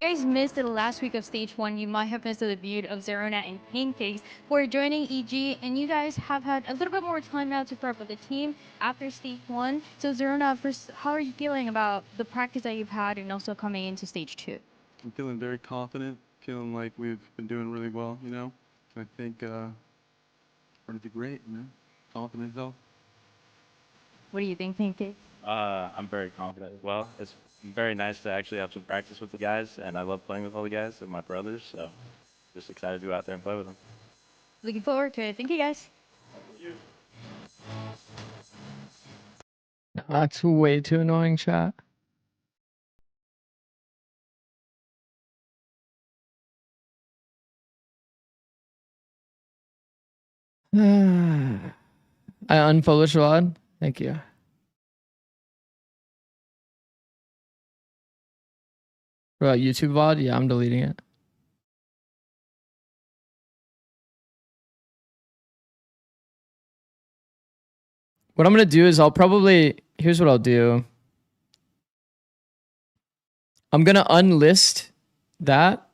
You guys missed the last week of stage 1, you might have missed the debut of Zerona and Pancakes for joining EG, and you guys have had a little bit more time now to prep with the team after stage 1. So Zerona, first, how are you feeling about the practice that you've had and also coming into stage 2? I'm feeling very confident, feeling like we've been doing really well, you know. I think we're gonna do great, man. Confident though. What do you think, Pancakes? I'm very confident as well. It's very nice to actually have some practice with the guys, and I love playing with all the guys and my brothers, so just excited to go out there and play with them. Looking forward to it. Thank you, guys. That's way too annoying, chat. I unfollowed Shalad. Thank you. What about YouTube VOD? Yeah, I'm deleting it. What I'm going to do is here's what I'll do. I'm going to unlist that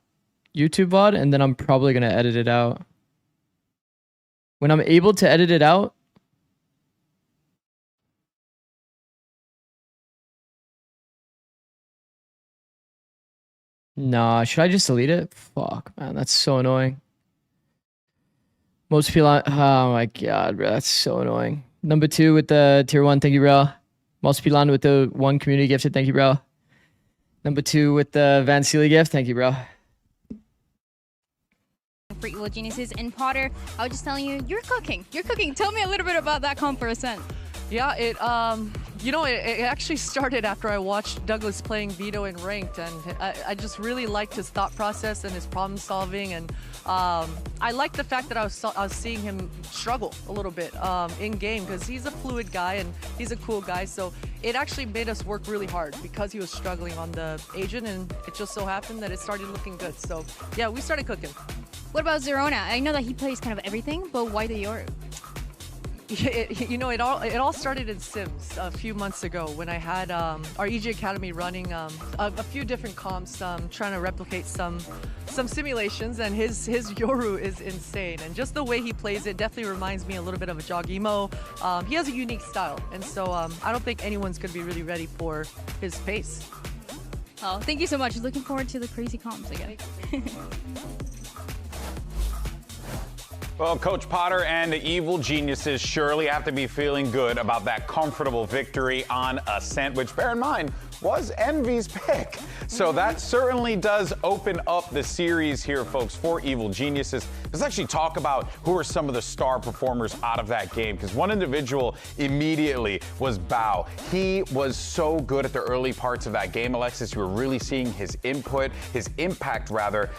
YouTube VOD, and then I'm probably going to edit it out. When I'm able to edit it out, nah, should I just delete it? Fuck, man, that's so annoying. Most people, oh my god, bro, that's so annoying. Number 2 with the tier 1, thank you, bro. Most people with the 1 community gifted, thank you, bro. Number 2 with the Van Sealy gift, thank you, bro. For Evil Geniuses and Potter, I was just telling you, you're cooking. You're cooking. Tell me a little bit about that comp for Ascent. Yeah, it actually started after I watched Douglas playing Vito in Ranked, and I just really liked his thought process and his problem solving, and I liked the fact that I was seeing him struggle a little bit in game, because he's a fluid guy and he's a cool guy, so it actually made us work really hard because he was struggling on the agent, and it just so happened that it started looking good. So yeah, we started cooking. What about Zerona? I know that he plays kind of everything, but why the Yoru? It all started in Sims a few months ago when I had our EG Academy running a few different comps, trying to replicate some simulations, and his Yoru is insane, and just the way he plays it definitely reminds me a little bit of a Jogimo. He has a unique style, and so I don't think anyone's gonna be really ready for his pace. Oh, thank you so much. Looking forward to the crazy comps again. Well, Coach Potter and the Evil Geniuses surely have to be feeling good about that comfortable victory on Ascent, which, bear in mind, was Envy's pick. So that certainly does open up the series here, folks, for Evil Geniuses. Let's actually talk about who are some of the star performers out of that game, because one individual immediately was Bao. He was so good at the early parts of that game, Alexis. You were really seeing his input, his impact, rather,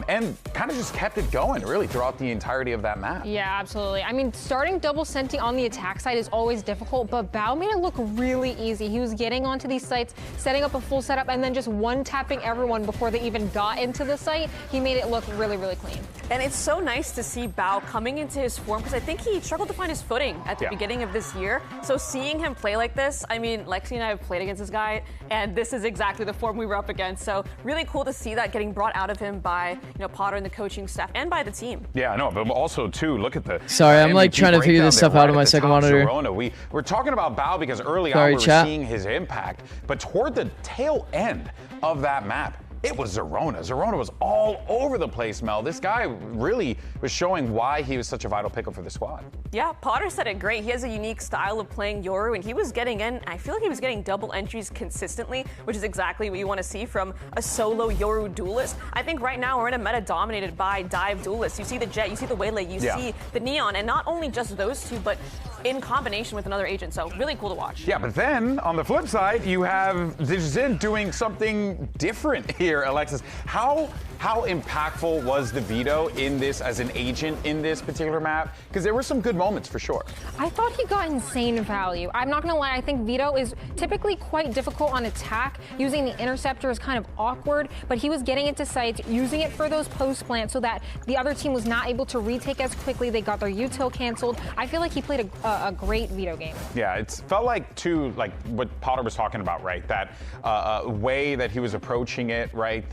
and kind of just kept it going, really, throughout the entirety of that map. Yeah, absolutely. I mean, starting double senting on the attack side is always difficult, but Bao made it look really easy. He was getting onto these sites, setting up a full setup, and then just one-tapping everyone before they even got into the site. He made it look really, really clean. And it's so nice to see Bao coming into his form, because I think he struggled to find his footing at the beginning of this year. So seeing him play like this, I mean, Lexi and I have played against this guy, and this is exactly the form we were up against. So really cool to see that getting brought out of him by, Potter and the coaching staff, and by the team. Yeah, I know, but also, too, look at the... Sorry, I'm like trying to figure this stuff out on my second monitor. We're talking about Bao because early on we were seeing his impact, but toward the tail end of that map, it was Zerona. Zerona was all over the place, Mel. This guy really was showing why he was such a vital pickup for the squad. Yeah, Potter said it great. He has a unique style of playing Yoru, and he was getting in. I feel like he was getting double entries consistently, which is exactly what you want to see from a solo Yoru duelist. I think right now we're in a meta dominated by dive duelists. You see the Jet, you see the Waylay, you see the Neon, and not only just those two, but in combination with another agent. So really cool to watch. Yeah, but then on the flip side, you have Zin doing something different here, Alexis. How impactful was the Vito in this as an agent in this particular map? Because there were some good moments for sure. I thought he got insane value. I'm not gonna lie, I think Vito is typically quite difficult on attack. Using the interceptor is kind of awkward, but he was getting into sites, using it for those post plants so that the other team was not able to retake as quickly. They got their util canceled. I feel like he played a great veto game. Yeah, it felt like, too, like what Potter was talking about, right? That way that he was approaching it, right?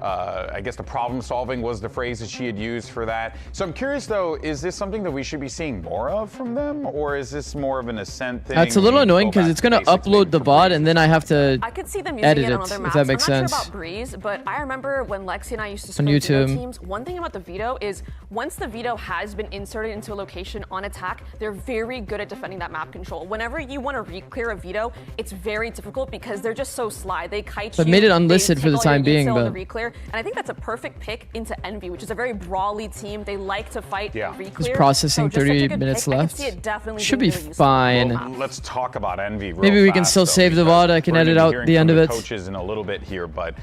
I guess the problem solving was the phrase that she had used for that. So I'm curious, though, is this something that we should be seeing more of from them? Or is this more of an Ascent thing? It's a little annoying because it's going to upload the VOD and then I have to I could see them using edit it it, on other maps. if that makes I'm not sense. sure about Breeze, but I remember when Lexi and I used to On split veto YouTube. teams. One thing about the veto is once the veto has been inserted into a location on attack, they're very good at defending that map control. Whenever you want to re-clear a veto, it's very difficult because they're just so sly. They kite But you. made it they unlisted take for the all time your being, intel on but- the re-clear, and I think that's a perfect pick into Envy, which is a very brawly team. They like to fight re-clear. Just processing, so just such a 30 good minutes pick. I could left. see it definitely Should being be really useful. fine. Well, let's talk about Envy real Maybe we can fast, still though, save the because VOD. I can we're gonna edit be out hearing the from end of it. coaches in a little bit here, but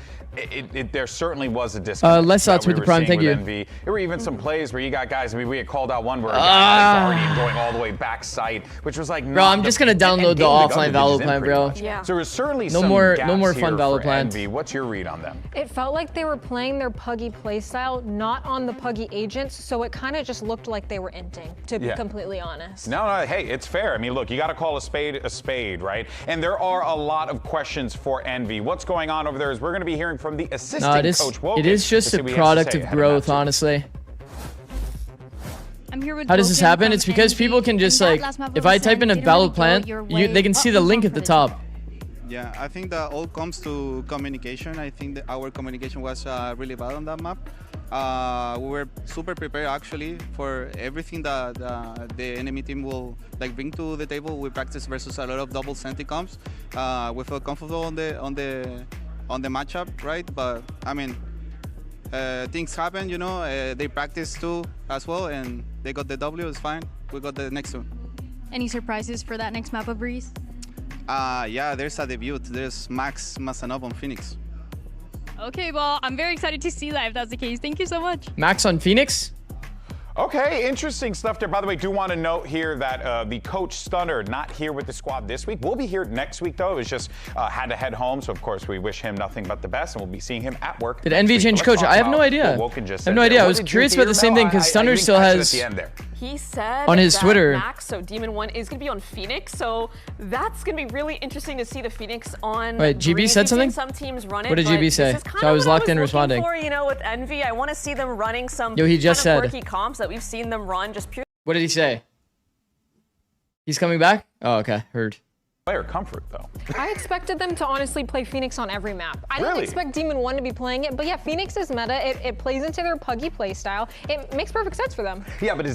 there certainly was a disconnect. less that outs we with the were Prime, seeing thank with you. Envy. There were even some plays where you got guys. I mean, we had called out one where a guy had guardian going all the way back site, which was like. Bro, I'm just gonna download the offline Valo plan, bro. Yeah. So there's certainly No some more gaps fun here Valo for plans. Envy. What's your read on them? It felt like they were playing their Puggy playstyle, not on the Puggy agents, so it kind of just looked like they were inting, to be completely honest. No, hey, it's fair. I mean, look, you got to call a spade, right? And there are a lot of questions for Envy. What's going on over there is we're going to be hearing from the assistant coach, Wogan. It is just a product of growth, honestly. I'm here with How does this Wogan happen? from It's because Envy. people can just In that like, last map if of I Ascent, type in a didn't really Valo go plan, your way. they can see the What was link wrong at the for top. Yeah, I think that all comes to communication. I think that our communication was really bad on that map. We were super prepared actually for everything that the enemy team will like bring to the table. We practiced versus a lot of double senti comps. We felt comfortable on the matchup, right? But I mean, things happen, you know. They practiced too as well, and they got the W. It's fine. We got the next one. Any surprises for that next map of Breeze? Yeah, there's a debut. There's Max Mazanov on Phoenix. Okay, well, I'm very excited to see that if that's the case. Thank you so much. Max on Phoenix? Okay, interesting stuff there. By the way, do want to note here that the coach Stunner not here with the squad this week. We'll be here next week, though. It was just had to head home, so of course we wish him nothing but the best, and we'll be seeing him at work. Did Envy change coach? I have no idea. I have no idea. I was curious about the same thing because Stunner still has He said on his that Twitter. Max, so Demon 1 is going to be on Phoenix, so that's going to be really interesting to see the Phoenix on. Wait, GB Breeze. said We've seen something? Some teams run it. What did but GB say? this is kind So I of was what locked in looking responding. For, you know, with Envy, I want to see them running some Yo, he just kind of said. quirky comps that we've seen them run just pure. What did he say? He's coming back? Oh, okay. Heard. Player comfort, though. I expected them to honestly play Phoenix on every map. I didn't expect Demon 1 to be playing it, but yeah, Phoenix's meta, it plays into their Puggy playstyle. It makes perfect sense for them. Yeah, but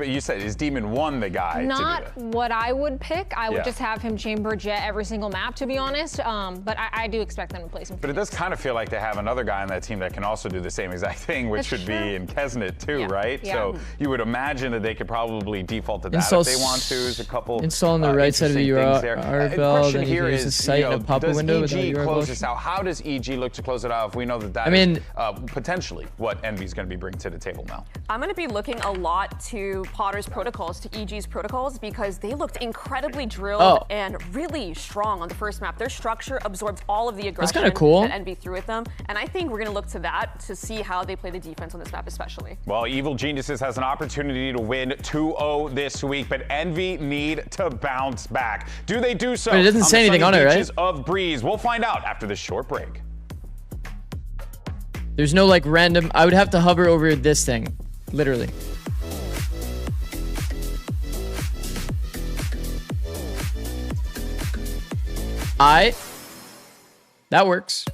you said is Demon 1 the guy? Not what I would pick. I would Yeah. just have him chamber jet every single map, to be honest. But I do expect them to play some But it does kind of feel like they have another guy on that team that can also do the same exact thing, which That's should true. be in Kesnet too, Yeah. right? Yeah. So you would imagine that they could probably default to that Install if they want to. There's a couple install on the right side of the interesting things there. URL, Question then you here can use the is, site in a pop-up does window without EG URL close bullshit. this out? How does EG look to close it out if we know that that is potentially what Envy's going to be bringing to the table now? I'm going to be looking a lot to Potter's protocols, to EG's protocols, because they looked incredibly drilled and really strong on the first map. Their structure absorbs all of the aggression kinda cool. that Envy threw at them, and I think we're going to look to that to see how they play the defense on this map especially. Well, Evil Geniuses has an opportunity to win 2-0 this week, but Envy need to bounce back. Do they do so? But it doesn't say anything on it, right? Beaches of Breeze. We'll find out after this short break. There's no like random. I would have to hover over this thing, literally. That works.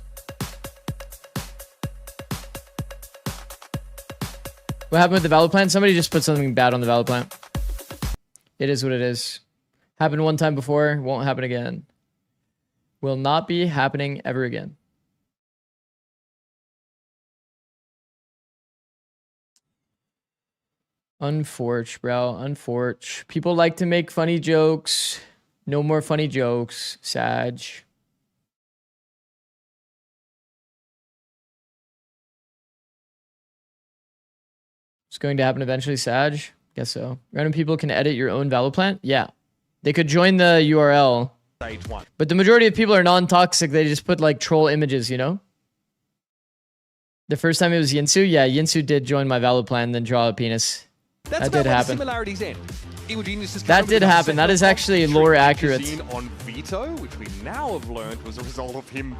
What happened with the Valo plan? Somebody just put something bad on the Valo plan. It is what it is. Happened one time before, won't happen again. Will not be happening ever again. Unforge, bro. Unforge. People like to make funny jokes. No more funny jokes. Sag. It's going to happen eventually, Sag. Guess so. Random people can edit your own Valo plant? Yeah. They could join the URL. But the majority of people are non-toxic. They just put like troll images, you know? The first time it was Yinsu? Yeah, Yinsu did join my Valo plan, then draw a penis. That's That did about where the happen. similarities end. Evil Geniuses That did happen. That is actually lore accurate. On Vito, which we now have learned was a result of him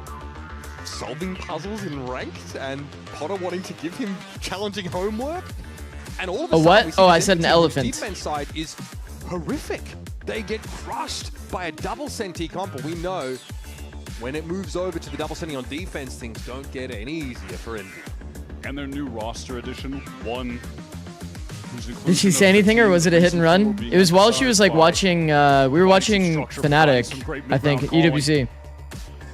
solving puzzles in ranked and Potter wanting to give him challenging homework. And all of a A sudden, what? we see Oh, this I said an Envy team whose elephant. defense side is horrific. They get crushed by a double senti comp, but we know when it moves over to the double senti on defense, things don't get any easier for Envy. And their new roster addition, one. Did she say anything, or was it a hit and run? It was while she was like watching. We were watching Fnatic, I think, EWC.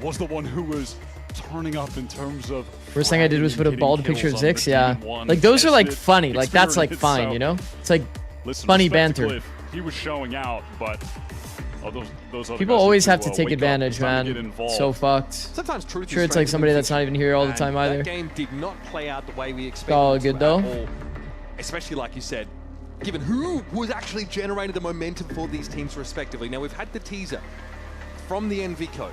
Was the one who was turning up in terms of. First thing I did was put a bald picture of Zikz. Yeah, like those are like funny. Like that's like fine, you know? It's like funny banter. He was showing out, but those other People guys always need have to take wake up. advantage, It's time to man. get involved. So fucked. Sometimes truth Sure, is it's like stranger somebody than that's not fiction. even here all the And time either. That game did not play out the way we expected. All it to good at though. all. Especially like you said, given who was actually generating the momentum for these teams respectively. Now we've had the teaser from the NV coach.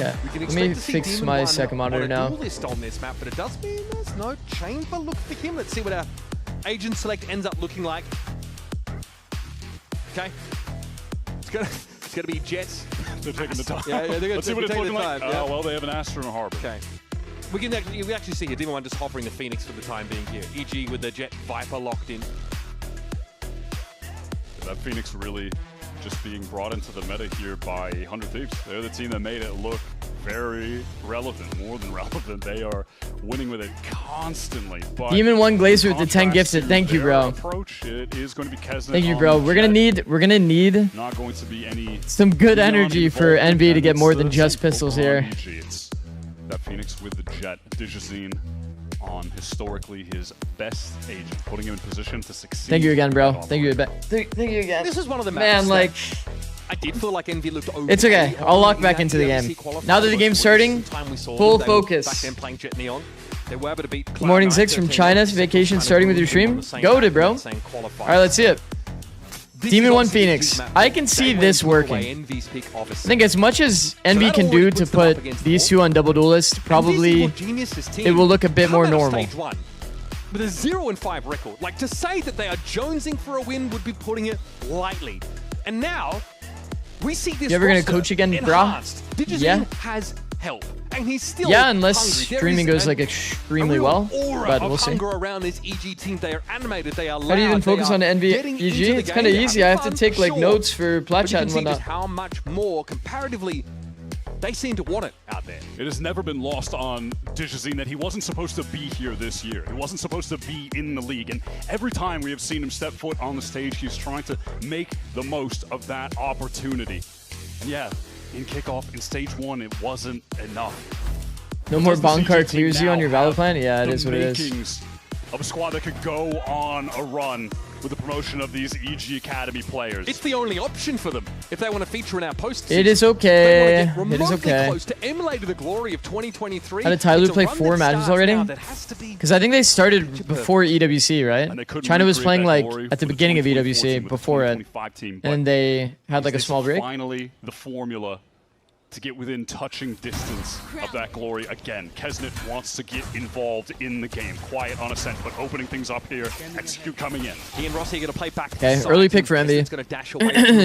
Okay, We can let me expect to see fix Demon my One second on monitor a now. dual list on this map, but it does mean there's no chamber look for him. Let's see what our agent select ends up looking like. Okay, it's gonna be Jets. They're taking the time. Yeah, they're gonna Let's see what it's take the looking like. time, yeah. Well, they have an Astra in Harbor. Okay. We actually see here Demon One just hovering the Phoenix for the time being here. EG with the Jet Viper locked in. That Phoenix really just being brought into the meta here by 100 Thieves. They're the team that made it look very relevant, more than relevant. They are winning with it constantly. But Demon One Glazer with the 10 contrast gifted. to Thank you, their bro. Approach, it is going to be Kesnet Thank you, on bro. the We're gonna need not going to be any some good neon energy for involvement, NB to and get it's more the than just same pistols Pokemon here. EG. It's that Phoenix with the Jet, Digizine on historically his best agent, putting him in position to succeed. Thank you again, bro. on the Thank you, road. thank you again. This is one of the Man, maps like, I did feel like Envy looked okay. it's okay. I'll lock back into the game. Now that the game's starting, full focus. Back then playing Jet Neon. They were able to beat Good morning, Cloud9, Zikz from 13 China. minutes, Vacation kind of starting with your moving on stream. the same Goated, bro. map, same qualifier. All right, let's see it. This Demon is One obviously Phoenix. Envy's map. I can see They this went away working. Envy's peak I officer. think as much as Envy that can always do puts to them up put against these the two on double duelist, probably it will look a bit more normal. With a 0-5 record, like to say that they are jonesing for a win would be putting it lightly. And now we see this. You ever gonna roster coach again, brah? enhanced. Digizine Yeah. has help, and he's still Yeah, unless hungry. There streaming is goes a- like a extremely real well, aura but of we'll see. hunger around this EG team. They are animated. They are loud. How do you even they focus are on NV getting EG? into the It's kind of game. They're easy. I have to having take fun, like sure. notes for plat But you chat can and see just whatnot. how much more comparatively they seem to want it out there. It has never been lost on Digizine that he wasn't supposed to be here this year. He wasn't supposed to be in the league. And every time we have seen him step foot on the stage, he's trying to make the most of that opportunity. And yeah, in kickoff, in stage 1, it wasn't enough. No more Does the Bonkar CG clears you now on your have Valorant? Yeah, it the is what it is. makings of a squad that could go on a run with the promotion of these EG Academy players. It's the only option for them if they want to feature in our post. It is okay. It is okay. Close to emulate the glory of 2023. How did Tyloo It's a play run 4 that matches starts already? now that has to be Because I think they started before EWC, And they right? couldn't China was recreate playing that like glory at the for beginning of 2024 EWC, team with the before it, 2025 team, but and they had like a Is small this break. Finally, the formula to get within touching distance of that glory again. Kesnet wants to get involved in the game. Quiet on Ascent, but opening things up here. Execute coming in. He and Rossi are going to play back. Okay, early pick for Envy.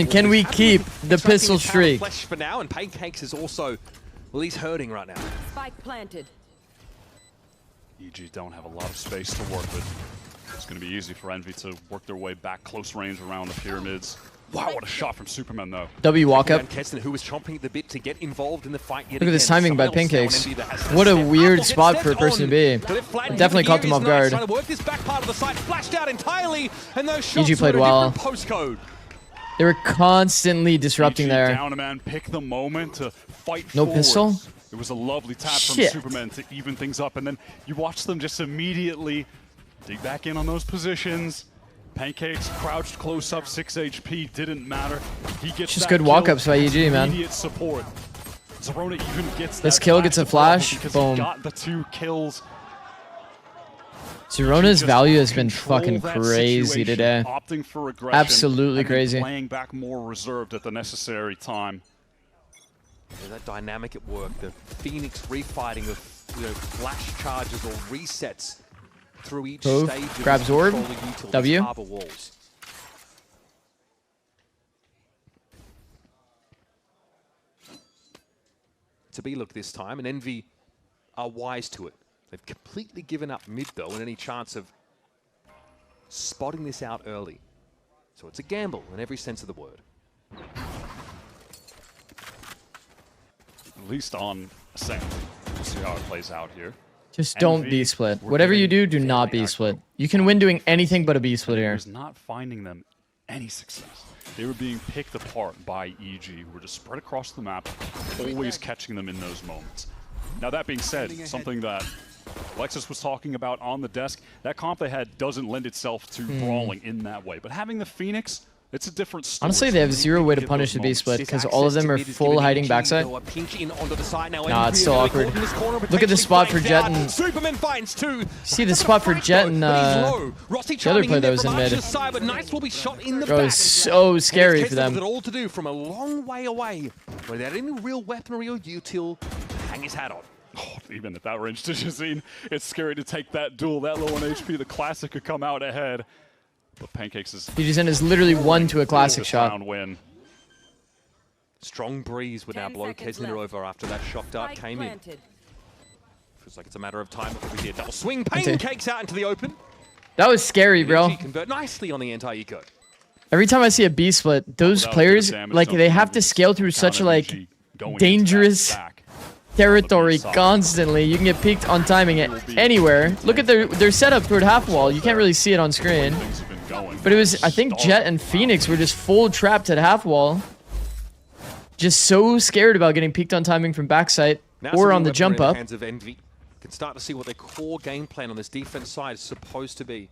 Can we keep the pistol streak? Flesh for now, and Pancakes is also, well, he's hurting right now. Spike planted. EG don't have a lot of space to work with. It's going to be easy for Envy to work their way back close range around the pyramids. Wow, what a shot from Superman, though. W walk up. Kesnet, who was chomping at the bit to get involved in the fight yet Look at this again. timing by Someone else now on Pancakes. Envy that has What a step weird up. spot Gets for a stepped person to be. on. But it flattened Definitely him caught here. them off He's nice, guard. trying to work this back part of the site, flashed out entirely, and those shots EG played were at a well. different postcode. They were constantly disrupting EG there. down a man, pick the moment to fight No forward. pistol? It was a lovely tap Shit. from Superman to even things up, and then you watch them just immediately dig back in on those positions. Pancakes crouched close up, 6 HP, didn't matter. He gets Just that good walk-ups kill, by EG, man. Immediate support. Zerona even gets This that kill gets a above flash, because boom. He got the 2 kills. Zerona's Just value has been control fucking that crazy situation, today. Opting for aggression, Absolutely and then crazy. playing back more reserved at the necessary time. Yeah, that dynamic at work, the Phoenix refighting of flash charges or resets through each Cove, stage of grabs this orb, control the utilities, W. harbor walls. To be look this time, and Envy are wise to it. They've completely given up mid though, and any chance of spotting this out early. So it's a gamble in every sense of the word. At least on Ascent. We'll see how it plays out here. Just don't Envy, B-split. we're Whatever you do, getting do not very B-split. aggro. You can win doing anything but a B-split It here. was not finding them any success. They were being picked apart by EG, who were just spread across the map, always catching them in those moments. Now that being said, something that Alexis was talking about on the desk, that comp they had doesn't lend itself to brawling in that way. But having the Phoenix, it's a different story. Honestly, they have zero way to punish the B-split because all of them are full hiding backside. Nah, it's still awkward. Look at the spot for Jet and... Superman finds two. See the spot for Jet and the the other play that was in mid. Bro, it's so scary for them. It all to do from a long way away, without any real weaponry or util, hang his hat on. Oh, even at that range to Jazine, it's scary to take that duel. That low on HP, the classic could come out ahead. But Pancakes is... PGZN is literally 1 to a classic shot. Win. Strong breeze would now blow Kesner over after that shock dart came in. Feels like it's a matter of time before we see a double swing. Pancakes out into the open. That was scary, bro. Convert nicely on the anti-eco. Every time I see a B-split, those players, like, they have to scale through such, like, dangerous territory constantly. You can get peeked on timing it anywhere. Look at their setup toward half wall. You can't really see it on screen. But it was, I think Jet and Phoenix were just full trapped at half wall. Just so scared about getting peeked on timing from backside or on the jump up. Hands of Envy. Can start to see what their core game plan on this defense side is supposed to be.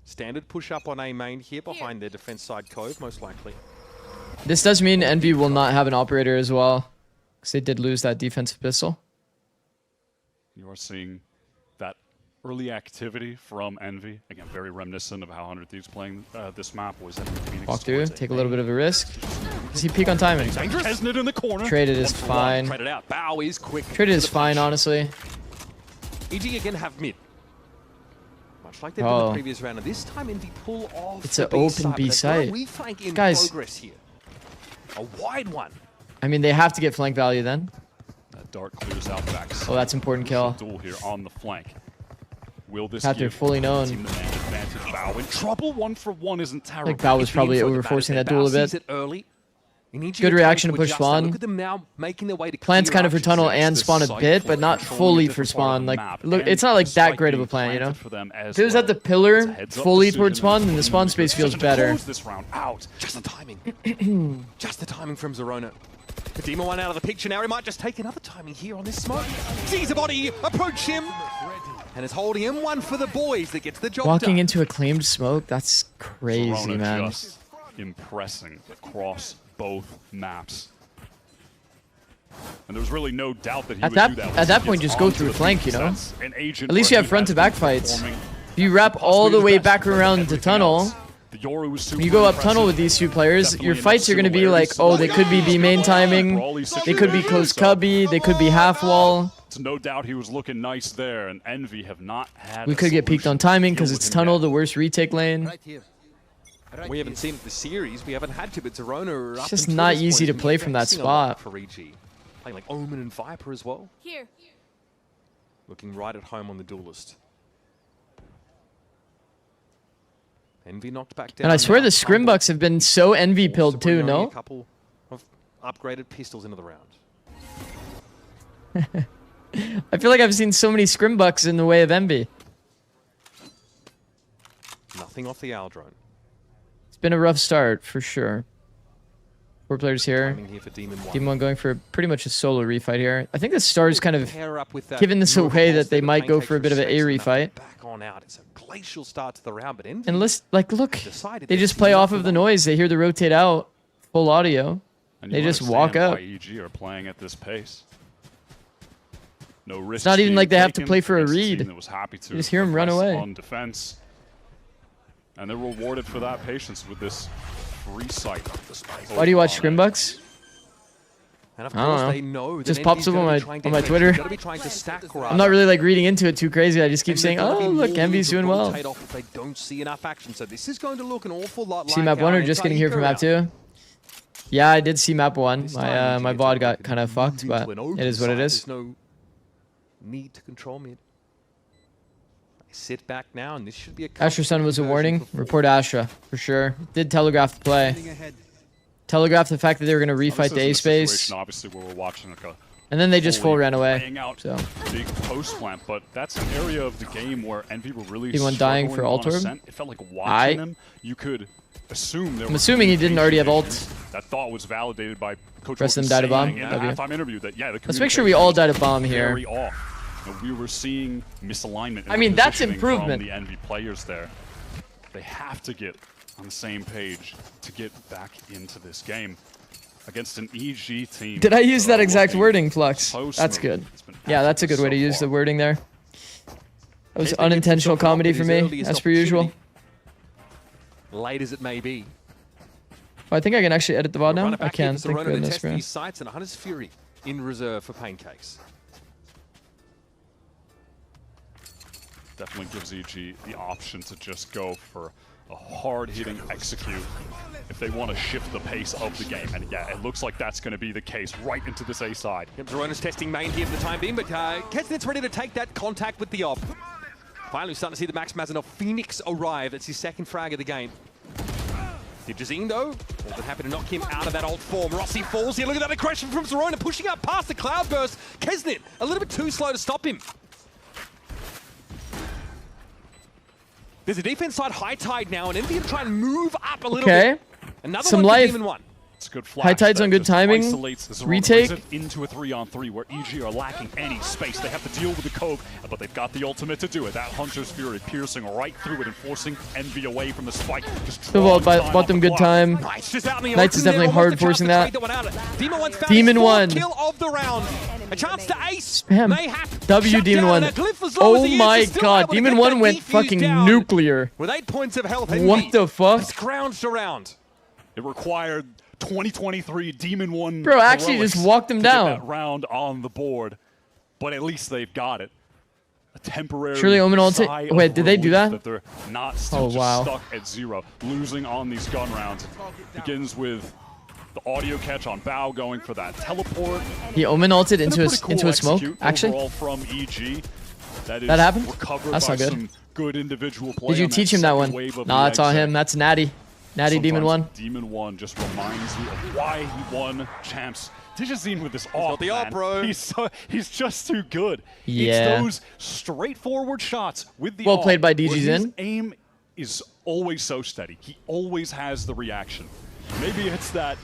Standard push up on A main here behind their defense side cove, most likely. This does mean Envy will not have an operator as well, because they did lose that defensive pistol. You are seeing that early activity from Envy. Again, very reminiscent of how 100 Thieves playing this map was in Phoenix. Walk through, take a little bit of a risk. Does he peek on timing? Kesnet in the corner. Traded is fine. Traded out. Bow is quick. Traded is fine, honestly. EG again have mid. Much like they did in the previous round, and this time Envy pull off. It's an open B site. Guys, progress here. A wide one. I mean, they have to get flank value then. That dart clears out back. Oh, that's important kill. Duel here on the flank. Will this After give fully known. team the man advantage? Bow in trouble. 1-for-1 isn't I terrible. think Bao was probably over-forcing that duel a bit. Good reaction to push spawn. Plan's kind of for tunnel and spawn a bit, but not fully for spawn. Like, look, it's not like that great of a plan, you know? If it was at the pillar, fully towards spawn, then the spawn space feels better. This round out. Just the timing. Just the timing from Zerona. The Demon one out of the picture now. He might just take another timing here on this smoke. Sees a body, approach him. And is holding him. One for the boys that gets the job Walking done. into acclaimed smoke, that's crazy, Zerona man. Just impressing across both maps. And there's really no doubt that he would do that. At that point, just go through flank, you know? At least you have front-to-back fights. If you wrap all the way back around the tunnel, when you go up tunnel with these two players, your fights are going to be like, oh, they could be B main timing, they could be close cubby, they could be half wall. It's no doubt he was looking nice there, and Envy have not had. We could get peeked on timing because it's tunnel, the worst retake lane. We haven't seen the series, we haven't had to, but Zerona... It's just not easy to play from that spot. For EG. Playing like Omen and Viper as well. Here. Looking right at home on the duelist. Envy knocked back down. And I swear the Scrimbucks have been so Envy pilled too, no? A couple of upgraded pistols into the round. I feel like I've seen so many Scrimbucks in the way of Envy. Nothing off the owl drone. It's been a rough start, for sure. 4 players here. Here for Demon 1. Demon 1 going for pretty much a solo refight here. I think the Stars kind of given this away that they might go for a bit of an A refight. Back on out. It's a glacial start to the round, but Envy And let's, like, look, they just play off of the noise. They hear the rotate out, full audio. And They just walk up. why EG are playing at this pace. No risk. It's not even like they have to play for a read. That was happy to You just hear 'em run progress away. on defense, and they're rewarded for that patience with this free sight. Why do you watch Scrimbucks? And of I don't course know. they know that Just pops Envy's up on gonna my be trying to on my get Twitter. Gotta be trying to stack I'm not really like reading into it too crazy. I just keep saying, oh look, Envy's doing well. If they don't see enough action, so this is going to look an awful lot See like map 1 or just getting here for map 2? Yeah, I did see map 1. My VOD got kind of fucked, but it is what it is. There's no need to control mid. They sit back now, and this should be a. Astra Sun was a warning. Report Astra for sure. Did telegraph the play. Telegraph the fact that they were going to refight the A space. Obviously, where we're watching like a And then they just full ran away. laying out So big post plant, but that's an area of the game where Envy were really He went dying for struggling ult on orb? Ascent. It felt like watching them, you could assume there I'm were assuming he didn't already have ult. communication issues. That thought was validated by Coach Rest of Wilson them died a bomb. saying in the W. halftime interview that yeah, the Let's make sure we all died a bomb here. very off. And we were seeing misalignment. In I mean, that's positioning improvement. from the Envy players there. They have to get on the same page to get back into this game against an EG team. Did I use that exact looking wording, Flux? so That's smooth. good. It's been Yeah, that's a good way to use the wording there. That was unintentional comedy for me, as per usual. Late as it may be. Oh, I think I can actually edit the VOD now. Run it I back can. here for Thank Zerona to goodness, test bro. these sights, and Hunter's Fury in reserve for Pancakes. Definitely gives EG the option to just go for a hard-hitting execute if they want to shift the pace of the game. And yeah, it looks like that's going to be the case right into this A side. Yep, Zerona's testing main here for the time being, but Kesnit's ready to take that contact with the op. Finally, starting to see the Max Mazanov Phoenix arrive. That's his second frag of the game. Digizine, though, more than happy to knock him out of that old form. Rossi falls here. Look at that aggression from Zerona, pushing up past the Cloudburst. Kesnit, a little bit too slow to stop him. There's a defense side high tide now, and Envy to try and move up a little bit. Another Some one for life. Demon 1. It's a good flash. High tide's that on good just timing. isolates Zerona, Retake. brings it into a 3-on-3 where EG are lacking any space. They have to deal with the Cove, but they've got the ultimate to do it. That Hunter's Fury piercing right through it and forcing Envy away from the spike. Just Bought them good time. Knights is out in the Knights is open definitely there, hard almost a chance forcing to that. trade one out. Demon 1's found Demon his fourth 1. kill of the round. A chance to ace. Spam. Mayhap. W Shut Demon down, 1. and a glyph as low as Oh he is, my is still god. able to Demon get 1 that went defuse fucking down. nuclear. With 8 points of health, What the fuck? scrounged around. It required 2023 Demon 1 Bro, actually heroics just walked him to get down. that round on the board, but at least they've got it. A temporary Surely Omen ulti- sigh Wait, of did they do relief that? they're not still Oh, just wow. stuck at 0, losing on these gun rounds. Begins with the audio catch on Bao going for that teleport. He Omen ulted Been into pretty cool into a smoke, execute actually. overall from EG. That is That happened? recovered That's by not good. some good individual play Did you on teach him that second one? wave of Nah, the that's all exec. him. That's Natty. Natty Demon 1. Sometimes Demon 1 just reminds you of why he won champs. Digizine with this off, got the op, man. bro. He's just too good. Yeah. It's those straightforward shots with the Well op played by where his Digizine. aim is always so steady. He always has the reaction. Maybe it's that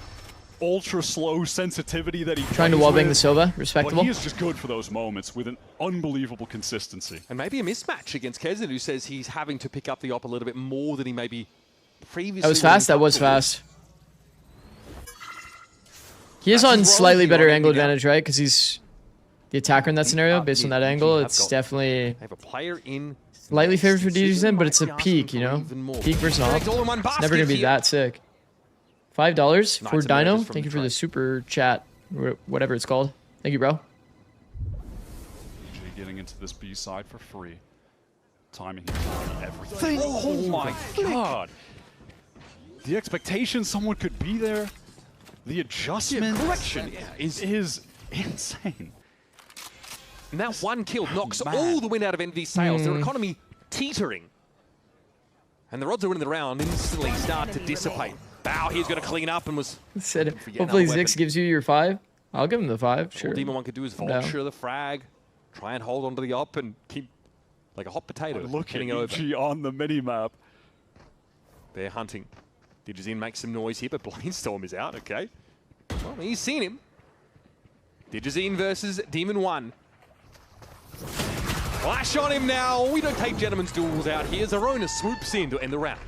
ultra slow sensitivity that he Trying to plays wallbang the with, Sova. but Respectable. he is just good for those moments with an unbelievable consistency. And maybe a mismatch against Kesnit, who says he's having to pick up the op a little bit more than he maybe previously. That was fast. That was fast. He is on slightly better angle advantage, right? Because he's the attacker in that scenario. Based on that angle, it's definitely They have a player in. slightly favored for DJs, but it's a peak, you know? Peak versus off. All in one It's basket never going to be here. that sick. $5 for Knights Dino. emerges from Thank you the for the trade. super chat, whatever it's called. Thank you, bro. EG getting into this B side for free. Timing here, everything. Oh my god! The expectation someone could be there, the adjustment correction is insane. And that one kill knocks mad. all the wind out of Envy's sails. Their economy teetering. And the odds of winning the round instantly start to dissipate. Bao here's going to clean up and was. Said, Forget hopefully another Zikz weapon. gives you your 5. I'll give him the 5. Sure. All Demon 1 could do is vulture the frag, try and hold onto the op and keep like a hot potato Look at heading over. EG on the minimap. They're hunting. Digizine makes some noise here, but Blainstorm is out, okay. Well, he's seen him. Digizine versus Demon 1. Flash on him now. We don't take gentlemen's duels out here. Zerona swoops in to end the round.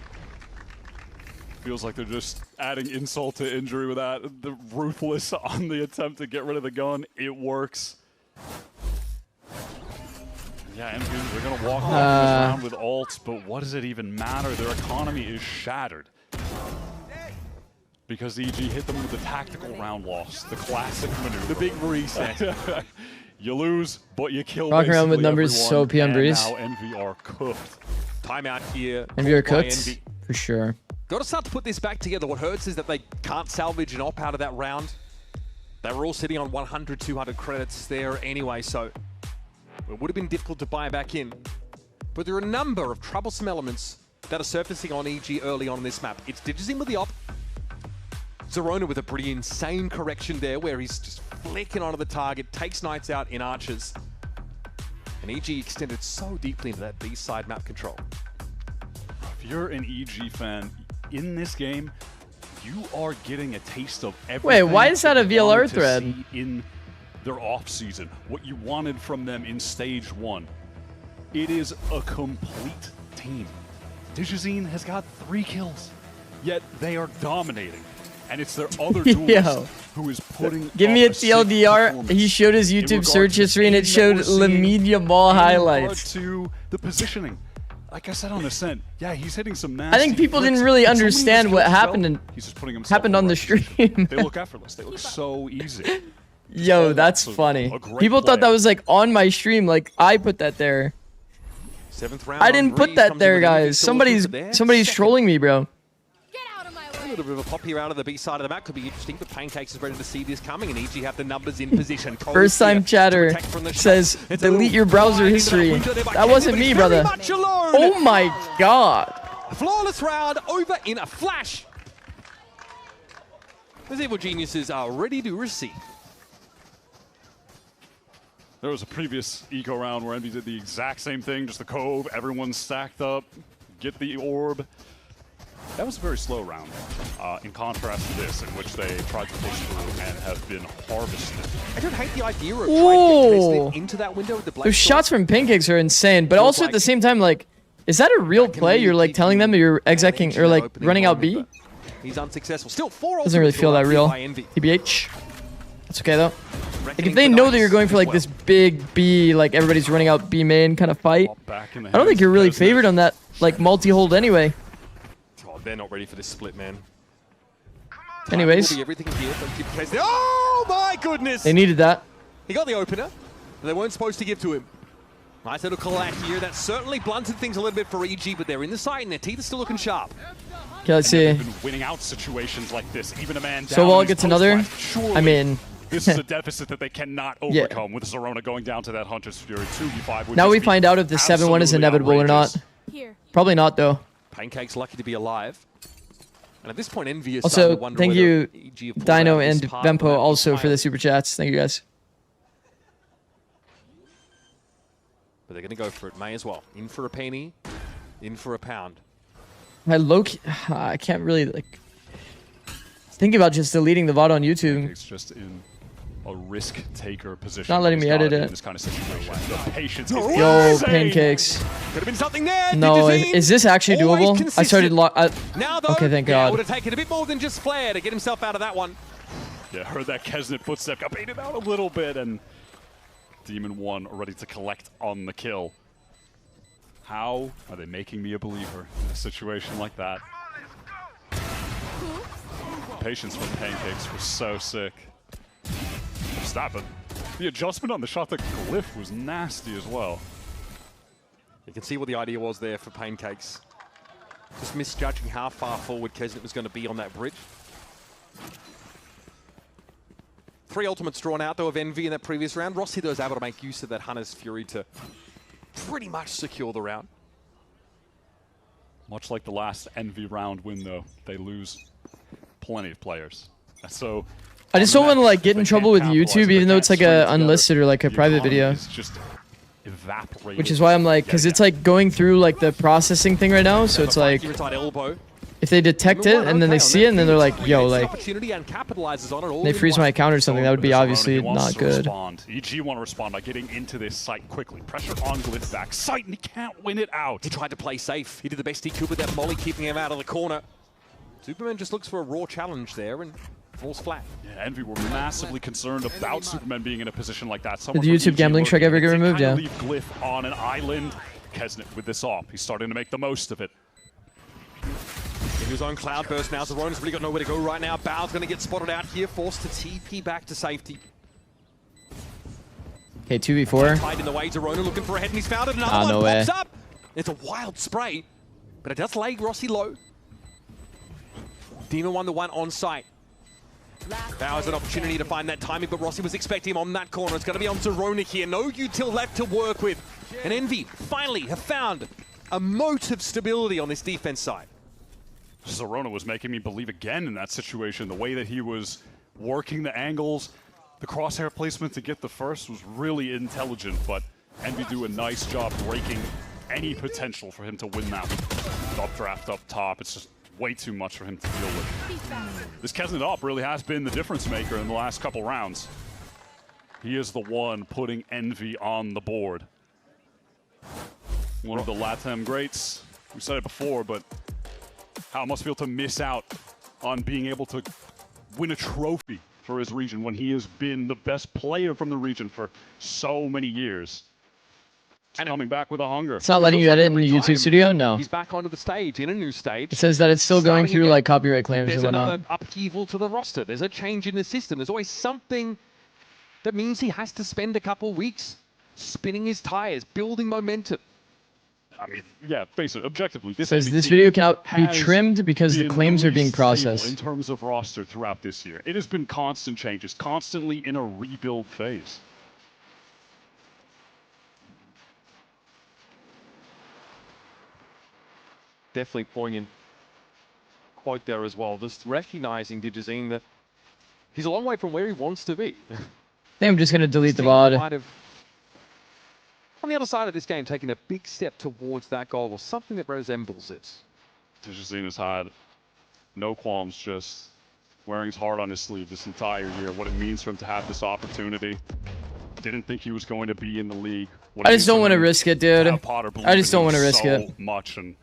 Feels like they're just adding insult to injury with that. The ruthless on the attempt to get rid of the gun. It works. Yeah, and they're going to walk off this round with ults, but what does it even matter? Their economy is shattered. because EG hit them with the tactical round loss, the classic maneuver. The big reset. You lose, but you kill Rocking around with numbers everyone, so PM and Breeze. now Envy are cooked. Timeout here. Envy are by cooked? Envy. For sure. Got to start to put this back together. What hurts is that they can't salvage an op out of that round. They were all sitting on 100, 200 credits there anyway, so it would have been difficult to buy back in. But there are a number of troublesome elements that are surfacing on EG early on in this map. It's Digizin with the op. Zerona with a pretty insane correction there where he's just flicking onto the target, takes Knights out in archers. And EG extended so deeply into that B-side map control. If you're an EG fan in this game, you are getting a taste of everything. Wait, why is that a you wanted VLR to thread? see in their off-season, what you wanted from them in Stage 1. It is a complete team. Digizin has got 3 kills, yet they are dominating. And it's their other duelist who is putting Give me a up sick TLDR. performance He showed his in YouTube regard search to history and it the showed team that we're seeing Lemedia Ball in regard highlights. to the positioning. Like I said on Ascent, yeah, he's hitting some nasty I think people flicks, didn't really but so many of his understand what kills, happened well, in, he's just putting himself happened in on the right stream. position. They look effortless. They look so easy. Yo, that's funny. People thought that was like on my stream, like I put that there. 7th round I didn't put that there, guys. Somebody's trolling me, bro. A little bit of a pop here out of the B side of the map could be interesting, but Pancakes is ready to see this coming, and EG have the numbers in position. First time chatter says, delete your browser history. That wasn't me, brother. Oh my god. Flawless round over in a flash. Those evil geniuses are ready to receive. There was a previous eco round where Envy did the exact same thing, just the cove, everyone's stacked up, get the orb. That was a very slow round, in contrast to this, in which they tried to push through and have been harvested. I don't hate the idea of trying to get President into that window with the blade. Those shots from Pancakes are insane, but also at the same time, like, is that a real play? You're like telling them that you're execing or like running out B? He's unsuccessful. Still 4 Doesn't really feel that real. TBH. That's okay though. Like if they know that you're going for like this big B, like everybody's running out B main kind of fight, I don't think you're really favored on that like multi-hold anyway. They're not ready for this split, man. Anyways. Oh my goodness! They needed that. He got the opener. They weren't supposed to give to him. Nice little collide here. That certainly blunted things a little bit for EG, but they're in the side and their teeth are still looking sharp. Okay, let's see. Been winning out situations like this, even a man down. So Wall gets another. I mean, this is a deficit that they cannot overcome with Zerona going down to that Hunter's Fury 2v5. Now we find out if the 7-1 is inevitable or not. Probably not though. Pancake's lucky to be alive. And at this point, Envy is also, to wonder thank whether you, EG have pulled Dino out and this part Vempo, of that also for pile. the super chats. Thank you guys. But they're going to go for it. May as well. In for a penny, in for a pound. I can't really like think about just deleting the VOD on YouTube. It's just in a risk taker position. Not letting me edit it. In this kind of situation. The patience Yo, is Pancakes. Could have been something there. No, is this actually doable? I started. Now though, okay, thank God. Would have taken a bit more than just Flair to get himself out of that one. Yeah, heard that Kesnet footstep, got baited out a little bit, and Demon 1 ready to collect on the kill. How are they making me a believer in a situation like that? Patience from Pancakes was so sick. Stop it. The adjustment on the shot that Glyph was nasty as well. You can see what the idea was there for Pancakes. Just misjudging how far forward Kesnet was going to be on that bridge. 3 ultimates drawn out, though, of Envy in that previous round. Rossi, though, was able to make use of that Hunter's Fury to pretty much secure the round. Much like the last Envy round win, though, they lose plenty of players. So I just don't want to like get in trouble with YouTube, even though it's like a unlisted or like a private video. Just evaporated. Which is why I'm like, because it's like going through like the processing thing right now, so it's like if they detect it and then they see it and then they're like, yo, like they freeze my account or something, that would be obviously not good. EG want to respond by getting into this site quickly. Pressure on Glyph back site, and he can't win it out. He tried to play safe. He did the best he could with that molly, keeping him out of the corner. Superman just looks for a raw challenge there and falls flat. Yeah, Envy were massively concerned about Superman being in a position like that. Did the YouTube gambling strike ever get removed? Yeah. Leave Glyph on an island. Kesnet with this op. He's starting to make the most of it. into his own cloudburst now. Zerona's really got nowhere to go right now. Bao's going to get spotted out here, forced to TP back to safety. Okay, 2v4. Tied in the way, Zerona looking for a head, and he's found it. Another one no pops way. up. It's a wild spray, but it does lay Rossi low. Demon won the one on site. Bao has an opportunity to find that timing, but Rossi was expecting him on that corner. It's going to be on Zerona here. No util left to work with. And Envy finally have found a mote of stability on this defense side. Zerona was making me believe again in that situation. The way that he was working the angles, the crosshair placement to get the first was really intelligent, but Envy do a nice job breaking any potential for him to win that one. Updraft up top, it's just way too much for him to deal with. This Kesnet up really has been the difference maker in the last couple rounds. He is the one putting Envy on the board. One of the LATAM greats. We said it before, but how it must feel to miss out on being able to win a trophy for his region when he has been the best player from the region for so many years. And coming back with a hunger. It's not letting you edit in the YouTube studio? No. He's back onto the stage, in a new stage. It says that it's still going through again. like copyright claims There's and whatnot. another upheaval to the roster. There's a change in the system. There's always something that means he has to spend a couple weeks spinning his tires, building momentum. I mean, yeah, face it, objectively. It says this video cannot be trimmed because the claims are being In processed. terms of roster throughout this year, it has been constant changes, constantly in a rebuild phase. Definitely poignant quote there as well. Just recognizing Digizine that he's a long way from where he wants to be. I think I'm just going to delete the Might VOD. have, on the other side of this game, taking a big step towards that goal or something that resembles it. Digizine has had no qualms, just wearing his heart on his sleeve this entire year. What it means for him to have this opportunity. Didn't think he was going to be in the league. What I it just means don't for want to him risk it, dude. have Potter I just don't believe want to in risk so it. much, and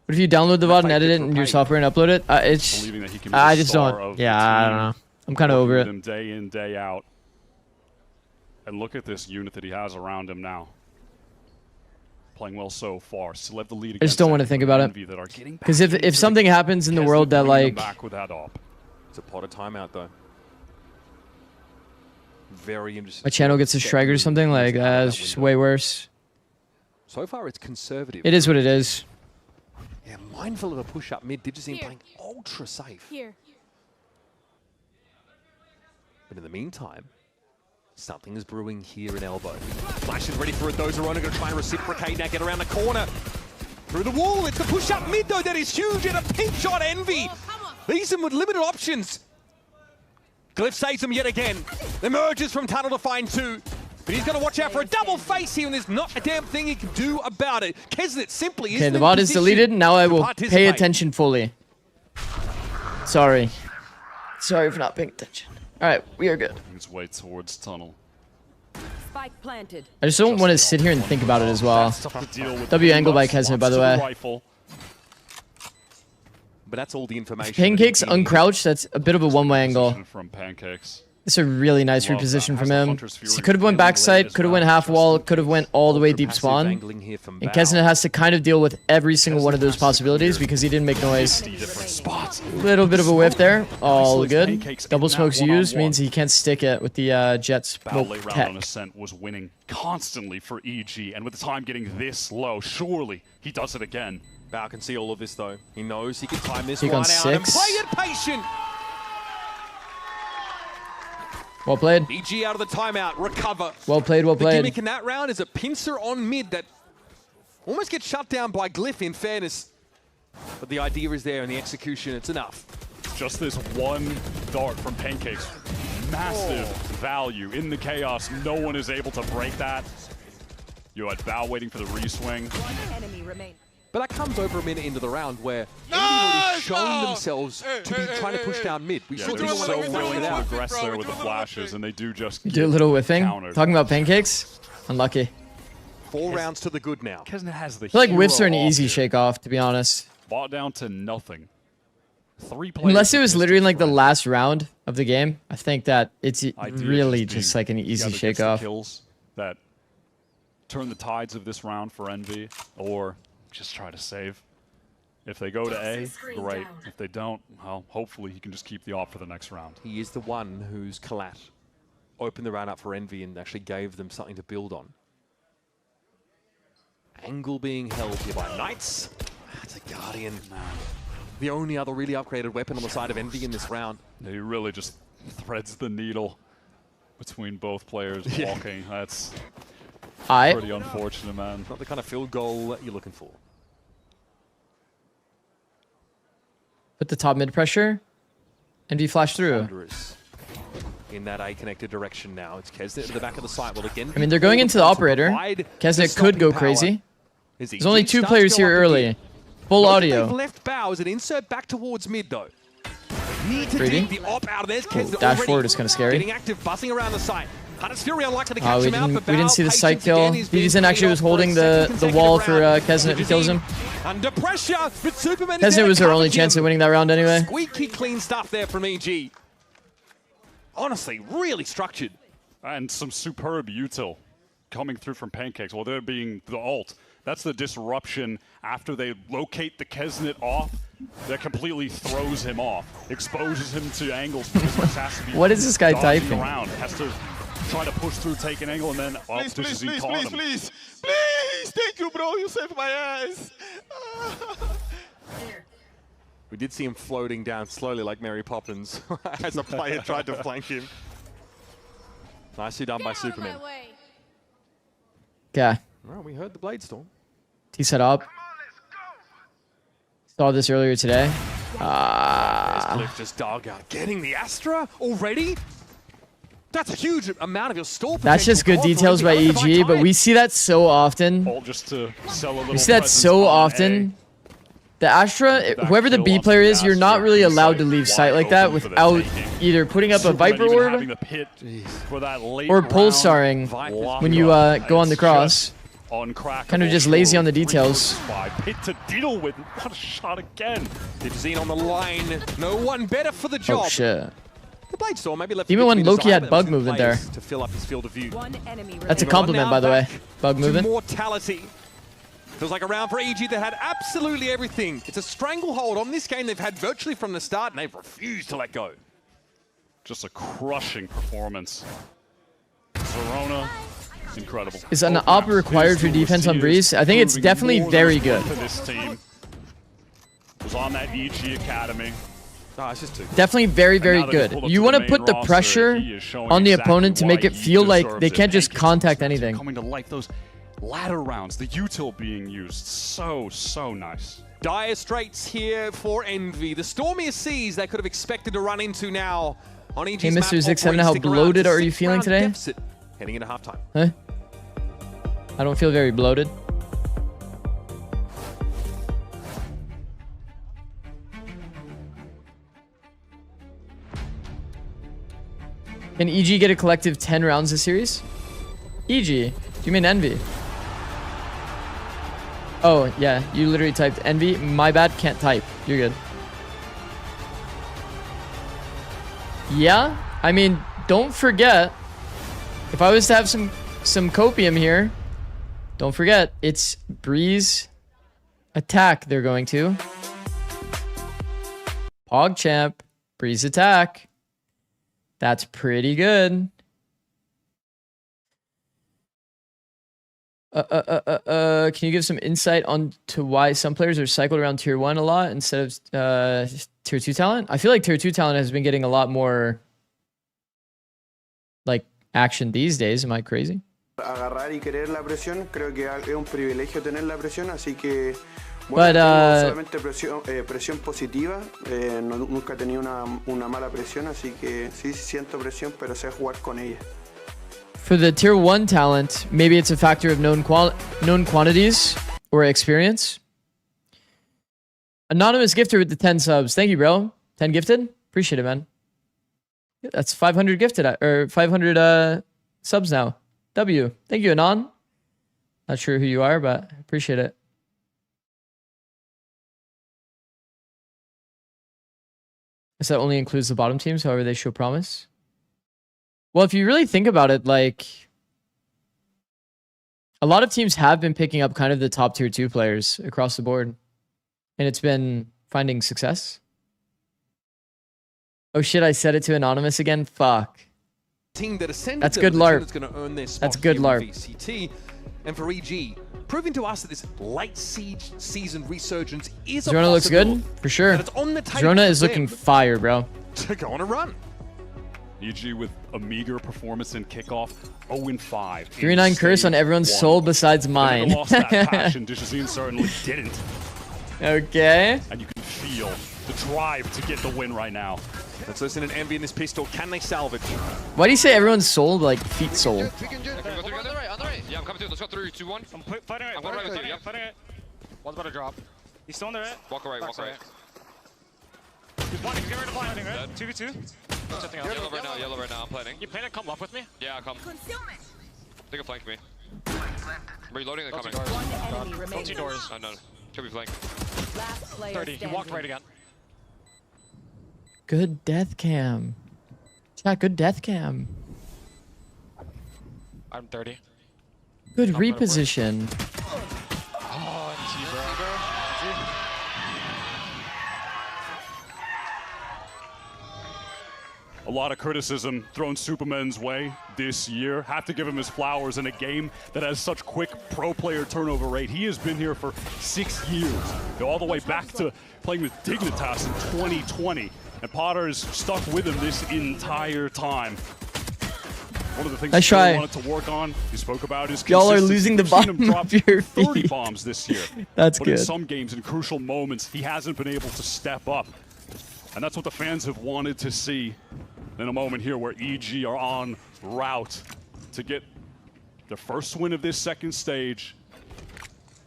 But if you download the VOD and edit it in your software and upload it, it's... believing that he can be I the just star don't... of Yeah, the I team, don't know. I'm kind of over working it. with him day in, day out. And look at this unit that he has around him now. Playing well so far. Still have the lead. I just don't want to think about it. Because if something happens in the world that, like... It's a Potter timeout, though. Very interesting. My channel gets a strike or something, like, it's just way worse. So far, it's conservative. It is what it is. Yeah, mindful of a push-up mid. Digizine playing ultra safe. Here. But in the meantime, something is brewing here in Elbow. Flash is ready for it, though. Zerona going to try and reciprocate now, get around the corner. Through the wall, it's the push-up mid, though, that is huge, and a pink shot Envy. Leaves him with limited options. Glyph saves him yet again. Emerges from tunnel to find two. But he's going to watch out for a double face here, and there's not a damn thing he can do about it. Kesnet simply Okay, isn't the in VOD is position deleted. Now I to will pay participate. attention fully. Sorry. Sorry for not paying attention. Alright, we are good. His way towards tunnel. Spike planted. I just don't want to sit here and think about it as well. W angle by Kesnet, by the way. But that's all the information. Pancakes uncrouched, that's a bit of a one-way angle. From Pancakes. It's a really nice reposition from him. He could have went backside, could have went half wall, could have went all the way deep spawn. And Kesnet has to kind of deal with every single one of those possibilities because he didn't make noise. Little bit of a whiff there. All good. Double smokes used means he can't stick it with the jet smoke Late round tech. on Ascent was winning constantly for EG, and with the time getting this low, surely he does it again. Bao can see all of this, though. He knows he can time this Peek one on out and 6. play it patient. Well played. EG out of the timeout, recover. Well played, well The played. gimmick in that round is a pincer on mid that almost gets shut down by Glyph, in fairness. But the idea is there, and the execution, it's enough. Just this one dart from Pancakes. Massive value in the chaos. No one is able to break that. You had Bao waiting for the reswing. Enemy remain. But that comes over a minute into the round where everybody's shown themselves to be trying to push down mid. We Yeah, saw they're them so when they willing it to out. aggress there with the flashes, and they do just Do a little whiffing. countered. Talking about Pancakes. Unlucky. 4 rounds to the good now. Kesnet has the I feel like whiffs are an hero easy off here. shake off, to be honest. Bought down to nothing. 3 players. Unless it was with literally in like the pistols last round of the game, I think that it's Idea really being just like an easy whoever shake gets the off. kills that turn the tides of this round for Envy, or just try to save. If they go to A, great. If they don't, well, hopefully he can just keep the op for the next round. He is the one who's Collat opened the round up for Envy and actually gave them something to build on. Angle being held here by Knights. That's a Guardian. The only other really upgraded weapon on the side of Envy in this round. He really just threads the needle between both players walking. That's pretty unfortunate, man. Not the kind of field goal that you're looking for. Put the top mid pressure. Envy flash through. Wanderers in that A-connected direction now. It's Kesnet at the back of the site. Well, again, I mean, they're going into the operator. Kesnet could go crazy. There's only 2 players here early. Full audio. They've left bow as an insert back towards mid, though. Need to dig the op out of there. Kesnet Dash forward is kind of scary. Getting active, buzzing around the site. Hunter's Fury unlikely to catch him out. We didn't see the sight kill. BDSN actually was holding the wall for Kesnet and kills him. Under pressure, but Superman Kesnet was their only chance at winning that round anyway. Squeaky clean stuff there from EG. Honestly, really structured. And some superb util coming through from Pancakes. Well, there being the ult. That's the disruption after they locate the Kesnet off. That completely throws him off, exposes him to angles. Has to be what is this guy typing? Around. Has to try to push through, take an angle, and then please, please, thank you, bro. You saved my ass. We did see him floating down slowly like Mary Poppins as a player tried to flank him. Nicely done by Superman. Yeah. Well, we heard the Blade Storm. T set up. Saw this earlier today. Cliff just dug out. Getting the Astra already? That's a huge amount of your store. That's just good details by EG, but we see that so often. Just to sell a little we see that so often. The Astra, whoever the B player is, you're not really allowed to leave sight like that without either putting up a Viper Orb or pulsaring when you go on the cross. Kind of just lazy on the details. Pit to deal with. What a shot again. Digizine on the line. No one better for the job. Oh shit. The Blade Storm maybe left Demon 1 Loki had bug movement there. To fill up his field of view. That's a compliment, by the way. Bug movement. Mortality. Feels like a round for EG that had absolutely everything. It's a stranglehold on this game they've had virtually from the start, and they've refused to let go. Just a crushing performance. Zerona, incredible. Is an op required for defense on Breeze? I think it's definitely very good. This team was on that EG Academy. Oh, it's just too definitely very, very good. You want to put the pressure on the opponent to make it feel like they can't just contact anything. Coming to life, those ladder rounds, the util being used, so nice. Dire straits here for Envy. The stormiest seas they could have expected to run into now on EG's Hey, map. Mr. Zikz, how bloated are you feeling today? Deficit, heading into halftime. Huh? I don't feel very bloated. Can EG get a collective 10 rounds this series? EG? Do you mean Envy? Oh, yeah. You literally typed Envy. My bad. Can't type. You're good. Yeah? I mean, don't forget. If I was to have some copium here, don't forget. It's Breeze attack they're going to. PogChamp. Breeze attack. That's pretty good. Can you give some insight on to why some players are cycled around tier 1 a lot instead of tier 2 talent? I feel like tier 2 talent has been getting a lot more like action these days. Am I crazy? Agarrar y querer la presión, creo que es un privilegio tener la presión, así que But solamente presión positiva, nunca he tenido una mala presión, así que sí siento presión, pero sé jugar con ella. For the tier 1 talent, maybe it's a factor of known quantities or experience. Anonymous gifter with the 10 subs. Thank you, bro. 10 gifted? Appreciate it, man. That's 500 gifted, or 500 subs now. W. Thank you, Anon. Not sure who you are, but appreciate it. Guess that only includes the bottom teams, however they show promise. Well, if you really think about it, like, a lot of teams have been picking up kind of the top tier 2 players across the board. And it's been finding success. Oh shit, I said it to Anonymous again. Fuck. Team that ascended That's them, good the team LARP. that's going to earn their spot That's good here in LARP. VCT. And for EG, proving to us that this late siege season resurgence is a Zerona looks good, for sure. that it's on the table Zerona for is looking them fire, bro. to go on a run. EG with a meager performance in kickoff, 0-5. 3-9 curse on everyone's soul besides mine. They never lost that passion. Dishazine certainly didn't. Okay. And you can feel the drive to get the win right now. Let's listen to Envy in this pistol. Can they salvage? Why do you say everyone's soul like feet soul? On the right. Yeah, I'm coming through. Let's go 3, 2, 1. I'm fighting right. I'm going right with you. Yep. Fighting it. One's about to drop. He's still on the right. Walk right. He's one. He's getting ready to fly. Right? 2v2. Yellow right now. I'm planning. You plan to come left with me? Yeah, I'll come. Concealment. They can flank me. Reloading, they're coming. One enemy remaining. Don't see doors. No. Should be flanked. Last player 30. He walked standing. right again. Good death cam. Chat, good death cam. I'm 30. Good reposition. Oh, NT, bro. A lot of criticism thrown Superman's way this year. Have to give him his flowers in a game that has such quick pro player turnover rate. He has been here for 6 years. Go all the way back to playing with Dignitas in 2020. And Potter has stuck with him this entire time. One of the things Nice he try. wanted to work on, he spoke about his Y'all are consistency. losing the We've seen him bottom drop of your 30 feet. bombs this year. That's but good. in some games, in crucial moments, he hasn't been able to step up. And that's what the fans have wanted to see in a moment here where EG are on route to get their first win of this second stage.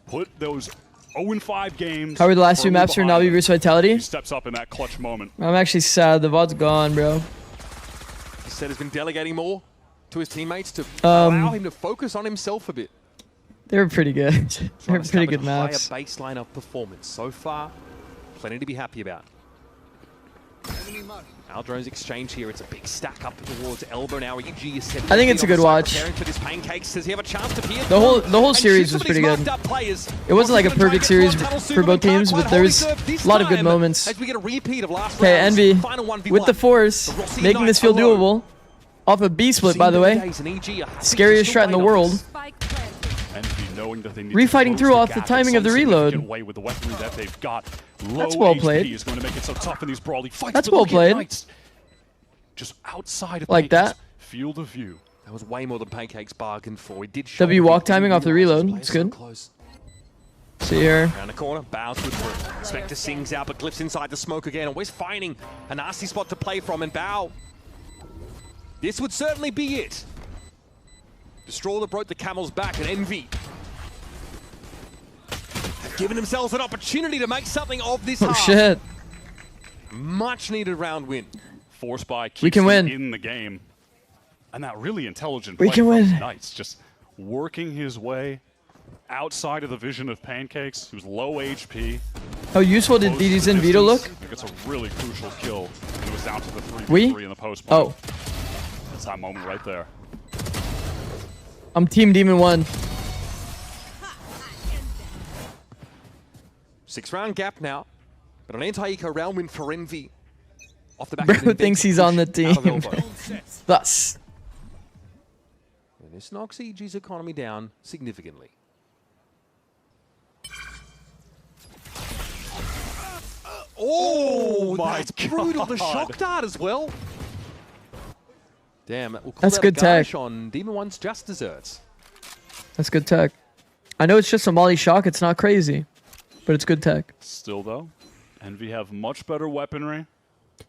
Put those 0-5 games. How were the last two firmly maps for behind Navi them. versus Vitality? He steps up in that clutch moment. I'm actually sad. The VOD's gone, bro. He said he's been delegating more to his teammates to allow him to focus on himself a bit. They were pretty good. They Trying were to pretty establish good a higher maps. baseline of performance. So far, plenty to be happy about. Aldron's exchange here. It's a big stack up towards elbow now. EG is set. I think it's a good watch. Preparing for this pancakes. Does he have a chance to pierce? The whole And series shoot was some of pretty these good. marked up players. It wasn't like a Gonna try perfect and get series to a tunnel for soon, both but can't teams, quite but there hold was his serve this a lot of good time. moments. As we get a repeat of last Okay, round's Envy final 1v1. with the Force, The Rossi making this Knight feel alone. doable. Off a B split, by the way. Days and EG, I think Scariest they're strat in the still world. Envy knowing that they need Refighting to through close off the gap in timing of the some reload. significant way with the weaponry that they've got. Low That's well HP played. is going to make it so tough in these brawly fights. That's but well look at played. Knights just outside of Like Pancakes' that. field of view. That was way more than Pancakes bargained for. He did show W that he walk didn't timing off the realize reload. this It's player so good. close. See here. Around the corner, bows good for it. Spectre sings out, but Glyph's inside the smoke again. Always finding a nasty spot to play from, and Bao. This would certainly be it. The straw that broke the camel's back, and Envy have given themselves an opportunity to make something of this Oh half. shit. Much needed round win. Force by keeps We can them win. in the game. And that really intelligent We play can from win. Knights, just working his way outside of the vision of Pancakes. He was low HP. How useful did Close DD's to in Vito look? distance. I think it's a really crucial kill. It was down to the 3v3 We? in the post. Oh. That's that moment right there. I'm Team Demon 1. 6-round gap now, but an anti-eco round win for Envy. Off the back of Bro an thinks he's on the team. out of elbow. Thus. And this knocks EG's economy down significantly. Oh, my that's brutal. The God. shock dart as well. Damn, we'll call That's that good a garnish tech. on Demon One's Just Desserts. That's good tech. I know it's just a Molly shock. It's not crazy. But it's good tech. Still, though, Envy have much better weaponry.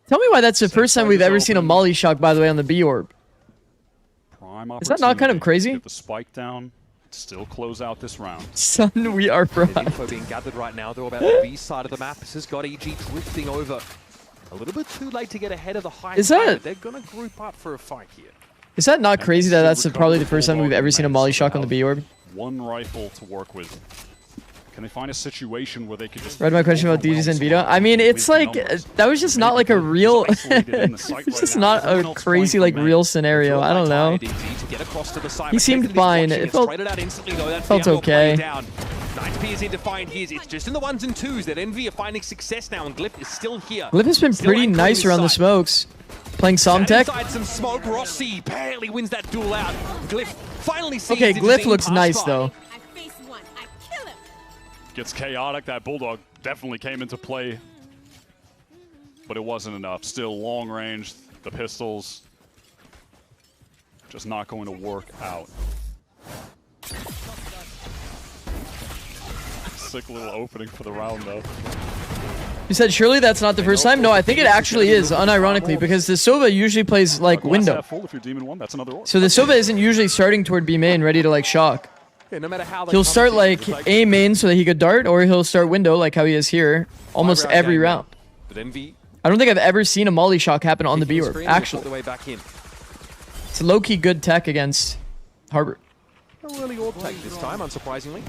Tell me why that's the first time we've is ever seen a open. Molly shock, by the way, on the B orb. Prime Is that not kind of opportunity crazy? to Get the spike down. Still close out this round. Son, we are There's fried. info being gathered right now, though, about the B side of the map. This has got EG drifting over. A little bit too late to get ahead of the high Is tide, that- but they're going to group up for a fight here. Is that not crazy that that's Recover probably the full first time we've volume ever seen a mags, Molly so shock they on the have B orb? One rifle to work with. Can they find a situation where they could just Read my question about DJs and Vito. I mean, it's like, that was just not like a real, it's just not a crazy, like, real scenario. I don't know. He seemed fine. It felt okay. Knight peers in to find his. It's just in the 1s and 2s that Envy are finding success now, and Glyph is still here. Glyph has been Still pretty anchoring nice his around the side. smokes. Playing Psalm Tech. Inside some smoke, Rossi barely wins that duel out. Glyph finally sees Okay, Digizine Glyph looks pass nice by. though. Gets chaotic. That Bulldog definitely came into play. But it wasn't enough. Still long range. The pistols just not going to work out. Sick little opening for the round though. You said surely that's not the first time? No, I think it actually is, unironically, because the Sova usually plays like window. Full if you're Demon 1, that's another order. So the Sova isn't usually starting toward B main, ready to like shock. Yeah, no matter how they He'll come start to like it, it's A main so that he could dart, or he'll start window like how he is here, almost Five-round every game now. round. But Envy I don't think I've ever seen a molly shock happen on the B orb, screen will put actually. the way back in. It's low-key good tech against Harbor. A really odd take this time, unsurprisingly.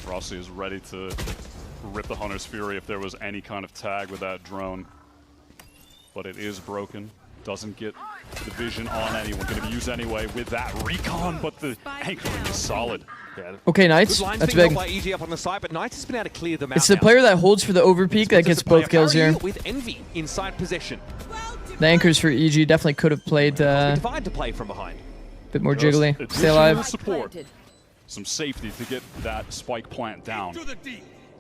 Rossi is ready to rip the Hunter's Fury if there was any kind of tag with that drone. But it is broken. Doesn't get the vision on anyone. Going to be used anyway with that recon, but the anchoring is solid. Yeah. Okay, nice. Good lines That's being big. built by EG up on the side, but Knight has been able to clear them out. It's the now. player that holds for the overpeak that gets both kills here. With Envy inside possession. The anchors for EG definitely could have played a Divide to play from behind. bit more Just jiggly. additional Stay alive. support. Some safety to get that spike plant down.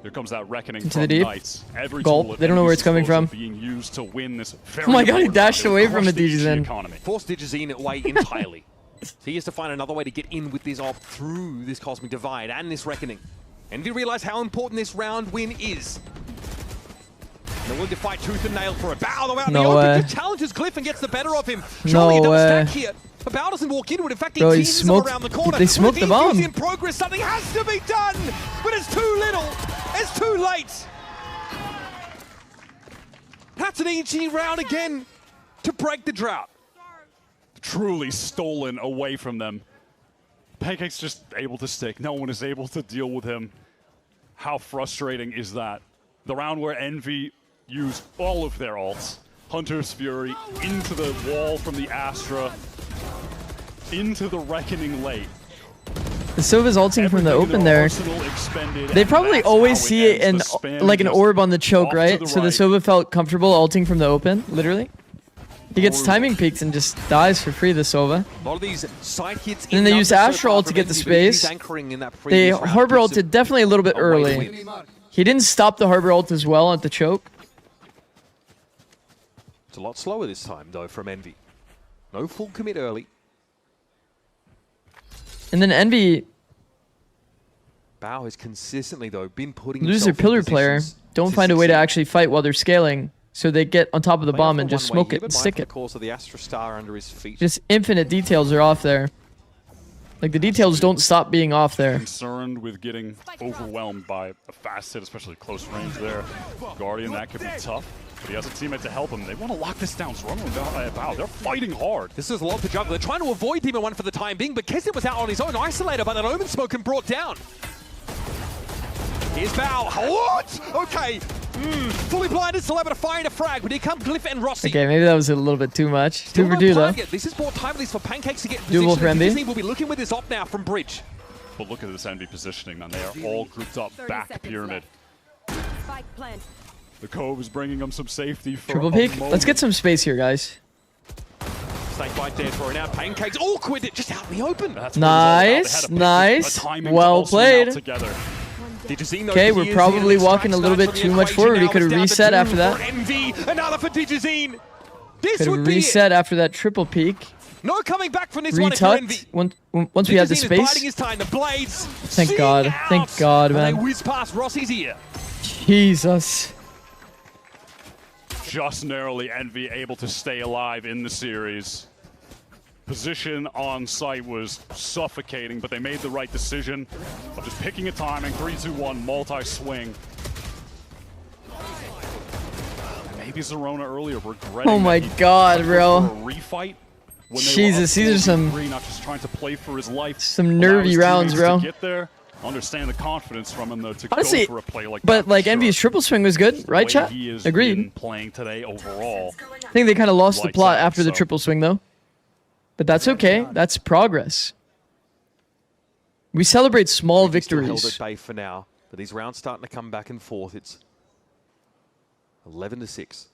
Here comes that reckoning Into from the deep. Knights. Every Gulp. tool at They don't know where it's coming Envy's from. disposal being used to win this very Oh my god, he important dashed round. away It'll from a crush the EG Digizine. economy. Force Digizine away entirely. So he has to find another way to get in with this op through this Cosmic Divide and this Reckoning. Envy realize how important this round win is. They're willing to fight tooth and nail for it. Bow the way out No the open, way. just challenges Glyph and gets the better of him. No Surely he doesn't way. stack here. But Bow doesn't walk into it. In fact, he Bro, he teases him smoked- around the corner. they smoked With the bomb. EQs in progress, something has to be done. But it's too little. It's too late. That's an EG round again to break the drought. Truly stolen away from them. Pancake's just able to stick. No one is able to deal with him. How frustrating is that? The round where Envy used all of their ults. Hunter's Fury into the wall from the Astra, into the Reckoning late. The Sova's ulting from the open there. They probably always see it in like an orb on the choke, right? So the Sova felt comfortable ulting from the open, literally. He gets timing peaks and just dies for free, the Sova. A lot of these side hits. And then they use Astral ult to get the space. They Harbor ulted definitely a little bit early. He didn't stop the Harbor ult as well at the choke. It's a lot slower this time, though, from Envy. No full commit early. And then Envy Bao has consistently, though, been putting lose their himself in pillar player. positions Don't to find a way to succeed. actually fight while they're scaling. So they get on top of the Play bomb off and the just one-way smoke here, it but and mindful stick of it. the course of the Astra Star under his feet. Just infinite details are off there. Like the details don't stop being off there. Concerned with getting overwhelmed by a fast hit, especially close range there. Guardian, that could be tough. But he has a teammate to help him. They want to lock this down. So running down by a bow. They're fighting hard. This is a lot to juggle. They're trying to avoid Demon 1 for the time being, but Kesset was out on his own, isolated by that Omen Smoke and brought down. Here's Bao. What? Okay. Fully blinded, still able to fire a frag, but here come Glyph and Rossi. Okay, maybe that was a little bit too much. Still 2 for no 2 though. target. This is more time at least for Pancakes to get in Doable position. for Envy. Disney will be looking with this op now from Bridge. But look at this Envy positioning, man. They are all grouped up back pyramid. The Cove is bringing them some safety for Triple a peek. moment. Let's get some space here, guys. Snake bite there for it now. Pancakes awkward, just out in the open. That's what it's all about. They had to Nice, pick nice. the timing to Well all swing out played. together. Digizine, Okay, we're probably walking a little bit too much forward. He could have reset after that. Envy, another for Digizine. This Could would have be reset after that triple peek. it. No coming back from this one if you're Envy. Retucked. Once we had the Digizine is biding space. his time. The blades. Thank sing God. out, Thank God, and man. They whiz past Rossi's ear. Jesus. Just narrowly Envy able to stay alive in the series. Position on site was suffocating, but they made the right decision of just picking a timing, 3-2-1, multi-swing. Maybe Zerona earlier regretting Oh my that he God, went bro. for a refight when they Jesus, were up these are some 4-3, not just trying to play for his life. some Allow nervy his rounds, teammates bro. To get there, understand the confidence from him though to Honestly, go for a play like that. but for like sure. Envy's triple swing was good, The right, way chat? he has Agreed. been playing today overall. I think they kind of lost the Lights plot out, after the so. triple swing, though. But that's okay. That's progress. We celebrate small We've still held victories. at bay for now, but these rounds starting to come back and forth. It's 11-6.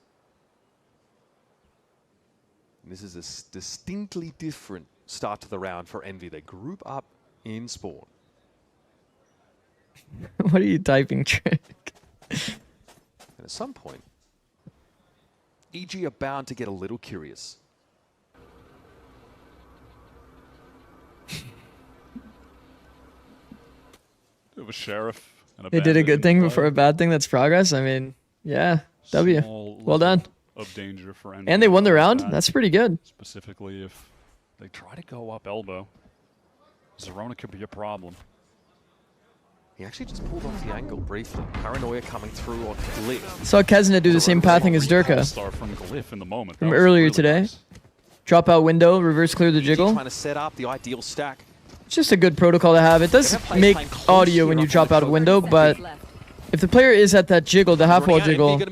And this is a distinctly different start to the round for Envy. They group up in spawn. What are you typing, Trick? And at some point, EG are bound to get a little curious. Of a sheriff. And a They did a good bandit thing in before play. a bad thing. That's progress. I mean, yeah. W. Small Well done. level Of danger for Envy. And they won the round. That. That's pretty good. Specifically, if they try to go up elbow, Zerona could be a problem. He actually just pulled off the angle briefly. Paranoia coming through on Glyph. Saw Kezna do the same pathing as Durka Star from Glyph in the moment. from That was earlier really today. nice. Drop out window, reverse clear the jiggle. Trying to set up the ideal stack. It's just a good protocol to have. It does make audio when you drop out of window, but if the player is at that jiggle, the half wall jiggle,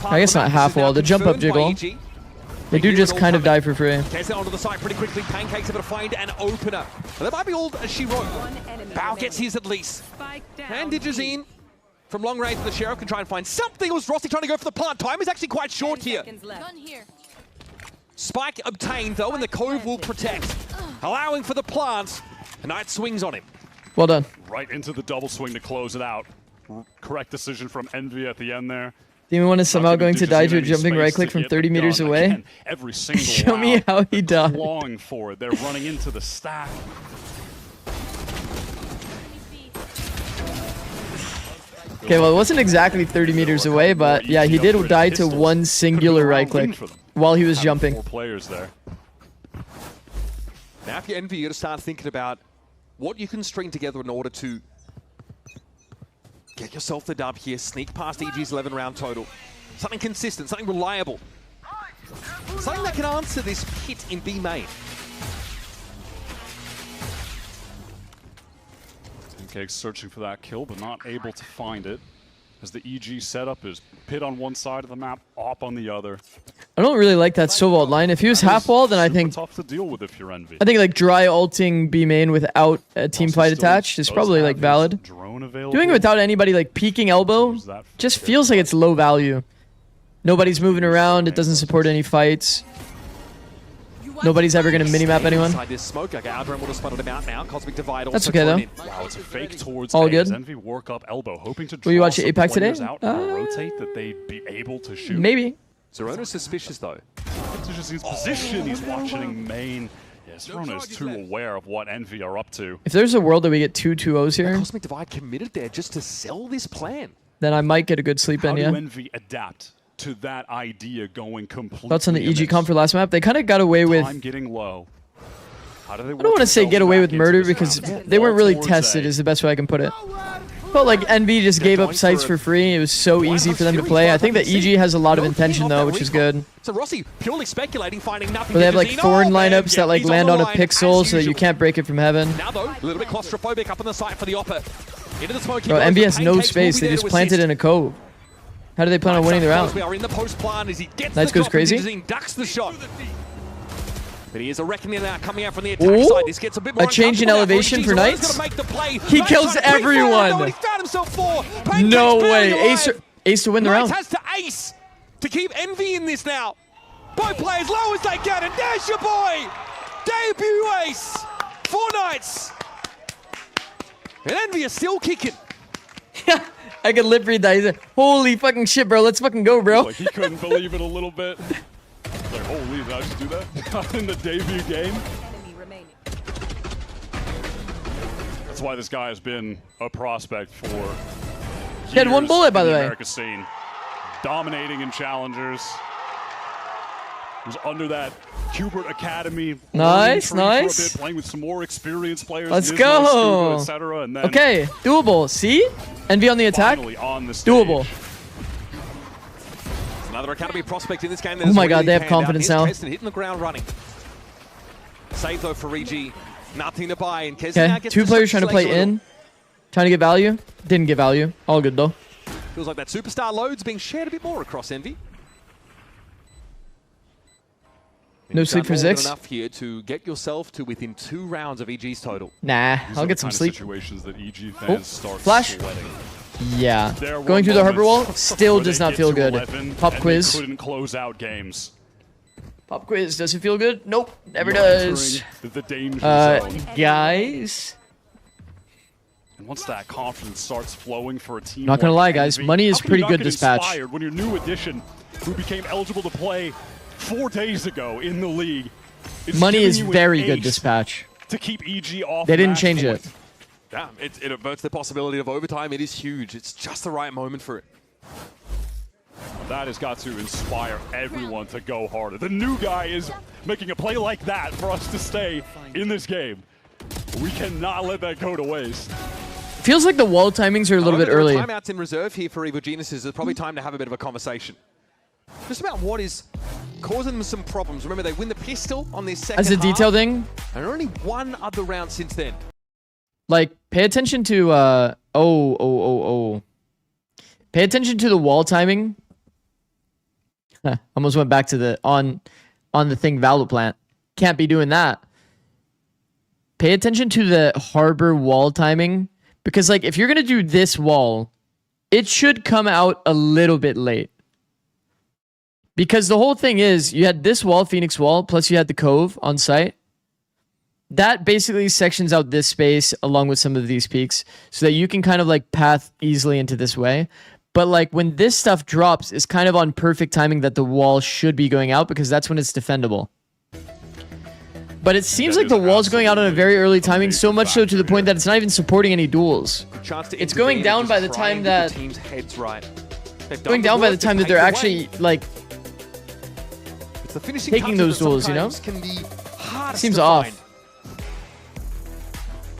I guess not half wall, the jump up jiggle, they do just kind of die for free. Gets it onto the side pretty quickly. Pancakes able to find an opener. And that might be all as she wrote. Bao gets his at least. And Digizine from long range, the Sheriff can try and find something. It was Rossi trying to go for the plant. Time is actually quite short here. Spike obtained though, and the Cove will protect. Allowing for the plant. The Knight swings on him. Well done. Right into the double swing to close it out. Correct decision from Envy at the end there. Demon One is somehow going to die to a Digizine jumping any right space click to from get the 30 meters gun. away. Again, every single Show me round, how he died. clawing for it. They're running into the stack. Okay, well, it wasn't exactly 30 meters away, but yeah, he did die to one singular right click while he was jumping. 4 players there. Now if you're Envy, you got to start thinking about what you can string together in order to get yourself the dub here, sneak past EG's 11-round total. Something consistent, something reliable. Something that can answer this hit in B main. Pancakes searching for that kill, but not able to find it. As the EG setup is pit on one side of the map, op on the other. I don't really like that Sovalt line. If he was half wall, then I think Tough to deal with if you're Envy. I think like dry ulting B main without a team fight attached is probably like valid. Drone available. Doing it without anybody like peeking elbow just feels like it's low value. Nobody's moving around. It doesn't support any fights. Nobody's ever going to minimap anyone. Inside this smoke, okay, Aldrin would have spotted him out now. Cosmic Divide also That's okay, though. thrown in. Wow, it's a fake towards All A good. as Envy work up elbow, hoping to Will you draw watch some APAC today? players out and rotate that they'd be able to shoot. Maybe. Zerona's suspicious though. Digizine's position, he's watching main. Yeah, Zerona is too aware of what Envy are up to. If there's a world that we get 2 2-0s here, Cosmic Divide committed there just to sell this plan. then I might get a good sleep How in, do yeah. Envy adapt to that idea going completely Thoughts on the EG amiss? comp for last map? They kind of got away with... Time getting low. How do they I don't want to say get away with murder because they weren't really tested is the best way I can put it. Felt like Envy just gave up sites for free. It was so easy for them to play. I think that EG has a lot of intention though, which is good. So Rossi purely speculating, finding nothing. Where they have like Digizine. thorn Oh, man, lineups yeah, that like he's land the on a line pixel as so that you usual. can't break it from heaven. Now though, a little bit claustrophobic up on the side for the Oppa. Into the smoke. he Bro, goes, Envy but has no Pancakes will space. be They there just to planted assist. in a cove. How do they plan on winning the round? We are in the post plan as he gets Knights the goes drop and crazy. Digizine ducks the shot. But he is a reckoning now coming out from the attack Ooh, side. This gets a bit more a change in uncomfortable now elevation for EG. Zerona's Knights. gonna make the play. He Knights kills trying to pre-fire. everyone. No, he found himself 4. Pancakes No barely way. alive. Ace to win the Knights round. has to ace to keep Envy in this now. Both players low as they can, and there's your boy. Debut ace for Knights. And Envy is still kicking. I could lip read that. He's like, holy fucking shit, bro. Let's fucking go, bro. Like he couldn't believe it a little bit. Like, holy, did I just do that? In the debut game? That's why this guy has been a prospect for He had one years bullet, by in the way. Americas scene. Dominating in challengers. Was under that Hubert Academy. Nice, learning tree nice. For a bit, playing with some more experienced players. Let's Nismo, go. Scuba, et cetera, and then Okay, doable. See? Envy on the attack. finally on the stage. Doable. Another Academy prospect in this game. Oh my God, they have confidence now. Keston hitting the ground running. Save though for EG. Nothing to buy. And Keston now Okay, gets 2 to players stretch trying to his legs play a little. in. Trying to get value. Didn't get value. All good though. Feels like that superstar load's being shared a bit more across Envy. No sleep for Zikz? Enough here to get yourself to within 2 rounds of EG's total. Nah, These I'll are get the some kind of sleep. situations that EG fans start Flash. sweating. Yeah. There were Going through the harbor wall moments still where does they not get feel to good. 11 Pop and quiz. They couldn't close out games. Pop quiz. Does it feel good? Nope. Never does. The danger zone. Guys. And once that confidence starts flowing for a team, Not gonna like lie, guys. Envy, Money is how can pretty you not good get this patch. inspired when your new addition, who became eligible to play 4 days ago in the league, Money is very good this patch. to keep EG off. They didn't match change point. it. Damn, it averts the possibility of overtime. It is huge. It's just the right moment for it. That has got to inspire everyone to go harder. The new guy is making a play like that for us to stay in this game. We cannot let that go to waste. Feels like the wall timings are a little bit early. Timeouts in reserve here for Evil Geniuses. It's probably time to have a bit of a conversation. Just about what is causing them some problems. Remember, they win the pistol on their second As a detail half, thing, and only one other round since then. like, pay attention to, Pay attention to the wall timing. Almost went back to the, on the thing, VALORANT. Can't be doing that. Pay attention to the harbor wall timing. Because, like, if you're going to do this wall, it should come out a little bit late. Because the whole thing is, you had this wall, Phoenix wall, plus you had the cove on site. That basically sections out this space along with some of these peaks so that you can kind of like path easily into this way. But like when this stuff drops, it's kind of on perfect timing that the wall should be going out because that's when it's defendable. But it seems like the wall's going out on a very early timing, so much so to the point that it's not even supporting any duels. It's going down by the time that... Going down by the time that they're actually, like... taking those duels, you know? Seems off.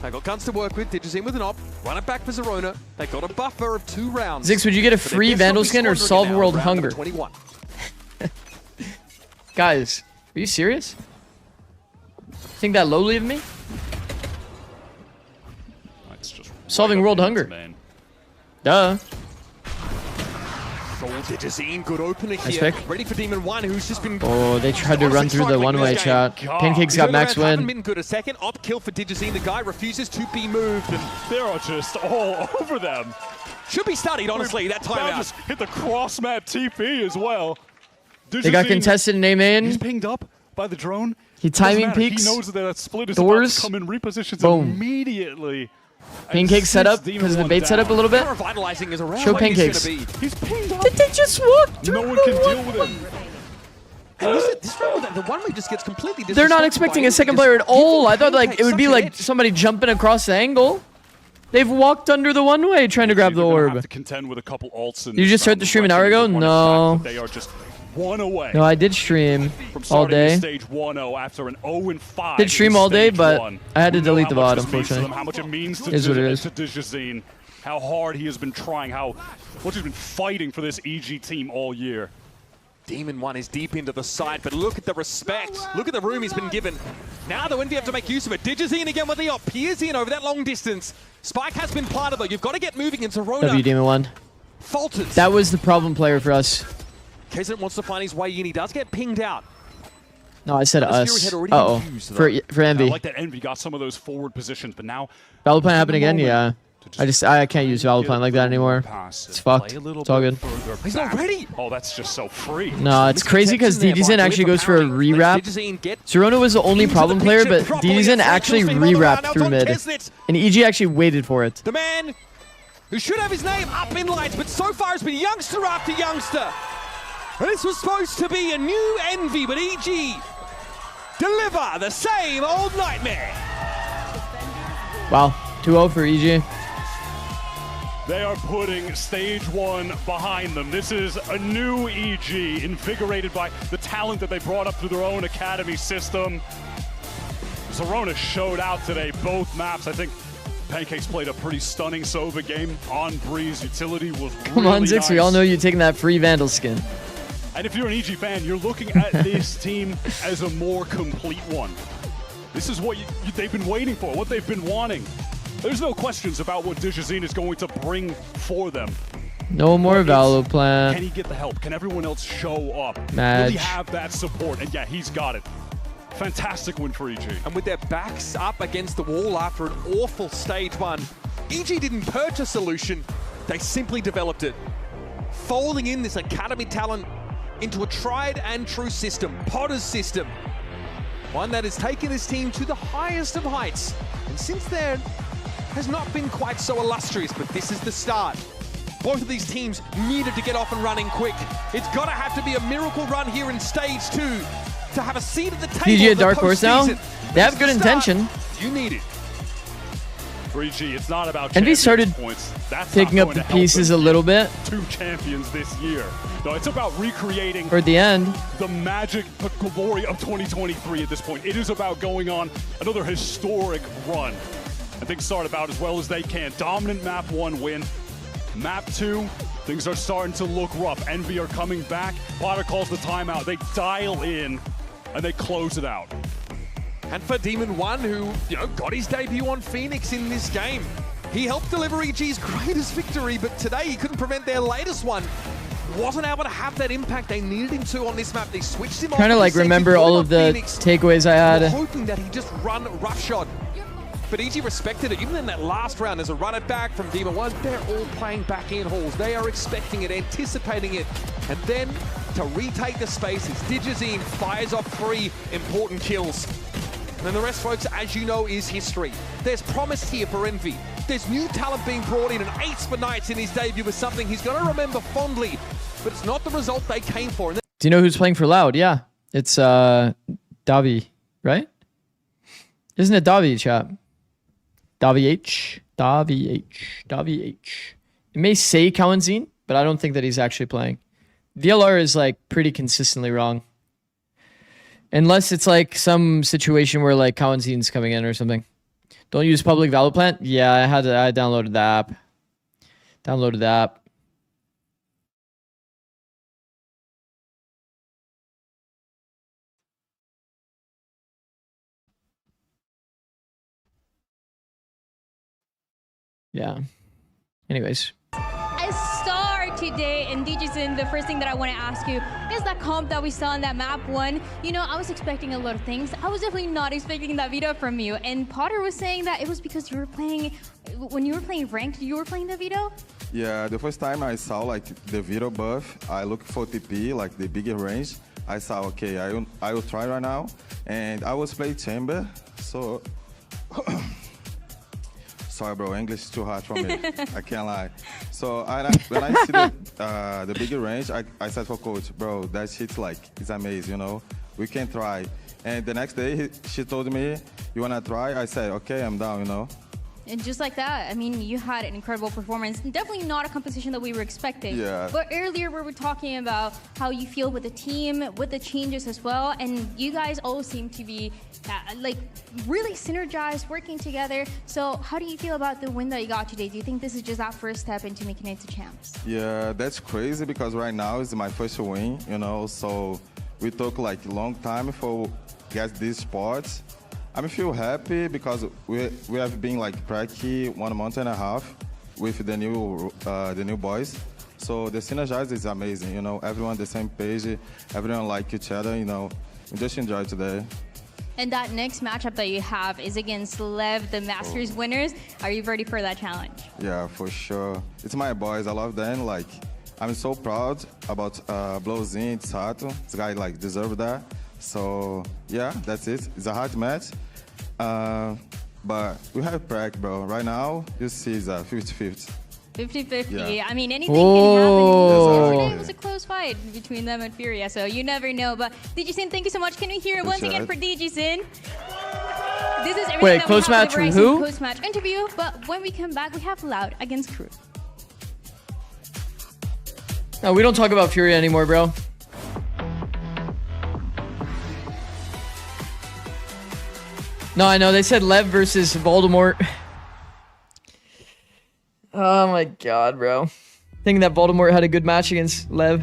They got guns to work with. Digizine with an op. Run it back for Zerona. They got a buffer of 2 rounds. Zikz, would you get a free Vandal skin or solve world hunger? 21. Guys, are you serious? Think that lowly of me? Solving world hunger. Duh. Digizine, good opener Nice here. pick. Ready for Demon 1, who's just been... Oh, they tried to run through the one-way chat. Pancake's got max Haven't win. been good. A second op kill for Digizine. The guy refuses to be moved. And they are just all over them. Should be studied, honestly, that timeout. Just hit the cross-map TP as well. They got contested in A-main. He's pinged up by the drone. He timing peaks. He knows that that split is Doors. about to come in, repositions Boom. immediately. Pancake set up because the bait set up a little bit. Revitalizing is around. Show pancakes. He's pinged up. Did they just walk through? No one can deal with it. This round, the one way just gets completely They're not expecting a second player at all. I thought like it would be like somebody jumping across the angle. They've walked under the one-way trying to grab the orb. Have to contend with a couple ults in You just start the stream an hour ago? No. They are just 1 away. No, I did stream from all starting day. Stage 1-0 after an 0-5. Did stream in all day, stage but one. I had to We know delete the how VOD, much this means to them, unfortunately. How much it means to Is what it is. Digizine, how hard he has been trying, how much he's been fighting for this EG team all year. Demon 1 is deep into the side, but look at the respect. Look at the room he's been given. Now the Envy have to make use of it. Digizine again with the op. Peers in over that long distance. Spike has been planted though. You've got to get moving into Zerona. W Demon 1. Falters. That was the problem player for us. Kaizen wants to find his way in. He does get pinged out. No, I said But his us. Fury had already Uh-oh. infused, For I Envy. like that Envy got some of those forward positions, but now... VALORANT happen again? Yeah. I can't use VALORANT like that anymore. It's fucked. It's all good. He's not ready. Oh, that's just so free. No, it's crazy because DDZen actually goes for a re-wrap. Zerona was the only problem player, but DDZen actually re-wrapped through mid. And EG actually waited for it. The man who should have his name up in lights, but so far has been youngster after youngster. And this was supposed to be a new Envy, but EG deliver the same old nightmare. Wow. 2-0 for EG. They are putting stage 1 behind them. This is a new EG, invigorated by the talent that they brought up through their own academy system. Zerona showed out today, both maps. I think Pancakes played a pretty stunning Sova game. On Breeze, utility was Come on, really Zikz. We all know you're taking that free Vandal skin. And if you're an EG fan, you're looking at this team as a more complete one. This is what they've been waiting for, what they've been wanting. There's no questions about what Digizine is going to bring for them. No more But it's, VALORANT. can he get the help? Can everyone else show up? Will Madge. he have that support? And yeah, he's got it. Fantastic win for EG. And with their backs up against the wall after an awful stage one, EG didn't purchase a solution, they simply developed it. Folding in this academy talent into a tried and true system, Potter's system. One that has taken this team to the highest of heights. And since then, has not been quite so illustrious, but this is the start. Both of these teams needed to get off and running quick. It's gotta have to be a miracle run here in stage 2 to have a seat at the table. PG a of the dark horse now? postseason. They have This good is the start. intention. You need it. For EG, it's not about Envy champions started points. That's picking not up going the to help pieces them a little bit. 2 champions this year. No, it's about recreating Toward the end. the magic glory of 2023 at this point. It is about going on another historic run. And things start about as well as they can. Dominant map 1 win. Map 2, things are starting to look rough. Envy are coming back. Potter calls the timeout. They dial in and they close it out. And for Demon One, who, got his debut on Phoenix in this game, he helped deliver EG's greatest victory, but today he couldn't prevent their latest one. Wasn't able to have that impact they needed him to on this map. They switched him off. Kind of like remember all of the takeaways I We're had. hoping that he just run roughshod. But EG respected it. Even in that last round, there's a run it back from Demon One. They're all playing back in halls. They are expecting it, anticipating it. And then to retake the space, it's Digizine fires off 3 important kills. And then the rest, folks, as you know, is history. There's promise here for Envy. There's new talent being brought in, and Ace for Knights in his debut was something he's going to remember fondly. But it's not the result they came for. Do you know who's playing for Loud? Yeah. It's Davi, right? Isn't it Davi, chap? Davi H. It may say Kawanzine, but I don't think that he's actually playing. VLR is like pretty consistently wrong. Unless it's like some situation where like Kawanzine's coming in or something. Don't use public VALORANT? Yeah, I downloaded the app. Yeah. Anyways. A star today in Digizine. The first thing that I want to ask you is that comp that we saw in that map 1. I was expecting a lot of things. I was definitely not expecting that veto from you. And Potter was saying that it was because you were playing, when you were playing ranked, you were playing the veto? Yeah, the first time I saw like the veto buff, I looked for TP, like the bigger range. I saw, okay, I will try right now. And I was playing chamber, so... Sorry, bro. English is too hard for me. I can't lie. So when I see the bigger range, I said for coach, bro, that shit's like, it's amazing, We can try. And the next day, she told me, you want to try? I said, okay, I'm down, And just like that, I mean, you had an incredible performance. Definitely not a composition that we were expecting. Yeah. But earlier we were talking about how you feel with the team, with the changes as well. And you guys all seem to be really synergized, working together. So how do you feel about the win that you got today? Do you think this is just that first step into making it to champs? Yeah, that's crazy because right now it's my first win, So we took like a long time for get these spots. I feel happy because we have been like practicing 1.5 months with the new boys. So the synergize is amazing, Everyone the same page, everyone like each other, We just enjoy today. And that next matchup that you have is against Lev, the Masters winners. Are you ready for that challenge? Yeah, for sure. It's my boys. I love them. Like, I'm so proud about Blowzine, Sato. This guy deserve that. So yeah, that's it. It's a hard match, but we have practice, bro. Right now, you see it's 50-50. 50-50. Yeah. I mean, anything can happen. Yes, Today was a close fight between them and Furia, so you never know. But Digizine, thank you so much. Can we hear it once again for Digizine? This is everything that close we have match for the from who? Post-match interview. But when we come back, we have Loud against KRU. No, we don't talk about Furia anymore, bro. No, I know. They said Lev versus Voldemort. Oh my god, bro. Thinking that Voldemort had a good match against Lev.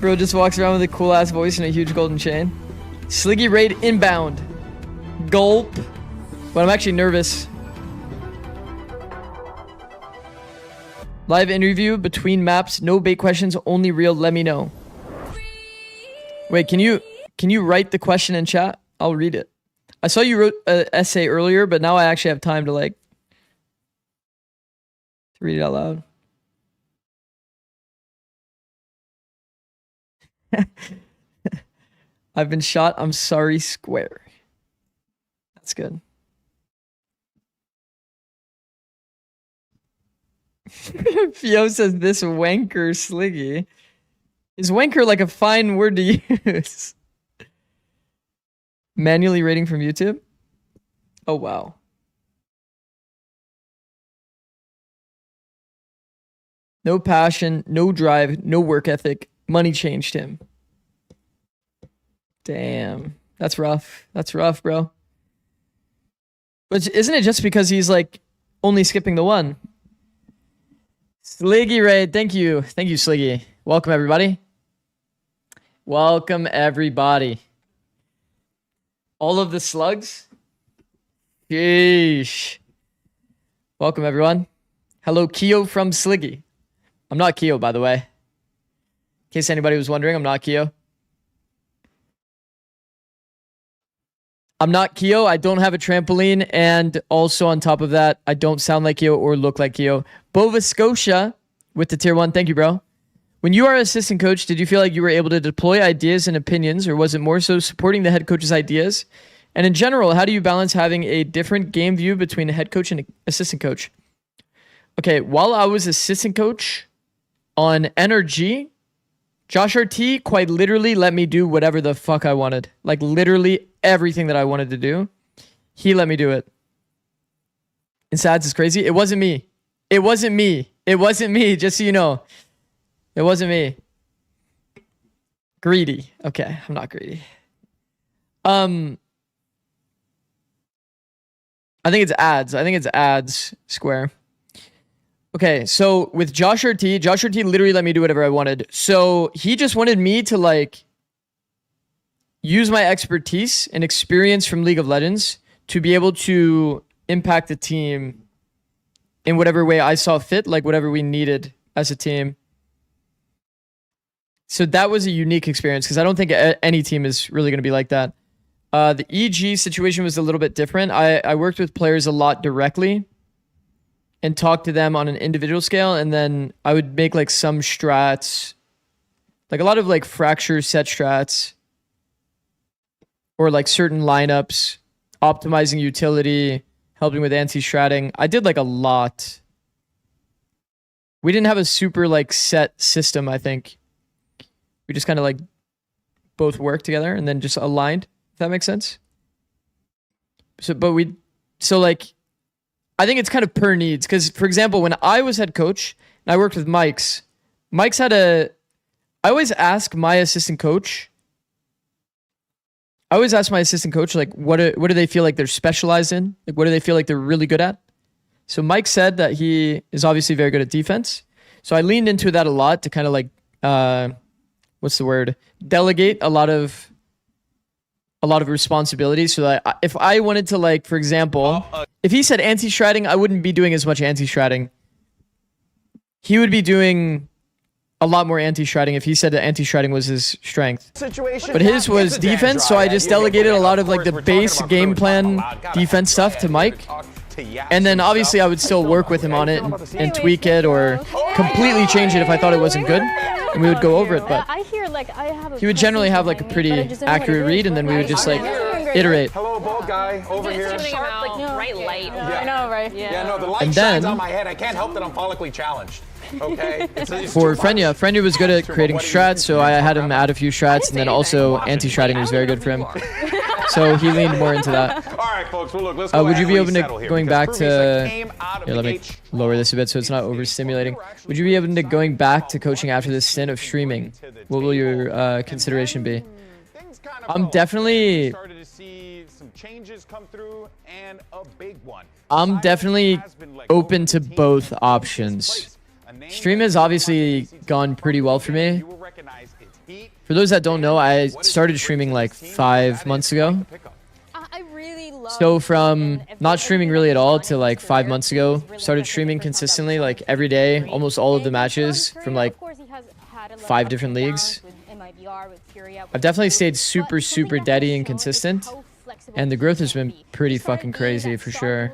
Bro just walks around with a cool ass voice and a huge golden chain. Sliggy raid inbound. Gulp. But I'm actually nervous. Live interview between maps. No bait questions. Only real. Let me know. Wait, can you write the question in chat? I'll read it. I saw you wrote an essay earlier, but now I actually have time to like read it out loud. I've been shot. I'm sorry, Square. That's good. Fio says this wanker Sliggy. Is wanker like a fine word to use? Manually rating from YouTube? Oh, wow. No passion, no drive, no work ethic. Money changed him. Damn. That's rough. That's rough, bro. But isn't it just because he's like only skipping the one? Sliggy raid. Thank you. Thank you, Sliggy. Welcome, everybody. Welcome, everybody. All of the slugs? Sheesh. Welcome, everyone. Hello, Keo from Sliggy. I'm not Keo, by the way. In case anybody was wondering, I'm not Keo. I'm not Keo. I don't have a trampoline. And also on top of that, I don't sound like Keo or look like Keo. Bova Scotia with the tier 1. Thank you, bro. When you are assistant coach, did you feel like you were able to deploy ideas and opinions, or was it more so supporting the head coach's ideas? And in general, how do you balance having a different game view between a head coach and an assistant coach? Okay, while I was assistant coach on NRG, Josh RT quite literally let me do whatever the fuck I wanted. Like literally everything that I wanted to do, he let me do it. And Sads is crazy. It wasn't me. It wasn't me. It wasn't me, just so you know. It wasn't me. Greedy. Okay, I'm not greedy. I think it's ads. I think it's ads, Square. Okay, so with Josh RT literally let me do whatever I wanted. So he just wanted me to like use my expertise and experience from League of Legends to be able to impact the team in whatever way I saw fit, like whatever we needed as a team. So that was a unique experience because I don't think any team is really going to be like that. The EG situation was a little bit different. I worked with players a lot directly and talked to them on an individual scale, and then I would make like some strats, like a lot of like fracture set strats, or like certain lineups, optimizing utility, helping with anti-stratting. I did like a lot. We didn't have a super like set system, I think. We just kind of like both worked together and then just aligned, if that makes sense. So like, I think it's kind of per needs. Because, for example, when I was head coach and I worked with Mike's had I always ask my assistant coach, like, what do they feel like they're specialized in? Like, what do they feel like they're really good at? So Mike said that he is obviously very good at defense. So I leaned into that a lot to kind of like, delegate a lot of responsibilities, so that if I wanted to, like, for example, if he said anti-stratting, I wouldn't be doing as much anti-stratting. He would be doing a lot more anti-stratting if he said that anti-stratting was his strength. But his was defense, so I just delegated a lot of like the base game plan defense stuff to Mike. And then obviously I would still work with him on it and tweak it or completely change it if I thought it wasn't good. And we would go over it, but he would generally have like a pretty accurate read, and then we would just like iterate. Hello, bald guy over here. Bright light. I know, right? Yeah, no, the light shines on my head. I can't help that I'm follically challenged. Okay. For Frenya was good at creating strats, so I had him add a few strats, and then also anti-stratting was very good for him. So he leaned more into that. All right, folks. Well, look, let's go would you be open to here, going back to... Here, let me lower this a bit so it's not overstimulating. Would you be open to going back to coaching after this stint of streaming? What will your consideration be? I'm definitely open to both options. Stream has obviously gone pretty well for me. For those that don't know, I started streaming like 5 months ago. I really love So from not streaming really at all to like 5 months ago, started streaming consistently like every day, almost all of the matches from like 5 different leagues. I've definitely stayed super, super steady and consistent. And the growth has been pretty fucking crazy for sure.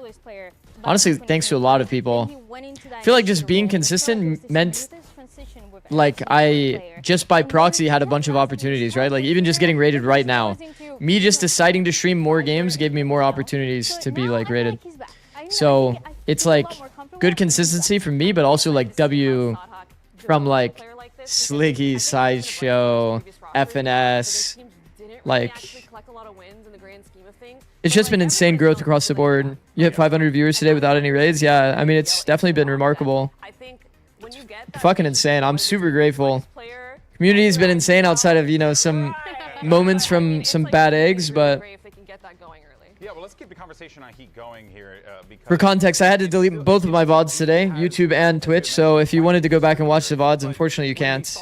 Honestly, thanks to a lot of people. I feel like just being consistent meant like I just by proxy had a bunch of opportunities, right? Like even just getting rated right now. Me just deciding to stream more games gave me more opportunities to be like rated. So it's like good consistency from me, but also like W from like Sliggy, Sideshow, FNS, like it's just been insane growth across the board. You hit 500 viewers today without any raids. Yeah, I mean, it's definitely been remarkable. Fucking insane. I'm super grateful. Community's been insane outside of, you know, some moments from some bad eggs, but Yeah, well, let's keep the conversation on Heat going here. For context, I had to delete both of my VODs today, YouTube and Twitch, so if you wanted to go back and watch the VODs, unfortunately you can't.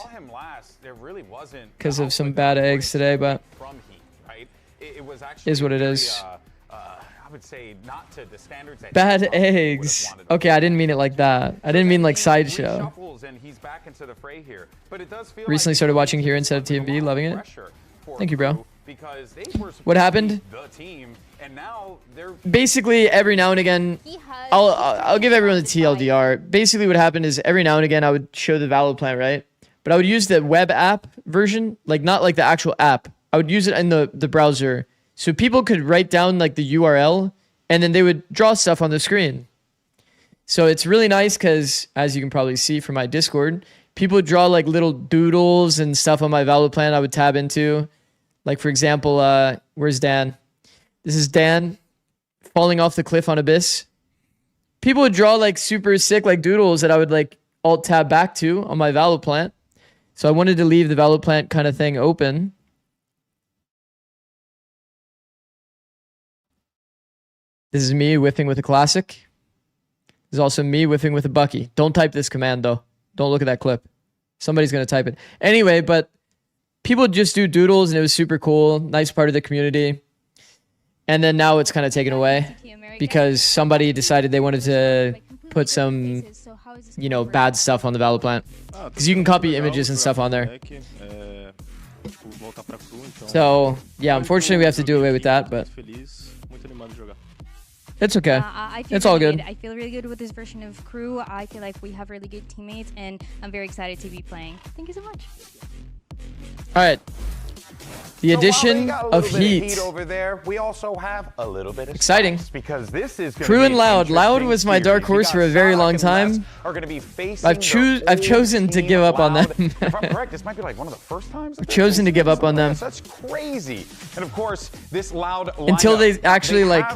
Because of some bad eggs today, but is what it is. I would say not to the standards that Bad eggs. Okay, I didn't mean it like that. I didn't mean like Sideshow. Recently started watching here instead of TMV, loving it. Thank you, bro. What happened? Basically, every now and again, I'll give everyone the TLDR. Basically, what happened is every now and again, I would show the VALORANT, right? But I would use the web app version, like not like the actual app. I would use it in the browser. So people could write down like the URL and then they would draw stuff on the screen. So it's really nice because, as you can probably see from my Discord, people would draw like little doodles and stuff on my VALORANT I would tab into. Like, for example, where's Dan? This is Dan falling off the cliff on Abyss. People would draw like super sick like doodles that I would like alt tab back to on my VALORANT. So I wanted to leave the VALORANT kind of thing open. This is me whiffing with a classic. This is also me whiffing with a Bucky. Don't type this command though. Don't look at that clip. Somebody's going to type it. Anyway, but people just do doodles and it was super cool. Nice part of the community. And then now it's kind of taken away because somebody decided they wanted to put some, you know, bad stuff on the VALORANT. Because you can copy images and stuff on there. So, yeah, unfortunately we have to do away with that, but it's okay. It's all good. I feel really good with this version of KRU. I feel like we have really good teammates, and I'm very excited to be playing. Thank you so much. All right. The addition of Heat. Over there, we also have a little bit of exciting because this is KRU and Loud. Loud was my dark horse for a very long time. I've chosen to give up on them. If I'm correct, this might be like one of the first times. I've chosen to give up on them. That's crazy. And of course, this Loud until they actually like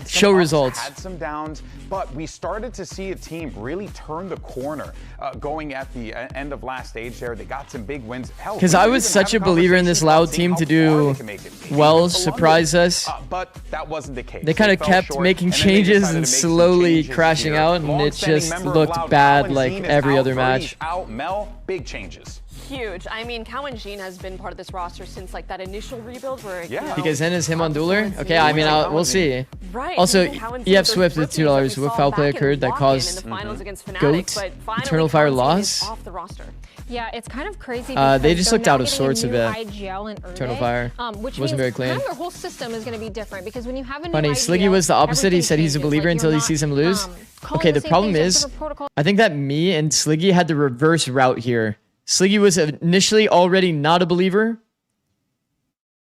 show results. Had some downs, but we started to see a team really turn the corner going at the end of last stage there. They got some big wins. Because I was such a believer in this Loud team to do well, surprise us. But that wasn't the case. They kind of kept making changes and slowly crashing out, and it just looked bad like every other match. Mel, big changes. Huge. I mean, Cow and Jean has been part of this roster since like that initial rebuild where Because then is him on Dueler? Okay, I mean, we'll see. Right. Also, EF Swift with $2 with foul play occurred that caused GOAT Eternal Fire loss. Yeah, it's kind of crazy. They just looked out of sorts a bit. Eternal Fire wasn't very clean. Their whole system is going to be different because when you have a new Funny, Sliggy was the opposite. He said he's a believer until he sees him lose. Okay, the problem is, I think that me and Sliggy had the reverse route here. Sliggy was initially already not a believer,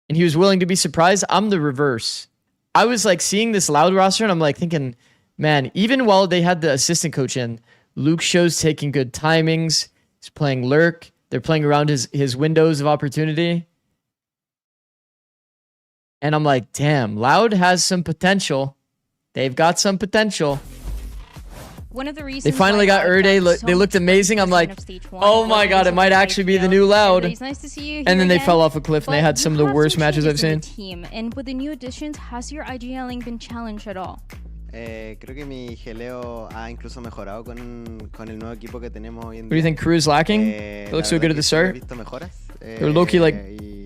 and he was willing to be surprised. I'm the reverse. I was like seeing this Loud roster, and I'm like thinking, man, even while they had the assistant coach in, Luke Show's taking good timings. He's playing Lurk. They're playing around his windows of opportunity. And I'm like, damn, Loud has some potential. They've got some potential. One of the reasons they finally got Erde. They looked amazing. I'm like, oh my god, it might actually be the new Loud. And then they fell off a cliff and they had some of the worst matches I've seen. And with the new additions, has your IGLing been challenged at all? Creo que mi geleo ha incluso mejorado con el nuevo equipo que tenemos hoy en día. What do you think KRU is lacking? It looks so good at the start. He visto mejoras. They're low-key like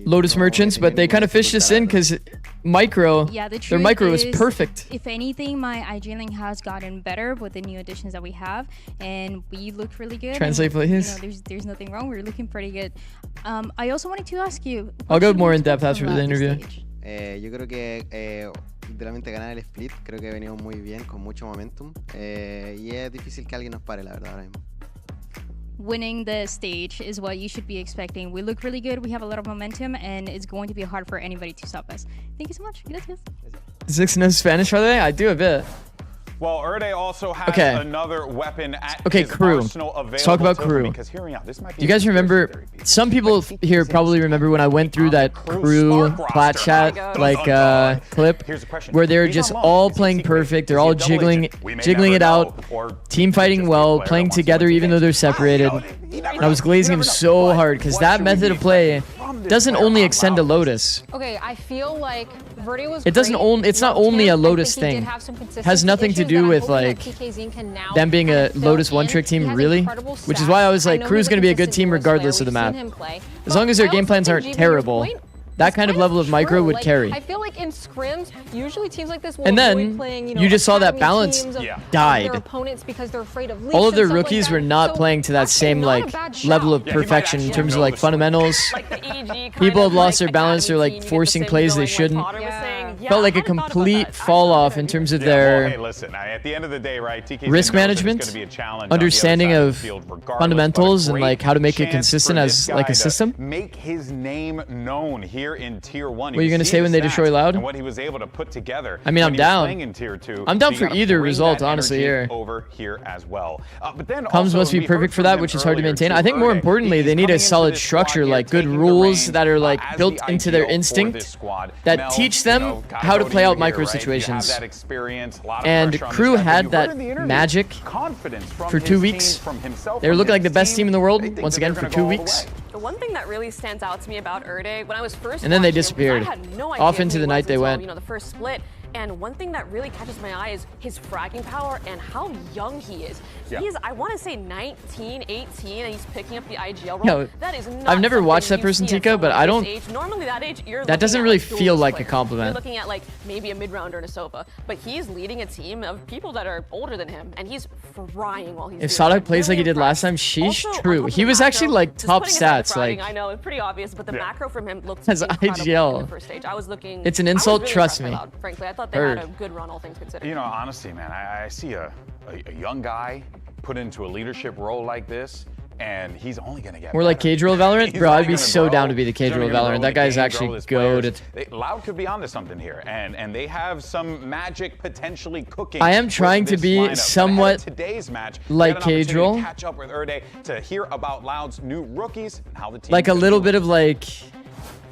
Lotus merchants, but they kind of fished us in because micro, Yeah, the their truth micro was is, perfect. If anything, my IGling has gotten better with the new additions that we have, and we looked really good. Translate, and, please. You know, there's nothing wrong. We're looking pretty good. I also wanted to ask you. I'll go more in depth after the interview. Yo creo que literalmente ganar el split, creo que venimos muy bien, con mucho momentum. Y es difícil que alguien nos pare, la verdad, ahora mismo. Winning the stage is what you should be expecting. We look really good. We have a lot of momentum, and it's going to be hard for anybody to stop us. Thank you so much. Gracias. Zikz knows Spanish, by the way? I do a bit. Well, Erde also has another weapon at his KRU. arsenal available. Let's talk about to him, KRU. because hear me out, this might be Do you guys remember? Some people here probably remember when I went through that KRU plat chat clip where they're just all playing perfect. They're all jiggling it out, team fighting well, playing together even though they're separated. And I was glazing him so hard because that method of play doesn't only extend to Lotus. Okay, I feel like Verde was It doesn't only. It's not only a Lotus thing. Has nothing to do with like them being a Lotus one-trick team, really. Which is why I was like, KRU's gonna be a good team regardless of the map. As long as their game plans aren't terrible. That kind of level of micro would carry. I feel like in scrims, usually teams like this will And then avoid playing, you just saw that balance died. their opponents because they're afraid of All of leaks their and stuff rookies like were that. not So playing to that same like level of perfection in terms of like fundamentals. People have lost their balance. They're like forcing plays they shouldn't. Felt like a complete fall off in terms of their Hey, listen, at the end of the day, right, TK risk knows that it's management, gonna be a challenge on the understanding other side of the field regardless, fundamentals but a and like how to make it great consistent chance as for like a this guy to system. Make his name known here in Tier 1. What are you gonna say when they destroy Loud? And what he was able to put together. I mean, I'm when he was down. playing in Tier 2. I'm down So you for gotta either bring result, that honestly, energy here. over here as well. But then Comms also, must be we perfect heard for from that, him which is hard to earlier, maintain. too, I think more Erde. importantly, He's they need coming a into solid this structure, squad, like good taking the rules reins, that are like as built the into their ideal for instinct this squad. that Mel, teach them you know, gotta how go to play you out here, micro right? You have situations. that experience, a lot of And pressure on this KRU guy, but had you heard in that the interview, magic confidence from for his 2 team, weeks. from himself, They were from looking like the his best team in the world They think once that again they're for gonna 2 go all the weeks. way. The one thing that really stands out to me about Erde, when I was first And then they watching him, disappeared. I had no idea Off who into he the was night they until, went. You know, the first split. And one thing that really catches my eye is his fragging power and how young he is. Yeah. He is, I want to say 19, 18, and he's picking up the IGL role. Yo, That is not I've never something watched that you person, see at Tika, but someone I his don't- age. Normally that age, you're That doesn't looking really at, like, feel duelist like a players. compliment. You're looking at like maybe a mid-rounder and a Sova, but he's leading a team of people that are older than him, and he's frying while he's If doing it. Sadak plays like he did last time, sheesh, true. He was actually like top Putting aside the stats. fragging, Like I know it's pretty obvious, but the macro from him looked As incredible in IGL. the first stage. I was looking. It's an I was insult, really trust impressed by me. Loud, frankly, I thought they Heard. had a good run, all things considered. You know, honestly, man, I see a young guy put into a leadership role like this, and he's only going to get We're like better. K-Drill Valorant? He's Bro, only I'd be gonna so grow. down to be the He's only K-Drill gonna grow Valorant. in That the guy's game, grow actually with his players. goated. Loud could be onto something here, and they have some magic potentially cooking. I am with trying to this be lineup. But ahead of somewhat today's match, we like had an opportunity to K-Drill. catch up with Erde to hear about Loud's new rookies and how the team Like a little bit of like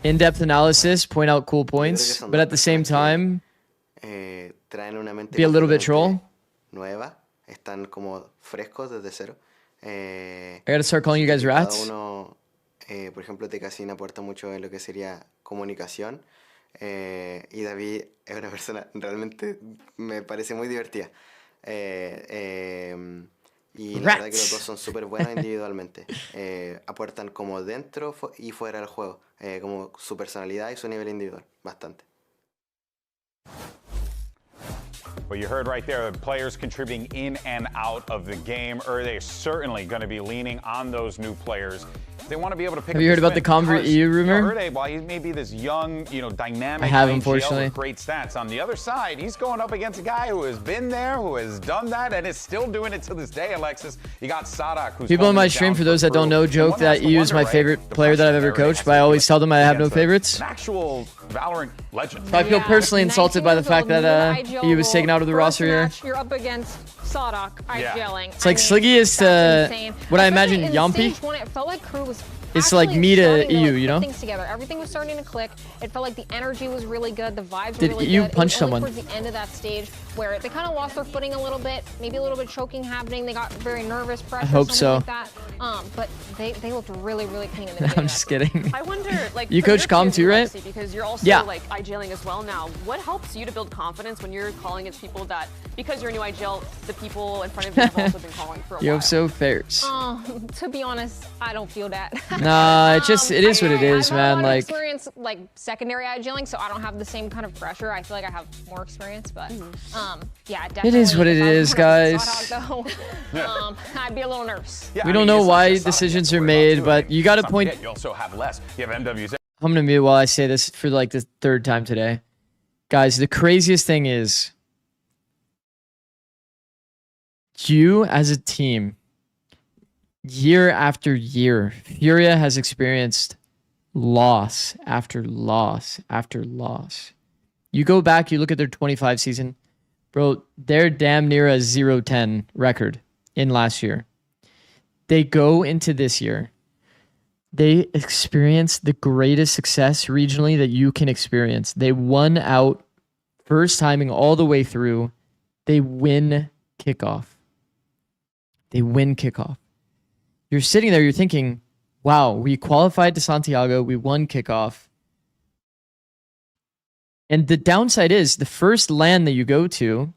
in-depth analysis, point out cool points, but at the same time, Traen una mente be a little bit troll. nueva, están como frescos desde cero. I gotta start calling you guys Cada rats. uno, por ejemplo, Tecasín aporta mucho en lo que sería comunicación. Y David es una persona realmente me parece muy divertida. Y la verdad que los dos son súper buenos individualmente. Aportan como dentro y fuera del juego. Como su personalidad y su nivel individual. Bastante. Well, you heard right there, the players contributing in and out of the game. They're certainly going to be leaning on those new players. They want to be able to pick Have you heard about the Convert EU rumor? Erde, while he may be this young, dynamic I have, IGL unfortunately. with great stats, on the other side, he's going up against a guy who has been there, who has done that, and is still doing it to this day, Alexis. You got Sadak, who's People in my holding it stream, down for those that don't know, joke that EU is my favorite player that I've ever coached, but I always tell them I have no favorites. An actual Valorant legend. So I feel personally insulted by the fact that EU was taken out of the roster here. You're up against Sadak IGLing. It's like Sliggy is to what I imagine Yampi. It felt like KRU was It's like actually me to starting EU, like, you know? put things together. Everything was starting to click. It felt like the energy was really good. The vibes Did were really EU good. punch It was only someone? towards the end of that stage where they kind of lost their footing a little bit. Maybe a little bit choking happening. They got very nervous, pressure, hope something so. like that. But they looked really, really clean in the beginning. I'm just kidding. I wonder, like, You for coach your comm tier too, two right? legacy, because you're also Yeah. like IGLing as well now. What helps you to build confidence when you're calling against people that, because you're a new IGL, the people in front of you have also been calling for a You while? hope so fares. To be honest, I don't feel that. Nah, it is what it is, I've had a man. lot of Like, experience, like secondary IGLing, so I don't have the same kind of pressure. I feel like I have more experience, but yeah, definitely. it is what it if I is, was guys. Though, I'd be a little nervous. We don't know why decisions are made, but you got to point. You also have less. You have MWs. I'm gonna mute while I say this for like the third time today, guys. The craziest thing is, you as a team, year after year, Furia has experienced loss after loss after loss. You go back, you look at their 25 season, bro, they're damn near a 0-10 record in last year. They go into this year. They experience the greatest success regionally that you can experience. They won out first timing all the way through. They win kickoff. They win kickoff. You're sitting there, you're thinking, wow, we qualified to Santiago, we won kickoff. And the downside is the first LAN that you go to,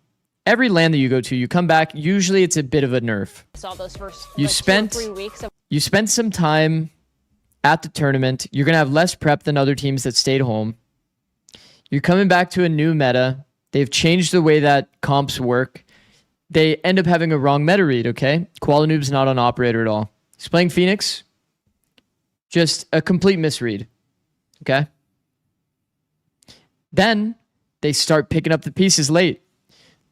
every LAN that you go to, you come back, usually it's a bit of a nerf. Saw those first You like, spent 2 or 3 weeks of you spent some time at the tournament. You're going to have less prep than other teams that stayed home. You're coming back to a new meta. They've changed the way that comps work. They end up having a wrong meta read, okay? Qualinoob's not on operator at all. He's playing Phoenix. Just a complete misread, okay? Then they start picking up the pieces late.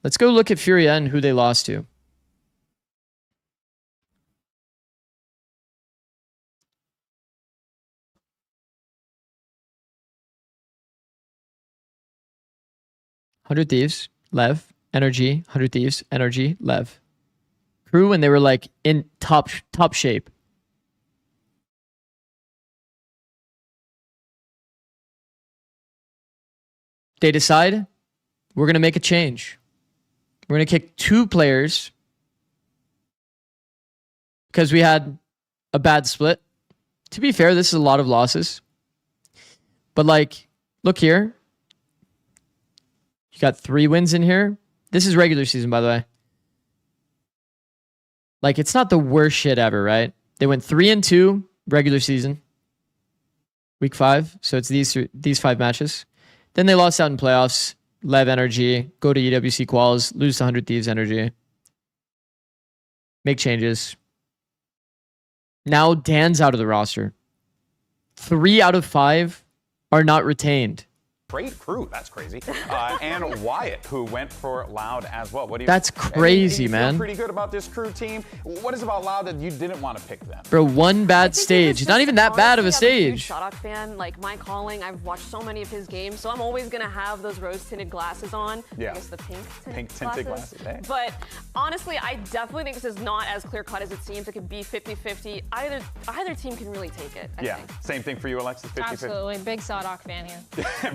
Let's go look at Furia and who they lost to. Hundred Thieves, Lev, Energy, 100 Thieves, Energy, Lev. KRU when they were like in top shape. They decide, we're going to make a change. We're going to kick 2 players because we had a bad split. To be fair, this is a lot of losses. But like, look here. You got 3 wins in here. This is regular season, by the way. Like, it's not the worst shit ever, right? They went 3-2 regular season. Week 5. So it's these 5 matches. Then they lost out in playoffs. Lev Energy. Go to EWC quals. Lose to 100 Thieves Energy. Make changes. Now Dan's out of the roster. 3 out of 5 are not retained. Great KRU, that's crazy. And Wyatt, who went for Loud as well. What do you? That's crazy, you man. Feel pretty good about this KRU team. What is about Loud that you didn't want to pick them? Bro, one bad stage. It's not even that bad of a stage. I'm a huge Shotok fan. Like my calling, I've watched so many of his games, so I'm always gonna have those rose-tinted glasses on. Yeah. I guess the pink tinted glasses. Hey. But honestly, I definitely think this is not as clear-cut as it seems. It could be 50-50. Either team can really take it. I think. Same thing for you, Alexis. 50-50. Absolutely, big Shotok fan here.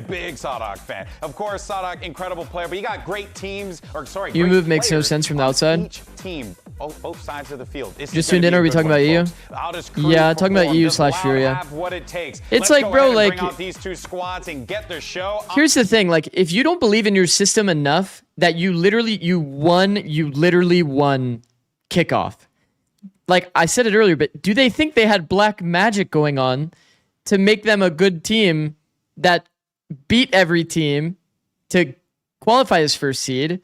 Big Shotok fan. Of course, Shotok, incredible player, but you got great teams, or sorry, EU great move makes no players sense from the on outside. Each team, both sides of the field. This Just is gonna tuned in. be a Are we good talking one, about EU? folks. Loudest KRU Yeah, talking about performed. EU Does slash Loud Furia. have what it takes? It's Let's like, go bro, ahead and like- bring out these 2 squads and get their show. Here's the thing, like, if you don't believe in your system enough that you literally won kickoff. Like I said it earlier, but do they think they had black magic going on to make them a good team that beat every team to qualify as first seed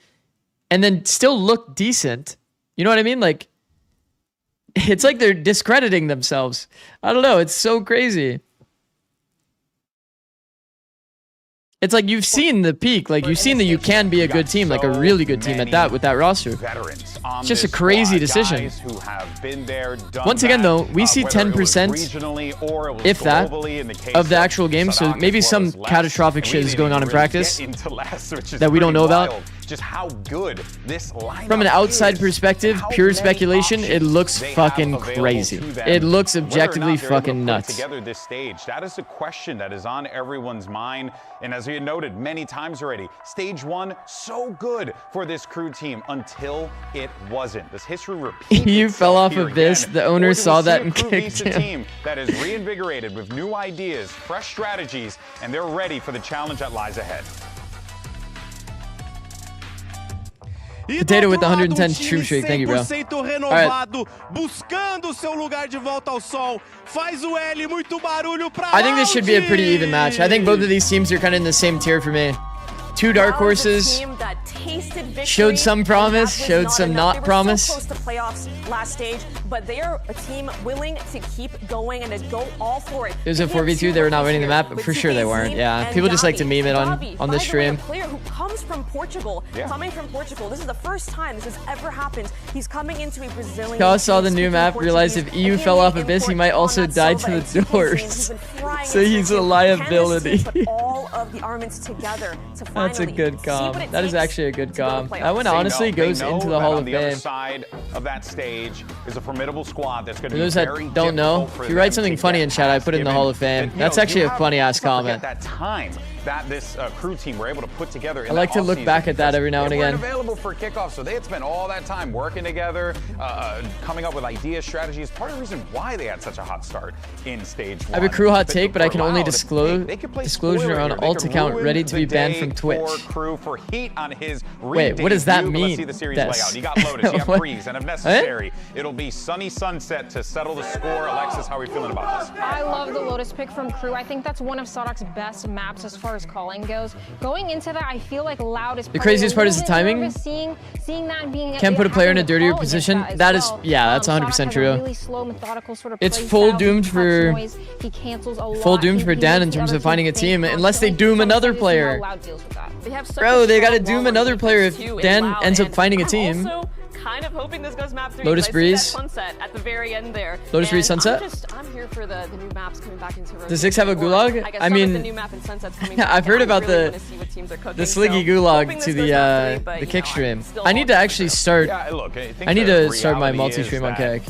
and then still look decent? You know what I mean? Like, it's like they're discrediting themselves. I don't know. It's so crazy. It's like you've seen the peak. Like you've seen that you can be a good team, like a really good team at that with that roster. Veterans on It's just a this crazy squad, decision. guys who have been there, done Once again, that, though, we see whether it was 10%, regionally or it was if that, globally in the case of the actual game. So Shotok maybe as well some as Les. catastrophic And we shit is didn't going on in even really practice get into Les, which is that we don't pretty know about. wild, just how good this lineup From an outside is. perspective, How pure many speculation, it options looks they have fucking available crazy. to them. It looks Whether or objectively not they're able to fucking put nuts. together this stage, that is a question that is on everyone's mind. And as we noted many times already, stage 1 so good for this KRU team until it wasn't. Does history repeat? You fell off of this. Again? The Or owner do we saw see that a and KRU kicked VCT him. team that is reinvigorated with new ideas, fresh strategies, and they're ready for the challenge that lies ahead. Potato with the 110 troop streak. Thank you, bro. 100% renovado, buscando seu lugar de volta ao sol. Faz o L, muito barulho pra I think this should be a pretty even match. I think both of these teams are kind of in the same tier for me. Two dark horses. Showed some promise, showed some not promise. Close to playoffs last stage, but they are a team willing to keep going and to go all for it. It was a 4v2. They were not winning the map, but for sure they weren't. Yeah, people just like to meme it on the stream. A player who comes from Portugal, This is the first time this has ever happened. He's coming into a Brazilian. Kyle saw the new map, realized if EU fell off Abyss, he might also die to the doors. So he's a liability. All of the armaments together to That's a good comp. That is actually a good comp. That one honestly goes into the Hall of Fame. On the other side of that stage is a formidable squad that's going to For those that don't know, if you write something funny in chat, I put it in the Hall of Fame. That's actually a funny ass comment. That time that this crew team were able to put together. I like to look back at that every now and again. They weren't available for kickoff, so they had spent all that time working together, coming up with ideas, strategies. Part of the reason why they had such a hot start in stage 1. I have a crew hot take, but I can only disclosure on alt account ready to be banned from Twitch. Crew for heat on his Wait, what does that mean? Let's see the series layout. You got Lotus, you have Freeze, and if necessary, it'll be Sunny Sunset to settle the score. Alexis, how are we feeling about this? I love the Lotus pick from Crew. I think that's one of Sodoc's best maps as far as calling goes. Going into that, I feel like Loud is the craziest part is the timing. Seeing that being can't put a player in a dirtier position. That is, yeah, that's 100% true. Really slow, methodical sort of it's full doomed for Dan in terms of finding a team, unless they doom another player. Bro, they gotta doom another player if Dan ends up finding a team. Kind of hoping this goes map 3. Lotus Breeze. Sunset at the very end there. Lotus Breeze Sunset. I'm here for the new maps coming back into Does Zikz have a gulag? I mean, I've heard about the Sliggy gulag to the kick stream. I need to actually start. I need to start my multi-stream on kick.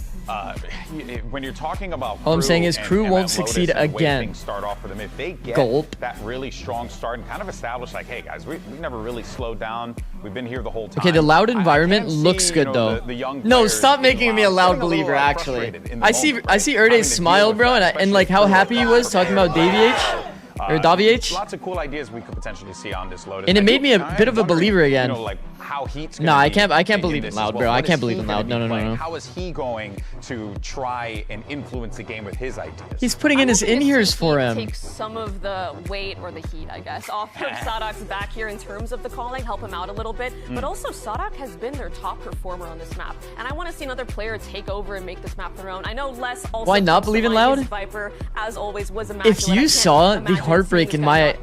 When you're talking about all I'm saying is crew won't succeed again. Start off for them if they get that really strong start and kind of establish like, hey guys, we've never really slowed down. We've been here the whole time. Okay, the Loud environment looks good though. No, stop making me a Loud believer. Actually, I see Erde's smile, bro, and like how happy he was talking about DVH. Or Davih. Lots of cool ideas we could potentially see on this Lotus. And it made me a bit of a believer again. You know, like how Heat's no, I can't believe in Loud, bro. I can't believe in Loud. No. How is he going to try and influence the game with his ideas? He's putting in his in-ears for him. Take some of the weight or the heat, I guess, off of Sodoc's back here in terms of the calling, help him out a little bit. But also, Sodoc has been their top performer on this map, and I want to see another player take over and make this map their own. I know Les also. Why not believe in Loud? Viper, as always, was a match. If you saw the heartbreak in my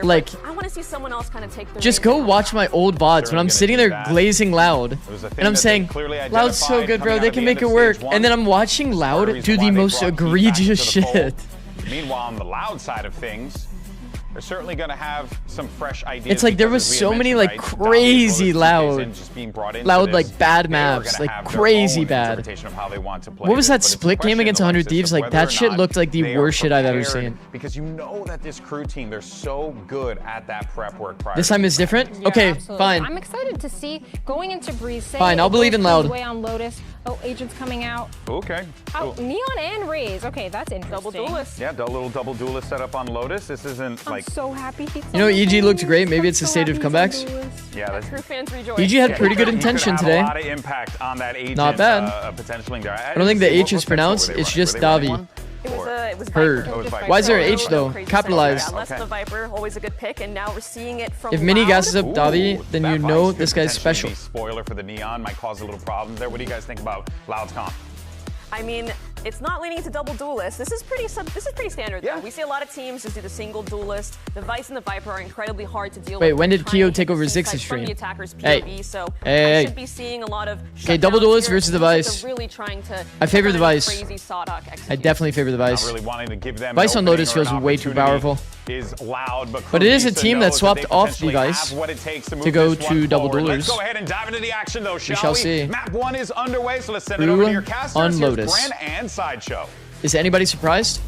like, I want to see someone else kind of take the just go watch my old VODs when I'm sitting there glazing Loud and I'm saying Loud's so good, bro, they can make it work, and then I'm watching Loud do the most egregious shit. Meanwhile, on the Loud side of things, they're certainly going to have some fresh ideas. It's like there was so many like crazy loud like bad maps, like crazy bad. What was that split game against 100 Thieves? Like that shit looked like the worst shit I've ever seen. Because you know that this crew team, they're so good at that prep work. This time is different? Okay, absolutely. fine. I'm excited to see going into Breeze. Fine, I'll believe in Loud. Way on Lotus. Oh, Agent's coming out. Okay. Oh, Neon and Raze. Okay, that's interesting. Double duelist. Yeah, little double duelist set up on Lotus. This isn't like. I'm so happy. You know, EG looked great. Maybe it's the state of comebacks. Yeah, that's crew fans rejoice. EG had pretty good intention today. A lot of impact on that Agent, not bad. Potentially there. I don't think the H is pronounced. It's just Davih. It was Heard. Why is there an H though? Capitalized. Less the Viper, always a good pick, and now we're seeing it from. If Mini gasses up Davih, then you know this guy's special. Spoiler for the Neon might cause a little problem there. What do you guys think about Loud's comp? I mean, it's not leaning to double duelist. This is pretty standard. Yeah. We see a lot of teams just do the single duelist. The Vice and the Viper are incredibly hard to deal with. Wait, when did Kyo take over Zikz's stream? Hey, so I should be seeing a lot of. Okay, double duelist versus the Vice. Really trying to. I favor the Vice. I definitely favor the Vice. Really wanting to give them Vice on Lotus feels way too powerful. Is Loud, but it is a team that swapped off the Vice to go to double duelers. Let's go ahead and dive into the action, though, we shall see. Map 1 is underway, so let's send it over to your casters. On Lotus. Brand and Sideshow. Is anybody surprised?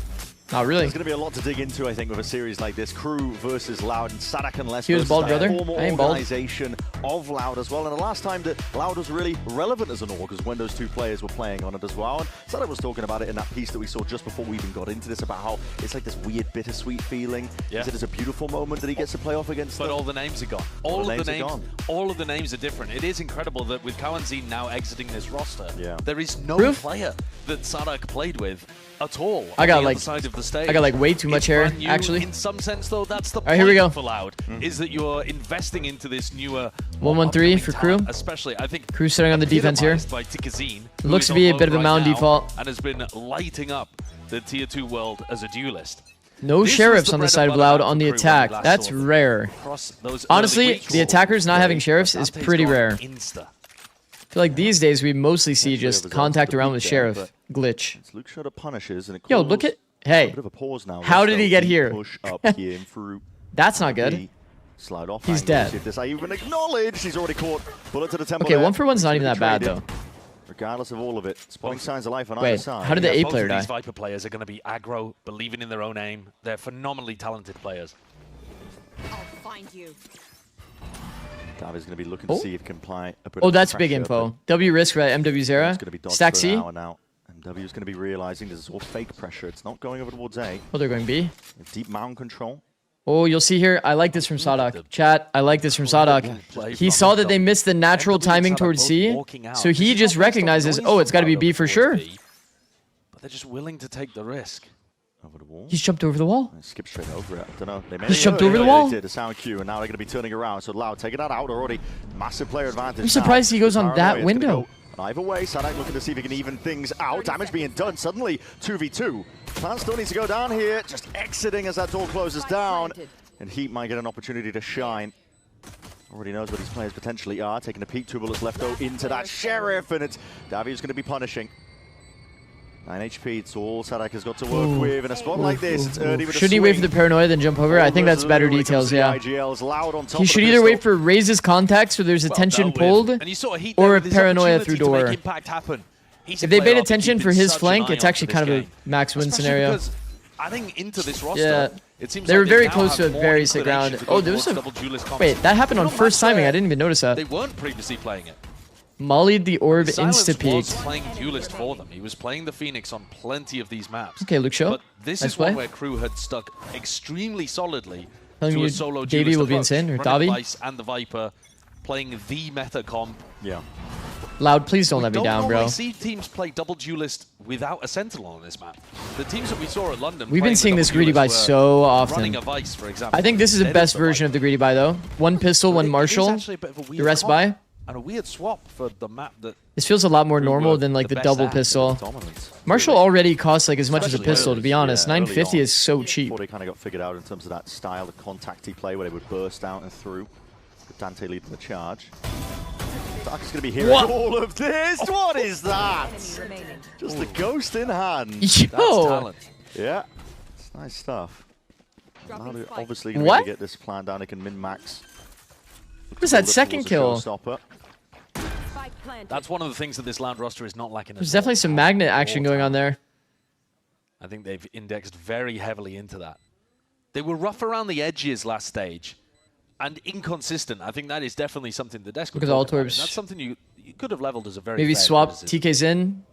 Not really. There's going to be a lot to dig into, I think, with a series like this. Crew versus Loud, and Sadak and Les he was bald, brother. Formal I ain't bald. organization of Loud as well. And the last time that Loud was really relevant as an org was when those two players were playing on it as well. And Sadak was talking about it in that piece that we saw just before we even got into this, about how it's like this weird bittersweet feeling. Yeah. He said it's a beautiful moment that he gets to play off against But them. all the names are gone. All of the names are different. It is incredible that with Kawanzin now exiting this roster, there is no Proof? player that Sadak played with at all I got on the like other side of the stage. I got like way too much It's hair, brand new. actually. In some sense, though, that's the All right, here we go. point for Loud, is that you're investing into this newer 1-1-3 for Crew. Especially, I think Crew starting on the defense here. epitomized by Tikazine, who Looks is to on be a loan bit of a right mound now default. and has been lighting up the Tier 2 world as a duelist. No This was sheriffs the on the bread side and of butter Loud map on for the Crew when we attack. last That's saw them. rare. Across those Honestly, early weeks, the attackers not having sheriffs is Dante's pretty gone rare. Insta. I feel like these days we mostly see just contact around with sheriff glitch. It's Luke Shadow punishes, and it Yo, calls look at a hey. bit of a pause now. How did he get Deep here? Push up here through. That's not good. Slide off. He's angle. dead. See if this I even acknowledged. He's already caught. Bullet to the temple. Okay, there. 1-for-1's not even that bad Traded. though. Regardless of all of it, spotting signs of life on Wait, either side. how did the A Both player of these die? Viper players are going to be aggro, believing in their own aim. They're phenomenally talented players. I'll find you. Davi's going to be looking to see if he can apply a bit Oh, of that's pressure, big info. W risk right, MW It's Zera. going to be dodged Stack for C. an hour now. MW is going to be realizing this is all fake pressure. It's not going over towards A. Oh, they're going B. Deep mound control. Oh, you'll see here. I like this from Sadak. Chat, I like this from Sadak. He saw that they missed the natural timing towards C, so he just recognizes, oh, it's got to be B for sure. But they're just willing to take the risk. Over the wall. He's jumped over the wall. Skip straight over it. I don't know. They may He's jumped over the wall. They did a sound cue, and now they're going to be turning around. So Loud taking that out already. Massive player advantage. I'm surprised he goes on Paranoia that is gonna window. go either way, Sadak looking to see if he can even things out. Damage being done. Suddenly, 2v2. Plan still needs to go down here. Just exiting as that door closes down. And Heat might get an opportunity to shine. Already knows what these players potentially are. Taking a peek, 2 bullets left though into that Sheriff. And it's Davi who's going to be punishing. 9 HP, it's all Sadak has got to work with. In a spot like this, it's Ernie with a Should he wait for the paranoia then jump over? I think that's better When it comes details, to the yeah. IGLs, Loud on top He of should the either wait pistol. for raises contact so there's attention pulled, And you saw Heat or there a with his paranoia through opportunity to make door. impact happen. He's If a they player paid I'll be attention for keeping his such an flank, eye it's on actually for kind this of game. a max win Especially scenario. because adding into this roster, Yeah. it seems They like were very now close have to a more very sick inclination round. to go Oh, there was towards a... double duelist comps. Wait, that happened on You know, first Max, timing. I didn't even notice that. They weren't previously playing it. Mollied the orb Silence insta-peaked. was playing duelist for them. He was playing the Phoenix on plenty of these maps. Okay, Luke Show. But this Nice is one play. where Crew had stuck extremely solidly Telling to you a solo Davey duelist will be approach. insane, or Running Davi? Vice and the Viper playing the meta comp. Yeah. Loud, please don't let me Don't down, normally bro. see teams play double duelist without a sentinel on this map. The teams that we saw at London. We've been playing seeing the this double greedy buy duelist so were often. Running a Vice, for example. I think this is the instead best of the version of the greedy buy, though. One pistol, one It is Marshall, actually a bit of a the weird rest comp buy. And a weird swap for the map that This feels a lot more Crew normal were than like the best double at. pistol. Dominance. Marshall already costs like as much as a Especially pistol, to be early, honest. yeah, early 950 on. is so cheap. Before they kind of got figured out in terms of that style of contacty play where they would burst out and through. With Dante leading the charge. Dark is going to be hearing What? all of this. What is that? Just the ghost in hand. Yo. that's talent. Yeah, it's nice stuff. Now they're obviously going What? to get this plan down. They can min-max. What was that second kill? That's one of the things that this Loud roster is not lacking. There's definitely some magnet action going on there. I think they've indexed very heavily into that. They were rough around the edges last stage and inconsistent. I think that is definitely something the desk. Look at the alt orbs. That's something you could have leveled as a very Maybe fair swap criticism. TK's in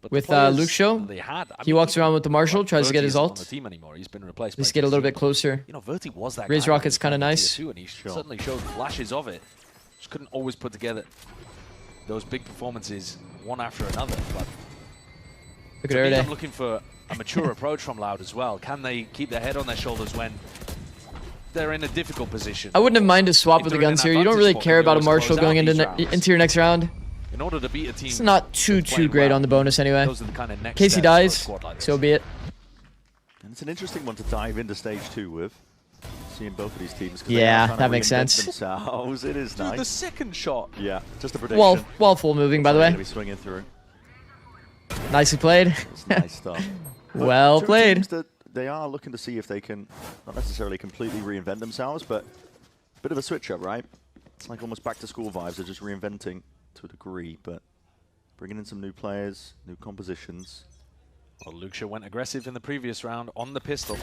But the with players Luke Show. that they had, I He mean, walks around with the Marshall, tries to get Verti his isn't on ult. the team anymore. He's been replaced. Just by get a little bit TC. closer. You know, Verti was that Raise guy when rocket's he was kinda playing nice. Tier 2, and he certainly showed flashes of it. Just couldn't always put together those big performances one after another. But Look to at me, Erday. I'm looking for a mature approach from Loud as well. Can they keep their head on their shoulders when they're in a difficult position? I wouldn't have minded a swap If with the they're in guns an here. You don't advantage really spot, care they about a always Marshall close going out into, these rounds. into your next round. In order to beat a team, It's not too playing great well, on the bonus anyway. those are the kind of next In case he steps for a dies, squad like this. so be it. And it's an interesting one to dive into stage 2 with. Seeing both of these teams. 'Cause Yeah, they are trying that to makes reinvent sense. Themselves. It is Dude, nice. the second shot. Yeah, just a prediction. Wall full moving, by the They're way. gonna be swinging through. Nicely played. It's nice stuff. But Well two played. teams that they are looking to see if they can not necessarily completely reinvent themselves, but a bit of a switch up, right? It's like almost back to school vibes. They're just reinventing to a degree, but bringing in some new players, new compositions. Well, Luxia went aggressive in the previous round on the pistol.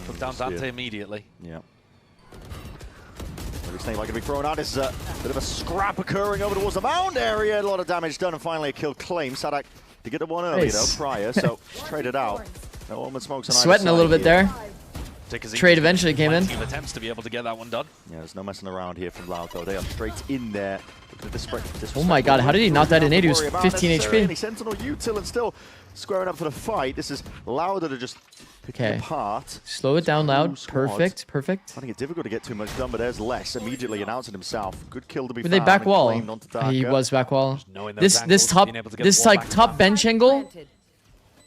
Took down see it. Dante immediately. Yeah. Very Smokes name like to be thrown out. This is a bit of a scrap occurring over towards the mound area. A lot of damage done, and finally a kill claim. Sadak to get the one early though prior, so traded out. No one smokes on Sweating a little bit there. Trade eventually came in. Attempts to be able to get that one done. Yeah, there's no messing around here from Loud though. They are straight in there. Oh my god, how did he not die to nade? He was 15 HP. Sentinel util and still squaring up for the fight. This is Loud that are just picking apart. Slow it down, Loud. Perfect, perfect. Finding it difficult to get too much done, but there's less. Immediately announcing himself. Good kill to be Were found. they back wall? He Darker. was back wall. This top bench angle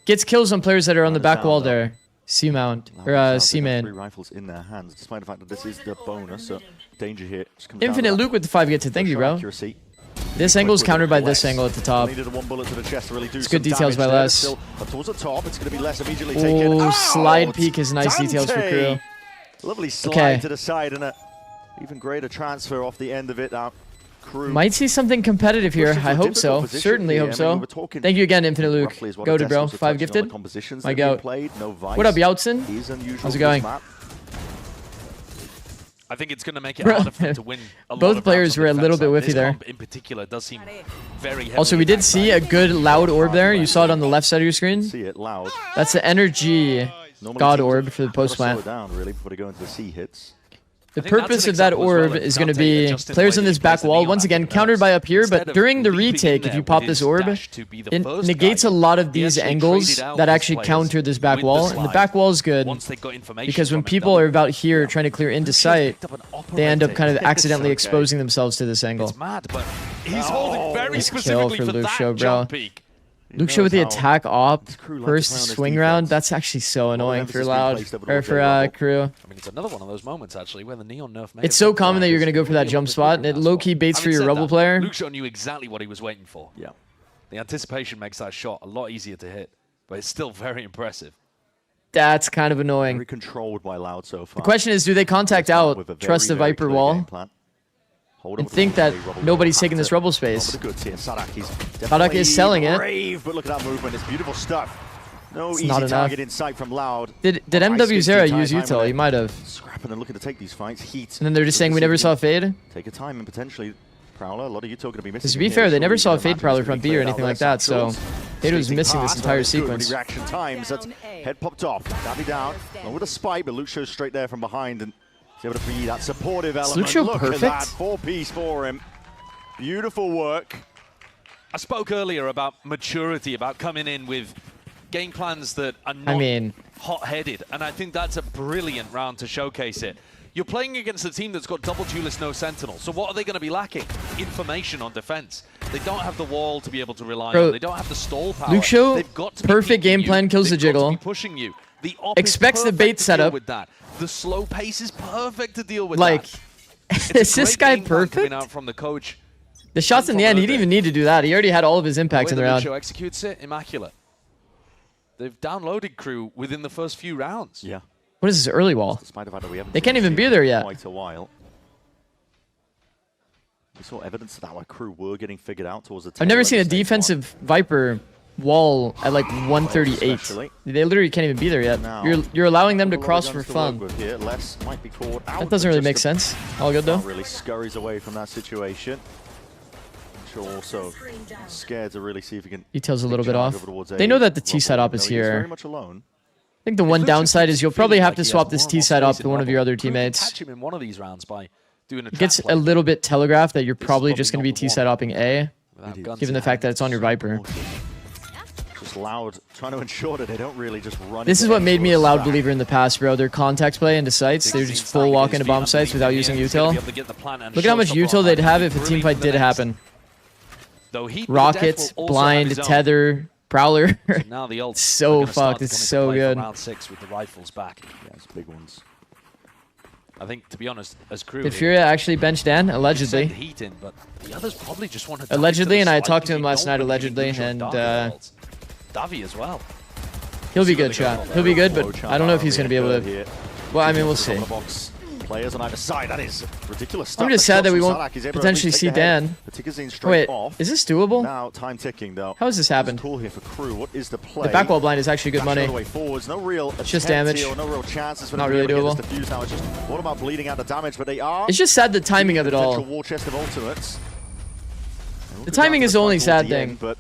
gets kills on players that are on the back wall there. C mount or C main. 3 rifles in their hands, despite the fact that this is the bonus. So danger here. Infinite Luke with the 5 gifted. Thank you, bro. Accuracy. This angle is countered by this angle at the top. Needed a 1 bullet to the chest to really do it's good some details by damage there. Les. Still up towards the top. It's going to be less immediately taken. Oh, Out! slide peek is nice details for Dante! crew. Lovely slide to the side and a even greater transfer off the end of it. Crew might see something competitive here. I hope so. Certainly hope so. Thank you again, Infinite Luke. Go to bro. 5 gifted. My goat. What up, Youtson? How's it going? I think it's going to make it harder for them to win. Both players were a little bit whiffy there. In particular, does seem very heavy. Also, we did see a good Loud orb there. You saw it on the left side of your screen. See it Loud. That's the energy god orb for the post plant. Slow down really before they go into the C hits. The purpose of that orb is going to be players in this back wall, once again, countered by up here, but during the retake, if you pop this orb, it negates a lot of these angles that actually counter this back wall. And the back wall is good because when people are about here trying to clear into sight, they end up kind of accidentally exposing themselves to this angle. It's mad, but he's holding very Nice kill specifically for for Luke that Show, bro. jump peak. Luke Show with the attack op, first swing round. That's actually so annoying for Loud, or for crew. I mean, it's another one of those moments, actually, where the Neon nerf... It's so common that you're going to go for that jump spot, and it low-key baits for your Rebel player. Luke Show knew exactly what he was waiting for. Yeah. The anticipation makes that shot a lot easier to hit, but it's still very impressive. That's kind of annoying. Very controlled by Loud so far. The question is, do they contact out, trust the Viper wall, and think that nobody's taking this Rebel space? Sadak is selling it. Brave, but look at that movement. It's beautiful stuff. No It's easy not target enough. in sight from Loud. Did MW Zera use util? He might have. Scrapping and looking to take these fights. Heat. And then they're just saying we never saw Fade. Take a time and potentially Prowler. A lot of util going to be missing. Because to be fair, they never saw Fade Prowler from B or anything like that, so Fade was missing this entire sequence. Reaction times. That's head popped off. Davy down. With a spike, but Luke Show's straight there from behind and is able to be that supportive element. Luke Show Look perfect? at that 4-piece for him. Beautiful work. I spoke earlier about maturity, about coming in with game plans that are not hot-headed, and I think that's a brilliant round to showcase it. You're playing against a team that's got double duelist, no sentinel, so what are they going to be lacking? Information on defense. They don't have the wall to be able to rely on. They don't have the stall power. Luke Show, They've got to be perfect game plan, kills the They've got to jiggle. be pushing you. The op Expects is the bait perfect to setup. deal with that. The slow pace is perfect to deal with Like, that. is this guy perfect? Coming out from the coach. The shots in the end, he didn't even need to do that. He already had all of his impacts in the round. Show executes it, immaculate. They've downloaded crew within the first few rounds. Yeah. What is this early wall? Despite the fact that we haven't They can't even be there yet. Quite a while. We saw evidence that our crew were getting figured out towards the tail I've never end seen a of stage defensive Viper wall at like 138. They literally can't even be there yet. You're allowing them to cross for fun. Here. Les might be caught out, That doesn't really but make just sense. All good though. Really scurries away from that situation. Also scared to really see if he can. Details a little bit charge off. over towards They A. know that the T side op is No, he is very here. much alone. I think the one downside is you'll probably have to swap this T side op to one of your other teammates. Catch him in one of these rounds by doing a It gets trap play. a little bit telegraphed that you're probably just going to be T side opping A, Without guns given in the fact that it's on your Viper. Just Loud, trying to ensure that they don't really just run. This is into what made me a angles. Loud believer in the past, bro. Their contact play into sites. They're just full walk into bomb sites without using util. Look at how much util they'd have if a team fight did happen. Rocket, blind, tether, prowler. Now the ults So are gonna start fucked. It's to come into so play for good. Round 6 with the rifles back. Yeah, it's big ones. I think, to be honest, as crew, Did Furia actually bench Dan? send Allegedly. the heat in, but the others probably just want to Allegedly, and I talked to him last night allegedly, and Davi as well. he'll be good, chat. He'll be good, but I don't know if he's going to be able to. Well, I mean, we'll see. players on either side. That is ridiculous. I'm just sad that we won't potentially see Dan. Wait, is this doable? Now time ticking though. How has this happened? Cool here for KRU. What is the play? The back wall blind is actually good money. Way forwards. No real it's just damage. Here, no real chances for not really doable. Now. It's just what about bleeding out the damage? But they are. It's just sad the timing of it all. War chest of ultimates. The timing is the only sad thing. But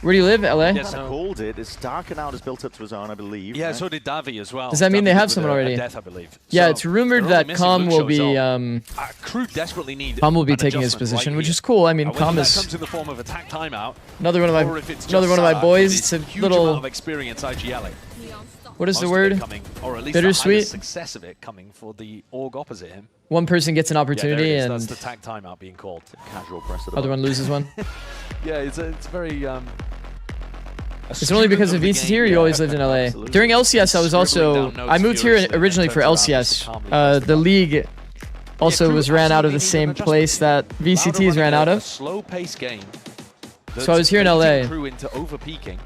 where do you live, LA? Yes, I called it. It's darker now. It's built up to his own, I believe. Yeah, right? so did Davi as well. Does that mean they have someone already? Death, I believe. Yeah, so it's rumored that Com will be KRU desperately need Com will be taking his position, which is cool. I mean, Com is comes in the form of attack timeout. Another one of my boys. It's a little of experience IGL. What is the word? Or at least bittersweet. The success of it coming for the org opposite him. One person gets an opportunity and that's the tag timeout being called. Casual press. Other one loses one. Yeah, it's very. It's only because of VCT or you always lived in LA. During LCS, I was also I moved here originally for LCS. The league also was ran out of the same place that VCTs ran out of. Slow-paced game. So I was here in LA. Into over-peaking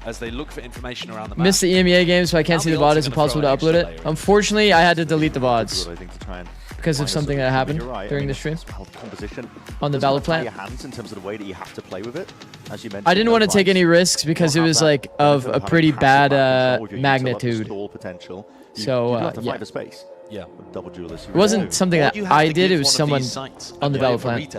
as they look for information around the map. Missed the EMEA game, so I can't see the VOD. It's impossible to upload it. Unfortunately, I had to delete the VODs because of something that happened during the stream on the VALORANT. Your hands in terms of the way that you have to play with it, as you mentioned. I didn't want to take any risks because it was like of a pretty bad magnitude. So yeah. Yeah, double duelist. It wasn't something that I did. It was someone on the VALORANT.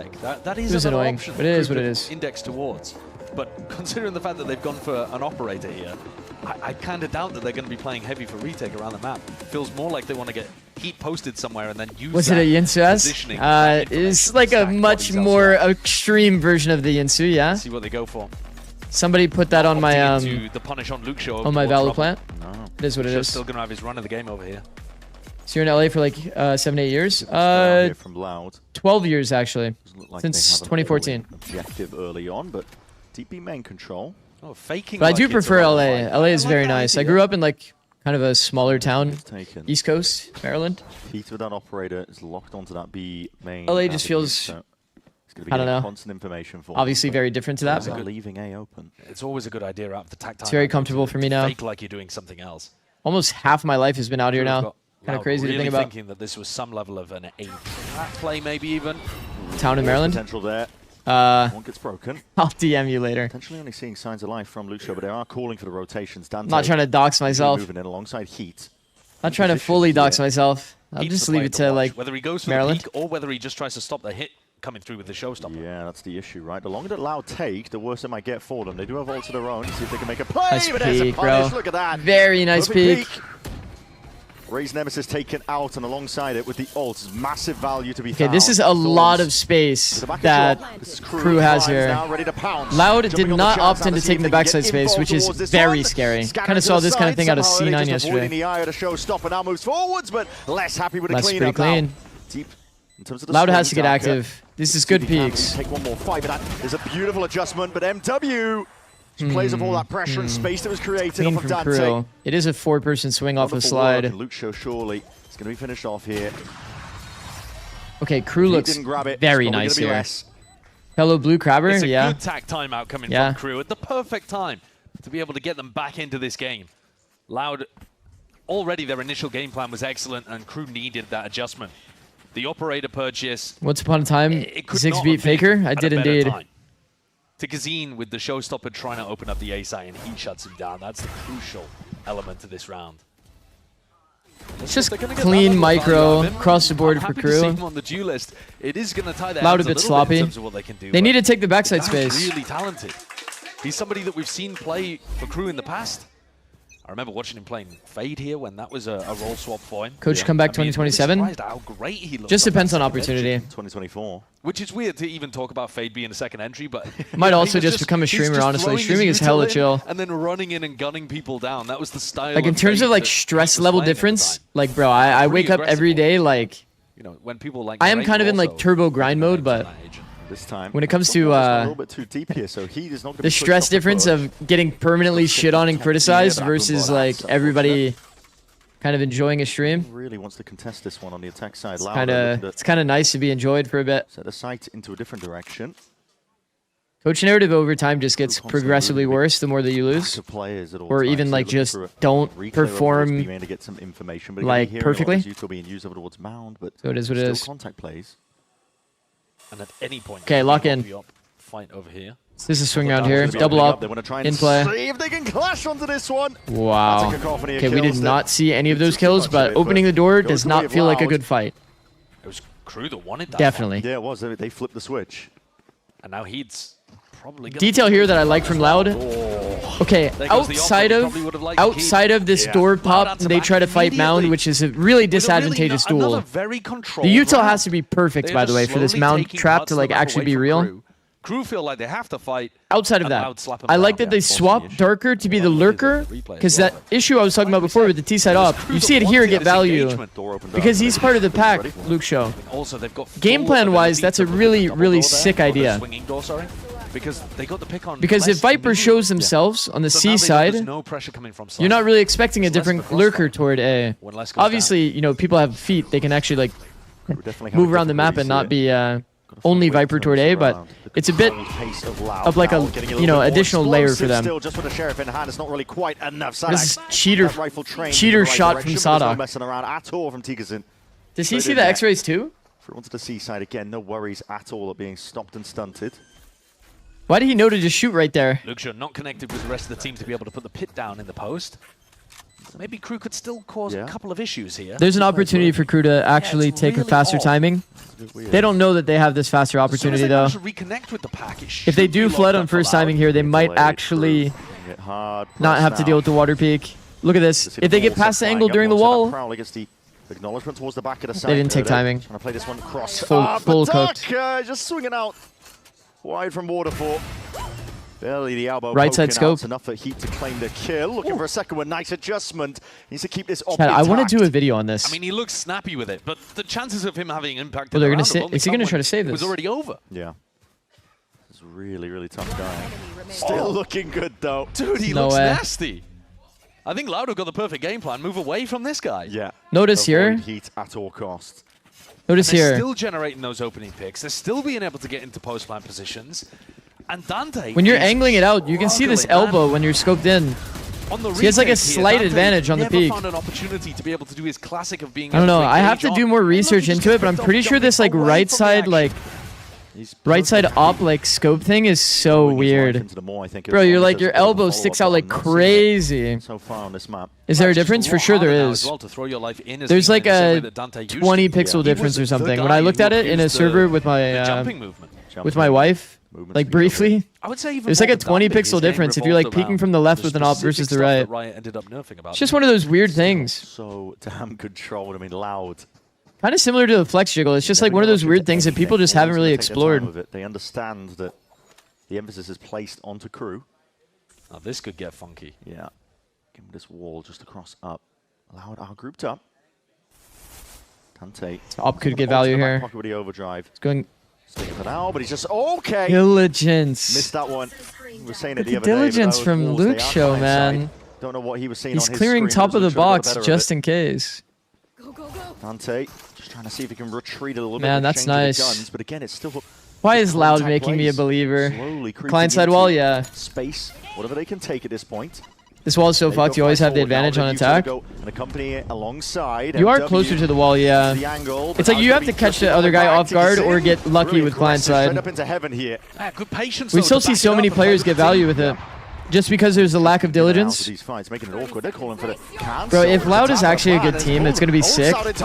It was annoying, but it is what it is. Index towards. But considering the fact that they've gone for an operator here, I kind of doubt that they're going to be playing heavy for retake around the map. Feels more like they want to get heat posted somewhere and then use Was it a Yinsu S? It's like a much more extreme version of the Yinsu, yeah? See what they go for. Somebody put that on my the punish on Luke show on my VALORANT. No. It is what it is. Still going to have his run of the game over here. So you're in LA for like 7-8 years? From Loud. 12 years actually, since 2014. Objective early on, but DP main control. Oh, faking. But I do prefer LA. LA is very nice. I grew up in like kind of a smaller town, East Coast, Maryland. Heat with that operator is locked onto that B main. LA just feels, I don't know, constant information for obviously very different to that. But leaving A open. It's always a good idea out of the tactile. It's very comfortable for me now. Fake like you're doing something else. Almost half my life has been out here now. Kind of crazy really to think about. Thinking that this was some level of an A play, maybe even. Town in Maryland. Potential there. One gets broken. I'll DM you later. Potentially only seeing signs of life from Lucio, but they are calling for the rotations. Dante, I'm not trying to dox myself. Moving in alongside Heat. Not trying to fully dox myself. I'll just leave it to like whether he goes for Maryland. the peak or whether he just tries to stop the hit coming through with the showstopper. Yeah, that's the issue, right? The longer that Loud take, the worse it might get for them. They do have ults of their own. See if they can make a play. Nice but peek, bro. Look at that. Very nice peek. Ray's Nemesis taken out, and alongside it with the ult, massive value to be found. Okay, this is a lot of space that KRU has here. Loud did not opt into taking the backside space, which is very scary. Kind of saw this kind of thing out of C9 yesterday. Now moves forwards, but less happy with That's pretty clean. Loud has to get active. This is good peaks. Take one more fight, but there's a beautiful adjustment, but MW plays up all that pressure and space that was created off of Dante. KRU. It is a 4-person swing off a slide. Luke Show surely it's going to be finished off here. Okay, KRU looks very nice here. Hello, Blue Crabber. It's a yeah. good tack timeout coming from KRU at the perfect time to be able to get them back into this game. Loud, already their initial game plan was excellent, and KRU needed that adjustment. The operator purchase. Once upon a time, Zikz beat Faker. I did indeed. To Gazine with the showstopper trying to open up the A side, and he shuts him down. That's the crucial element to this round. It's just clean micro across the board for KRU. On the duelist, it is going to tie their Loud hands a bit sloppy. sloppy. In terms of what they can do, they need to take the backside space. Really talented. He's somebody that we've seen play for KRU in the past. I remember watching him playing Fade here when that was a role swap for him. Coach comeback 2027. How great he looked. Just depends on opportunity. 2024. Which is weird to even talk about Fade being a second entry, but might also just become a streamer. Honestly, streaming is hella chill. And then running in and gunning people down. That was the style. Like in terms of like stress level difference, like bro, I wake up every day like. You know, when people like. I am kind of in like turbo grind mode, but. This time, when it comes to a little bit too deep here, so he is not the stress difference of getting permanently shit on and criticized versus like everybody kind of enjoying a stream. Really wants to contest this one on the attack side. It's kind of nice to be enjoyed for a bit. Set the sight into a different direction. Coach narrative over time just gets progressively worse the more that you lose, or even like just don't perform like perfectly. So it is what it is. And at any point, okay, lock in. Fight over here. This is a swing around here. Double up. In play. See if they can clash onto this one. Wow. Okay, we did not see any of those kills, but opening the door does not feel like a good fight. It was KRU that wanted that. Definitely. Yeah, it was. They flipped the switch. And now he's probably detail here that I like from Loud. Okay, outside of this door pop, they try to fight Mound, which is a really disadvantageous duel. The util has to be perfect, by the way, for this Mound trap to like actually be real. KRU feel like they have to fight. Outside of that, I like that they swap Darker to be the lurker, because that issue I was talking about before with the T-side up, you see it here get value, because he's part of the pack, Luke Show. Game plan-wise, that's a really, really sick idea. Because they got the pick on. Because if Viper shows themselves on the C side, you're not really expecting a different lurker toward A. Obviously, you know, people have feet; they can actually like move around the map and not be only Viper toward A. But it's a bit of like a additional layer for them. Still, just with the sheriff in hand, it's not really quite enough. This is cheater shot from Sadak. Messing around at all from Tikazin. Does he see the X-rays too? Through onto the C side again. No worries at all at being stopped and stunted. Why did he know to just shoot right there? Luxio not connected with the rest of the team to be able to put the pit down in the post. So maybe KRU could still cause a couple of issues here. There's an opportunity for KRU to actually take a faster timing. They don't know that they have this faster opportunity though. If they do flood on first timing here, they might actually not have to deal with the water peak. Look at this. If they get past the angle during the wall, acknowledgement towards the back of the side. They didn't take timing. Trying to play this one cross. Full cooked. Just swinging out wide from Waterfall. Barely the elbow. Right side scope. Enough for Heat to claim the kill. Looking for a second one. Nice adjustment. Needs to keep this op. I want to do a video on this. I mean, he looks snappy with it, but the chances of him having impact. Well, they're gonna say, is he gonna try to save this? Was already over. Yeah. It's really, really tough guy. Still looking good though. Dude, he looks nasty. I think Laudo got the perfect game plan. Move away from this guy. Yeah. Notice here. Heat at all costs. Notice here. They're still generating those opening picks. They're still being able to get into post plan positions. And Dante. When you're angling it out, you can see this elbow when you're scoped in. So he has like a slight advantage on the peak. Found an opportunity to be able to do his classic of being. I don't know. I have to do more research into it, but I'm pretty sure this like right side op like scope thing is so weird. Bro, you're like your elbow sticks out like crazy. So far on this map. Is there a difference? For sure there is. There's like a 20 pixel difference or something. When I looked at it in a server with my wife, like briefly, there's like a 20 pixel difference if you're like peeking from the left with an op versus the right. It's just one of those weird things. So damn controlled. I mean, Loud. Kind of similar to the flex jiggle. It's just like one of those weird things that people just haven't really explored. They understand that the emphasis is placed onto KRU. Now this could get funky. Yeah. Give him this wall just across up. Loud are grouped up. Dante. Op could get value here. Overdrive. It's going. Sticking for now, but he's just okay. Diligence. Missed that one. We were saying it the other diligence day, from Luke Show, man. Don't know what he was seeing. He's clearing top of the box just in case. Dante just trying to see if he can retreat a little bit. Man, that's nice. Guns, but again, it's still. Why is Loud making me a believer? Client side wall, yeah. Space, whatever they can take at this point. This wall is so fucked. You always have the advantage on attack. Alongside. You are closer to the wall, yeah. It's like you have to catch the other guy off guard or get lucky with client side. We still see so many players get value with it. Just because there's a lack of diligence. Bro, if Loud is actually a good team, it's going to be sick. What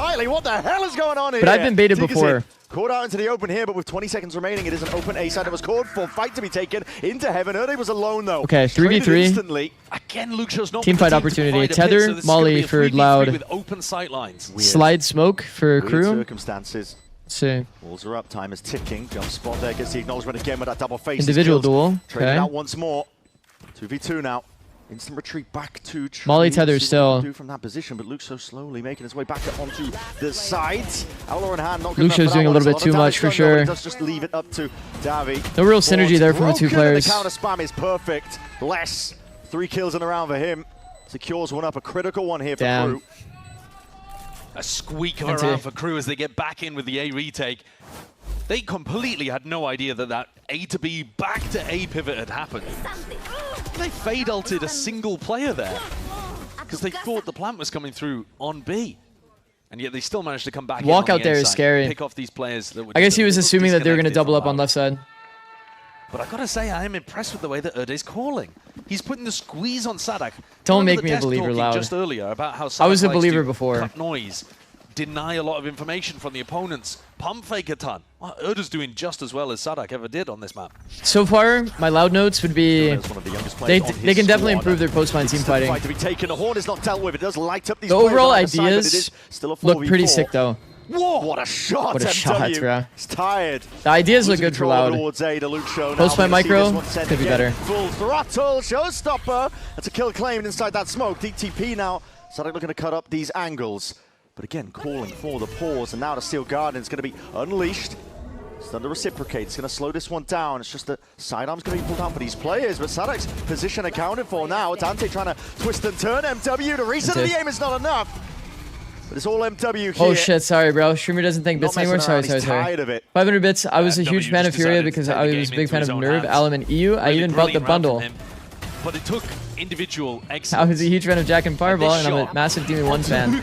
the hell is going on here? But I've been baited before. Caught out into the open here, but with 20 seconds remaining, it is an open A side that was called for. Fight to be taken into heaven. Erde was alone, though. Okay, 3v3. Again, Luxio's not team fight opportunity. Tether, Molly for Loud. With open sight lines. Slide smoke for KRU. Circumstances. Let's see. Walls are up. Time is ticking. Jump spot there. Gets the acknowledgement again with that double face. Individual duel. Trading Okay. out once more. 2v2 now. Instant retreat back to Molly Tether still. Do from that position, but Luke's so slowly making his way back onto the sides. Valor in hand, not Luxio's doing a little bit too much for sure. Does just leave it up to Davi. No real synergy there from the two players. The counter spam is perfect. Less 3 kills in a round for him. Secures one up, a critical one here for KRU. A squeak of a round for KRU as they get back in with the A retake. They completely had no idea that that A to B back to A pivot had happened. They fade ulted a single player there because they thought the plant was coming through on B. And yet they still managed to come back in Walk on out the there A is side, scary. pick off these players that were I guess just he a was little assuming that they were going to disconnected double from up on Loud. left side. But I gotta say, I am impressed with the way that Erde's calling. He's putting the squeeze on Sadak. Don't Remember make the me a desk believer, talking Loud. just earlier about how I was Sadak a likes believer to before. cut noise, deny a lot of information from the opponents, pump fake a ton. Well, Erde's doing just as well as Sadak ever did on this map. So far, my Loud notes would be they can definitely improve their post-line team fighting. To be taken. The horn is not dealt with. It does light up these The players overall on either side, but it ideas is still a look pretty 4v4. sick, though. Whoa! What a shot! What a shot, MW. bro. He's tired. The ideas look Losing good for control Loud. towards A to Luke Show now. Post-fight We're gonna see micro this one sent could be again. better. Full throttle, showstopper. That's a kill claimed inside that smoke. DTP now. Sadak looking to cut up these angles. But again, calling for the pause. And now the Steel Guardian is going to be unleashed. It's under reciprocate. It's going to slow this one down. It's just that sidearm's going to be pulled out for these players. But Sadak's position accounted for now. Dante trying to twist and turn. MW to reset of the aim is not enough. But it's all MW here. Oh shit, sorry bro. Streamer doesn't think bits Not anymore. messing Sorry, around, sorry, he's sorry. tired of it. 500 bits. I was a huge fan of Furia because I was a big fan of Nerve, Alum, and EU. I even bought the bundle. But it took individual I excellence. was a huge fan of Jack and Fireball, and I'm a massive DB1 fan.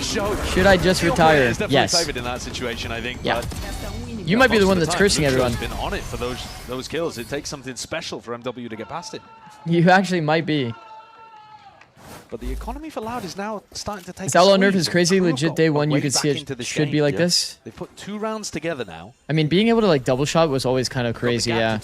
Should I just retire? Yes. Favored in that situation, I think. Yeah. But You might be the most one of that's time, cursing Luke everyone. Show's been on it for those kills. It takes something special for MW to get past it. You actually might be. But the economy for Loud is now starting to take This Outlaw a nerf squeeze. is crazy. Crew Legit got day one, way you could see back it into this should game. be like Yeah. this. They've put 2 rounds together now. I mean, being able to like double shot was always kind of crazy, yeah.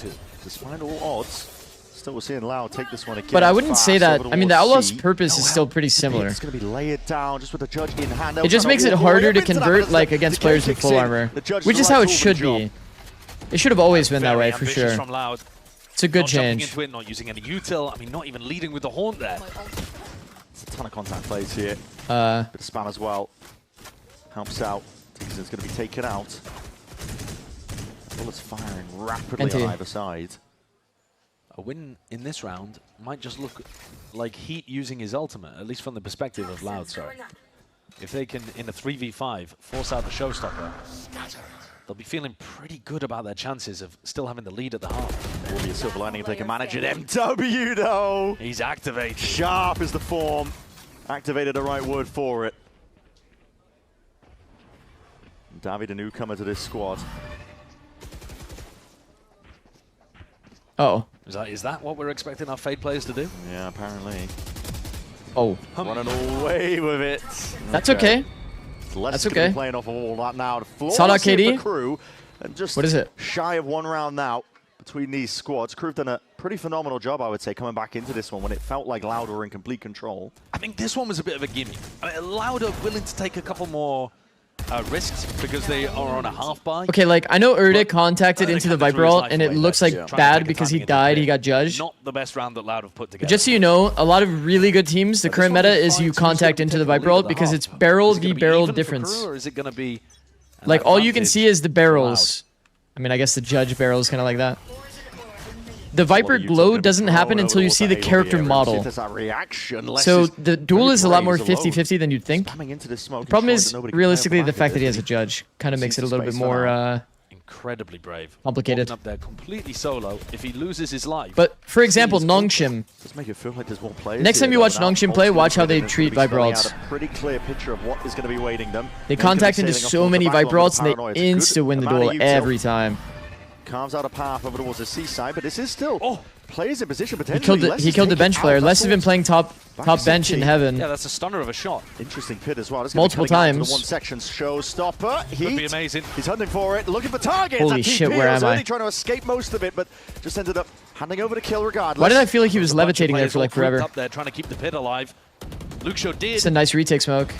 Despite all odds, still we're seeing Loud take this one again. But I wouldn't say fast that. over I mean, the towards Outlaw's C. purpose is still pretty similar. It's going to be layered down just with the judge in hand. It just makes it harder to convert like against players with full armor, which is how it should be. It should have always been that way for sure. From Loud. It's a good Not jumping change. into it, not using any util. I mean, not even leading with the haunt there. It's a ton of contact plays here. Bit of spam as well. Helps out. Teason's going to be taken out. Bullets firing rapidly on either side. A win in this round might just look like Heat using his ultimate, at least from the perspective of Loud, sorry. If they can, in a 3v5, force out the showstopper, they'll be feeling pretty good about their chances of still having the lead at the half. Will be a silver lining if they can manage it. MW though! He's activated. Sharp is the form. Activated the right word for it. David, a newcomer to this squad. Oh. Is that what we're expecting our Fade players to do? Yeah, apparently. Oh. Running away with it. That's okay. That's okay. Playing off of all that now. Sadak KD? Crew, and just What is it? shy of 1 round now between these squads. Crew have done a pretty phenomenal job, I would say, coming back into this one when it felt like Loud were in complete control. I think this one was a bit of a gimme. I mean, Loud are willing to take a couple more risks because they are on a half buy. Okay, like I know Erdic contacted into the Viper ult, and it looks like bad because he died. He got judged. Not the best round that Loud have put But together. just so you know, a lot of really good teams, the current meta is you contact into the Viper ult because it's barrel v barrel difference. Or is it going to be Like all you can see is the barrels. I mean, I guess the judge barrel is kind of like that. The Viper glow doesn't happen until you see the character model. So the duel is a lot more 50-50 than you'd think. The problem is, realistically, the fact that he has a judge kind of makes it a little bit more incredibly brave. Complicated. Walking up there completely solo. If he loses his life. But for example, Nongshim. Does make it feel like there's more players. Next time you watch Nongshim play, watch how they treat Viper ults. Pretty clear picture of what is going to be waiting them. They contact into so many Viper ults and they insta-win the duel every time. Carves out a path over towards the seaside, but this is still players in position potentially. He killed the bench player. Les has been playing top bench in heaven. Yeah, that's a stunner of a shot. Interesting pit as well. Multiple times. The one section showstopper. Could be amazing. He's hunting for it, looking for targets. Holy shit, where am I? Trying to escape most of it, but just ended up handing over the kill regardless. Why did I feel like he was levitating there for like forever? Up there trying to keep the pit alive. Luke Show did. It's a nice retake smoke.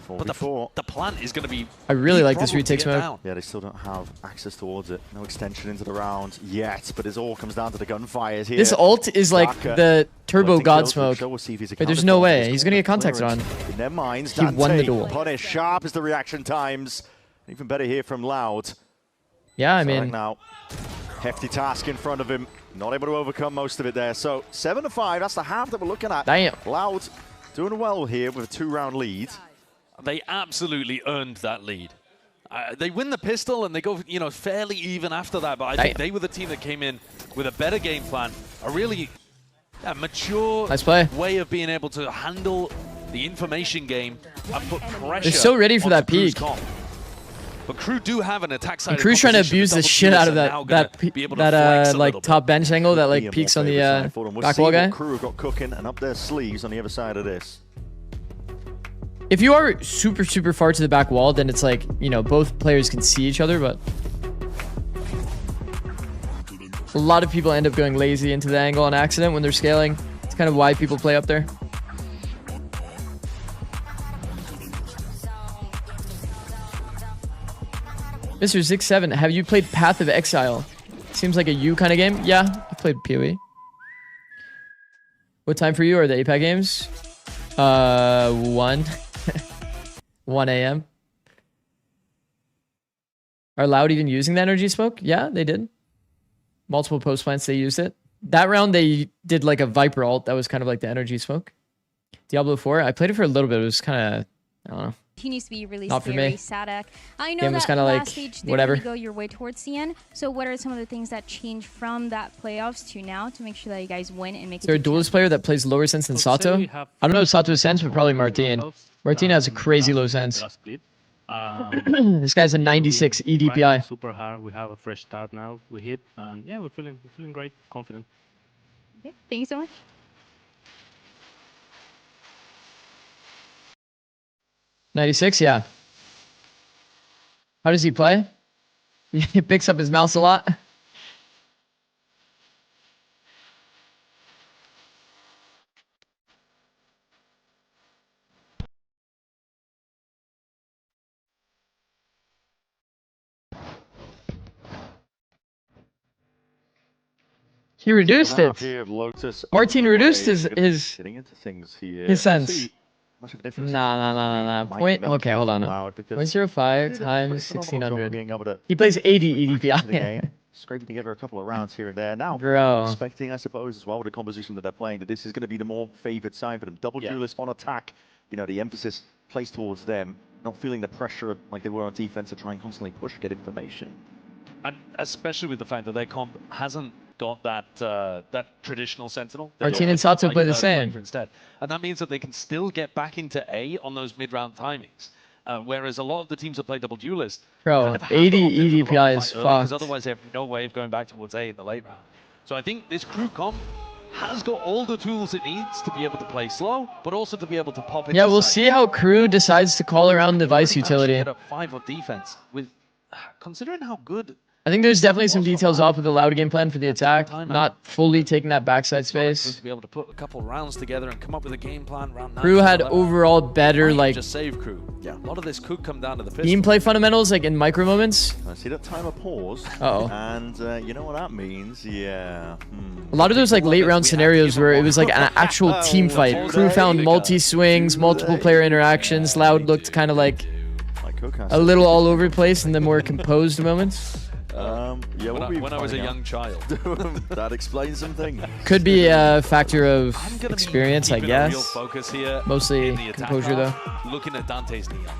But the plant is going to be... I really like this retake smoke. Yeah, they still don't have access towards it. No extension into the round yet, but it all comes down to the gunfires here. This ult is like the turbo god smoke. But there's no way. He's going to get contacted on. In their minds, he won the duel. Punish sharp is the reaction times. Even better here from Loud. Yeah, I mean... Now, hefty task in front of him. Not able to overcome most of it there. So 7-5, that's the half that we're looking at. Damn. Loud doing well here with a 2-round lead. They absolutely earned that lead. They win the pistol and they go, you know, fairly even after that. But I think they were the team that came in with a better game plan, a really mature way of being able to handle the information game and put pressure. They're so ready for that peak. But KRU do have an attack side. KRU's trying to abuse the shit out of that like top bench angle that like peaks on the back wall guy. KRU have got cooking and up their sleeves on the other side of this. If you are super, super far to the back wall, then it's like, you know, both players can see each other, but a lot of people end up going lazy into the angle on accident when they're scaling. It's kind of why people play up there. Mr. Zikz7, have you played Path of Exile? Seems like a U kind of game. Yeah, I played PoE. What time for you are the APAC games? 1. 1 a.m. Are Loud even using the energy smoke? Yeah, they did. Multiple post plants, they used it. That round, they did like a Viper ult. That was kind of like the energy smoke. Diablo 4, I played it for a little bit. It was kind of, I don't know. Continues to be really Not for scary, me. Sadak. I know Game was that kinda last like, stage didn't whatever. really go your way towards the end. So what are some of the things that changed from that playoffs to now to make sure that you guys win and make Is there a duelist player that plays lower sense than Sato? I don't know Sato's sense, but probably Martin. Martin has a crazy low sense. This guy's a 96 EDPI. Super hard. We have a fresh start now. We hit, and yeah, we're feeling great, confident. Okay, thank you so much. '96, yeah. How does he play? He picks up his mouse a lot. He reduced it. Martin reduced his sense. Nah. Point. Okay, hold on. 0.05 times 1600. He plays 80 EDPI. Scraping together a couple of rounds here and there. Now, Bro. expecting, I suppose, as well, with the composition that they're playing, that this is going to be the more favored side for them. Double duelist on attack. You know, the emphasis placed towards them. Not feeling the pressure like they were on defense to try and constantly push, get information. And especially with the fact that their comp hasn't got that that traditional sentinel. Martin and Sato play the same. Instead. And that means that they can still get back into A on those mid-round timings. Whereas a lot of the teams that play double duelist... Bro, 80 EDPI is Because fucked. otherwise they have no way of going back towards A in the late round. So I think this KRU comp has got all the tools it needs to be able to play slow, but also to be able to pop into Yeah, we'll side. see how KRU decides to call around the Vice Actually utility. get a 5 of defense with, considering how good I think there's definitely some details off with the Loud game plan for the attack. Not fully taking that backside space. to be able to put a couple rounds together and come up with a game plan round 9. KRU had overall better like just save KRU. Yeah, a lot of this could come down to the pistol. team play fundamentals, like in micro moments. I see that timer pause. Uh-oh. And you know what that means? Yeah. A lot of those like late round scenarios where it was like an actual team fight. KRU found multi swings, multiple player interactions. Loud looked kind of like a little all over the place in the more composed moments. Yeah, when I was a young child. That explains some things. Could be a factor of experience, I Keeping a real guess. focus here Mostly in the attack composure, though. half, looking at Dante's Neon,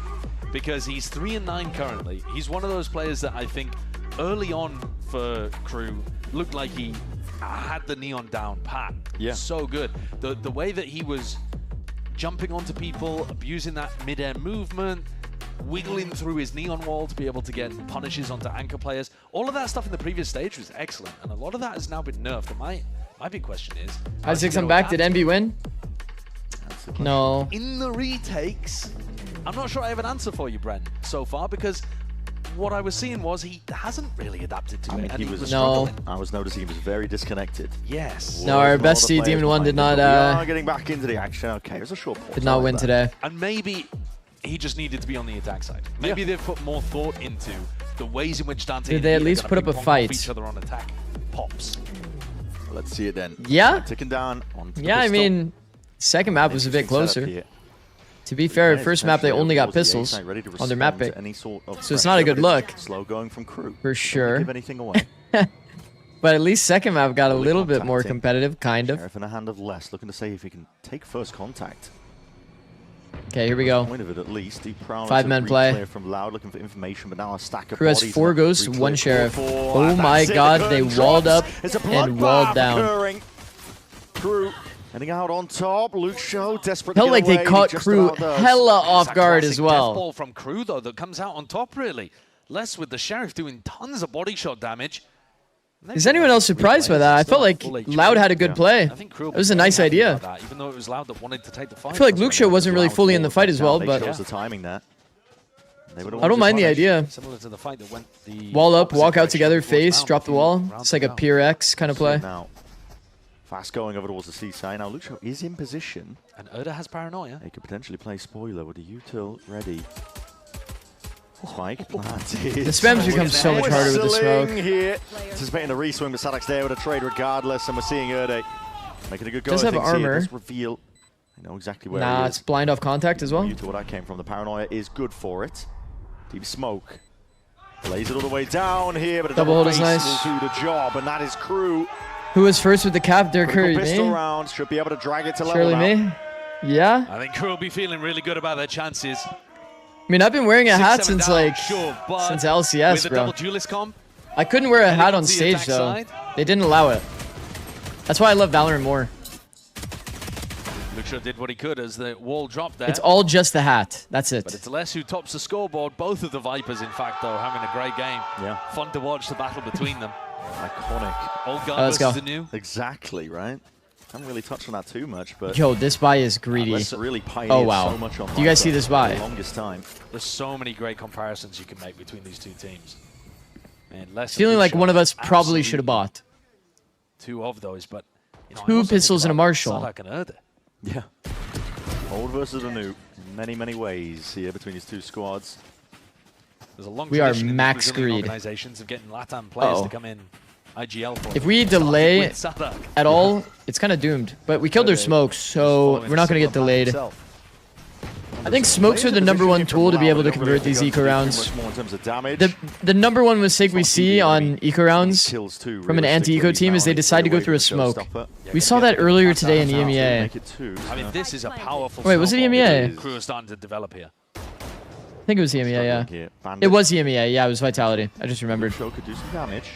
because he's 3-9 currently. He's one of those players that I think early on for KRU looked like he had the Neon down pat. Yeah. So good. The way that he was jumping onto people, abusing that mid-air movement, wiggling through his Neon wall to be able to get punishes onto anchor players. All of that stuff in the previous stage was excellent, and a lot of that has now been nerfed. And my big question is... Hi, Zikz, I'm back. Did NB win? No. In the retakes, I'm not sure I have an answer for you, Brent, so far, because what I was seeing was he hasn't really adapted to it. And He was No. struggling. I was noticing he was very disconnected. Yes. No, our bestie Demon 1 did not We are getting back into the action. Okay, it was a short pause. did not I win like that. today. And maybe he just needed to be on the attack side. Maybe they've put more thought into the ways in which Dante Did and they at Ian are least gonna put up a ping pong off fight? each other on attack pops. Let's see it then. Yeah. Ticking down on Yeah, I mean, second map was a bit closer. To be fair, first map they only got pistols on their map pick. So it's not a good look. Slow going from KRU. For sure. Give anything away. But at least second map got a little bit more competitive, kind of. Sheriff in a hand of less, looking to see if he can take first contact. Okay, here we go. Point of it, at least. 5-man play. From Loud, looking for information, but now a stack of Crew has bodies 4 ghosts, 1 sheriff. Oh my god, they walled up and walled down. Crew heading out on top. Luke Show desperate. Felt like they caught Crew hella off guard as well. Ball from Crew though that comes out on top really. Less with the sheriff doing tons of body shot damage. Is anyone else surprised by that? I felt like Loud had a good play. It was a nice idea. Even though it was Loud that wanted to take the fight. I feel like Luke Show wasn't really fully in the fight as well, but the timing there. I don't mind the idea. Similar to the fight that went the wall up, walk out together, face, drop the wall. It's like a Pier X kind of play. Now, fast going over towards the C side. Now Luke Show is in position. And Erda has paranoia. He could potentially play spoiler with the util ready. Spike planted. The spams become so much harder with the smoke. Here. Anticipating the reswing, but Sadak's there with a trade regardless, and we're seeing Erde making a good go. Does have armor. Does reveal. I know exactly where Nah, he is. it's blind off contact as well. To what I came from, the paranoia is good for it. Deep smoke. Lays it all the way down here, but a double hold is nice. Will do the job, and that is Crew. Who was first with the cap? Dirk Curry, pistol me? round should be able to drag it to level Surely now. me? Yeah? I think Crew will be feeling really good about their chances. I mean, I've been wearing a hat since like but since LCS, with the bro. double duelist comp, I couldn't wear a hat on the stage attack though. side. They didn't allow it. That's why I love Valorant more. Luke Shaw did what he could as the wall dropped there. It's all just the hat. That's it. But it's Les who tops the scoreboard. Both of the Vipers, in fact, though, having a great game. Yeah. Fun to watch the battle between them. Iconic. Old gun Let's versus go. the new. Exactly, right? Haven't really touched on that too much, but Yo, this buy is greedy. Really Oh wow. So much on Do you guys see this buy? For the longest time. There's so many great comparisons you can make between these two teams. Man, Les Feeling like one of us probably should have bought. 2 of those, but you know, I 2 also pistols think and a about Marshall. Sadak and Erda. Yeah. Old versus the new. In many, many ways here between these two squads. There's a long We are tradition in max these Brazilian greed. organizations of getting LATAM players to come in IGL for If them. we Starting delay with Sadak. at all, it's kind of doomed. But we killed their smokes, so we're not going to get delayed. I think smokes are the #1 tool to be able to convert these eco rounds. The #1 mistake we see on eco rounds from an anti-eco team is they decide to go through a smoke. We saw that earlier today in EMEA. I mean, this is a powerful. Wait, was it EMEA? Crew is starting to develop here. I think it was EMEA, yeah. It was EMEA, yeah, it was Vitality. I just remembered. Could do some damage.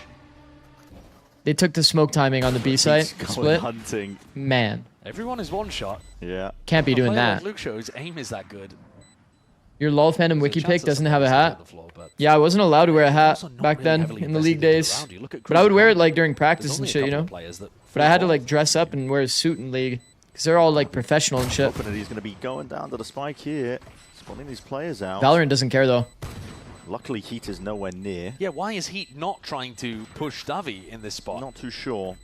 They took the smoke timing on the B site split. Hunting. Man. Everyone is one shot. Yeah. Can't be A doing player that. like Luke Show's aim is that good. Your LOL fandom wiki pick doesn't have a hat. Yeah, I wasn't allowed to wear a hat back then in the league days. But I would wear it like during practice and shit, you know? But I had to like dress up and wear a suit in league. Because they're all like professional and shit. Hoping that he's going to be going down to the spike here. Spotting these players out. Valorant doesn't care though. Luckily, Heat is nowhere near. Yeah, why is Heat not trying to push Davi in this spot? Not too sure.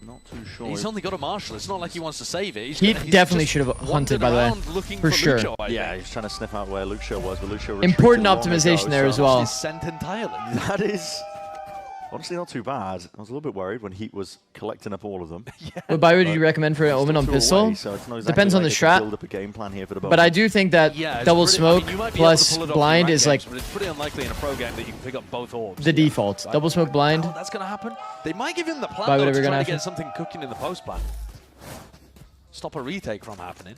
Not too sure. He's only got a Marshall. It's not like he wants to save it. He definitely should have hunted, by the way. For sure. Luke Shaw, Yeah, he's trying to sniff out where Luke Show was, but Luke Show Important retreated long optimization ago, there as so well. He's sent entirely. That is honestly not too bad. I was a little bit worried when Heat was collecting up all of them. What buy would you recommend for an Omen on pistol? Depends on the strat. Build up a game plan here for the But I do think that Yeah, double it's smoke pretty, I mean, you might be plus able to pull it off in blind ranked is like games, but it's pretty unlikely in a pro game that you can pick up both orbs. the default. Double smoke blind. Oh, that's going to happen. They might give him the plan Why though, would to ever try gonna to get happen? something cooking in the post plan. Stop a retake from happening.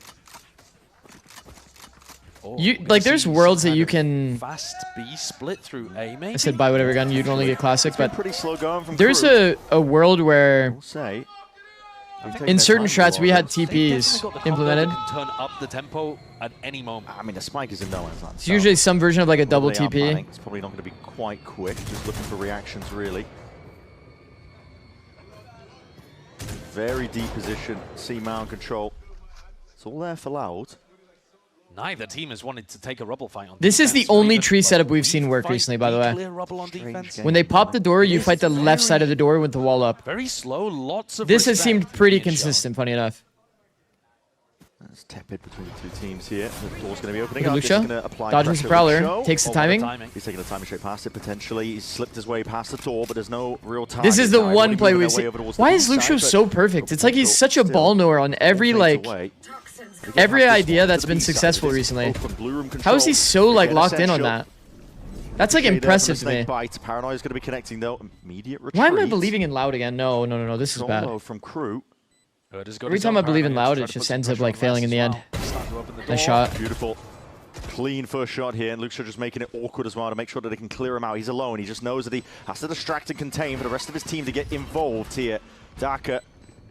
Oh, You we like see there's some worlds that kind you of can. fast B split through A maybe. I said buy whatever gun. You'd only get classic, but pretty slow going from there's Crew. a world where We'll say. in certain strats we had They've definitely TPs got the combo implemented. that can turn up the tempo at any moment. I mean, the spike is in no man's land. It's usually some version of like a double They are TP. planning. It's probably not going to be quite quick. Just looking for reactions, really. Very deep position. C-mount control. It's all there for Loud. Neither team has wanted to take a rubble fight on This is the defense, or only even, tree like, setup we've seen work fight recently, by the the way. clear rubble on defense. When they pop the door, you fight the left side of the door with the wall up. Very slow, lots of This has respect seemed pretty being shown. consistent, funny enough. That's tepid between the two teams here. The door's going to be opening Look at up. Lucia. He's going to apply Dodges pressure the with Prowler. Show. Takes the Oh, timing. He's taking a timing straight past it, potentially. He's slipped his way past the door, but there's no real time. This is the one play we've seen. Why is Luke Show so perfect? It's like he's such a ball knower on every like every idea that's been successful recently. How is he so like locked in on that? That's like impressive to me. Paranoia is going to be connecting though. Immediate retreat. Why am I believing in Loud again? No. This is bad. From Crew. Every time I believe in Loud, it just ends up like failing in the end. Nice shot. Beautiful. Clean first shot here, and Luxio just making it awkward as well to make sure that they can clear him out. He's alone. He just knows that he has to distract and contain for the rest of his team to get involved here. Daka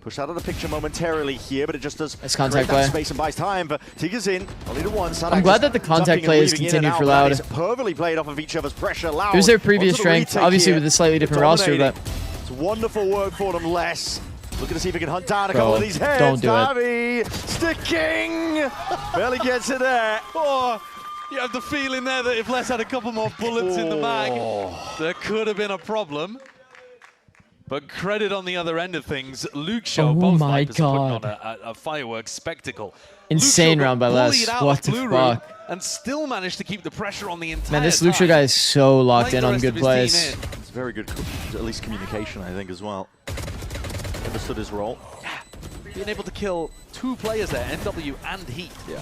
pushed out of the picture momentarily here, but it just does contact create that play. space and buys time. But Tigger's in, only to one. I'm glad that the contact play is continued for Loud. It's perfectly played off of each other's pressure. Loud. It was their previous onto the strength, retake obviously here. with a slightly different roster, but It's wonderful work for them, Les. Looking to see if he can hunt down a Bro, couple of these heads. don't do it. Davi sticking. Barely gets it there. Oh, you have the feeling there that if Les had a couple more bullets in the mag, there could have been a problem. But credit on the other end of things, Luxio, both my Vipers are putting God. on a fireworks spectacle. Insane Luxio round by got Les. bullied out What of the Blue fuck? Room and still managed to keep the pressure on the entire man, this time. Luxio guy is so locked Playing in the on rest good of his plays. team in. It's very good, at least communication, I think, as well. Understood his role. Being able to kill 2 players there, NW and Heat. Yeah.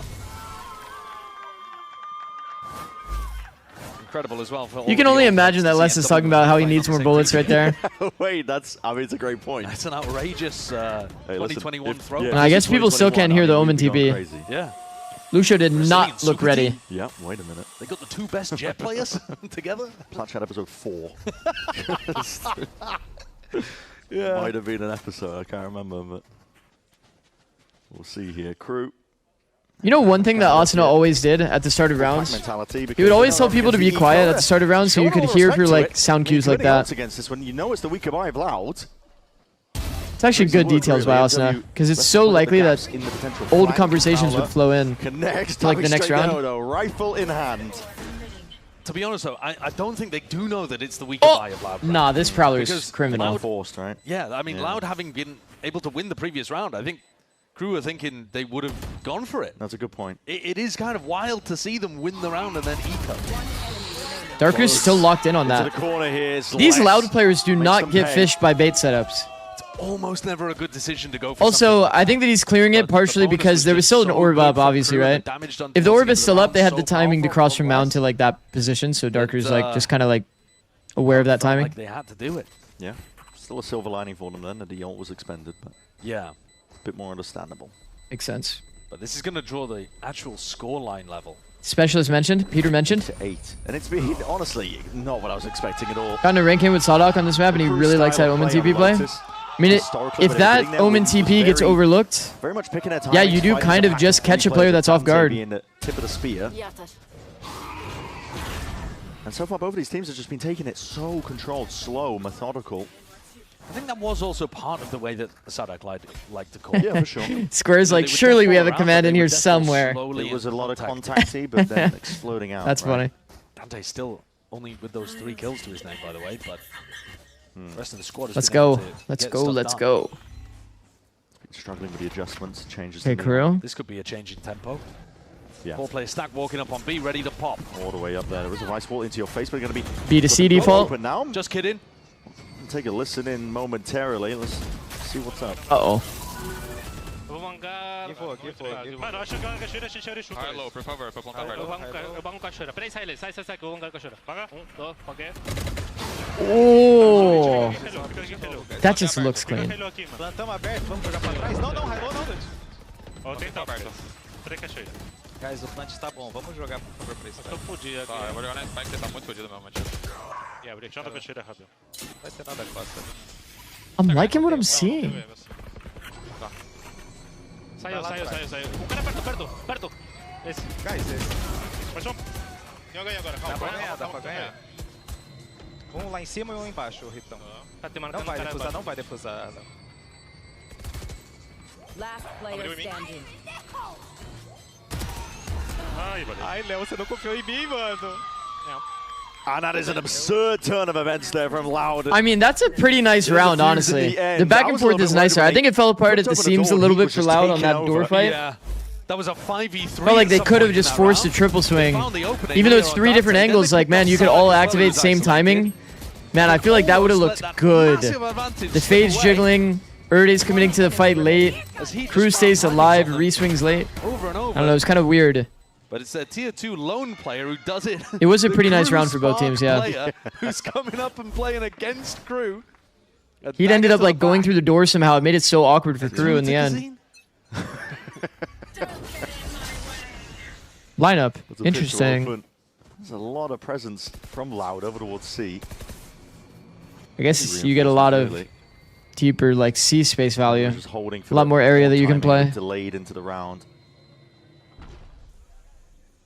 Incredible as well. For all You of can the only offense imagine to that see Les is NW talking about how he playing needs on more the bullets same right there. Wait, I mean, it's a great point. That's an outrageous Hey, listen, 2021 if- throw. yeah, And I guess people still can't hear the Omen TP. Crazy. Yeah. Luxio did not look ready. Yeah, wait a minute. They got the 2 best Jet players together. Clutch had episode 4. Yeah. Might have been an episode, I can't remember, but we'll see here. Crew. You know one thing that Asuna always did at the start of rounds? Mentality, He would always tell people to be quiet at the start of rounds so you could hear through like sound cues like that. Against this one, you know it's the weaker eye of Loud. It's actually good details by Asuna because it's so likely that old conversations would flow in Connects to like the next round. Rifle in hand. To be honest, though, I don't think they do know that it's the weaker eye of Loud. Nah, this Prowler is Because criminal. Loud- Forced, right? Yeah, I mean, Loud having been able to win the previous round, I think Crew are thinking they would have gone for it. That's a good point. It is kind of wild to see them win the round and then eco. Darker's still locked in on Into that. the corner here. These Les Loud players do makes not them get pay. fished by bait setups. Almost never a good decision to go for. Also, I think that he's clearing it partially because there was still an orb up, obviously, right? If the orb is still up, they had the timing to cross from mound to like that position, so Darker's like just kind of like aware of that timing. Like they had to do it. Yeah. Still a silver lining for them then that the ult was expended, but Yeah. a bit more understandable. Makes sense. But this is going to draw the actual scoreline level. Specialist mentioned, Peter mentioned. To 8. And it's been, honestly, not what I was expecting at all. Got in a rank in with Sawdog on this map, and he really likes that Omen TP play. I mean, if that Omen TP gets overlooked, Very much picking their yeah, timings, you do fighting kind the of just back three catch a players player with that's off Dante guard. being the tip of the spear. And so far, both of these teams have just been taking it so controlled, slow, methodical. I think that was also part of the way that Sadak liked to call. Yeah, for sure. Square's like, surely we have a command in here somewhere. It was a lot of contacty, but then exploding out. That's funny. Dante's still only with those 3 kills to his name, by the way, but the rest of the squad has Let's been able go. to Let's get go. stuff Let's done. go. Struggling with the adjustments, changes. Okay, to KRU. This could be a change in tempo. Yeah. 4-player stack walking up on B, ready to pop. All the way up there. There was a vice wall into your face, but going to be B to C default. Open now. Just kidding. Take a listen in momentarily. Let's see what's up. Uh-oh. Mano, acho que a cachoeira a gente abre chuva. High low, por favor, pra plantar high Eu low. banco cachoeira. Peraí, sai, que eu banco cachoeira. Paga? 2, ok. Oh, that just looks clean. Plantamos aberto, vamos jogar pra trás? Não, high low não, Dante. Ó, tenta aberto. Peraí, cachoeira. Guys, o plant tá bom, vamos jogar por favor pra esse. Tô fudido aqui. Tá, eu vou jogar na spike, você tá muito fodido mesmo, tio. E abre, tenta a cachoeira rápido. Não vai ter nada quase. I'm liking what I'm seeing. Saiu. O cara perto. Esse. Guys, esse. Pode um. Tem alguém agora, calma. Dá pra ganhar. Um lá em cima e um embaixo, Ritão. Tá te Não marcando vai o cara defusar, embaixo. não vai defusar. Não. Last player standing. Ai, valeu. Ai, Léo, você não confiou em mim, mano. Não. And that is an absurd turn of events there from Loud. I mean, that's a pretty nice round, honestly. The back and forth is nicer. I think it fell apart at the seams a little bit for Loud on that door fight. Yeah. That was a 5v3. Felt like they could have just forced a triple swing. Even though it's 3 different angles, like, man, you could all activate same timing. Man, I feel like that would have looked good. The fades jiggling, Erde's committing to the fight late, Crew stays alive, re-swings late. Over and I over. don't know, it was kind of weird. But it's a tier 2 lone player who does it. It was a The pretty nice Crew round for both Spark teams, yeah. player who's coming up and playing against Crew. He'd ended up like going through the door somehow. It made it so awkward for Crew in the end. Lineup. With the pistol Interesting. open. There's a lot of presence from Loud over towards C. I guess you get a lot of deeper like C space value. Just holding A for lot more area that you can play. Delayed into the round.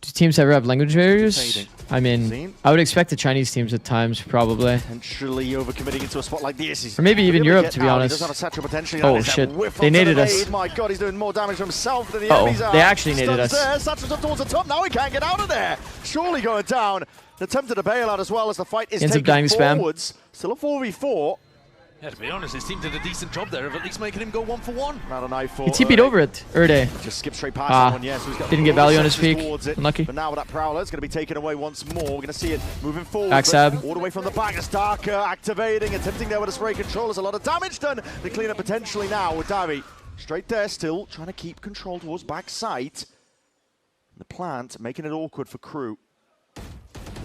Do teams ever have language barriers? Fading. I mean, Seen? I would expect the Chinese teams at times, probably. Potentially overcommitting into a spot like this. Or maybe even Europe, to be honest. He does have a satchel potentially. Oh, That is a shit. whiff They onto the naded us. nade. My God, he's doing more damage to himself than the Uh-oh, enemies are. they actually naded Stuns us. there. Satchel's up towards the top. Now he can't get out of there. Surely going down. Attempted a bailout as well as the fight is Ends up taken dying to spam. forwards. Still a 4v4. Yeah, to be honest, his team did a decent job there of at least making him go 1-for-1. Round a knife for He TP'd over it, Erde. Just skip straight past that one, yeah. So he's got Didn't get value on his senses peak. towards it. Unlucky. But now with that Prowler, it's going to be taken away once more. We're going to see it moving forward. Backstab. All the way from the back. It's Darker activating, attempting there with a spray control. There's a lot of damage done. The cleanup potentially now with Davi. Straight there still, trying to keep control towards backside. The plant making it awkward for KRU.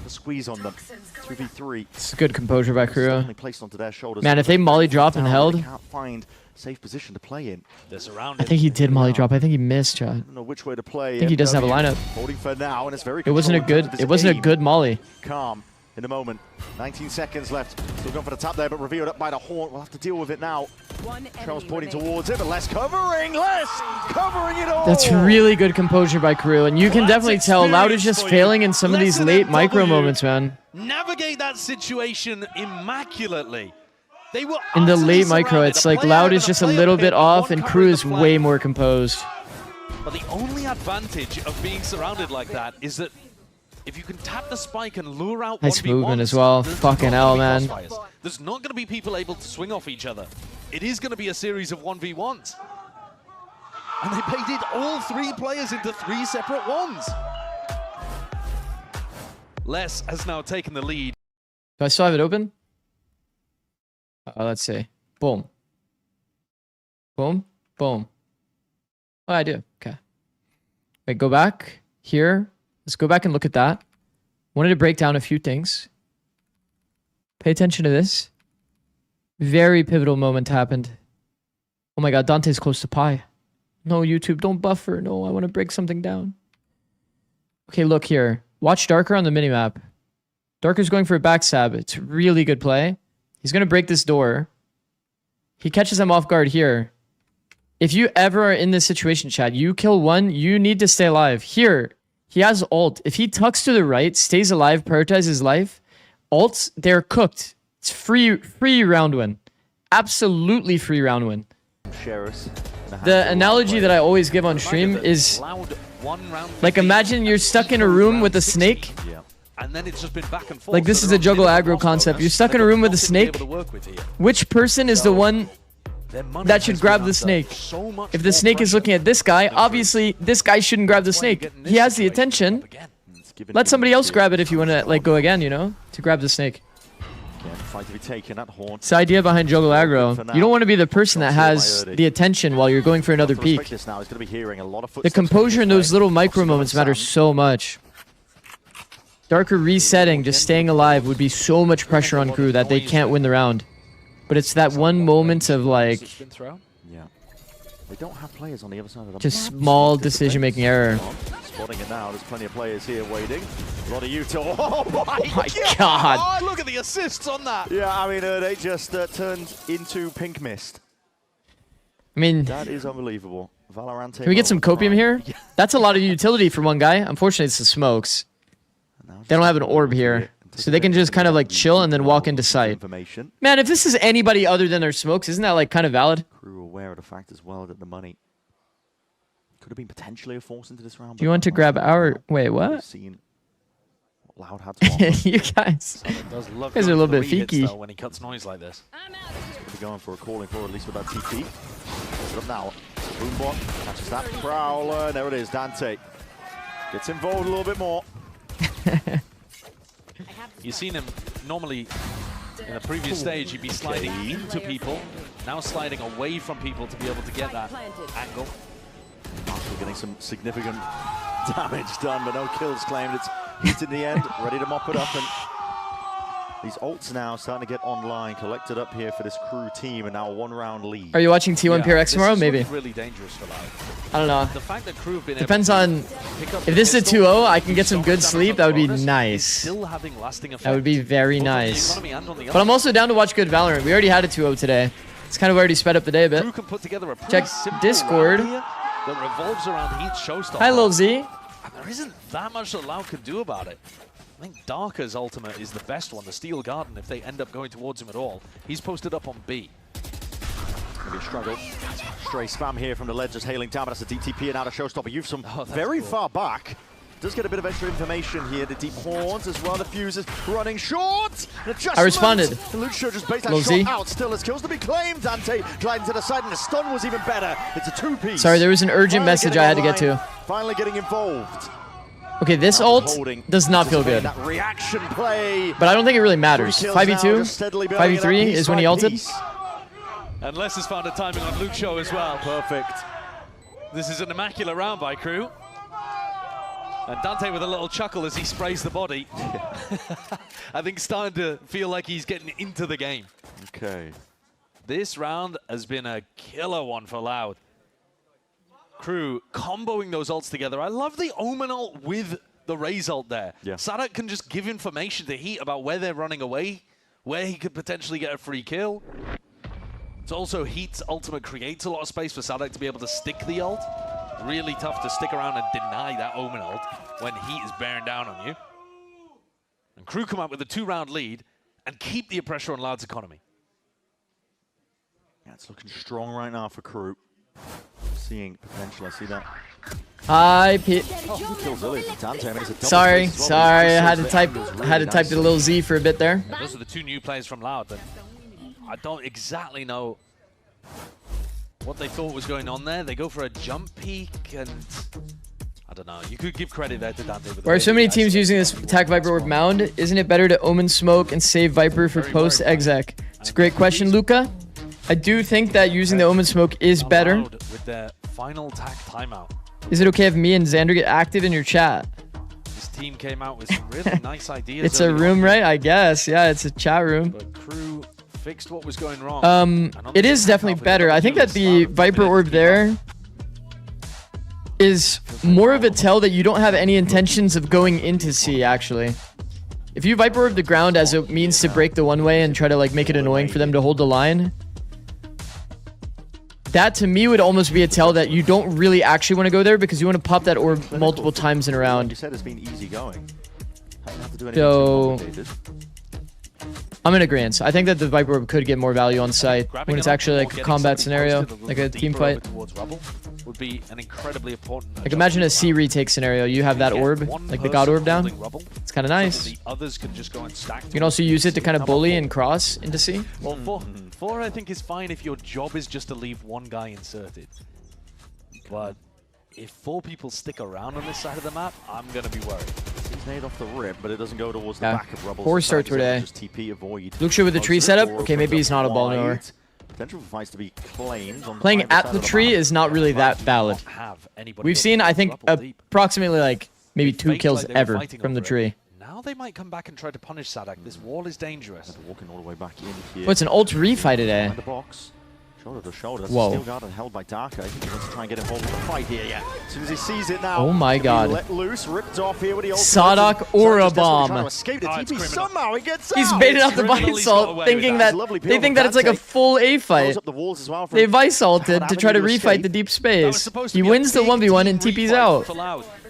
The squeeze on them. 2v3. It's good composure by KRU. Placed onto their shoulders. Man, if they molly drop and held, They can't find a safe position to play in. They're surrounded. I think he did molly drop. I think he missed, Chad. I don't know which way to play. I think he doesn't have a lineup. Holding for now, and it's very. It wasn't a good. It wasn't a good molly. Calm in the moment. 19 seconds left. Still going for the tap there, but revealed up by the horn. We'll have to deal with it now. Charles pointing towards it, but less covering it all. That's really good composure by KRU, and you can definitely tell Loud is just failing in some of these late micro moments, man. Navigate that situation immaculately. They were In the utterly late micro, surrounded. it's like Loud is just a little bit off, and KRU is way more composed. But the only advantage of being surrounded like that is that if you can tap the spike and lure out Nice 1v1s, movement as well. there's Fucking not hell, gonna be man. crossfires. There's not going to be people able to swing off each other. It is going to be a series of 1v1s. And they baited all three players into 3 separate ones. Les has now taken the lead. Do I still have it open? Let's see. Boom. Boom. Boom. Oh, I do. Okay. Wait, go back here. Let's go back and look at that. Wanted to break down a few things. Pay attention to this. Very pivotal moment happened. Oh my god, Dante's close to Pi. No, YouTube, don't buffer. No, I want to break something down. Okay, look here. Watch Darker on the minimap. Darker's going for a backstab. It's really good play. He's going to break this door. He catches him off guard here. If you ever are in this situation, Chad, you kill one, you need to stay alive. Here, he has ult. If he tucks to the right, stays alive, prioritizes his life, ults, they're cooked. It's free round win. Absolutely free round win. The analogy that I always give on stream is like imagine you're stuck in a room with a snake. And then it's just been back and forth. Like this is a juggle aggro concept. You're stuck in a room with a snake. Which person is the one that should grab the snake? If the snake is looking at this guy, obviously this guy shouldn't grab the snake. He has the attention. Let somebody else grab it if you want to like go again, you know, to grab the snake. It's the idea behind juggle aggro. You don't want to be the person that has the attention while you're going for another peak. The composure in those little micro moments matters so much. Darker resetting, just staying alive would be so much pressure on KRU that they can't win the round. But it's that one moment of like They don't have players on the other side of the just small decision-making error. Spotting it now. There's plenty of players here waiting. A lot of util. Oh my God. Oh, look at the assists on that. Yeah, I mean, they just turned into pink mist. I mean, that is unbelievable. VALORANT. Can we get some copium here? That's a lot of utility for one guy. Unfortunately, it's the smokes. They don't have an orb here. So they can just kind of like chill and then walk into sight. Man, if this is anybody other than their smokes, isn't that like kind of valid? KRU aware of the fact as well that the money could have been potentially a force into this round. Do you want to grab our... Wait, what? Loud had to you guys. You guys are a little bit freaky. When he cuts noise like this. He's going to be going for a calling for at least with that TP. Put up now. Boombot catches that Prowler. There it is, Dante. Gets involved a little bit more. You've seen him normally in a previous stage, he'd be sliding into people, now sliding away from people to be able to get that angle. Marshall getting some significant damage done, but no kills claimed. It's heat in the end, ready to mop it up. And These ults now starting to get online, collected up here for this crew team, and now a 1-round lead. Are you watching T1 PRX tomorrow? Maybe. Really dangerous for Loud. I don't know. The fact that crew have been Depends on if this is a 2-0, I can get some good sleep. That would be nice. Still having lasting effect. That would be very nice. But I'm also down to watch good Valorant. We already had a 2-0 today. It's kind of already sped up the day a bit. Crew can put together a Check Discord. That revolves around Heat's showstopper. Hi, Lil Z. And there isn't that much that Loud can do about it. I think Darker's ultimate is the best one, the Steel Garden, if they end up going towards him at all. He's posted up on B. Maybe a struggle. Stray spam here from the ledge, just hailing down, but that's a deep TP and out of showstopper. You've some very far back. Does get a bit of extra information here. The deep horns as well. The fuses running short. I responded. The Lucio just based that shot out. Still as kills to be claimed. Dante gliding to the side, and the stun was even better. It's a 2-piece. Sorry, there was an urgent message I had to get to. Finally getting involved. Okay, this ult does not feel good. That reaction play. But I don't think it really matters. 5v2, 5v3 is when he ulted. And Les has found a timing on Lucio as well. Perfect. This is an immaculate round by crew. And Dante with a little chuckle as he sprays the body. I think starting to feel like he's getting into the game. Okay. This round has been a killer one for Loud. Crew comboing those ults together. I love the Omen ult with the Raze ult there. Yeah. Sadak can just give information to Heat about where they're running away, where he could potentially get a free kill. It's also Heat's ultimate creates a lot of space for Sadak to be able to stick the ult. Really tough to stick around and deny that Omen ult when Heat is bearing down on you. And Crew come out with a 2-round lead and keep the pressure on Loud's economy. Yeah, it's looking strong right now for Crew. Seeing potential, I see that. Hi, Pete. Oh, kills early from Dante. I mean, it's a Sorry, well, sorry. I had to type the little Z for a bit there. And those are the 2 new players from Loud. But I don't exactly know what they thought was going on there. They go for a jump peek, and I don't know. You could give credit there to Dante. Why are so many teams using this attack Viper Orb Mound? Isn't it better to Omen Smoke and save Viper for post-exec? It's a great question, Luca. I do think that using the Omen Smoke is better. With their final attack timeout. Is it okay if me and Xander get active in your chat? This team came out with some really nice ideas. It's a room, right? I guess. Yeah, it's a chat room. But Crew fixed what was going wrong. It is definitely better. I think that the Viper Orb there is more of a tell that you don't have any intentions of going into C, actually. If you Viper Orb the ground as a means to break the one way and try to like make it annoying for them to hold the line, that to me would almost be a tell that you don't really actually want to go there because you want to pop that orb multiple times in a round. You said it's been easy going. So I'm in agreement. I think that the Viper Orb could get more value on site when it's actually like a combat scenario, like a team fight. Would be an incredibly important. Like imagine a C retake scenario. You have that orb, like the God Orb down. It's kind of nice. The others can just go and stack. You can also use it to kind of bully and cross into C. Well, 4 I think is fine if your job is just to leave one guy inserted. But if 4 people stick around on this side of the map, I'm going to be worried. He's made off the rip, but it doesn't go towards the back of Rubble. Poor start today. Just TP avoid. Luxio with the tree setup. Okay, maybe he's not a ball knower. Potential for fights to be claimed. Playing at the tree is not really that valid. We've seen, I think, approximately like maybe 2 kills ever from the tree. Now they might come back and try to punish Sadak. This wall is dangerous. Walking all the way back in here. Oh, it's an ult refight today. The box. Shoulder to shoulder. Whoa. Steel Garden held by Darker. I think he wants to try and get involved in the fight here. Yeah. As soon as he sees it now. Oh my god. Let loose, ripped off here with the Sadak or a bomb. Trying to escape the TP. Somehow he gets out. He's baited out the Vice ult, thinking that they think that it's like a full A fight. They Vice ulted to try to refight the deep space. He wins the 1v1 and TP's out.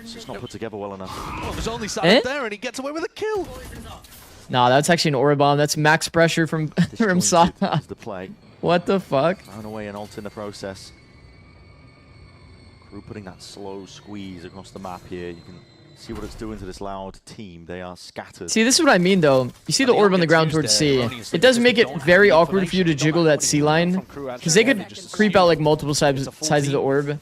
It's just not put together well enough. Oh, there's only Sadak there and he gets away with a kill. Nah, that's actually an aura bomb. That's max pressure from Sadak. The play. What the fuck? Thrown away an ult in the process. Crew putting that slow squeeze across the map here. You can see what it's doing to this Loud team. They are scattered. See, this is what I mean, though. You see the orb on the ground towards C. It does make it very awkward for you to jiggle that C line. Because they could creep out like multiple sides of the orb.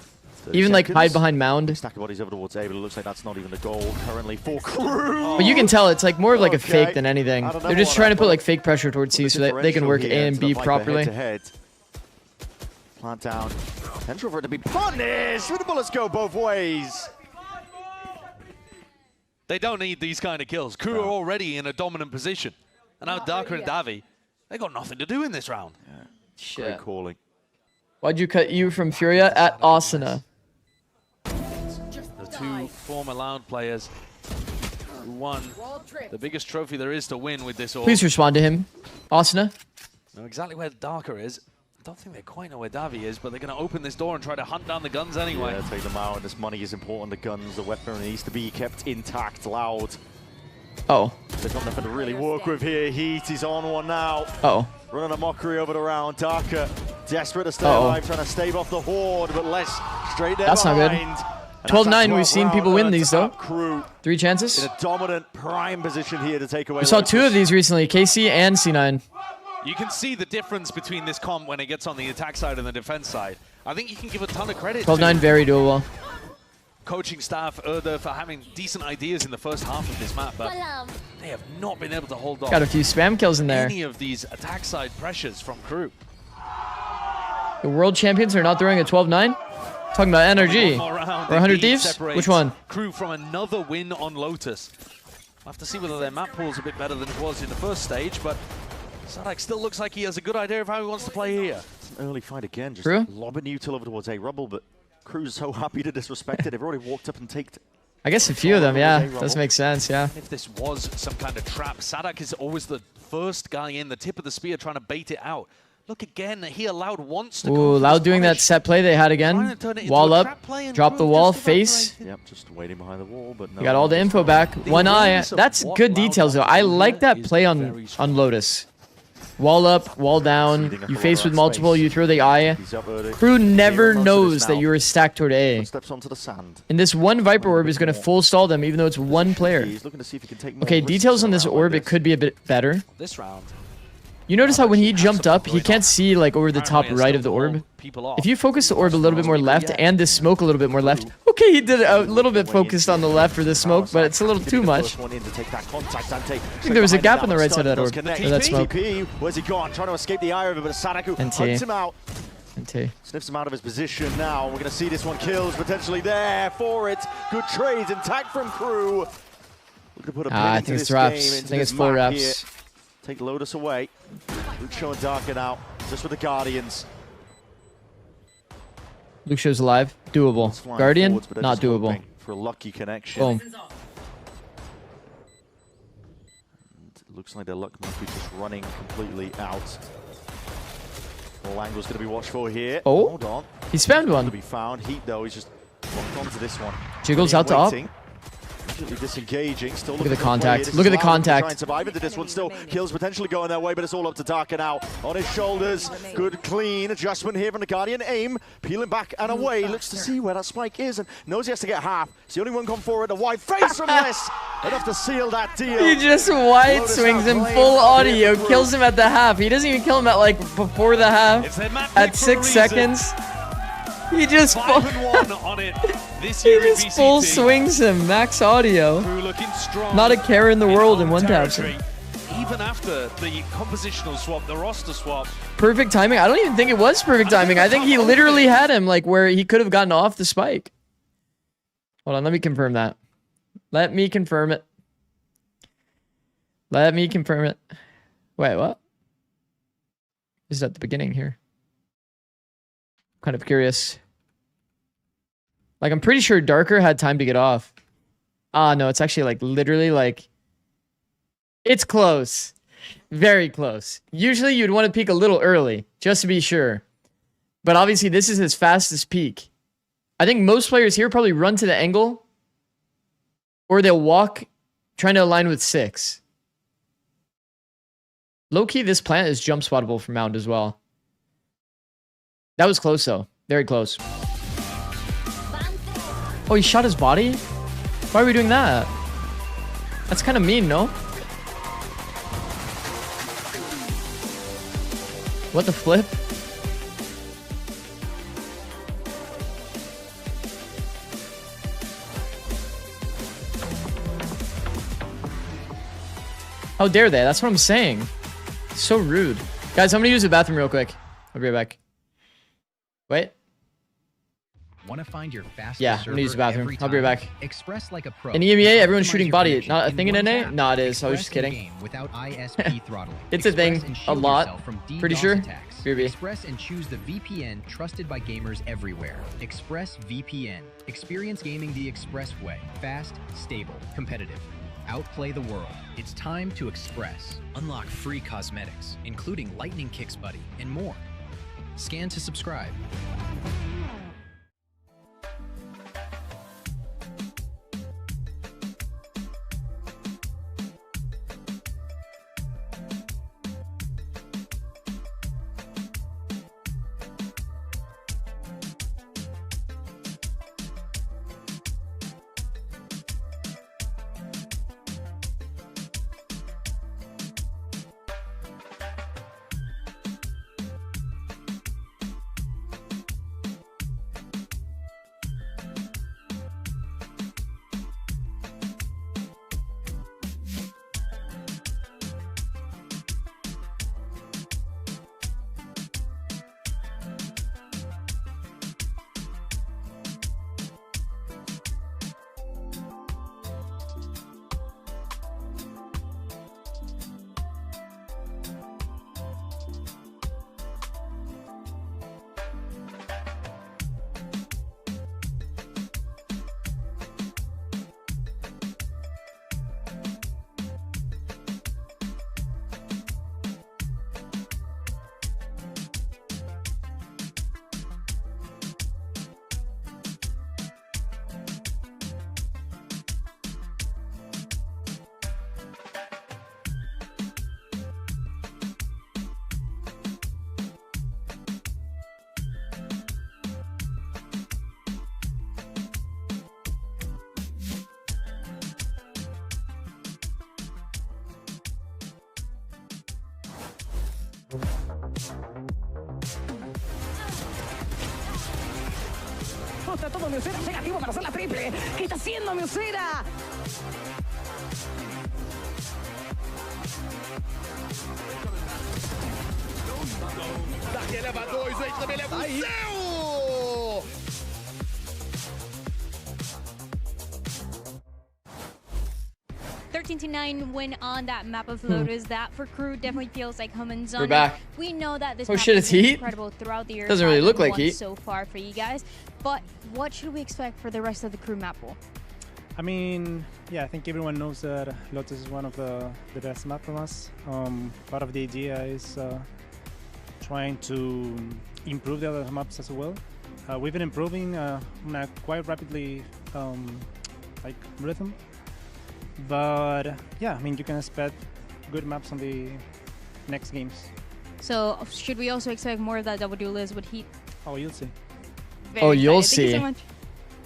Even like hide behind mound. Stack of bodies over towards A, but it looks like that's not even the goal currently for Crew. But you can tell it's like more of like a fake than anything. They're just trying to put like fake pressure towards C so that they can work A and B properly. Plant down. Potential for it to be punished. The bullets go both ways. They don't need these kind of kills. Crew are already in a dominant position. And now Darker and Davi, they got nothing to do in this round. Yeah. Shit. Great calling. Why'd you cut you from Furia at Asuna? The two former Loud players who won the biggest trophy there is to win with this orb. Please respond to him, Asuna. Know exactly where Darker is. I don't think they quite know where Davi is, but they're going to open this door and try to hunt down the guns anyway. Yeah, take them out. And this money is important. The guns, the weapon needs to be kept intact. Loud. Oh. They've got nothing to really work with here. Heat is on one now. Oh. Running a mockery over the round. Darker, desperate to stay alive, trying to stave off the horde, but less straight there That's behind. not good. 12-9, we've seen people win these though. KRU 3 chances. in a dominant prime position here to take away. We saw 2 of these recently, KC and C9. You can see the difference between this comp when it gets on the attack side and the defense side. I think you can give a ton of credit 12-9, to very doable. coaching staff, Erda, for having decent ideas in the first half of this map, but they have not been able to hold off. Got a few spam kills in there. Any of these attack side pressures from KRU. The world champions are not throwing a 12-9? Talking about NRG. Or 100 Thieves? Which one? KRU from another win on Lotus. We'll have to see whether their map pool is a bit better than it was in the first stage, but Sadak still looks like he has a good idea of how he wants to play here. It's an early fight again, just KRU? lobbing util over towards A Rubble, but KRU's so happy to disrespect it. They've already walked up and taken. I guess a few of them, yeah. Does make sense, yeah. If this was some kind of trap, Sadak is always the first guy in, the tip of the spear, trying to bait it out. Look again, here Loud wants to go. Ooh, Loud doing that set play they had again. Wall up, drop the wall, face. Yep, just waiting behind the wall, but no. You got all the info back. One eye. That's good details though. I like that play on Lotus. Wall up, wall down. You face with multiple, you throw the eye. KRU never knows that you're stacked toward A. Steps onto the sand. And this one Viper orb is going to full stall them even though it's one player. He's looking to see if he can take more Okay, details on this orb, it could be a bit better. This round. You notice how when he jumped up, he can't see like over the top right of the orb. If you focus the orb a little bit more left and this smoke a little bit more left, okay, he did a little bit focused on the left for this smoke, but it's a little too much. I think there was a gap on the right side of that orb, or that smoke. Where's he gone? Trying to escape the eye of it, but Sadaku hunts him out. Sniffs him out of his position now. We're going to see this one kills potentially there for it. Good trades intact from KRU. Looking to put a pin I into think this it's reps. game, I into think it's this 4 map reps. here. Take Lotus away. Luke showing Darker now, just with the Guardians. Luke shows alive. Doable. Guardian, Forwards, but not just hoping doable. for a lucky connection. Boom. It looks like their luck might be just running completely out. All angles going to be watched for here. Oh, hold on. He spammed one. To be found. Heat though, he's just locked onto this one. Jiggles out to up. Completely disengaging. Still Look at the contact. Look at the contact. Trying to survive into this one. Still kills potentially going their way, but it's all up to Darker now. On his shoulders. Good clean adjustment here from the Guardian. Aim. Peeling back and away. Looks to see where that spike is and knows he has to get half. It's the only one come forward. A wide face from this. Enough to seal that deal. He just wide swings him full audio, kills him at the half. He doesn't even kill him at like before the half. At 6 seconds. He just full swings him, max audio. Not a care in the world in one taps him. Even after the compositional swap, the roster swap. Perfect timing? I don't even think it was perfect timing. I think he literally had him like where he could have gotten off the spike. Hold on, let me confirm that. Let me confirm it. Let me confirm it. Wait, what? This is at the beginning here. Kind of curious. Like, I'm pretty sure Darker had time to get off. Ah, no, it's actually like literally like... It's close. Very close. Usually you'd want to peek a little early, just to be sure. But obviously this is his fastest peak. I think most players here probably run to the angle. Or they'll walk trying to align with 6. Low-key, this plant is jump spottable from Mound as well. That was close though. Very close. Oh, he shot his body? Why are we doing that? That's kind of mean, no? What the flip? How dare they? That's what I'm saying. So rude. Guys, I'm gonna use the bathroom real quick. I'll be right back. Wait. Want to find your fastest Yeah, I'm gonna use the bathroom. every I'll be right time? back. Express like a pro. In EMEA, everyone's Optimize shooting your body. connection Not a in thing in one NA? tap. No, it is. I was just Express kidding. in-game without ISP throttling. It's a thing. Express and A shield lot. yourself from Pretty DDoS sure. attacks. BRB. Express and choose the VPN trusted by gamers everywhere. Express VPN. Experience gaming the Express way. Fast, stable, competitive. Outplay the world. It's time to Express. Unlock free cosmetics, including Lightning Kicks Buddy and more. Scan to subscribe. Está todo Miusera, llega activo para hacer la triple. ¿Qué está haciendo Miusera? Daqui leva 2, o Ed também leva o céu! $13-9 win on that map of Lotus. That for KRU definitely feels like home and zone. We're back. We know that this Oh map shit, has it's been heat? incredible throughout the year. Doesn't really look like 5-1 heat. so far for you guys. But what should we expect for the rest of the KRU map pool? I mean, yeah, I think everyone knows that Lotus is one of the best map from us. Part of the idea is trying to improve the other maps as well. We've been improving on a quite rapidly like rhythm, but yeah, I mean you can expect good maps on the next games. So should we also expect more of that double duelist with heat? Oh, you'll see. Very You'll excited. Thank you see. so much.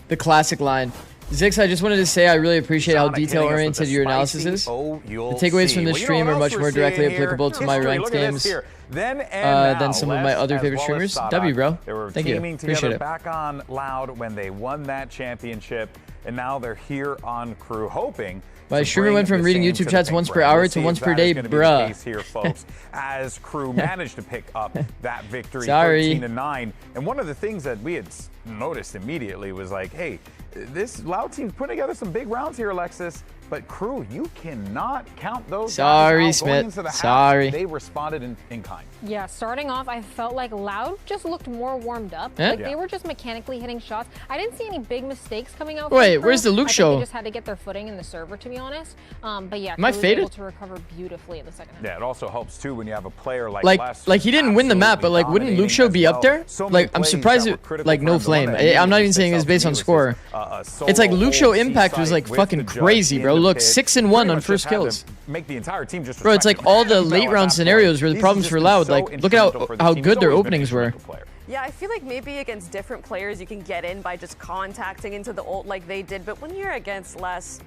The classic line. Zikz, I just wanted to say I really appreciate how detail-oriented your analysis is. The takeaways from this stream are much more directly applicable to my ranked games than some of my other favorite streamers. W, bro. They were Thank you. teaming Appreciate together it. back on Loud when they won that championship, and now they're here on KRU, hoping. My to streamer bring went from the reading same YouTube to the chats big once per brand. hour We'll to see once if per that is day, gonna be the bruh. case here, folks, as KRU managed to pick up that victory, Sorry. 13-9. And one of the things that we had noticed immediately was like, hey, this Loud team's putting together some big rounds here, Alexis. But KRU, you cannot count those Sorry, guys out going Smith. into the half. Sorry. They responded in kind. Yeah, starting off, I felt like Loud just looked more warmed up. Eh? Like Yeah. they were just mechanically hitting shots. I didn't see any big mistakes coming out. Wait, from KRU. where's the Luke I think show? They just had to get their footing in the server, to be honest. But yeah, Am I KRU was faded? able to recover beautifully in the second half. Yeah, it also helps too when you have a player like Like he didn't win the map, but like wouldn't Luke Show be up there? Like I'm surprised it, like no flame. I'm not even saying it's based on score. It's like Luke Show impact was like fucking crazy, bro. Look, 6-1 on first kills. Make the entire team just Bro, it's like all the late round scenarios were the problems for Loud. Like look at how good their openings were. Yeah, I feel like maybe against different players you can get in by just contacting into the ult like they did, but when you're against less,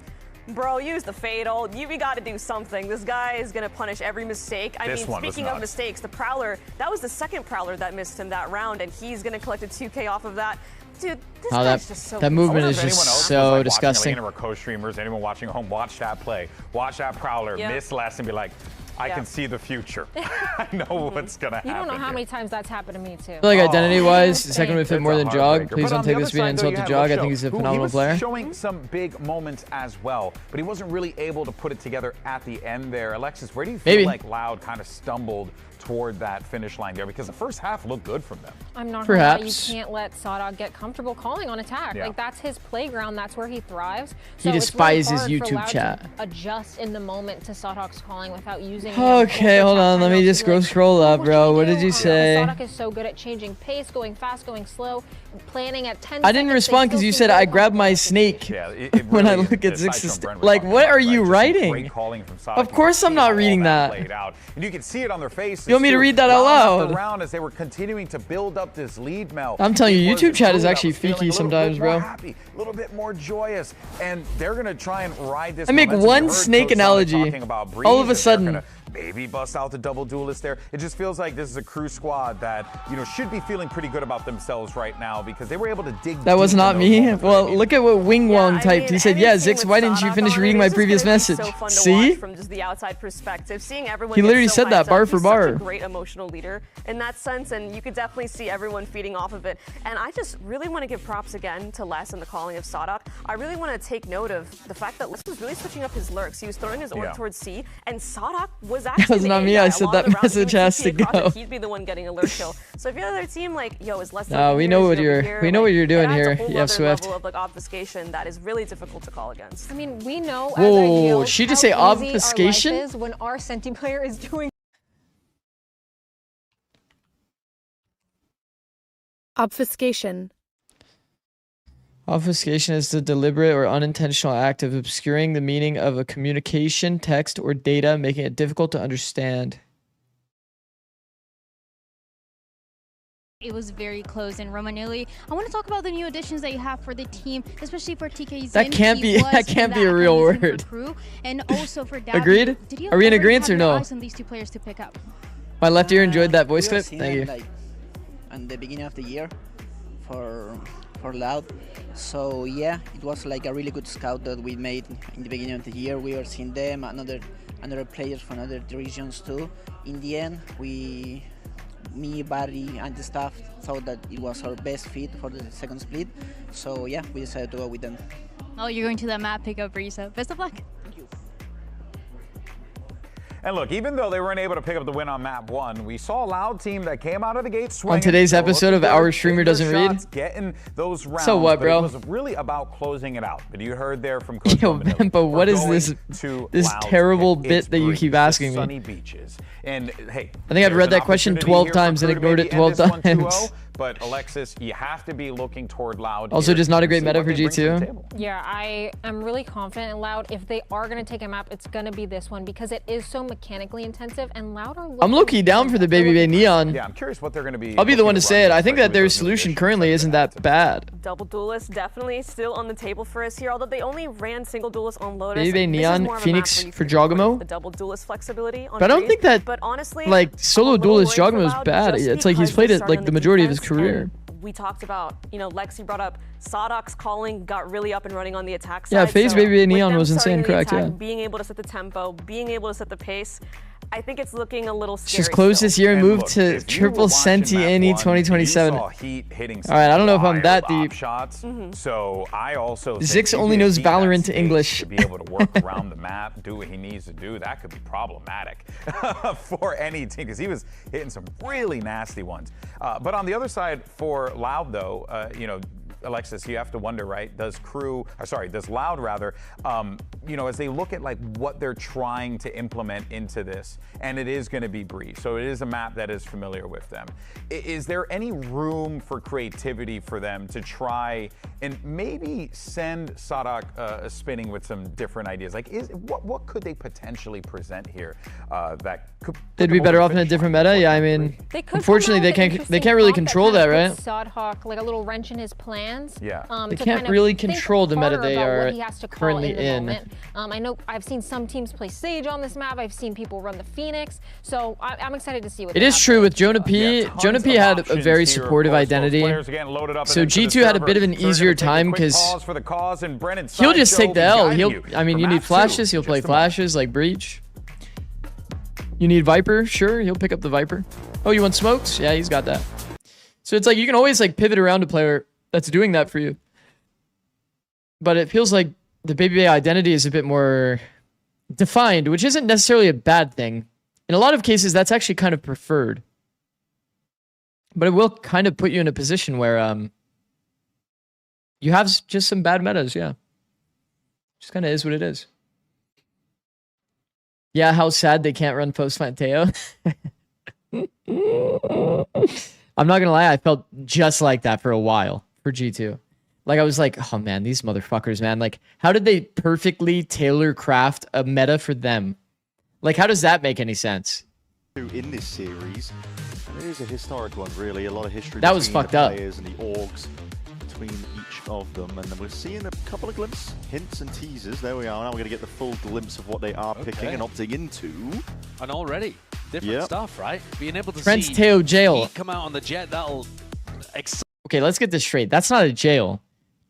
bro, use the fatal. We got to do something. This guy is going to punish every mistake. I mean, speaking of mistakes, the Prowler, that was the second Prowler that missed him that round, and he's going to collect a 2K off of that. Dude, this guy's just so that movement is just so disgusting. Any of our co-streamers, anyone watching at home, watch that play. Watch that Prowler miss less and be like, I can see the future. I know what's going to happen. You don't know how here. many times that's happened to me, too. I feel like identity-wise, the second would fit That's more a than Jog. heartbreaker. Please But don't on take the this other being an side, though, insult you to have Jog. I Rochelle, think he's a who phenomenal he was player. showing some big moments as well, but he wasn't really able to put it together at the end there. Alexis, where do you feel like Loud kind of stumbled toward that finish line there? Because the first half looked good from them. I'm not gonna lie, you can't let Sadok get comfortable calling on attack. Yeah. Like, that's his playground. That's where he thrives. He So despises it's really hard for YouTube Loud chat. to adjust in the moment to Sadok's calling without using Okay, hold on. Let me just go scroll up, bro. What did you say? Sadok is so good at changing pace, going fast, going slow, planning at 10 I didn't respond because you said I grabbed my snake when I look at Zikz's. Like, what are you writing? Of course I'm not reading that. And you can see it on their faces. You want me to read that out loud? Around as they were continuing to build up this lead, Mel. I'm telling you, YouTube chat is actually freaky sometimes, bro. Happy, a little bit more joyous, and they're gonna try and ride this. I make momentum. one You heard snake Coach Sonic analogy. talking about Breeze, All of a that they're sudden. gonna maybe bust out the double duelist there. It just feels like this is a crew squad that should be feeling pretty good about themselves right now because they were able to dig. That was deep not in those me. moments. Well, look at what Wing Wong typed. He said, "Yeah, Zikz, why didn't you finish reading my previous message?" See? From just the outside perspective, seeing everyone. He literally get so said that hyped bar up. for He's bar. Such a great emotional leader in that sense, and you could definitely see everyone feeding off of it. And I just really want to give props again to Les and the calling of Sadok. I really want to take note of the fact that Les was really switching up his lurks. He was throwing his orb towards C, and Sadok was actually. That was not me. I said that message has to go. He'd be the one getting a lurk kill. So if you're the other team, like, yo, is Les? No, we know what you're doing here. You have Swift. Level of like obfuscation that is really difficult to call against. I mean, we know. Whoa, as a she just how say easy our life obfuscation? is when our Senti player is doing. Obfuscation. Obfuscation is the deliberate or unintentional act of obscuring the meaning of a communication, text, or data, making it difficult to understand. It was very close in Romanelli. I want to talk about the new additions that you have for the team, especially for TK. That can't be a real word. And also for Davi. Agreed? Are we in agreement or no? On these two players to pick up? My left ear enjoyed that voice clip. seen Thank them, you. like, in the beginning of the year for Loud. So yeah, it was like a really good scout that we made in the beginning of the year. We were seeing them, another players from other regions too. In the end, me, Barry, and the staff thought that it was our best fit for the second split. So yeah, we decided to go with them. Oh, you're going to that map pickup, Risa. Best of luck. Thank you. And look, even though they weren't able to pick up the win on map 1, we saw a Loud team that came out of the gate swinging. On today's episode of Our Streamer Doesn't Read. Getting those rounds, So what, bro? It was really about closing it out. But you heard there from Coach Yo, Bempo, what is this terrible bit that you keep asking me? Sunny beaches. And hey, I think I've read that question 12 times and ignored it 12 times. But Alexis, you have to be looking toward Loud. Also, just not a great meta for G2. Yeah, I am really confident in Loud. If they are going to take a map, it's going to be this one because it is so mechanically intensive and Loud are. I'm low-key down for the Baby Bay Neon. Yeah, I'm curious what they're going to be. I'll be the one to say it. I think that their solution currently isn't that bad. Double duelist definitely still on the table for us here, although they only ran single duelist on Lotus. Baby Bay Neon, Phoenix for Jogamo. The double duelist flexibility on But I don't think that, but honestly, like, solo duelist Jogamo is bad. It's like he's played it like the majority of his career. We talked about, Lexi brought up Sadok's calling got really up and running on the attack side. Yeah, FaZe Baby Neon was insane, starting the correct, attack, yeah. Being able to set the tempo, being able to set the pace, I think it's looking a little scary. Just close this year and move to triple Senti NE 2027. Alright, I don't know if I'm that deep. So I also Zikz only knows VALORANT English. To be able to work around the map, do what he needs to do, that could be problematic for any team because he was hitting some really nasty ones. But on the other side for Loud though, Alexis, you have to wonder, right? Does Loud rather, as they look at like what they're trying to implement into this, and it is going to be Breeze, so it is a map that is familiar with them. Is there any room for creativity for them to try and maybe send Sadok spinning with some different ideas? Like, what could they potentially present here that could? They'd be better off in a different meta. Yeah, I mean, unfortunately they can't really control that, right? Sadok, like a little wrench in his plans. Yeah. They can't really control the meta they are currently in. I know I've seen some teams play Sage on this map. I've seen people run the Phoenix. So I'm excited to see what. It is true with Jonah P. Jonah P had a very supportive identity. So G2 had a bit of an easier time because he'll just take the L. You need flashes. He'll play flashes like Breach. You need Viper? Sure, he'll pick up the Viper. Oh, you want smokes? Yeah, he's got that. So it's like you can always like pivot around a player that's doing that for you. But it feels like the BBA identity is a bit more defined, which isn't necessarily a bad thing. In a lot of cases, that's actually kind of preferred. But it will kind of put you in a position where you have just some bad metas, yeah. Just kind of is what it is. Yeah, how sad they can't run post-plant Teo. I'm not gonna lie, I felt just like that for a while for G2. Like I was like, oh man, these motherfuckers, man. Like, how did they perfectly tailor craft a meta for them? Like, how does that make any sense? In this series, it is a historic one, really. A lot of history. That was between fucked the up. players and the orgs between each of them, and then we're seeing a couple of glimpses, hints and teasers. There we are. Now we're going to get the full glimpse of what they are picking and opting into. And already, different stuff, right? Being able to Trent's see Teo jail. Heat come out on the jet, that'll Okay, let's get this straight. That's not a jail.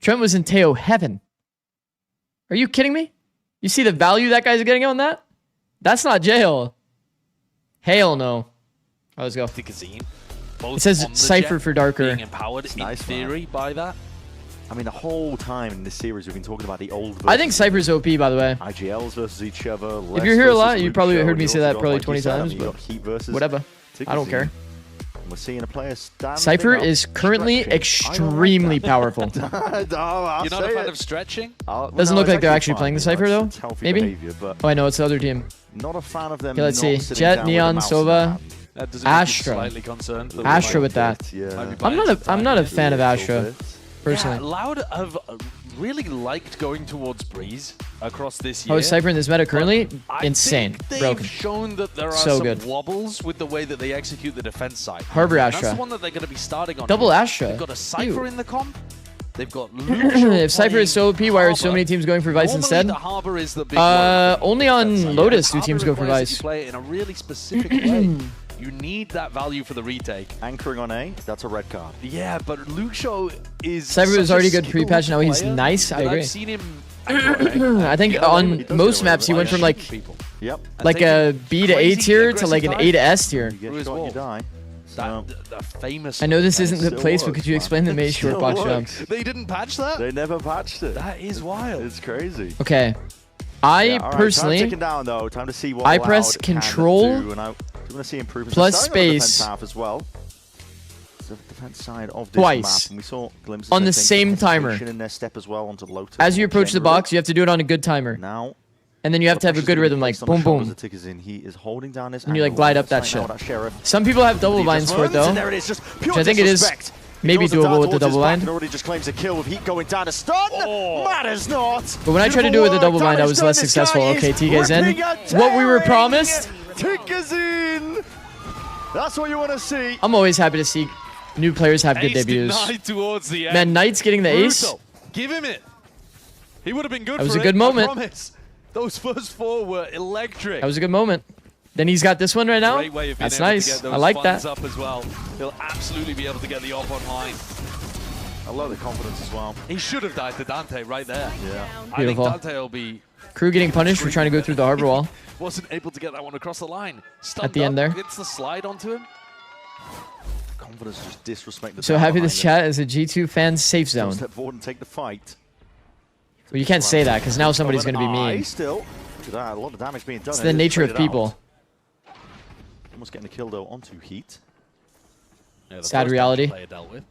Trent was in Teo heaven. Are you kidding me? You see the value that guy's getting on that? That's not jail. Hell no. Oh, let's go. It says Cypher for darker. Being empowered in theory by that. I mean, the whole time in this series, we've been talking about the old. I think Cypher's OP, by the way. IGLs versus each other. If you're here a lot, you probably heard me say that probably 20 times, but whatever. I don't care. We're seeing a player stand. Cypher is currently extremely powerful. You're not a fan of stretching? Doesn't look like they're actually playing the Cypher, though. Maybe? Oh, I know, it's the other team. Not a fan of them. Okay, let's see. Jet, Neon, Sova, Astra. Astra with that. I'm not a fan of Astra, personally. Yeah, Loud have really liked going towards Breeze across this year. Oh, Cypher in this meta currently? Insane. Broken. They've shown that there are So some good. wobbles with the way that they execute the defense side. Harbor And Astra. That's the one that they're going to be starting on. Double Astra. They've got a Cypher Ew. in the comp. They've got If Cypher is so OP, why are so many teams going for Vice instead? The Harbor is the big one. Only on Lotus do teams go for Requires that Vice. you play it in a really specific way. You need that value for the retake. Anchoring on A, that's a red card. Yeah, but Luke Show is Cypher was such a already good skilled pre-patch, now he's player nice. I that agree. I've seen him anchor on A. I think Yeah, on most maps he went from like like a B to A tier to like an A to S tier. You shot, you die. The famous. I know this isn't the still place, but works, could you explain the Maze short box jump? They didn't patch that? They never patched it. That is wild. It's crazy. Okay. I All right, personally, time ticking down, though. Time to see what I Loud press can Control do, and I want to see improvements. plus They're starting on the space defense half as well. The defense side of this twice map, and we saw glimpses on I the think, same of timer. hesitation in their step as well onto Lotus. As you approach the box, you have to do it on a good timer. Now, and then you have to have a good rhythm, like boom, boom. He is holding down his And you like glide up that shit. Sheriff. Some people have double binds for it though, And there it is, just pure which I think it is disrespect. maybe He goes doable with the towards his double back bind. and already just claims a kill with Heat going down to stun. Matters not. But when I tried to do it with the double bind, I was less successful. Okay, TK's in. It's what we were promised. TK's in. That's what you want to see. I'm always happy to see new players have good Ace debuts. denied towards the end. Man, Knight's getting the ace. Brutal. Give him it. He would have been good That was for a good it, moment. I promise. Those first four were electric. That was a good moment. Then he's got this one right now. Great way of being That's able to nice. get those I like funds that. up as well. He'll absolutely be able to get the op online. I love the confidence as well. He should have died to Dante right there. Yeah. Beautiful. I think Dante will be Crew getting punished for trying to go through the harbor wall. wasn't able to get that one across the line. Stunned At the end up, there. Gets the slide onto him. Confidence just disrespect the So down happy this behind chat is a G2 fan safe them. zone. Step forward and take the fight. Well, you can't say that because now somebody's going to be Eye mean. Still, look at that, a lot of damage being done. It's It the is nature of traded out. people. Almost getting a kill though onto Heat. Yeah, the Sad first reality. player dealt with.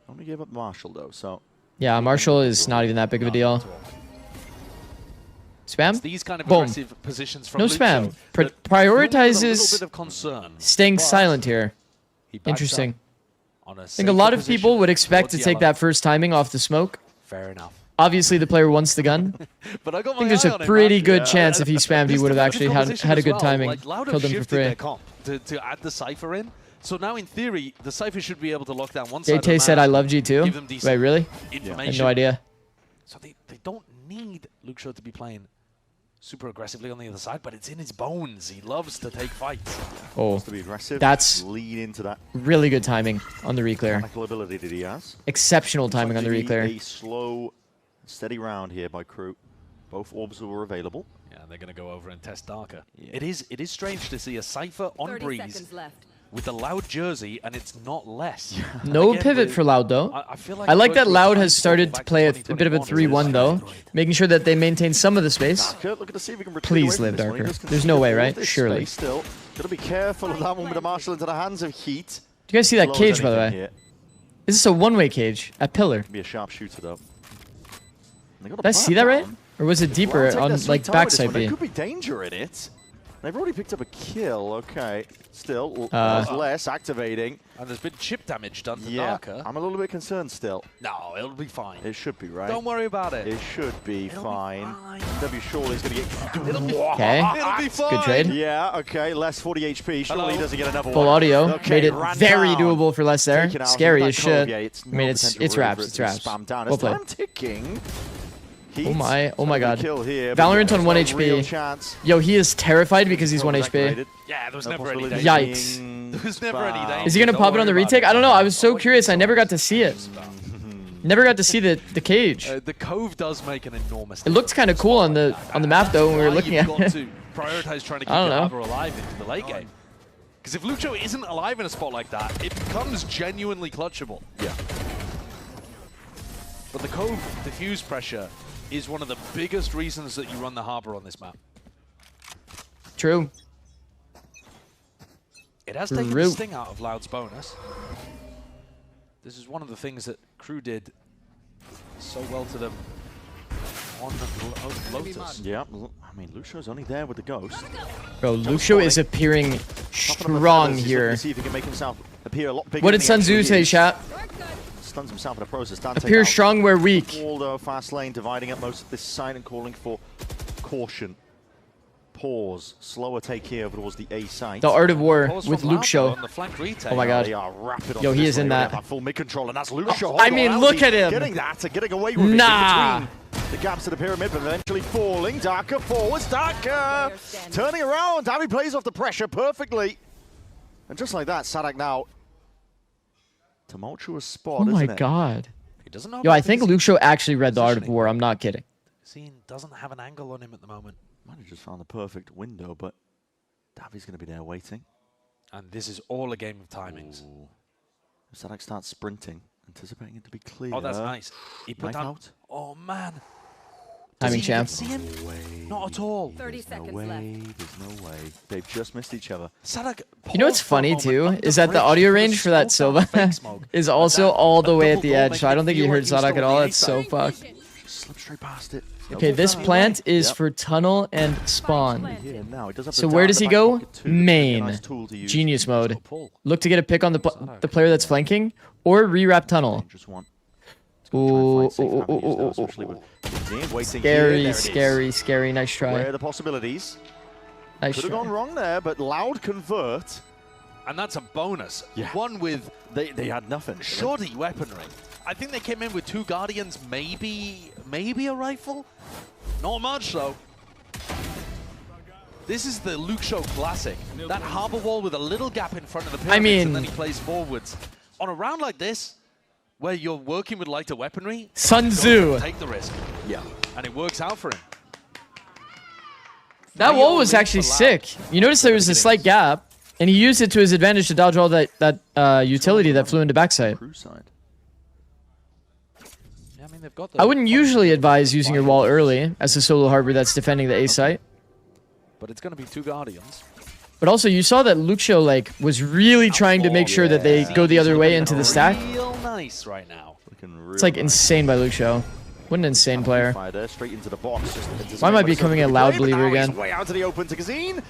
Only gave up Marshall though, so Yeah, Marshall is not even that big of a deal. Spam? It's these kind of Boom. aggressive positions from No Luke spam. Show that fill me with a Prioritizes little bit of concern. staying But silent here. he backs Interesting. up on a I think a lot of people would expect to take that first timing off the smoke. Fair enough. Obviously, the player wants the gun. But I got I think my there's eye a on him, pretty man. good chance if he spammed, he This would have defensive actually had composition a as good well. timing. Like, Loud have Killed him for shifted free. their comp to add the Cypher in. So now, in theory, the Cypher should be able to lock down one side of the JT map. said, I love Give them G2. decent Wait, really? information. I had no idea. So they don't need Luke Show to be playing super aggressively on the other side, but it's in his bones. He loves to take fights. Oh, to be aggressive. that's lead into that really good timing on the reclear. technical ability that he has. Exceptional timing on the Looks like to be reclear. A slow, steady round here by Crew. Both orbs were available. Yeah, And they're going to go over and test Darker. Yeah. It is strange to see a Cypher on Breeze with a Loud jersey, and it's not less. No pivot for Loud, though. I feel I like that Loud has started to play a bit of a 3-1, though, making sure that they maintain some of the space. Please live, Darker. There's no way, right? Surely. Still, gotta be careful of that one with the Marshall into the hands of Heat. Do you guys see that cage, by the way? Here. Is this a one-way cage at pillar? Be a sharpshooter, though. Did I see that right? Or was it deeper on, like, backside B? There could be danger in it. They've already picked up a kill, okay. Still, there's less activating. And there's been chip damage done to Yeah, Darker. I'm a little bit concerned still. No, it'll be fine. It should be, right? Don't worry about it. It should be fine. W surely is going to get... Okay. It'll be fine. Good trade. Yeah, okay, less 40 HP. Surely he doesn't get another Full one. audio. Okay, Made it ran very down. doable for less there. Taken out Scary with as that shit. Cove, I mean, it's wraps. It's wraps. Spam down. Well As played. time ticking. Oh my god. Kill here, Valorant on 1 real HP. chance. Yo, he is terrified because he's 1 HP. Yeah, there was No never any possibility danger. Yikes. There was never any danger. Is he gonna pop it on the retake? I don't know. I was so curious. I never got to see it. Never got to see the cage. The Cove does make an enormous It looked kind of cool on the map though when we were looking at You've got it. to prioritize trying to keep I don't your know. Arbor alive into the late game. Because if Lucho isn't alive in a spot like that, it becomes genuinely clutchable. Yeah. But the Cove diffuse pressure is one of the biggest reasons that you run the Harbor on this map. True. It has taken the sting out of Loud's bonus. This is one of the things that KRU did so well to them on Lotus. Yeah, I mean, Lucio's only there with the Ghost. Bro, Lucio is appearing strong here. See if he can make himself appear a lot bigger What did than Sun he Tzu actually say, is. chat? Stuns himself in a process. Appear strong where weak. Waldo, fast lane, dividing up most of this side and calling for caution. Pause. Slower take here towards the A site. The Art of War with Lucio. Oh my god. They are rapid Yo, on he this is in lane. that. They have full mid control, and that's Lucio. Oh, I mean, look at him. Getting that, getting away with Nah. it. Between the gaps of the pyramid, but eventually falling. Darker forwards. Darker turning around. Davi plays off the pressure perfectly. And just like that, Sadak now. Tumultuous spot, Oh my isn't it? god. He doesn't know Yo, I about think this Lucio actually read the Art of War. I'm not kidding. Scene doesn't have an angle on him at the moment. Might have just found the perfect window, but Davi's going to be there waiting. And this is all a game of timings. Ooh. Sadak starts sprinting, anticipating it to be clear. Oh, that's nice. He put Knife down. out. Oh man. Timing Does he champ. see him? No way. Not at all. 30 seconds left. There's no way. They've just missed each other. Sadak, You know what's funny too is that the audio range for that Silva is also all the way at the edge. So I don't think you heard Sadak at all. That's so fucked. Just slip straight past it. Okay, this plant is for tunnel and spawn. Here now. It does have So the where down does the he back go? pocket too. Could be a Main. nice tool to use. Genius mode. Look to get a pick on the player that's flanking or rewrap tunnel. Just one. Ooh, Scary, scary. Nice try. Where are the possibilities? Nice Could have try. gone wrong there, but Loud convert. And that's a bonus. Yeah. One with They had nothing. shoddy weaponry. I think they came in with 2 Guardians, maybe a rifle. Not much though. This is the Luke Show classic. That harbor wall with a little gap in front of the pyramids, mean- and then he plays forwards. On a round like this, where you're working with lighter weaponry, Sun go Tzu. take the risk. Yeah. And it works out for him. That wall was actually sick. You notice there was a slight gap, and he used it to his advantage to dodge all that utility that flew into backside. Yeah, I mean, they've got I wouldn't usually advise using your wall early as a solo harbor that's defending the A site. But it's going to be 2 Guardians. But also, you saw that Lucio was really trying to make sure that they go the other way into the stack. Real nice right now. It's like insane by Lucio. What an insane player. Fire straight into the box. Why am I becoming a Loud believer Now he's again? way out to the open to Kazine.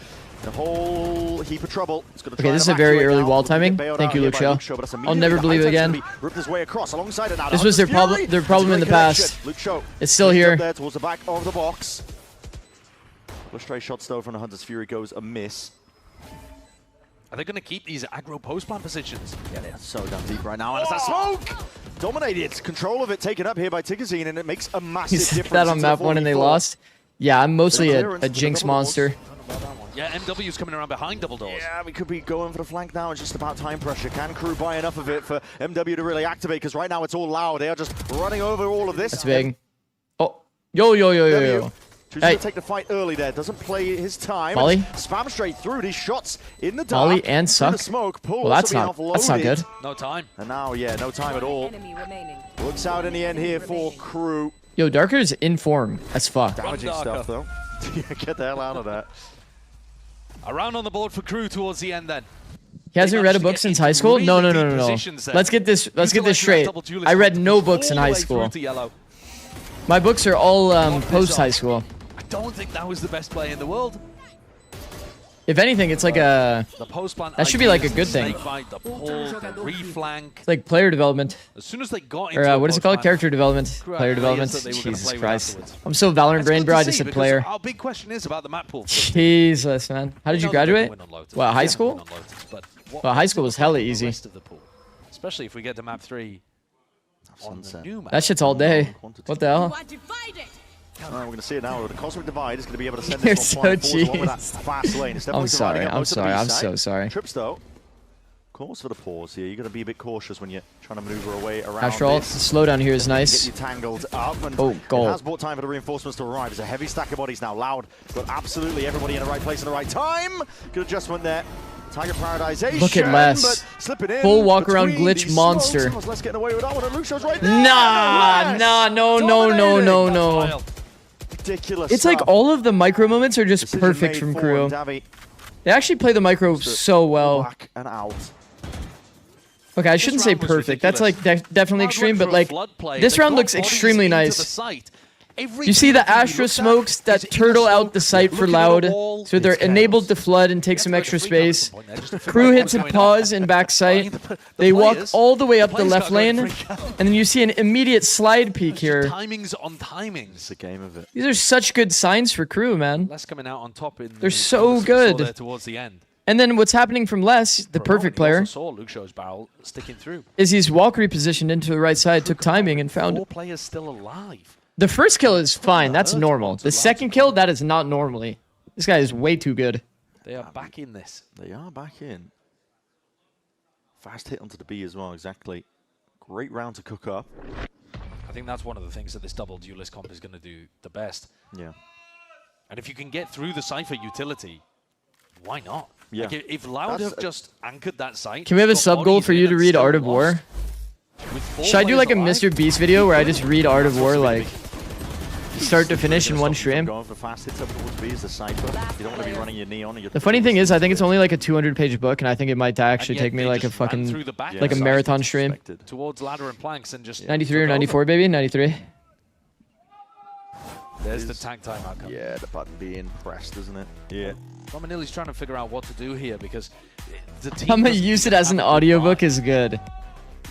A whole heap of trouble. It's gonna Okay, try this is and a very evacuate early now. wall Looking to get timing. bailed Thank out you, here by Lucio. but that's I'll immediately never the believe it high time's again. gonna be ripped his way across alongside it now. This was their Fury. problem in the past. Lucio It's still picked up here. there towards the back of the box. A stray shots though from the Hunter's Fury goes a miss. Are they going to keep these aggro post-plant positions? Yeah, they're so down deep right now. And it's that smoke! Dominated. Control of it taken up here by Tigazine, and it makes a massive He said difference. that on into map the 1 and they 44. lost. Yeah, I'm mostly Good a clearance to the Jinx double doors. monster. Yeah, MW's coming around behind double doors. Yeah, we could be going for the flank now. It's just about time pressure. Can KRU buy enough of it for MW to really activate? Because right now it's all Loud. They are just running over all of this. That's big. Oh, yo. Chooses to take the fight early there. Doesn't play his time. Molly? Spam straight through these shots in the dark. Molly and through the suck. smoke. Pool Well, that's also being not good. No time. And now, yeah, no time at all. Looks out in the end here for KRU. Yo, Darker's in form as fuck. Damaging stuff, though. Yeah, get the hell out of that. A round on the board for KRU towards the end then. He hasn't read a book since high school? No. Let's get this straight. I read no books in high school. My books are all post high school. I don't think that was the best play in the world. If anything, it's like a that should be like a good thing. The pull, the reflank. It's like player development. As soon as they got into Or what is it called? Character development. Player development. Jesus Christ. I'm so Valorant brain, bro. I just said player. Our big question is about the map pool. Jesus, man. How did you graduate? Well, high school? Well, high school was hella easy. Especially if we get to map 3 on the new map. That shit's all day. What the hell? We're going to see it now. The Cosmic Divide is going to be able to send You're this so one flying forward along with that cheesed. fast lane. It's I'm definitely sorry. dividing up I'm most of the sorry. B I'm side. so sorry. Trips, though. Calls for the pause here. You've got to be a bit cautious when you're trying to maneuver away around After all, this. the slowdown here is nice. Get you tangled up. And Oh, goal. It has bought time for the reinforcements to arrive. There's a heavy stack of bodies now. Loud. Got absolutely everybody in the right place at the right time. Good adjustment there. Tiger Paradisation. Look at Les. But slipping in Full walk around between glitch these monster. smokes. Let's get away with that one. And Lucio's right there. No. Ridiculous It's like stuff. all of the micro moments are just Decision perfect made from for KRU. Davi. They actually play the micro so well. Back and out. Okay, I shouldn't say perfect. That's like definitely extreme, but like this round looks extremely nice. You see the Astra smokes that turtle out the site for Loud, so they're enabled to flood and take some extra space. KRU hits a pause in backside. They walk all the way up the left lane, and then you see an immediate slide peek here. Timings on timings. It's a game of it. These are such good signs for KRU, man. Les coming out on top in They're so good. there towards the end. And then what's happening from Les, the perfect player, Saw Lucio's barrel sticking through. is he's walk repositioned into the right side, took timing, and found 4 players still alive. The first kill is fine. That's normal. The second kill, that is not normally. This guy is way too good. They are back in this. They are back in. Fast hit onto the B as well, exactly. Great round to cook up. I think that's one of the things that this double duelist comp is going to do the best. Yeah. And if you can get through the Cypher utility, why not? Yeah. Like if Loud have just anchored that site... Can we have a sub goal for you to read Art of War? Should I do like a Mr. Beast video where I just read Art of War like start to finish in one stream? Going for fast hits up towards B is the Cypher. You don't want to be running your Neon. The funny thing is, I think it's only like a 200-page book, and I think it might actually take me like a fucking like a marathon stream. Towards ladder and planks and just 93 or 94, baby, 93. There's the tank time outcome. Yeah, the button being pressed, isn't it? Yeah. Romanilli's trying to figure out what to do here because the team I'm gonna doesn't use it even as an have a good audiobook buy. is good.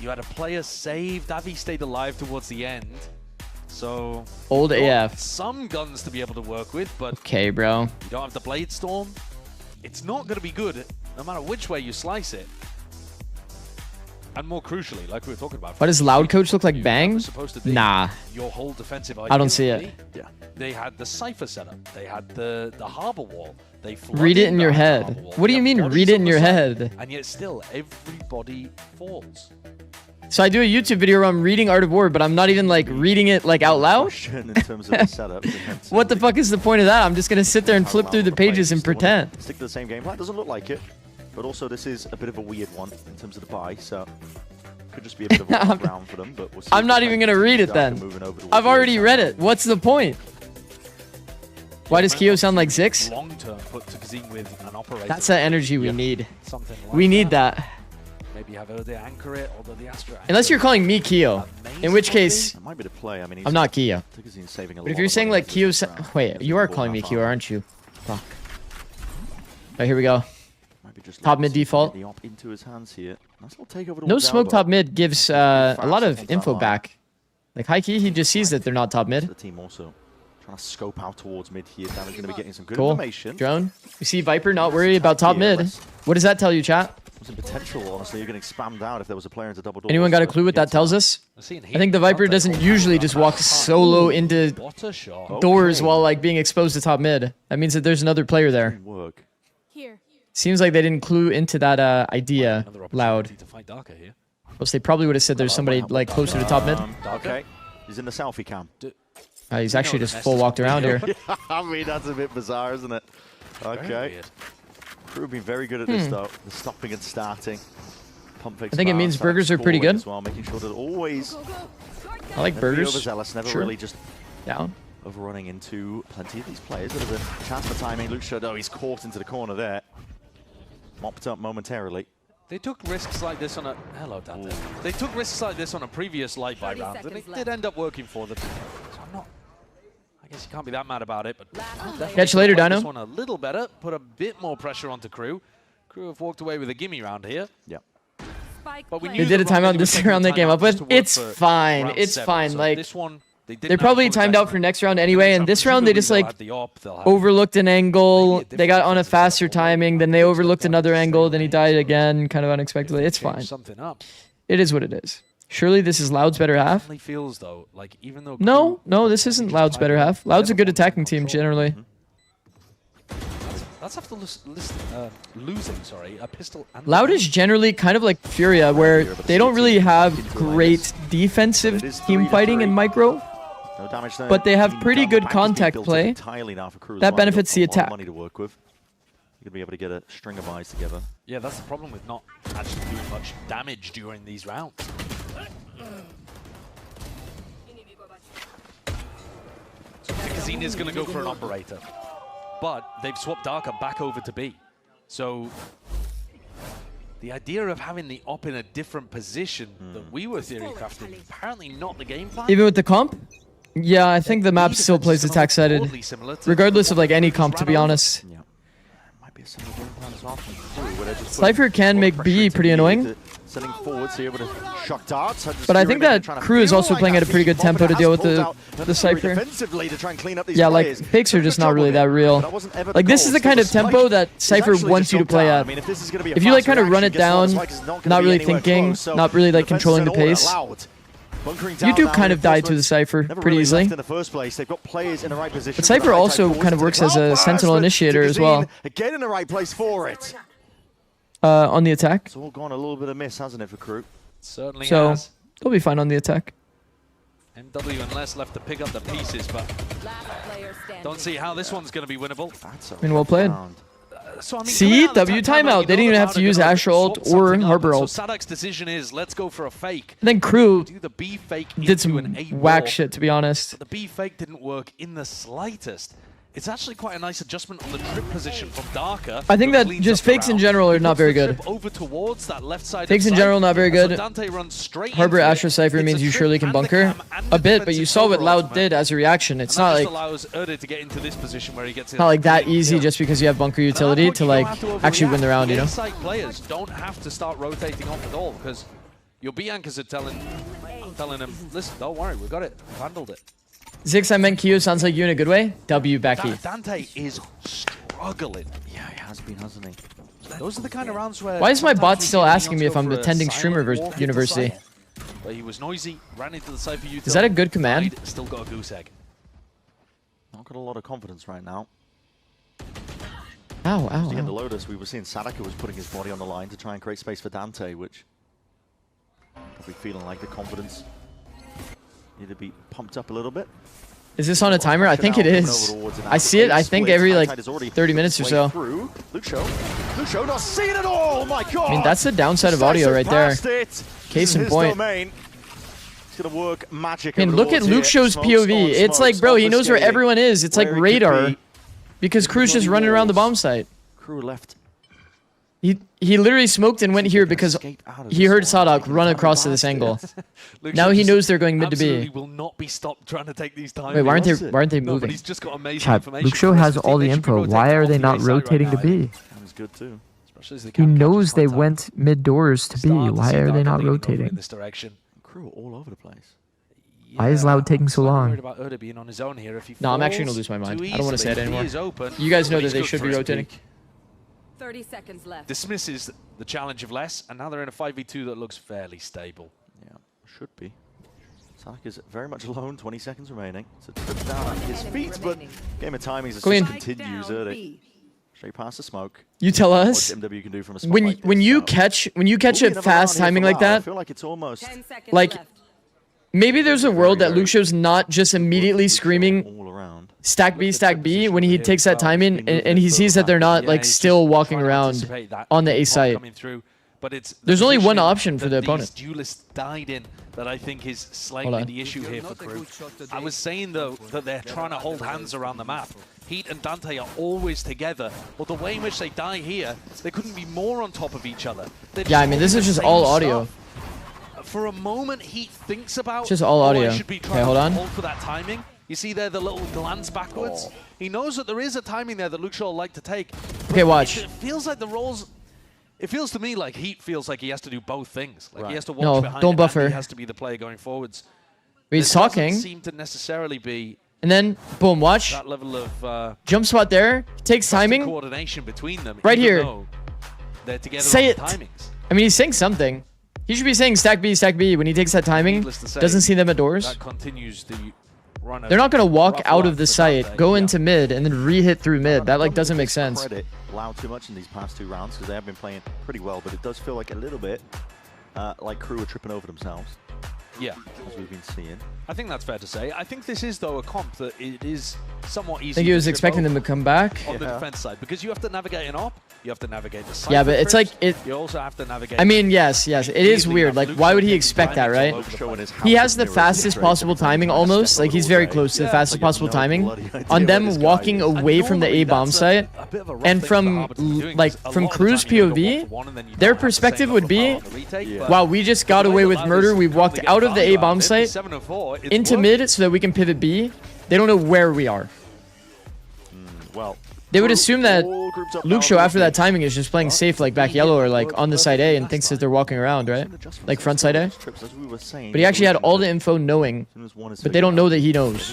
You had a player save. Davi stayed alive towards the end. So Old you've got AF. some guns to be able to work with, but Okay, bro. you don't have the Blade Storm. It's not going to be good no matter which way you slice it. And more crucially, like we were talking about. Why does Loud Coach look like Bang? Supposed to be Nah. Your whole defensive I don't see it. identity. Yeah. They had the Cypher setup. They had the harbor wall. They Read it in your flooded the head. harbor wall. What do They you have mean, bodies read it on in the your side, head? And yet still, everybody falls. So I do a YouTube video where I'm reading Art of War, but I'm not even like reading it like out loud. In terms of the setup. What the fuck is the point of that? I'm just gonna sit there and flip through the pages and pretend. Stick to the same game plan. Doesn't look like it. But also, this is a bit of a weird one in terms of the buy, so could just be a bit of a wild round for them. But we'll see. I'm not even gonna read it then. I've already read it. What's the point? Why does Kyo sound like Zikz? Long-term put to Kazim with an operator. That's the energy we need. Something like We need that. Maybe have Ode anchor it, although the Astra. Unless you're calling me Kyo, in which case That might be the play. I mean, I'm not Kyo. He's saving a But if lot you're of saying money like Kyo, wait, you are calling me Kyo, aren't you? Fuck. Right, here we go. Might be just Top mid default. the op into his hands here. Nice little takeover No towards smoke elbow. top mid gives a lot of info back. Like high key, he just sees that they're not top mid. The team also trying to scope out towards mid here. Damage going to be getting some good Cool. information. Drone. We see Viper not worried about top mid. What does that tell you, chat? Some potential, honestly. You're getting spammed out if there was a player into double doors. Anyone got a clue what that tells us? I think the Viper doesn't usually just walk solo into doors while like being exposed to top mid. That means that there's another player there. Work. Seems like they didn't clue into that idea loud. To fight Darker here. Else they probably would have said there's somebody like closer to top mid. Okay. He's in the selfie cam. He's actually just full walked around here. I mean, that's a bit bizarre, isn't it? Okay. KRU being very good at this, though. The stopping and starting. Pump fix I think it means burgers are pretty good. As well, making sure that always... I like burgers. Overzealous, never Sure. really just down. Overrunning into plenty of these players. There's a chance for timing. Luke showed, oh, he's caught into the corner there. Mopped up momentarily. They took risks like this on a... Hello, Dante. They took risks like this on a previous live buy round, and it did end up working for them. So I'm not... I guess you can't be that mad about it, but... Catch you later, Dino. This one a little better. Put a bit more pressure onto KRU. KRU have walked away with a gimme round here. Yeah. But we They did a timeout this round they came up with. It's fine. It's fine. So like this one, they probably timed out for next round anyway, and this round they just like overlooked an angle. They got on a faster timing, then they overlooked another angle, then he died again, kind of unexpectedly. It's fine. It is what it is. Surely this is Loud's better half. Feels though like even though No, this isn't Loud's better half. Loud's a good attacking team generally. That's after losing, a pistol. And Loud is generally kind of like Furia, where they don't really have great defensive team fighting in micro, No damage there. but they have pretty good contact play. That benefits the attack. Money to work with. You're gonna be able to get a string of eyes together. Yeah, that's the problem with not actually doing much damage during these rounds. So Kazina's going to go for an operator, but they've swapped Darka back over to B. So the idea of having the op in a different position that we were theory crafting, apparently not the game plan. Even with the comp? Yeah, I think the map still plays attack-sided, regardless of like any comp, to be honest. Cypher can make B pretty annoying. Sending forward, so you're able to shock darts. But I think that KRU is also playing at a pretty good tempo to deal with the Cypher. Yeah, like, fakes are just not really that real. Like, this is the kind of tempo that Cypher wants you to play at. If you, like, kind of run it down, not really thinking, not really, like, controlling the pace, you do kind of die to the Cypher pretty easily. But Cypher also kind of works as a sentinel initiator as well. Again in the right place for it. On the attack. It's all gone a little bit amiss, hasn't it, for KRU? Certainly So, has. they'll be fine on the attack. MW and Les left to pick up the pieces, but don't see how this one's going to be winnable. I mean, well played. See, W timeout. They didn't even have to use Asher ult or Harbor ult. So Sadak's decision is, let's go for a fake. And then KRU Do the B fake did some into an A whack wall. shit, to be honest. The B fake didn't work in the slightest. It's actually quite a nice adjustment on the trip position from Darka. I think that just fakes in general are not very good. Over towards that left side Fakes in general not very good. So Dante runs straight Harbor into it. Asher Cypher means you surely can bunker a bit, but you saw what Loud did as a reaction. It's not like allows Erde to get into this position where he gets not like that easy just because you have bunker utility to like actually win the round, you know? Inside players don't have to start rotating off at all because your B anchors are telling him, listen, don't worry, we got it, handled it. Zikz, I meant Q, sounds like you in a good way. W, Becky. Dante is struggling. Yeah, he has been, hasn't he? Those are the kind of rounds where... Why is my bot still asking me if I'm attending Streamer University? But he was noisy, ran into the Cypher util. Is that a good command? Still got a goose egg. Not got a lot of confidence right now. Ow, ow, Again, the ow. Lotus, we were seeing Sadaka was putting his body on the line to try and create space for Dante, which probably feeling like the confidence need to be pumped up a little bit. Is this on a timer? I think it is. I see it, I think, every like 30 minutes or so. Luke Show not seen it all! My God! I mean, that's the downside of audio right there. Case in point. It's gonna work magic. I mean, look at Luke Show's POV. It's like, bro, he knows where everyone is. It's like radar. Because KRU's just running around the bomb site. KRU left. He literally smoked and went here because he heard Sadak run across to this angle. Now he knows they're going mid to B. Will not be stopped trying to take these time. Wait, why aren't they moving? He's just got amazing Chat, information. Luke Show has all the info. Why are they not rotating to B? That good too. He knows they went mid doors to B. Why are they not rotating? In this direction. KRU all over the place. Why is Loud taking so long? About Erde being on his own here. If he No, I'm actually falls gonna lose my mind. too I don't want to say it easily, anymore. he is open, You guys know but that he's they good should for be his rotating. peak. 30 seconds left. Dismisses the challenge of less, and now they're in a 5v2 that looks fairly stable. Yeah, should be. Sadak is very much alone, 20 seconds remaining. So trips down at his feet, but game of timings just continues Erde. Straight past the smoke. You tell us. What MW can do from a spot When like when this you now. catch it fast timing like I that, feel like it's almost like Maybe there's a world that Luxio's not just immediately screaming stack B when he takes that timing and he sees that they're not like still walking around on the A site. There's only one option for the opponent. Duelists died in that I think is slightly the issue here for KRU. I was saying though that they're trying to hold hands around the map. Heat and Dante are always together, but the way in which they die here, they couldn't be more on top of each other. Yeah, I mean this is just all audio. For a moment, Heat thinks about just all audio. I should be trying to hold for that timing. You see there the little glance backwards. He knows that there is a timing there that Luxio will like to take. Okay, watch. It feels like the roles. It feels to me like Heat feels like he has to do both things. Like he has to watch behind don't buffer. And he has to be the player going forwards. He's talking. Doesn't seem to necessarily be. And then boom, watch. That level of jump spot there. Takes timing. Coordination between them. Right here. They're together Say on it. the timings. I mean, he's saying something. He should be saying stack B when he takes that timing. Doesn't see them at doors. That continues the run. They're not gonna walk out of the site, go into mid, and then re-hit through mid. That like doesn't make sense. Credit allowed too much in these past 2 rounds because they have been playing pretty well, but it does feel like a little bit like KRU are tripping over themselves. Yeah, as we've been seeing. I think that's fair to say. I think this is though a comp that it is somewhat easy. I think he was expecting them to come back on the defense side because you have to navigate an op, you have to navigate the side. Yeah, but it's like it. You also have to navigate. I mean, yes, it is weird. Like, why would he expect that, right? He has the fastest possible timing almost. Like, he's very close to the fastest possible timing on them walking away from the A bomb site, and from KRU's POV, their perspective would be, wow, we just got away with murder. We walked out of the A bomb site into mid so that we can pivot B. They don't know where we are. Well, they would assume that Luxio after that timing is just playing safe like back yellow or like on the side A and thinks that they're walking around, right? Like front side A. But he actually had all the info knowing, but they don't know that he knows.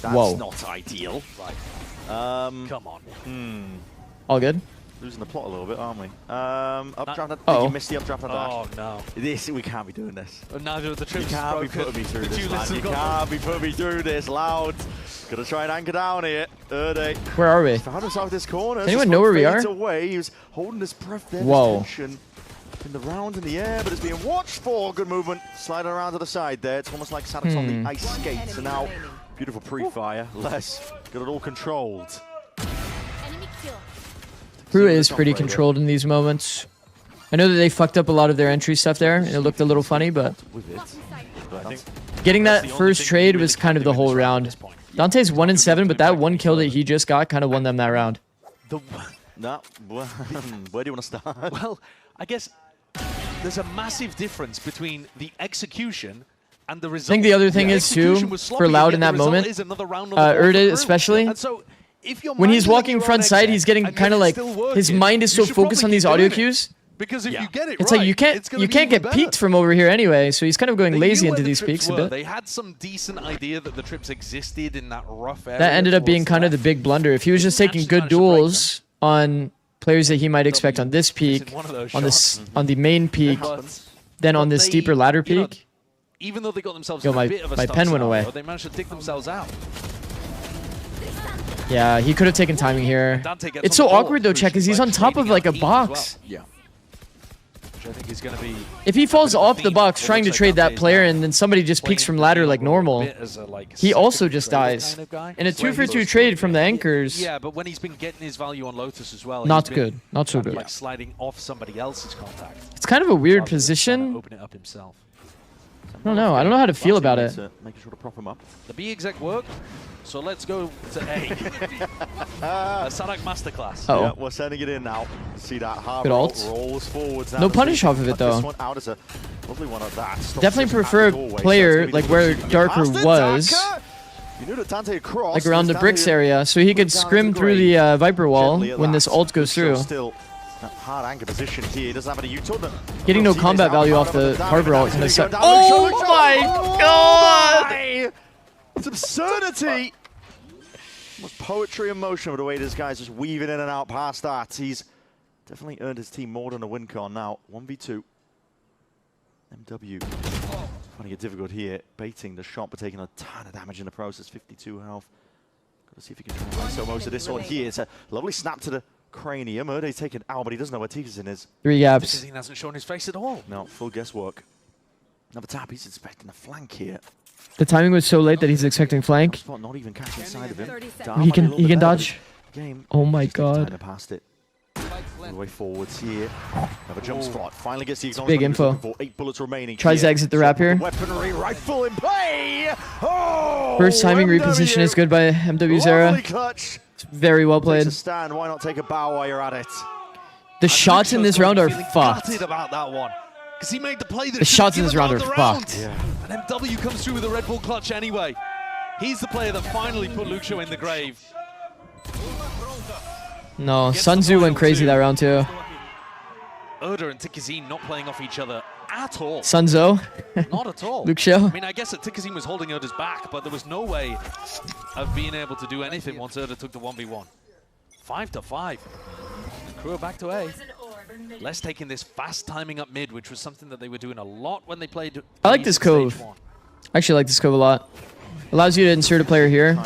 Whoa. That's not ideal. Come on. All good? Losing the plot a little bit, aren't we? Updraft. You missed the updraft. Oh no! We can't be doing this. Neither of the trips. You can't be putting me through this, man. You can't be putting me through this, Loud. Gonna try and anchor down here. Where are we? Found himself this corner. Does anyone know where we are? Away. He was holding his breath there. Whoa. In the round in the air, but it's being watched for. Good movement. Sliding around to the side there. It's almost like Sadix on the ice skates. So now, beautiful pre-fire. Les got it all controlled. KRU is pretty controlled in these moments. I know that they fucked up a lot of their entry stuff there, and it looked a little funny, but getting that first trade was kind of the whole round. Dante's 1-7, but that one kill that he just got kind of won them that round. Where do you want to start? Well, I guess there's a massive difference between the execution and the result. I think the other thing is, too, for Loud in that moment, Erde especially, when he's walking front side, he's getting kind of like, his mind is so focused on these audio cues. Because if you get it it's right, like you can't get peeked from over here anyway, so he's kind of going lazy into these peaks a bit. They had some decent idea that the trips existed in that rough area. That ended up being kind of the big blunder. If he was just taking good duels on players that he might expect on this peak, on the main peak, then on this steeper ladder peak. Even though they got themselves my pen went away. They managed to dig themselves out. Yeah, he could have taken timing here. It's so awkward though, Check, because he's on top of like a box. Yeah. I think he's going to be. If he falls off the box trying to trade that player and then somebody just peeks from ladder like normal, he also just dies. In a 2-for-2 trade from the anchors. Yeah, but when he's been getting his value on Lotus as well. Not good. Not so good. Like sliding off somebody else's contact. It's kind of a weird position. Open it up himself. I don't know. I don't know how to feel about it. Making sure to prop him up. The B exec worked. So let's go to A. Sadak Masterclass. Yeah, we're sending it in now. See that hard rolls forwards. No punish off of it though. This one out as a lovely one at that. Definitely prefer a player like where Darker was. You knew that Dante crossed. Like around the bricks area, so he could scrim through the Viper wall when this ult goes through. Still hard anchor position here. He doesn't have any U-turn. Getting no combat value off the harbor ult. Oh my god! It's absurdity! Almost poetry in motion with the way this guy's just weaving in and out past that. He's definitely earned his team more than a win con now. 1v2. MW finding it difficult here. Baiting the shot but taking a ton of damage in the process. 52 health. Got to see if he can try and so most of this one here. It's a lovely snap to the cranium. Erde's taken out, but he doesn't know where Tikazin is. 3 gaps. Tikazin hasn't shown his face at all. No, full guesswork. Another tap. He's expecting a flank here. The timing was so late that he's expecting flank. Spot not even catching inside of him. He can dodge. Game. Oh my god. Past it. All the way forwards here. Another jump spot. Finally gets the big info. 8 bullets remaining. Tries to exit the wrap here. Weaponry rifle in play. Oh, First timing reposition is good by MW Zera. Clutch. It's very well played. Takes a stand. Why not take a bow while you're at it? The shots in this round are fucked. About that one. Because he made the play that the shots in this round are fucked. Yeah. And MW comes through with a Red Bull clutch anyway. He's the player that finally put Luxio in the grave. No, Sun Tzu went crazy that round too. Erda and Tikazine not playing off each other at all. Sun Tzu? Not at all. Luxio? I mean, I guess that Tikazine was holding Erda's back, but there was no way of being able to do anything once Erda took the 1v1. 5-5. KRU are back to A. Less taking this fast timing up mid, which was something that they were doing a lot when they played. I like this cove. I actually like this cove a lot. Allows you to insert a player here.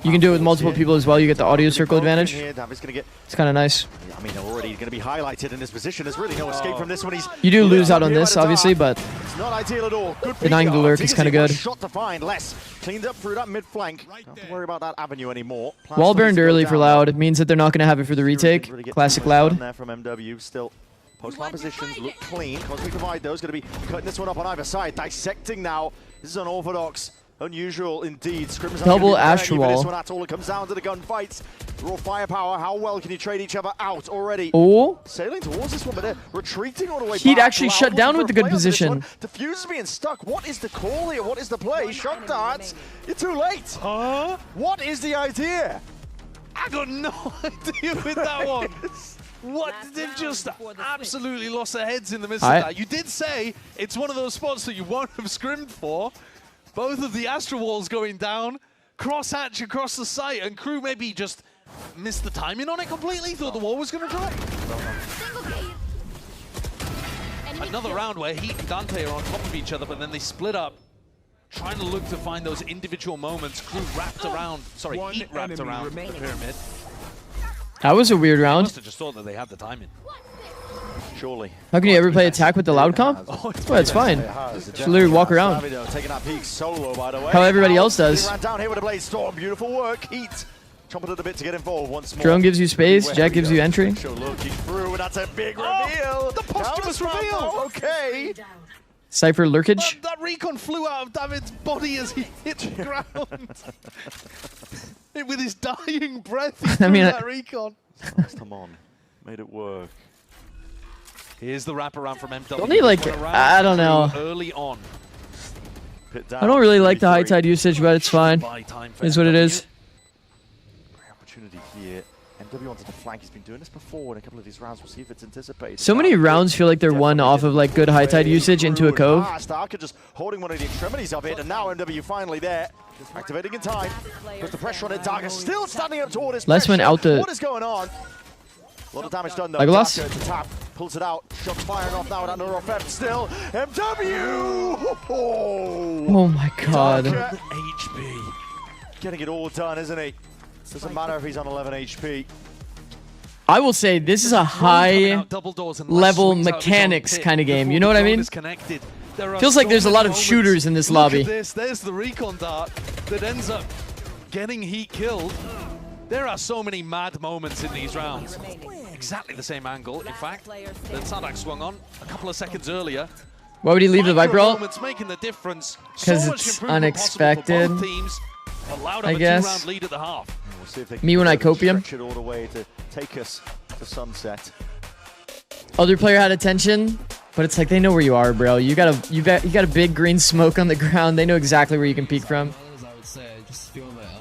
You can do it with multiple people as well. You get the audio circle advantage. It's kind of nice. I mean, already going to be highlighted in this position. There's really no escape from this one. You do lose out on this, obviously, but it's not ideal at all. Good denying the lurk is kind of good. Shot to find. Less cleaned up through that mid flank. Don't have to worry about that avenue anymore. Wall burned early for Loud. It means that they're not going to have it for the retake. Classic Loud. There from MW still. Post-line positions look clean. Cosmic Divide, though, is going to be cutting this one up on either side. Dissecting now. This is unorthodox. Unusual indeed. Scrims double Astral Wall. This one at all. It comes down to the gunfights. Raw firepower. How well can you trade each other out already? Oh. Sailing towards this one, but they're retreating all the way He'd back. actually shut down with the good position. Diffuse being stuck. What is the call here? What is the play? Shot darts. You're too late. Huh? What is the idea? I got no idea with that one. What? They've just absolutely lost their heads in the midst of that. You did say it's one of those spots that you won't have scrimmed for. Both of the Astral Walls going down, crosshatch across the site, and KRU maybe just missed the timing on it completely, thought the wall was going to drop. Another round where Heat and Dante are on top of each other, but then they split up, trying to look to find those individual moments. KRU wrapped around, sorry, Heat wrapped around the pyramid. That was a weird round. Must have just thought that they had the timing. Surely. How can you ever play attack with the Loud comp? Well, it's fine. Just literally walk around. Taking that peak solo, by the way. How everybody else does. Ran down here with a Blaze Storm. Beautiful work. Heat. Chomping at a bit to get involved once more. Drone gives you space. Jet gives you entry. Looking through, and that's a big reveal. The posthumous reveal. Okay. Cypher lurkage. That recon flew out of David's body as he hit the ground. With his dying breath, he threw that recon. Come on. Made it work. Here's the wraparound from MW. Don't they like, I don't know. Early on. I don't really like the high tide usage, but it's fine. It's what it is. Great opportunity here. MW wanted to flank. He's been doing this before in a couple of these rounds. We'll see if it's anticipated. So many rounds feel like they're won off of like good high tide usage into a cove. Starker just holding one of the extremities of it, and now MW finally there. Activating in time. Puts the pressure on it. Darker still standing up toward his Less went out the... What is going on? A lot of damage done though. Legolas? Darker at the top, pulls it out. Shots firing off now with that neural effect still. MW! Oh my god. Darker HP. Getting it all done, isn't he? Doesn't matter if he's on 11 HP. I will say this is a high level mechanics kind of game. You know what I mean? Feels like there's a lot of shooters in this lobby. There's the recon dart that ends up getting Heat killed. There are so many mad moments in these rounds. Exactly the same angle, in fact, that Sadak swung on a couple of seconds earlier. Why would he leave the Viper ult? Making the difference. Because it's unexpected, I guess. Lead at the half. We'll see if they Me when I copium. It all the way to take us to sunset. Other player had attention, but it's like they know where you are, bro. You got a big green smoke on the ground. They know exactly where you can peek from. I would say just feel the element.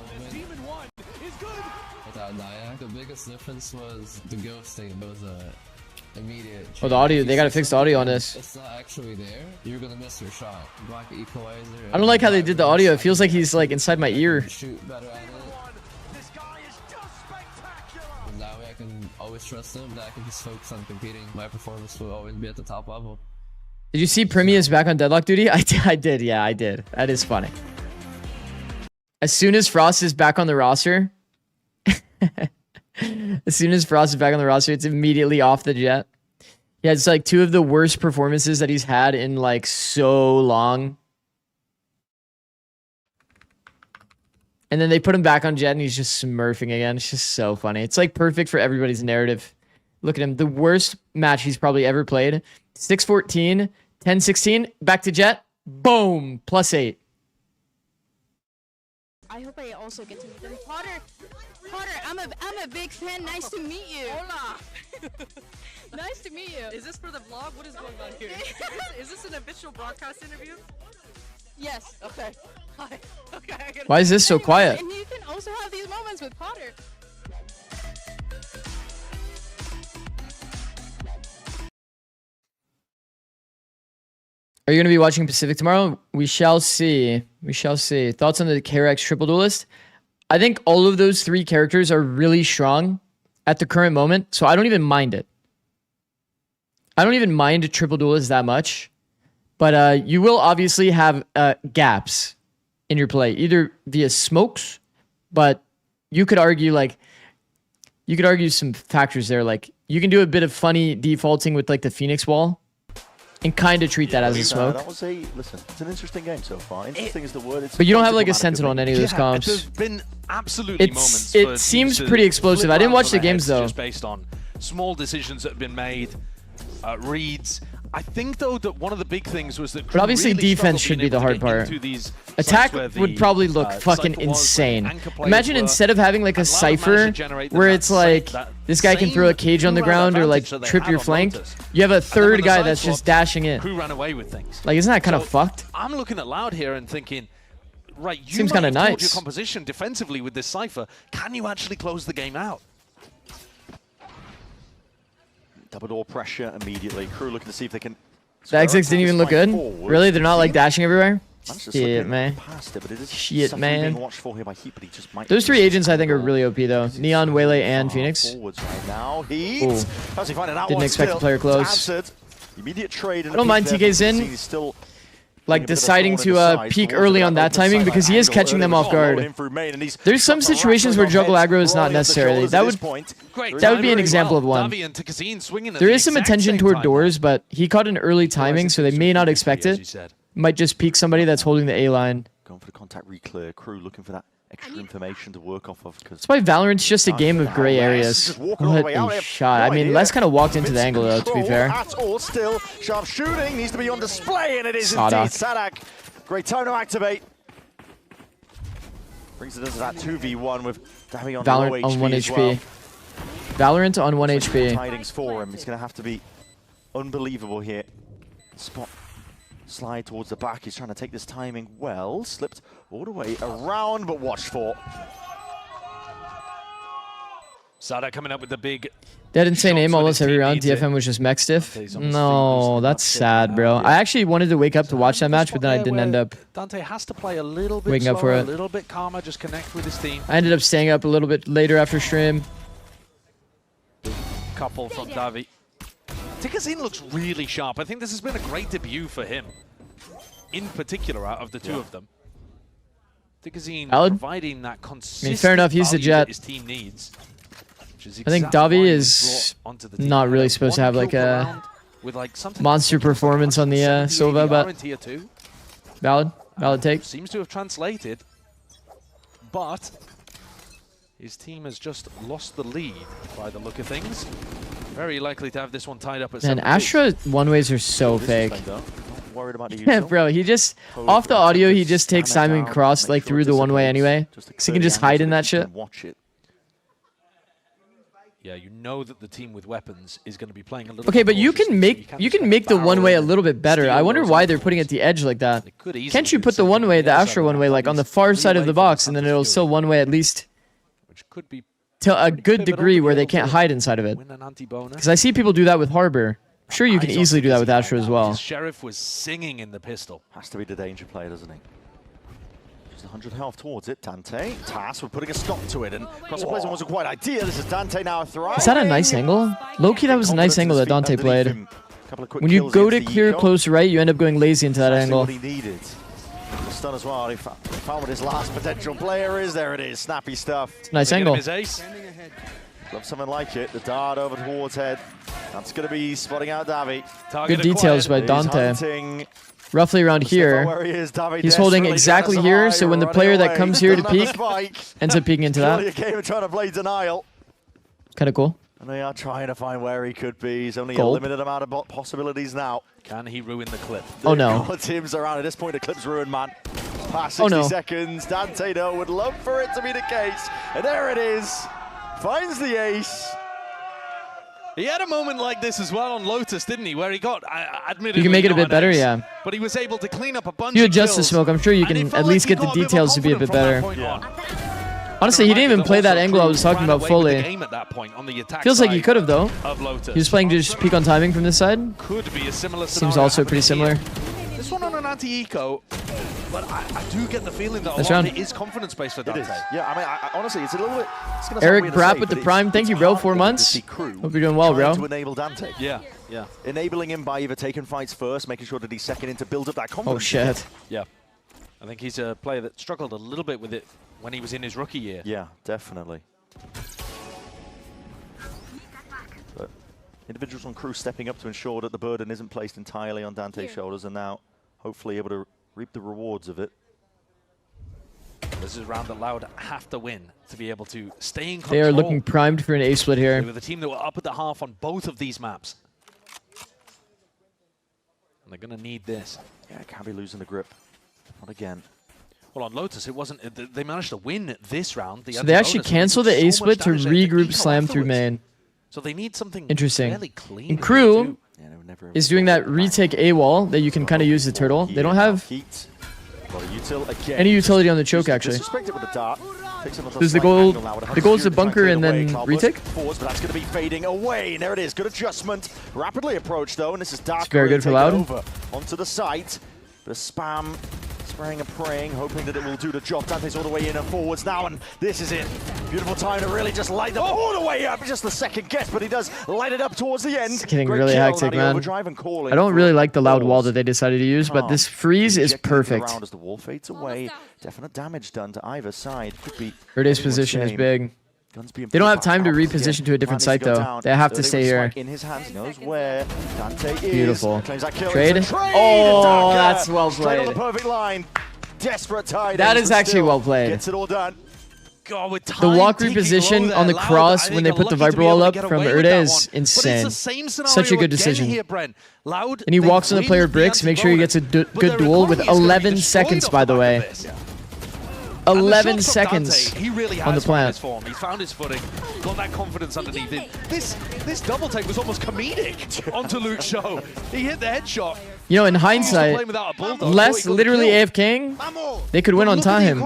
Without Nyack, the biggest difference was the ghosting. It was immediate. Oh, the audio. They gotta fix the audio on this. It's not actually there. You're gonna miss your shot. Black equalizer. I don't like how they did the audio. It feels like he's like inside my ear. Shoot better at it. That way I can always trust him. That I can just focus on competing. My performance will always be at the top level. Did you see Primius back on deadlock duty? I did. Yeah, I did. That is funny. As soon as Frost is back on the roster, it's immediately off the jet. Yeah, it's like 2 of the worst performances that he's had in like so long. And then they put him back on Jet and he's just smurfing again. It's just so funny. It's like perfect for everybody's narrative. Look at him. The worst match he's probably ever played. 6-14, 10-16, back to Jet. Boom, +8. I hope I also get to meet them. Potter, I'm a big fan. Nice to meet you. Hola. Nice to meet you. Is this for the vlog? What is going on here? Is this an official broadcast interview? Yes. Okay. Hi. Okay. Why is this so quiet? And you can also have these moments with Potter. Are you going to be watching Pacific tomorrow? We shall see. We shall see. Thoughts on the KRX triple duelist? I think all of those 3 characters are really strong at the current moment, so I don't even mind it. I don't even mind triple duelist that much, but you will obviously have gaps in your play, either via smokes, but you could argue some factors there. Like you can do a bit of funny defaulting with like the Phoenix wall and kind of treat that as a smoke. That was listen, it's an interesting game so far. Interesting is the word. But you don't have like a Sentinel on any of those comps. There's been absolutely moments. It seems pretty explosive. I didn't watch the games though. Just based on small decisions that have been made, reads. I think though that one of the big things was that. But obviously defense should be the hard part. Attack would probably look fucking insane. Imagine instead of having like a Cypher where it's like this guy can throw a cage on the ground or like trip your flank, you have a third guy that's just dashing in. Who ran away with things? Like isn't that kind of fucked? I'm looking at Loud here and thinking, right, you seems kind of nice. Your composition defensively with this Cypher. Can you actually close the game out? Double door pressure immediately. Crew looking to see if they can. The Zikz didn't even look good. Really, they're not like dashing everywhere. Shit, man. Shit, man. Those 3 agents I think are really OP though. Neon, Waylay, and Phoenix. Ooh. Didn't expect the player close. I don't mind TK's in. Like deciding to peak early on that timing because he is catching them off guard. There's some situations where juggle aggro is not necessarily. That would be an example of one. There is some attention toward doors, but he caught an early timing, so they may not expect it. Might just peek somebody that's holding the A line. Going for the contact reclear. Crew looking for that extra information to work off of. That's why Valorant's just a game of gray areas. What a shot. I mean, Les kind of walked into the angle though, to be fair. At all, still, sharp shooting needs to be on display, and it is indeed Sadak. Great time to activate. Brings it into that 2v1 with Davy on Valorant low on 1 HP. Well. Valorant on 1 HP. Tidings for him. It's going to have to be unbelievable here. Spot. Slide towards the back. He's trying to take this timing well. Slipped all the way around, but watched for. Sada coming up with the big. They had insane aim almost every round. DFM was just mech stiff. No, that's sad, bro. I actually wanted to wake up to watch that match, but then I didn't end up. Dante has to play a little bit waking up for it. A little bit calmer, just connect with his team. I ended up staying up a little bit later after stream. Couple from Davi. Tikazine looks really sharp. I think this has been a great debut for him, in particular, out of the 2 of them. Tikazine providing that consistent fair enough, he's the Jet. His team needs. I think Davi is not really supposed to have like a monster performance on the Sova, but valid take. Seems to have translated, but his team has just lost the lead by the look of things. Very likely to have this one tied up at 7. And Astra one-ways are so fake. Yeah, bro, he just, off the audio, he just takes Simon Cross like through the one-way anyway. Because he can just hide in that shit. Yeah, you know that the team with weapons is going to be playing a little. Okay, but you can make the one-way a little bit better. I wonder why they're putting it at the edge like that. Can't you put the one-way, the Astra one-way, like on the far side of the box, and then it'll still one-way at least to a good degree where they can't hide inside of it? Because I see people do that with Harbor. I'm sure you can easily do that with Astra as well. Sheriff was singing in the pistol. Has to be the danger player, doesn't he? Just 100 health towards it. Dante, tasked with putting a stop to it, and cross placement wasn't quite ideal. This is Dante now thriving. Is that a nice angle? Low-key, that was a nice angle that Dante played. When you go to clear close right, you end up going lazy into that angle. What he needed. The stun as well. He found what his last potential player is. There it is. Snappy stuff. It's a nice angle. Love something like it. The dart over towards head. That's going to be spotting out Davi. Good details by Dante. Roughly around here. He's holding exactly here, so when the player that comes here to peek ends up peeking into that. Trying to play denial. Kind of cool. And they are trying to find where he could be. He's only a limited amount of possibilities now. Can he ruin the clip? Oh no. Teams around at this point, the clip's ruined, man. Past 60 seconds. Dante, though, would love for it to be the case. And there it is. Finds the ace. He had a moment like this as well on Lotus, didn't he? Where he got, admittedly, you can make it a bit better, yeah. But he was able to clean up a bunch you of adjust the kills, smoke, I'm sure you can at least get the details to be a bit better. Honestly, he didn't even play that angle I was talking about fully. Feels like he could have, though. He was playing just peek on timing from this side. Could be a similar Seems also pretty similar. This one on an anti-eco, but I do get the feeling that a lot of it is confidence-based for Dante. Yeah, I mean, honestly, it's a little bit... Eric Brapp with the Prime, thank you, bro. 4 months. Hope you're doing well, bro. To enable Dante. Yeah. Enabling him by either taking fights first, making sure that he's second in to build up that confidence. Oh, shit. Yeah. I think he's a player that struggled a little bit with it when he was in his rookie year. Yeah, definitely. But individuals on crew stepping up to ensure that the burden isn't placed entirely on Dante's shoulders, and now hopefully able to reap the rewards of it. This is a round that Loud have to win to be able to stay in control. They are looking primed for an A split here. They were the team that were up at the half on both of these maps. And they're going to need this. Yeah, can't be losing the grip. Not again. Well, on Lotus, it wasn't. They managed to win this round. So they actually canceled the A split to regroup slam through main. So they need something interesting. fairly clean. And crew is doing that retake A wall that you can kind of use the turtle. They don't have any utility on the choke, actually. There's the goal. The goal is the bunker and then retake. But that's going to be fading away. And there it is. Good adjustment. Rapidly approached, though. And this is Dark. It's very good for Loud. Onto the site. The spam. Spraying and praying, hoping that it will do the job. Dante's all the way in and forwards now, and this is it. Beautiful time to really just light them all the way up. Just the second guess, but he does light it up towards the end. It's getting really hectic, man. I don't really like the Loud wall that they decided to use, but this freeze is perfect. As the wall fades away, definite damage done to either side. Could be third ace position is big. They don't have time to reposition to a different site, though. They have to stay here. In his hands, knows where Dante is. Beautiful. Trade. Oh, that's well played. On the perfect line. Desperate tie. That is actually well played. Gets it all done. God, with the walk reposition on the cross when they put the Viper wall up from Erde is insane. Such a good decision. And he walks on the player bricks, make sure he gets a good duel with 11 seconds, by the way. 11 seconds he really on the plant. He found his footing, got that confidence underneath him. This double take was almost comedic onto Luke's show. He hit the headshot. You know, in hindsight, less literally AFKing, they could win on time.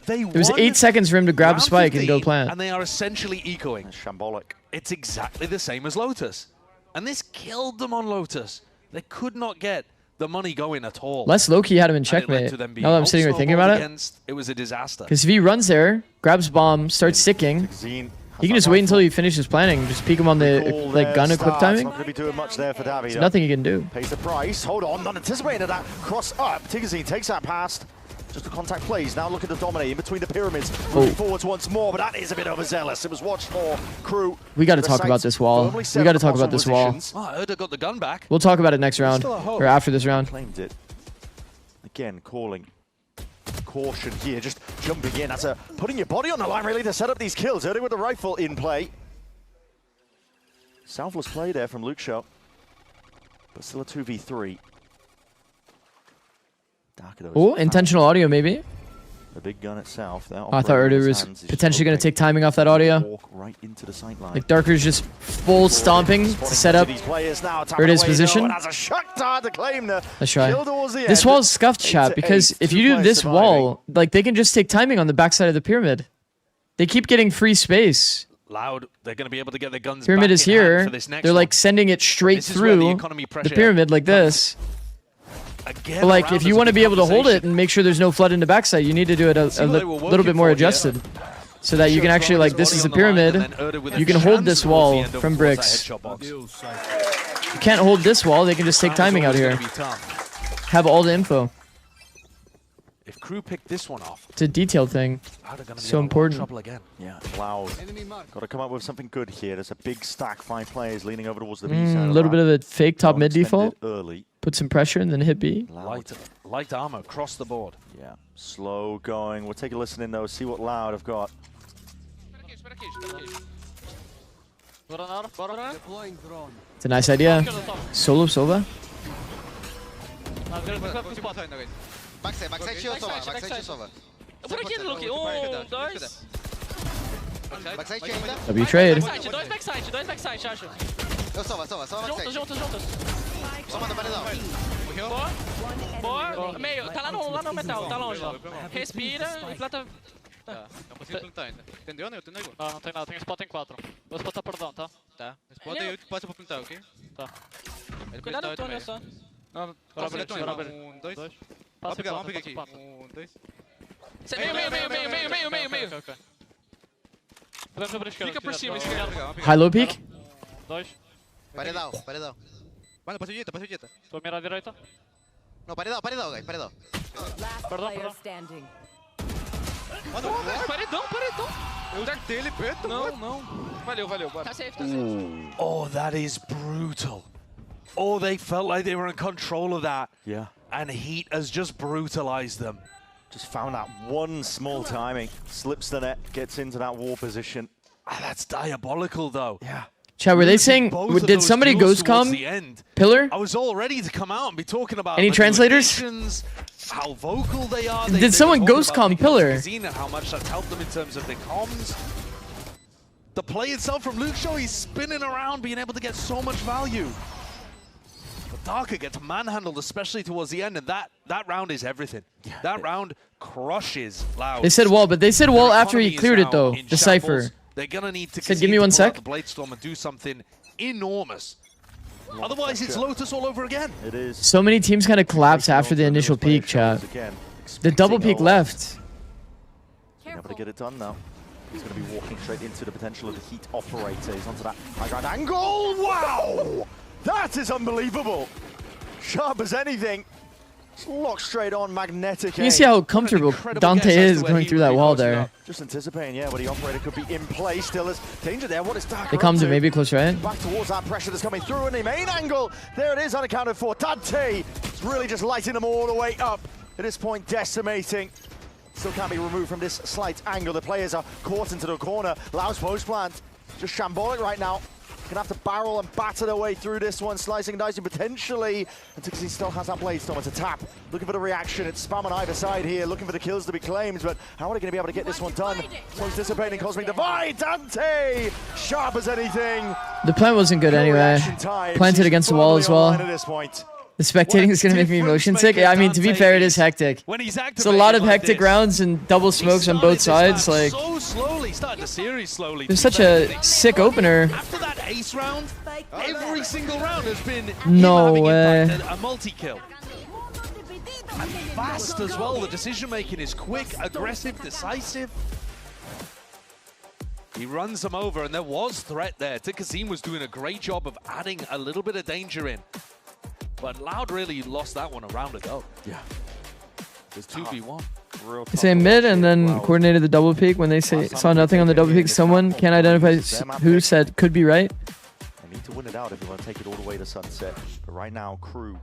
It was 8 seconds for him to grab a spike and go plant. And they are essentially ecoing. That's shambolic. It's exactly the same as Lotus. And this killed them on Lotus. They could not get the money going at all. Less low-key had him in checkmate. Now that I'm sitting here thinking about it was a disaster. Because if he runs there, grabs bomb, starts sicking, he can just wait until he finishes planning. Just peek him on the gun equip timing. Not going to be doing much there for Davi. There's nothing he can do. Pays the price. Hold on, not anticipating that cross up. Tigazine takes that past. Just the contact plays. Now looking to dominate in between the pyramids. Moving forwards once more, but that is a bit overzealous. It was watched for crew. We got to talk about this wall. We got to talk about this wall. Oh, Erde got the gun back. We'll talk about it next round or after this round. Claimed it. Again, calling caution here, just jumping in. That's putting your body on the line really to set up these kills. Erde with the rifle in play. Selfless play there from Luke Shaw, but still a 2v3. Oh, intentional audio maybe. The big gun itself. Oh, I thought Erde was potentially going to take timing off that audio. Walk right into the sight line. Like Darker's just full stomping to set up Erde's position. Let's try. This wall is scuffed, chat, because if you do this wall, like they can just take timing on the backside of the pyramid. They keep getting free space. Loud, they're going to be able to get the guns pyramid back is here. They're like sending it straight through the pyramid like this. But like, if you want to be able to hold it and make sure there's no flood in the backside, you need to do it a little bit more adjusted. So that you can actually, like, this is a pyramid. You can hold this wall from bricks. You can't hold this wall, they can just take timing out here. Have all the info. if Crew picked this one off, It's a detail thing. Loud are gonna be So in a lot of important. trouble again. Yeah, Loud. Got to come up with something good here. There's a big stack, 5 players leaning over towards the B side. A little bit of a fake top mid default. Early. Put some pressure and then hit B. Light armor across the board. Yeah, slow going. We'll take a listen in though, see what Loud have got. It's a nice idea. Solo Sova. Backside, Sova. Por aqui, Luke. 1, 2. Backside ainda. W trade. Dois backside, acho. Eu Sova backside. Juntos. Só manda paredão. Boa. Meio. Tá lá no metal, tá longe. Respira e planta. Tá, não consigo plantar ainda. Entendeu, né? Entendeu? Não, não tem nada. Tem spot em 4. Vou spotar por down, tá? Tá. Spot aí, pode pra plantar, ok? Tá. Cuidado no túnel só. Não, bora abrir. 1, 2. Vamos pegar aqui. 1, 2. Meio. Podemos abrir esquerda. Fica por cima, esquerda. High low peak. 2. Paredão. Mano, passa o direita. Tô mirar à direita. Não, paredão, guys, paredão. Perdão. Mano, paredão. Eu acertei ele preto. Não. Valeu, bora. Tá safe, Oh, that is brutal. Oh, they felt like they were in control of that. Yeah. And Heat has just brutalized them. Just found that one small timing. Slips the net, gets into that wall position. That's diabolical, though. Yeah. Chat, were they saying, did somebody ghost com Pillar? I was all ready to come out and be talking about Any translators? How vocal they are. Did someone ghost com Pillar? And how much that's helped them in terms of their comms. The play itself from Luke Shaw, he's spinning around, being able to get so much value. But Darker gets manhandled, especially towards the end, and that round is everything. That round crushes Loud. They said wall, but they said wall after he cleared it though. The Cypher. They're gonna need to said, give me 1 sec. the Bladestorm and do something enormous. Otherwise, it's Lotus all over again. It is. So many teams kind of collapse after the initial peak, chat. The double peak left. Able to get it done now. He's going to be walking straight into the potential of the Heat operator. He's onto that high ground angle. Wow! That is unbelievable. Sharp as anything. Locked straight on, magnetic. You can see how comfortable Dante is going through that wall there. Just anticipating, yeah, but the operator could be in play. Still there's danger there. What is Darker? They come to maybe close right. Back towards that pressure that's coming through, and the main angle. There it is, unaccounted for. Dante is really just lighting them all the way up. At this point, decimating. Still can't be removed from this slight angle. The players are caught into the corner. Loud's post plant just shambolic right now. Gonna have to barrel and batter their way through this one, slicing and dicing potentially. And Zikz still has that Bladestorm to tap. Looking for the reaction. It's spam on either side here, looking for the kills to be claimed. But how are they gonna be able to get this one done? Most dissipating Cosmic Divide. Dante, sharp as anything. The plant wasn't good anyway. Planted against the wall as well. The spectating is going to make me motion sick. Yeah, I mean, to be fair, it is hectic. It's a lot of hectic rounds and double smokes on both sides. Like, so slowly, started the series slowly. It was such a sick opener. After that ace round, every single round has been no way. A multi-kill. And fast as well. The decision making is quick, aggressive, decisive. He runs them over, and there was threat there. Tikazim was doing a great job of adding a little bit of danger in. But Loud really lost that one a round ago. Yeah. It's 2v1. They say mid and then coordinated the double peak. When they say saw nothing on the double peak, someone can't identify who said could be right. They need to win it out if you want to take it all the way to sunset. But right now, Crew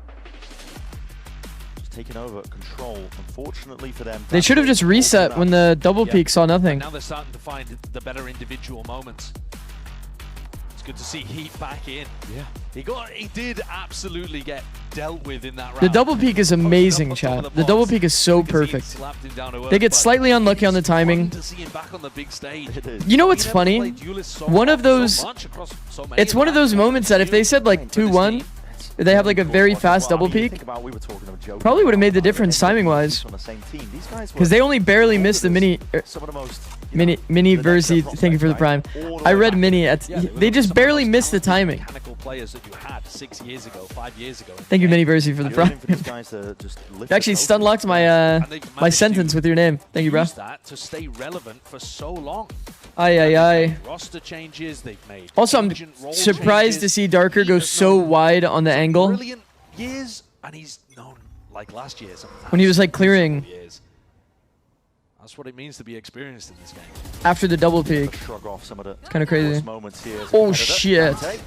just taking over control. Unfortunately for them, they should have just reset when the double peak saw nothing. Now they're starting to find the better individual moments. Good to see Heat back in. Yeah. He did absolutely get dealt with in that round. The double peak is amazing, chat. The double peak is so perfect. They get slightly unlucky on the timing. You know what's funny? One of those, it's one of those moments that if they said like 2-1, they have like a very fast double peak, probably would have made the difference timing-wise. Because they only barely missed the mini Verzi, thank you for the prime. I read mini at, they just barely missed the timing. Players that you had 6 years ago, 5 years ago. Thank you, Mini Verzi, for the prime. You actually stun locked my my sentence with your name. Thank you, bro. That to stay relevant for so long. Aye. Roster changes they've made. Also, I'm surprised to see Darker go so wide on the angle. Brilliant years, and he's known like last year. When he was like clearing. That's what it means to be experienced in this game. After the double peak. Shrug off some of the kind of crazy. moments here. Oh, shit. A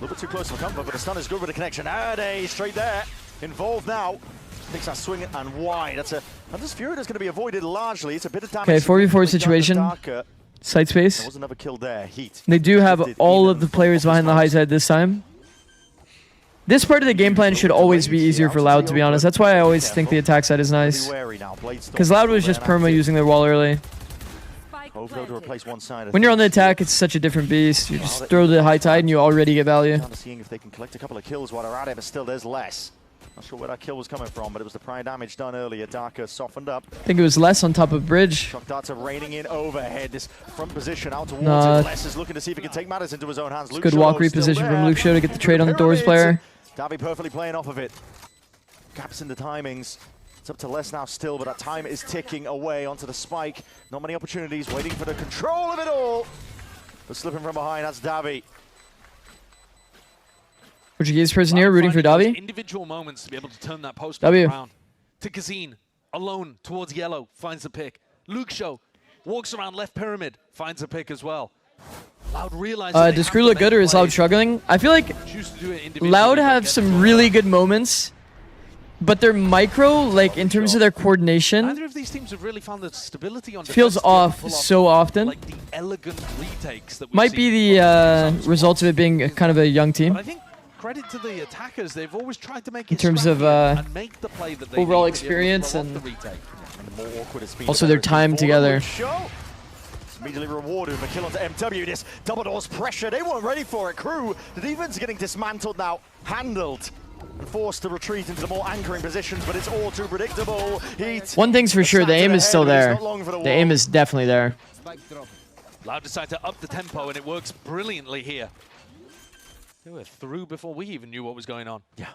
little bit too close for comfort, but the stun is good with the connection. Ade straight there. Involved now. Takes that swing and wide. That's a... And this Fury is going to be avoided largely. It's a bit of damage. Okay, 4v4 situation. Side space. There was another kill there. Heat. They do have all of the players behind the high side this time. This part of the game plan should always be easier for Loud, to be honest. That's why I always think the attack side is nice. Because Loud was just perma using their wall early. When you're on the attack, it's such a different beast. You just throw the high tide and you already get value. Seeing if they can collect a couple of kills while they're at it, but still there's less. Not sure where that kill was coming from, but it was the prior damage done earlier. Darker softened up. I think it was less on top of bridge. Shock darts are raining in overhead. This front position out towards it. Les is looking to see if he can take matters into his own hands. Good walk reposition from Luke Show to get the trade on the Doors player. Davi perfectly playing off of it. Gaps in the timings. It's up to Les now still, but that time is ticking away onto the spike. Not many opportunities, waiting for the control of it all. But slipping from behind, that's Davi. Portuguese person here rooting for Davi. Individual moments to be able to turn that post W. around. To Kazine, alone towards yellow, finds the pick. Luke Show walks around left pyramid, finds a pick as well. Loud realizes does Crew look good or is Loud struggling? I feel like Loud have some really good moments, but their micro, like in terms of their coordination, neither of these teams have really found the stability on feels off so often. Like the elegant retakes that might be the results of it being kind of a young team. But I think credit to the attackers, they've always tried to make it in terms of and make the play that they overall need experience to be able and to pull off the retake. also their time together. Immediately rewarded with a kill onto MW. This double doors pressure. They weren't ready for it. Crew, the defense getting dismantled now, handled, and forced to retreat into the more anchoring positions, but it's all too predictable. Heat. One thing's for sure, the aim is still there. The aim is definitely there. Loud decide to up the tempo, and it works brilliantly here. They were through before we even knew what was going on. Yeah.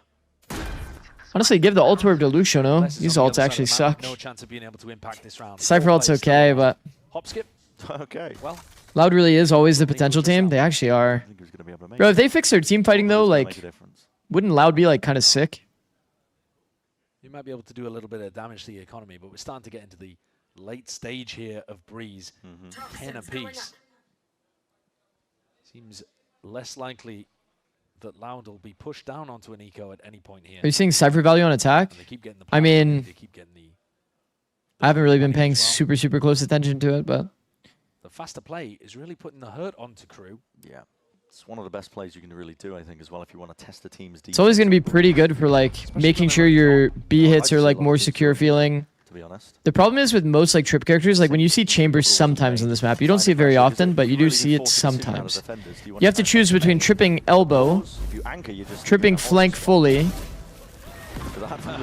Honestly, give the ult orb to Lucio, no? These ults actually suck. No chance of being able to impact this round. Cypher ult's okay, but... Hop skip. Okay. Well, Loud really is always the potential team. They actually are. Bro, if they fix their team fighting though, like, wouldn't Loud be like kind of sick? You might be able to do a little bit of damage to the economy, but we're starting to get into the late stage here of Breeze. 10 apiece. Seems less likely that Loud will be pushed down onto an eco at any point here. Are you seeing Cypher value on attack? I mean, I haven't really been paying super close attention to it, but... The faster play is really putting the hurt onto Crew. Yeah. It's one of the best plays you can really do, I think, as well, if you want to test the team's defense. It's always going to be pretty good for, like, making sure your B hits are, like, more secure feeling. To be honest. The problem is with most, like, trip characters, like, when you see Chambers sometimes on this map, you don't see it very often, but you do see it sometimes. You have to choose between tripping elbow, tripping flank fully,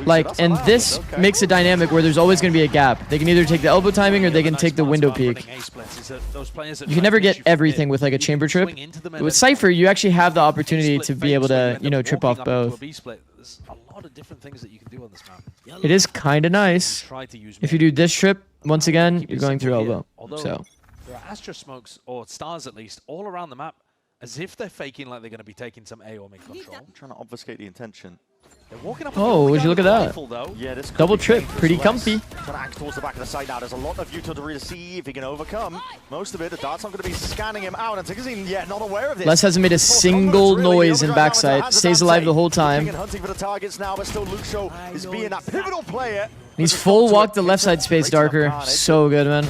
like, and this makes a dynamic where there's always going to be a gap. They can either take the elbow timing or they can take the window peek. You can never get everything with, like, a chamber trip. With Cypher, you actually have the opportunity to be able to, you know, trip off both. It is kind of nice. If you do this trip, once again, you're going through elbow. So there are Astra smokes, or stars at least, all around the map, as if they're faking like they're going to be taking some A or mid control. I'm trying to obfuscate the intention. Oh, would you look at that? Yeah, this double trip, pretty comfy. Trying to act towards the back of the site now. There's a lot of Yuto to really see if he can overcome most of it. The dart's not going to be scanning him out, and Zikz yet not aware of this. Les hasn't made a single noise in backside. Stays alive the whole time. Hunting for the targets now, but still Luke Show is being that pivotal player. He's full walk the left side space, Darker. So good, man.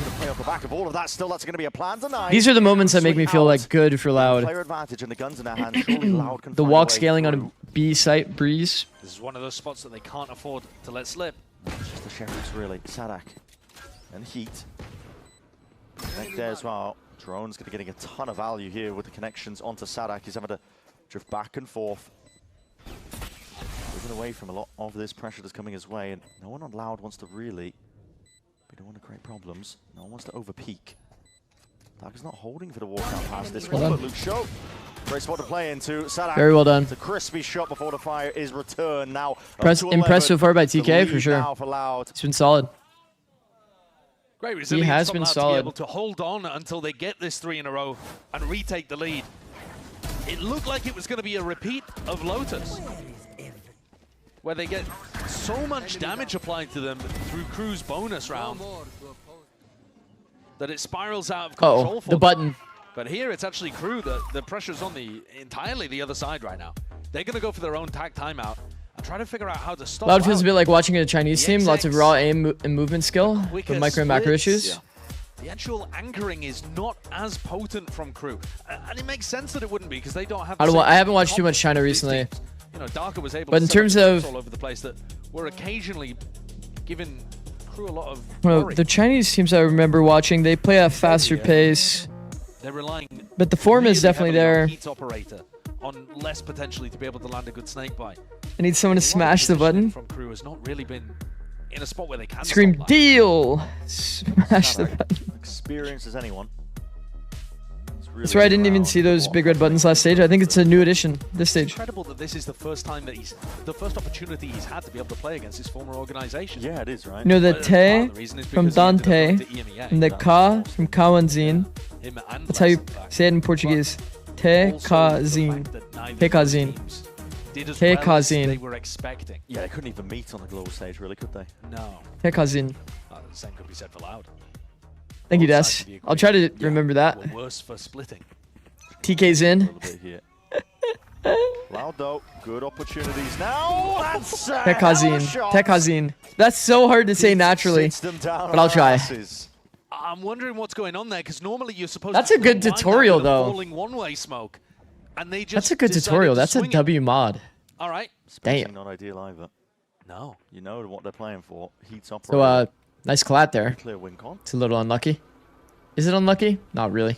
These are the moments that make me feel like good for Loud. The walk scaling on a B site, Breeze. This is one of those spots that they can't afford to let slip. It's just the Sheriffs, really. Sadak and Heat. Connect there as well. Drone's going to getting a ton of value here with the connections onto Sadak. He's having to drift back and forth. Moving away from a lot of this pressure that's coming his way, and no one on Loud wants to really be the one to create problems. No one wants to overpeak. Darker's not holding for the walkout pass this one, but Luke Show. Great spot to play into. Sadak. Very well done. It's a crispy shot before the fire is returned. Now, impressed so far by TK for sure. It's been solid. Great resilience. He has been solid. To be able to hold on until they get this 3 in a row and retake the lead. It looked like it was going to be a repeat of Lotus, where they get so much damage applied to them through Crew's bonus round. that it spirals out of control for the them. button. But here it's actually Crew that the pressure's on entirely the other side right now. They're going to go for their own tag timeout and try to figure out how to stop. Loud feels a bit like watching a Chinese team. Lots of raw aim and movement skill, but micro and macro issues. Yeah. The actual anchoring is not as potent from Crew, and it makes sense that it wouldn't be because they don't have. I haven't watched too much China recently. You know, Darker was able. But to in set up terms traps of all over the place that were occasionally giving Crew a lot of. Well, the Chinese teams I remember watching, they play at a faster pace. They're relying. But the form is definitely there. Heat operator on less potentially to be able to land a good snake bite. I need someone to smash the button. From Crew has not really been in a spot where they can. Scream deal. Smash the button. Experienced as anyone. That's right. I didn't even see those big red buttons last stage. I think it's a new addition this stage. It's incredible that this is the first time that the first opportunity he's had to be able to play against his former organization. Yeah, it is, right? You know the Te from Dante and the Ka from Kawanzin. That's how you say it in Portuguese. Te Kazin. Te Kazin. Te Kazin. They were expecting. Yeah, they couldn't even meet on the global stage, really, could they? No. Te Kazin. The same could be said for Loud. Thank you, Des. I'll try to remember that. Worse for splitting. TK's in. Loud though, good opportunities now. That's Te Kazin. Te Kazin. That's so hard to say naturally, but I'll try. I'm wondering what's going on there because normally you're supposed. That's to a good tutorial though. Falling one-way smoke, and they just. That's a good tutorial. That's a W mod. All right. Damn. Not ideal either. No. You know what they're playing for. Heat's operator. So nice collat there. Clear win con. It's a little unlucky. Is it unlucky? Not really.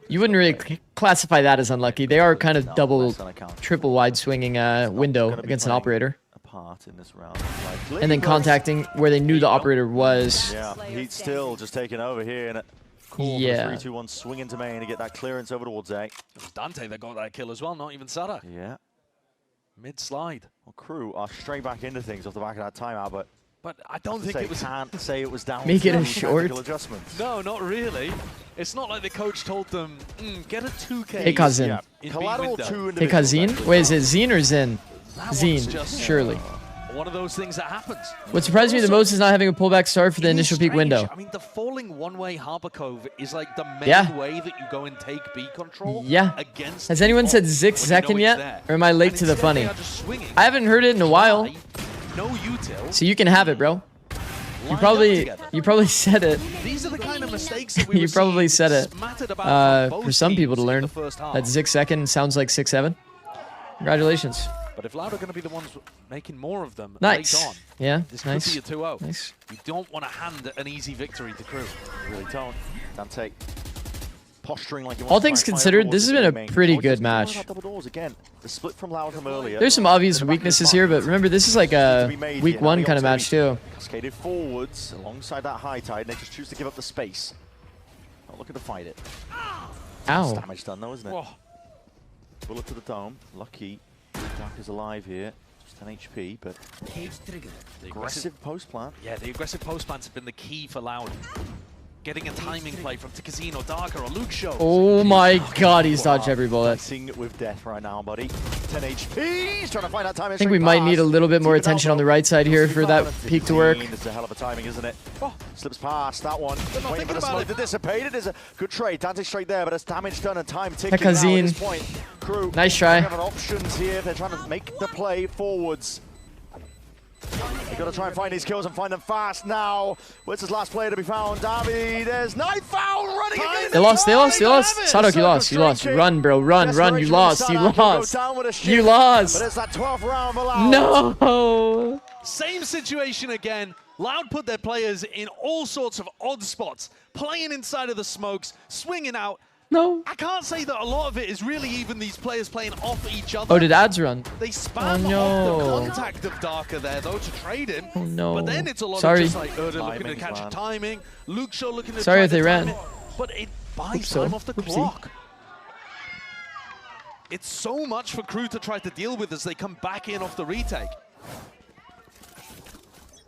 You wouldn't really classify that as unlucky. They are kind of double, triple wide swinging window against an operator. In this round. And then contacting where they knew the operator was. Yeah, Heat still just taking over here. And cool, yeah. 3-2-1 swing into main to get that clearance over towards A. It was Dante that got that kill as well, not even Sada. Yeah. Mid-slide. Well, Crew are straight back into things off the back of that timeout, but I don't think it was. Can't say it was down. Make it a short. Adjustments. No, not really. It's not like the coach told them, get a 2K. Hey, Kazin. Yeah. Collateral 2 Hey, Kazin? Wait, is it Zine or Zin? Zine, surely. One of those things that happens. What surprised me the most is not having a pullback start for the initial peak window. I mean, the falling one-way Harbor Cove is like the main way that you go and take B control. Yeah. Against Has anyone said Zikz second yet? Or am I late to the funny? I haven't heard it in a while. No util. So you can have it, bro. You probably said it. These are the kind of mistakes that we You probably said it. For some people to learn. That That Zikz second sounds like 6-7. Congratulations. But if Loud are going to be the ones making more of them Nice. late on, Yeah, this nice. could be a 2-0. Nice. You don't want to hand an easy victory to Crew. You really don't. Dante posturing like All things considered, this has been a pretty good match. Again, the split from Loud from earlier. There's some obvious weaknesses here, but remember, this is like a week 1 kind of match too. Cascaded forwards alongside that high tide, and they just choose to give up the space. Not looking to fight it. Ow. Damage done though, isn't it? Whoa. Bullet to the dome. Lucky. Dark is alive here. Just 10 HP, but The aggressive post plant. Yeah, the aggressive post plants have been the key for Loud. Getting a timing play from Tikazine or Darker or Luke Show. Oh my god, he's dodged every bullet. Seeing it with death right now, buddy. 10 HP. He's trying to find that timing. I think we might need a little bit more attention on the right side here for that peak to work. It's a hell of a timing, isn't it? Oh, slips past that one. Waiting for the smoke to dissipate. It is a good trade. Dante straight there, but it's damage done and time ticking now at this point. Crew. Nice try. They have options here. They're trying to make the play forwards. They've got to try and find these kills and find them fast now. Where's his last player to be found? Davi, there's Night Foul running again. They lost. Sadok, you lost. Run, bro, run. You lost. You lost. But it's that 12th round for Loud. No. Same situation again. Loud put their players in all sorts of odd spots, playing inside of the smokes, swinging out. No. I can't say that a lot of it is really even these players playing off each other. Oh, did ads run? They spam off the contact of Darker there, though, to trade him. Oh, no. But then it's a lot Sorry. of just like Erda looking to catch timing, Luke Show looking to Sorry try if they to time ran. it, but it buys Oops, time off the oopsie. clock. It's so much for Crew to try to deal with as they come back in off the retake.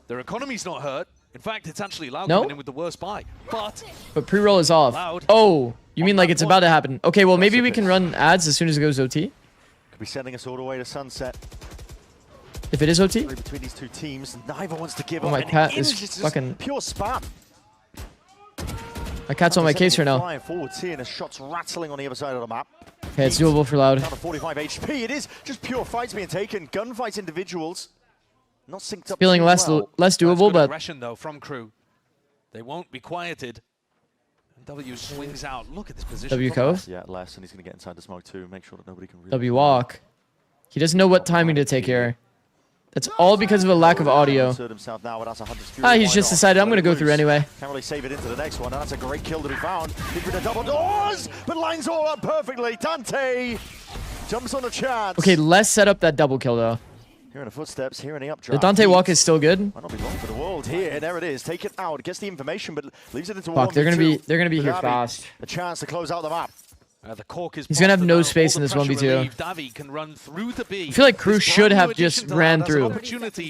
Their economy's not hurt. In fact, it's actually Loud coming in with the worst buy. But pre-roll is off. Loud. Oh, you mean like it's about to happen? Okay, well maybe we can run ads as soon as it goes OT. Could be sending us all the way to sunset. If it is OT? Between these two teams, neither wants to give Oh, up. my and cat it is just fucking... pure spam. My cat's on my case right now. Flying forwards here, and the shots rattling on the other side of the map. Okay, it's doable for Loud. Down to 45 HP. It is just pure fights being taken. Gunfights, individuals. Not synced up. Feeling less doable, but aggression though from KRU. They won't be quieted. W swings out. Look at this position. W cove. Yeah, less, and he's going to get inside the smoke too. Make sure that nobody can. Really W walk. He doesn't know what timing to take here. That's all because of a lack of audio. He's just decided I'm going to go through anyway. Can't really save it into the next one. And that's a great kill to be found. With the double doors, but lines all up perfectly. Dante jumps on the chance. Okay, let's set up that double kill though. Hearing the footsteps, hearing the updraft. The Dante walk is still good. Might not be long for the world here. There it is. Take it out. Gets the information, but leaves it into Fuck, they're gonna be here Davi, fast. A chance to close out the map. The cork is He's gonna have no space in this 1v2. Davi can run through the B. I feel like KRU should have just ran through.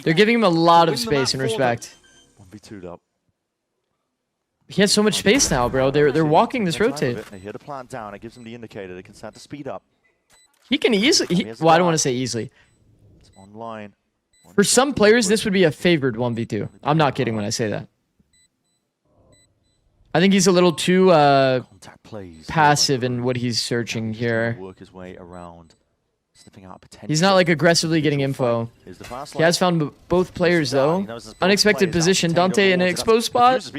They're giving him a lot of space and respect. 1v2 up. He has so much space now, bro. They're walking this rotate. They hit a plant down. It gives them the indicator. They can start to speed up. He can easily. Well, I don't want to say easily. It's online. For some players, this would be a favored 1v2. I'm not kidding when I say that. I think he's a little too passive in what he's searching here. Work his way around, sniffing out potential. He's not like aggressively getting info. He has found both players though. Unexpected position. Dante in an exposed spot. It's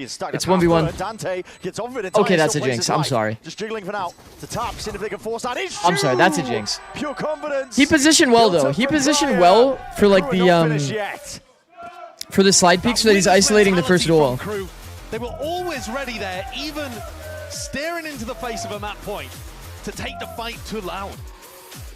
1v1. Okay, that's a jinx. I'm sorry. Just jiggling for now. To top, seeing if they can force that issue. I'm sorry, that's a jinx. Pure confidence. He positioned well though. He positioned well for like the for the slide peek so that he's isolating the first duel. They were always ready there, even staring into the face of a map point to take the fight to Loud.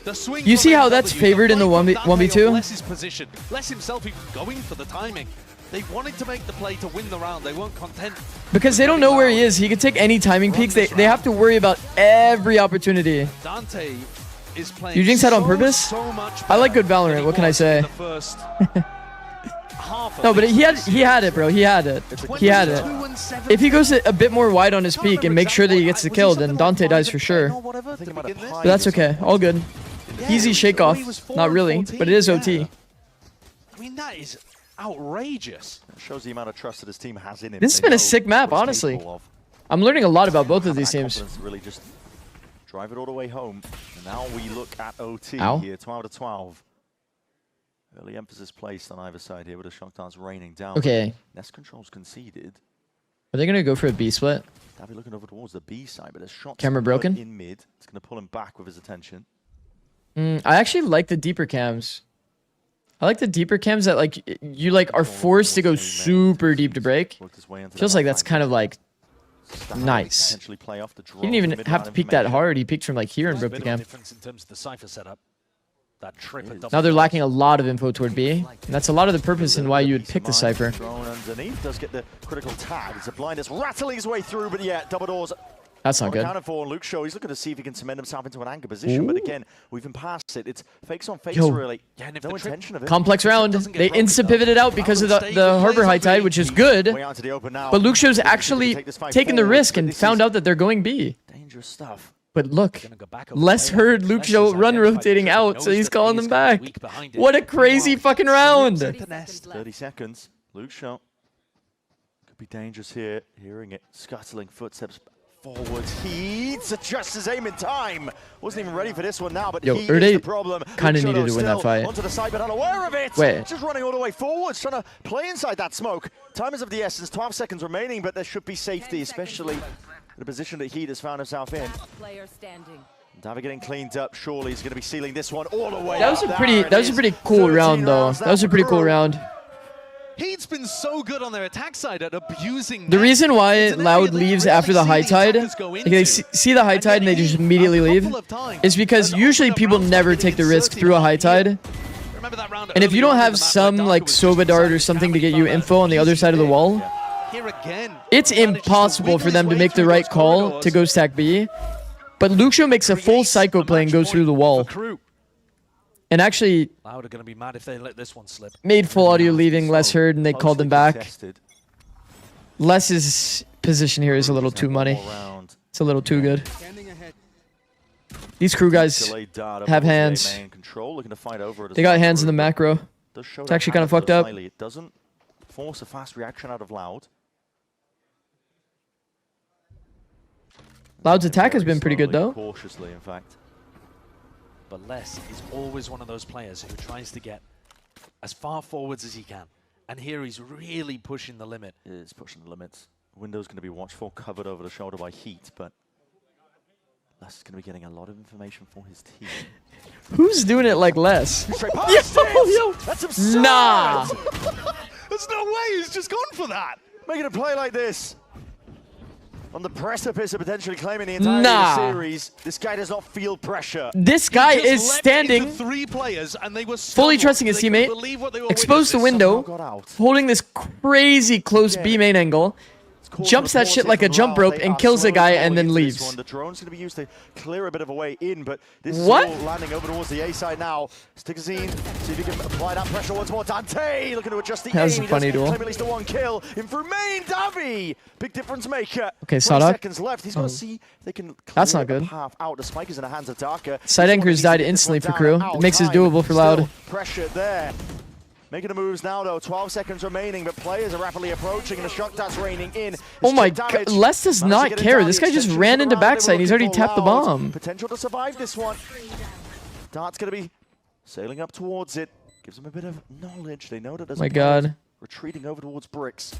The swing. You see how that's favored in the 1v2? Less his position, less himself even going for the timing. They wanted to make the play to win the round. They weren't content. Because they don't know where he is. He could take any timing peaks. They have to worry about every opportunity. Dante is playing. You jinx that on purpose? I like good Valorant. What can I say? No, but he had it, bro. He had it. He had it. If he goes a bit more wide on his peak and makes sure that he gets the kill, then Dante dies for sure. But that's okay. All good. Easy shake off. Not really, but it is OT. I mean, that is outrageous. It shows the amount of trust that his team has in him. This has been a sick map, honestly. I'm learning a lot about both of these teams. Really just drive it all the way home. And now we look at OT here, 12 to 12. Early emphasis placed on either side here with the shock darts raining down. Okay. Nest controls conceded. Are they gonna go for a B split? Davi looking over towards the B side, but there's shots Camera broken in mid. It's gonna pull him back with his attention. I actually like the deeper cams. I like the deeper cams that like you like are forced to go super deep to break. Feels like that's kind of like nice. He didn't even have to peek that hard. He peeked from like here and broke the cam. Difference in terms of the cipher setup. That trip Now they're lacking a lot of info toward B, and that's a lot of the purpose in why you would pick the Cypher. Thrown underneath, does get the critical tag. It's a blind that's rattling his way through, but yeah, double doors. That's not good. Accounted for. Luke Shaw, he's looking to see if he can cement himself into an anchor position, but again, we've been past it. It's fakes on fakes, really. Yeah, and no intention of it. Complex round. They insta-pivoted out because of the Harbor High Tide, which is good. But Luke Show's actually taken the risk and found out that they're going B. Dangerous stuff. But look, Les heard Luke Show run rotating out, so he's calling them back. What a crazy fucking round. 30 seconds. Luke Shaw could be dangerous here. Hearing it, scuttling footsteps forwards. He adjusts his aim in time. Wasn't even ready for this one now, but he is the problem. Kind of needed to win that fight. Onto the side, but unaware of it. Wait. Just running all the way forwards, trying to play inside that smoke. Time is of the essence. 12 seconds remaining, but there should be safety, especially the position that Heat has found himself in. Davi getting cleaned up. Surely he's going to be sealing this one all the way. That was a pretty cool round, though. That was a pretty cool round. Heat's been so good on their attack side at abusing. The reason why Loud leaves after the high tide, like they see the high tide and they just immediately leave, is because usually people never take the risk through a high tide. And if you don't have some like Sova dart or something to get you info on the other side of the wall, it's impossible for them to make the right call to go stack B. But Luxio makes a full psycho play and goes through the wall. And actually Loud are going to be mad if they let this one slip. Made full audio leaving, Les heard, and they called them back. Les's position here is a little too money. It's a little too good. These KRU guys have hands. They got hands in the macro. It's actually kind of fucked up. It doesn't force a fast reaction out of Loud. Loud's attack has been pretty good, though. Cautiously, in fact. But Les is always one of those players who tries to get as far forwards as he can. And here he's really pushing the limit. He is pushing the limits. Window's going to be watchful, covered over the shoulder by Heat, but Les is going to be getting a lot of information for his team. Who's doing it like Les? Yo, that's absurd! Nah! There's no way he's just gone for that! Making a play like this. On the precipice of potentially claiming the entire series, this guy does not feel pressure. This guy is standing, 3 players and they were fully trusting his teammate, exposed the window, holding this crazy close B main angle, jumps that shit like a jump rope and kills a guy and then leaves. The drone's going to be used to clear a bit of a way in, but this is all landing over towards the A side now. Stigazine, see if he can apply that pressure once more. Dante looking to adjust the aim. That was a funny duel. Claim at least the 1 kill. In through main, Davi! Big difference maker. Okay, 20 Sadak. seconds left. He's going to see if they can clear That's not the good. path out. The spike is in the hands of Darker. Side anchors died instantly for Crew. It makes this doable for Loud. Pressure there. Making the moves now, though. 12 seconds remaining, but players are rapidly approaching, and the shock that's raining in. Oh my god, Les does not care. This guy just ran into backside and he's already tapped the bomb. Potential to survive this one. Dart's going to be sailing up towards it. Gives them a bit of knowledge. They know that there's retreating over towards bricks.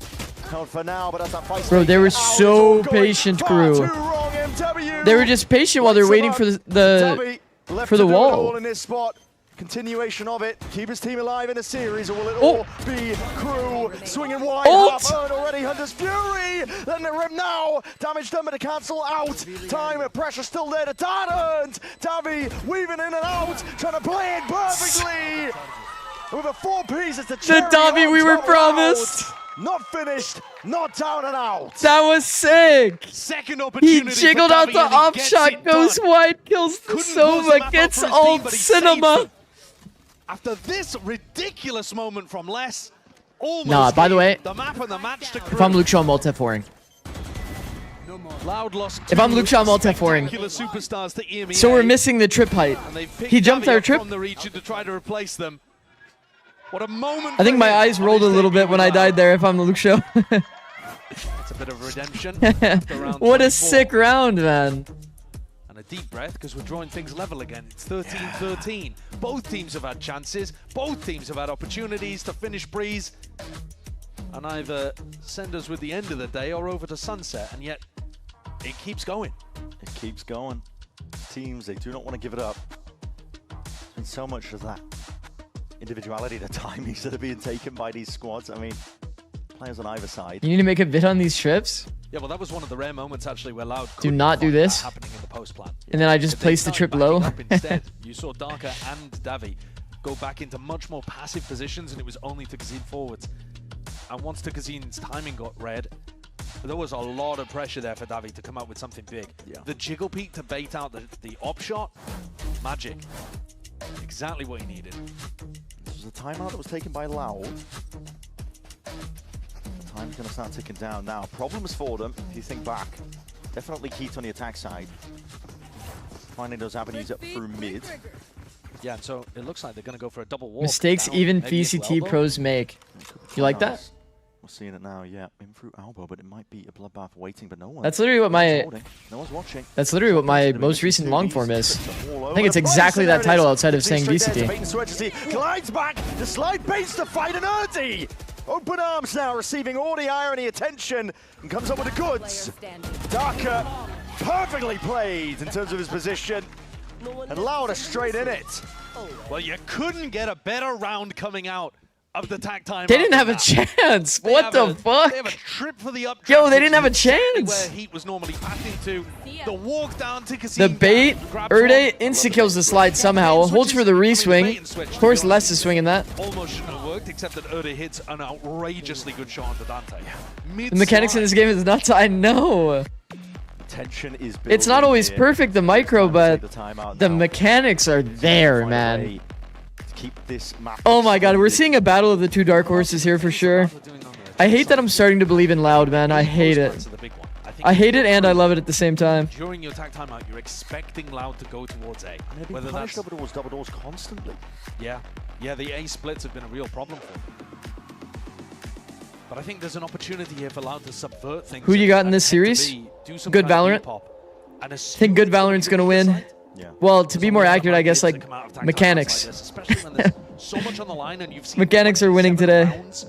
Held for now, but that's that fight. Bro, they were so patient, Crew. They were just patient while they're waiting for the wall. In this spot. Continuation of it. Keep his team alive in the series, or will it all be Crew swinging wide? Half earned already. Hunter's Fury. Then the rim now. Damage done, but to cancel out. Time and pressure still there to Darnant. Davi weaving in and out, trying to play it perfectly. With a 4 pieces to cherry. The Davi we were promised. Not finished, not down and out. That was sick. Second opportunity. He jiggled out the off shot, goes wide, kills the Sova, gets alt cinema. After this ridiculous moment from Les, almost nah, by the way, the map and the match to Crew. If I'm Luke Shaw, I'm multi-4ing. Loud lost if I'm Luke Shaw, I'm multi-4ing. Superstars to EMEA, so we're missing the trip height. He jumped our trip. From the region to try to replace them. What a moment. I think my eyes rolled a little bit when I died there, if I'm Luke Shaw. That's a bit of redemption. What a sick round, man. A deep breath because we're drawing things level again. It's 13-13. Both teams have had chances. Both teams have had opportunities to finish Breeze and either send us with the end of the day or over to sunset, and yet it keeps going. It keeps going. Teams, they do not want to give it up. There's been so much of that individuality, the timings that are being taken by these squads. I mean, players on either side. You need to make a vid on these trips? Yeah, well, that was one of the rare moments actually where Loud do not do this. Happening in the post plan. And then I just placed the trip low. Instead, you saw Darker and Davi go back into much more passive positions, and it was only Tukazine forwards. And once Tukazine's timing got read, there was a lot of pressure there for Davi to come out with something big. Yeah. The jiggle peek to bait out the op shot, magic. Exactly what he needed. This was a timeout that was taken by Loud. Time's going to start ticking down now. Problems for them, if you think back. Definitely Heat on the attack side. Finding those avenues up through mid. Yeah, and so it looks like they're going to go for a double walk. Mistakes down, even VCT pros make. You like that? We're seeing it now, yeah. In through elbow, but it might be a bloodbath waiting, but no one. That's literally what my... No one's watching. That's literally what my most recent long form is. I think it's exactly that title outside of saying VCT. Glides back, the slide baits to fight an Erdi. Open arms now, receiving all the irony attention, and comes up with the goods. Darker, perfectly played in terms of his position, and Lauder straight in it. Well, you couldn't get a better round coming out of the tag time. They didn't have a chance. What the fuck? They have a trip for the up. Yo, they didn't have a chance. Where Heat was normally passing to. The walk down to the bait, Erde insta-kills the slide somehow, holds for the re-swing. Of course, Les is swinging that. Almost shouldn't have worked, except that Erde hits an outrageously good shot onto Dante. The mechanics in this game is nuts, I know. Tension is it's not always perfect, the micro, but the mechanics are there, man. Keep this map. Oh my god, we're seeing a battle of the two dark horses here for sure. I hate that I'm starting to believe in Loud, man. I hate it. I hate it and I love it at the same time. During your tag timeout, you're expecting Loud to go towards A. Whether that's double doors constantly. Yeah, the A splits have been a real problem for them. But I think there's an opportunity here for Loud to subvert things. Who you got in this series? Good Valorant? And I think good Valorant's gonna win. Yeah. Well, to be more accurate, I guess like mechanics. Especially when there's so much on the line and you've seen Mechanics are winning today. rounds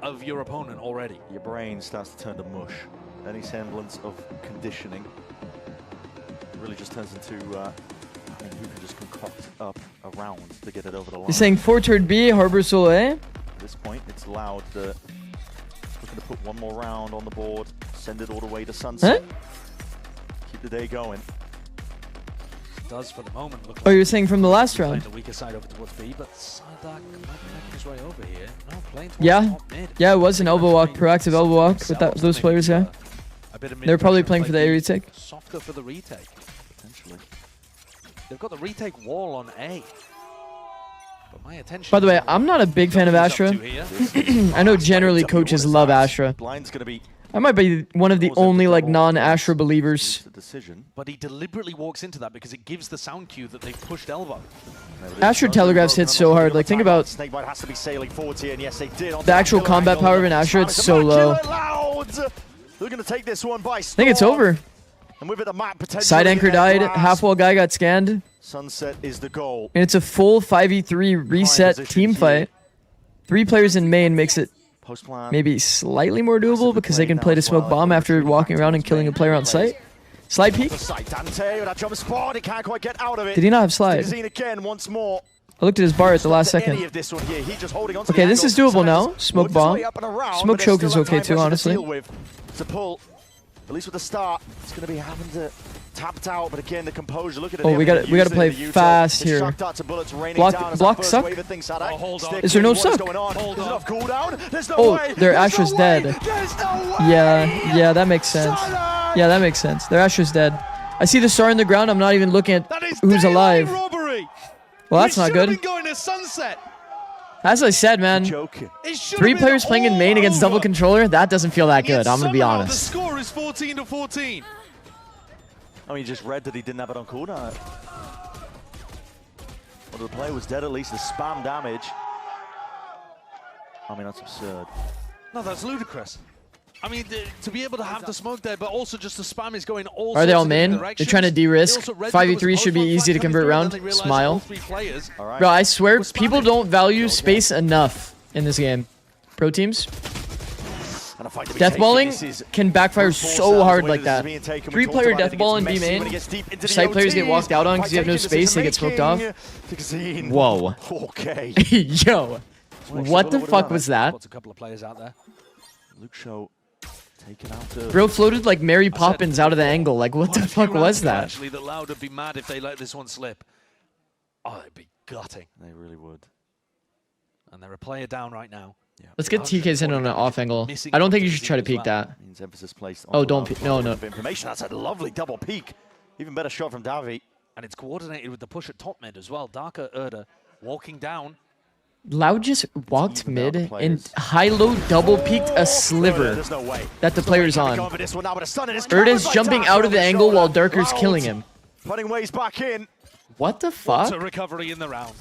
of your opponent already. Your brain starts to turn to mush. Any semblance of conditioning really just turns into who can just concoct up a round to get it over the line. You're saying 4-turn B, Harbor Soul A? At this point, it's Loud that looking to put one more round on the board, send it all the way to sunset. Huh? Keep the day going. It does for the moment look like Oh, you're saying from the last round? the weaker side over towards B, but Psyduck might be making his way over here. No, playing towards Yeah. top mid. Yeah, it was an elbow walk, proactive elbow walk with those players, yeah. A bit of They're probably mid-pressure playing for the A retake. Softer for the retake. Potentially. They've got the retake wall on A. But my attention By the way, I'm not a big fan of Astra. I know generally coaches love Astra. Blind's gonna be I might be one of the only like non-Astra believers. But he deliberately walks into that because it gives the sound cue that they've pushed elbow. Astra telegraphs hit so hard. Like think about Snakebite has to be sailing forward here, and yes, they did. the actual combat power of an Astra. It's so low. They're gonna take this one by I think it's over. And with it, the map potentially Side anchor in their died. grasp. Half wall guy got scanned. Sunset is the goal. And it's a full 5v3 reset team fight. 3 players in main makes it maybe slightly more doable because they can play to smoke bomb after walking around and killing a player on site. Slide peek? Dante with that jump spot, he can't quite get out of it. Did he not have slide? Again once more. I looked at his bar at the last second. Okay, this is doable now. Smoke bomb. Smoke choke is okay too, honestly. To pull, at least with the start, it's going to be having to tapped out, but again the composure. Look at it. Oh, we got to play fast here. Block suck. Is there no suck? Oh, their Astra's dead. Yeah, that makes sense. Yeah, that makes sense. Their Astra's dead. I see the star in the ground. I'm not even looking at who's alive. Well, that's not good. As I said, man, 3 players playing in main against double controller, that doesn't feel that good. I'm going to be honest. The score is 14-14. I mean, you just read that he didn't have it on cooldown. Well, the player was dead at least. The spam damage. I mean, that's absurd. No, that's ludicrous. I mean, to be able to have the smoke there, but also just the spam is going all Are they all sorts of main? different They're trying to de-risk. 5v3 should be easy to convert round. Smile. Bro, I swear, people don't value space enough in this game. Pro teams. Deathballing can backfire so hard like that. 3-player deathball in B main. Side players get walked out on because you have no space. They get smoked off. Whoa. Okay. Yo. What the fuck was that? A couple of players out there. Luke Show taken out. Bro floated like Mary Poppins out of the angle. Like, what the fuck was that? Actually, the Loud would be mad if they let this one slip. Oh, they'd be gutting. They really would. And they're a player down right now. Yeah. Let's get TK's in on an off angle. I don't think you should try to peek that. Means emphasis placed on Oh, don't peek. No, no. Information. That's a lovely double peek. Even better shot from Davi. And it's coordinated with the push at top mid as well. Darker Erda walking down. Loud just walked mid and high-low double peeked a sliver that the player's on. Erda's jumping out of the angle while Darker's killing him. Putting ways back in. What the fuck? What a recovery in the round.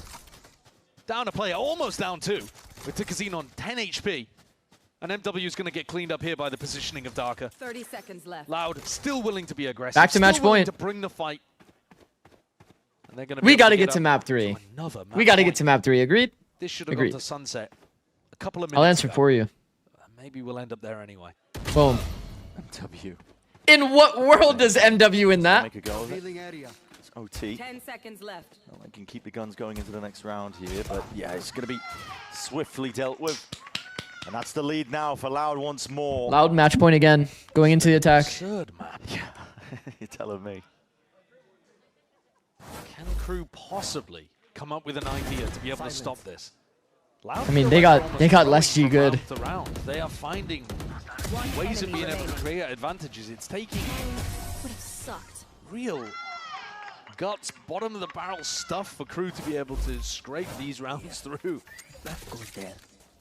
Down a player, almost down 2. With Tikazine on 10 HP. And MW is going to get cleaned up here by the positioning of Darker. 30 seconds left. Loud, still willing to be aggressive. Back to match point. To bring the fight. And they're gonna We got to get to map 3. We got to get to map 3. Agreed? This should have gone to sunset a couple of minutes I'll answer ago. for you. Maybe we'll end up there anyway. Boom. MW. In what world does MW in that? Make a go of it. It's OT. 10 seconds left. Well, they can keep the guns going into the next round here, but yeah, it's going to be swiftly dealt with. And that's the lead now for Loud once more. Loud match point again, going into the attack. Absurd map. Yeah, you're telling me. Can KRU possibly come up with an idea to be able to stop this? Loud I mean, they got less G good. They are finding ways of being able to create advantages. It's taking Would have sucked. real guts, bottom of the barrel stuff for KRU to be able to scrape these rounds through. That goes there.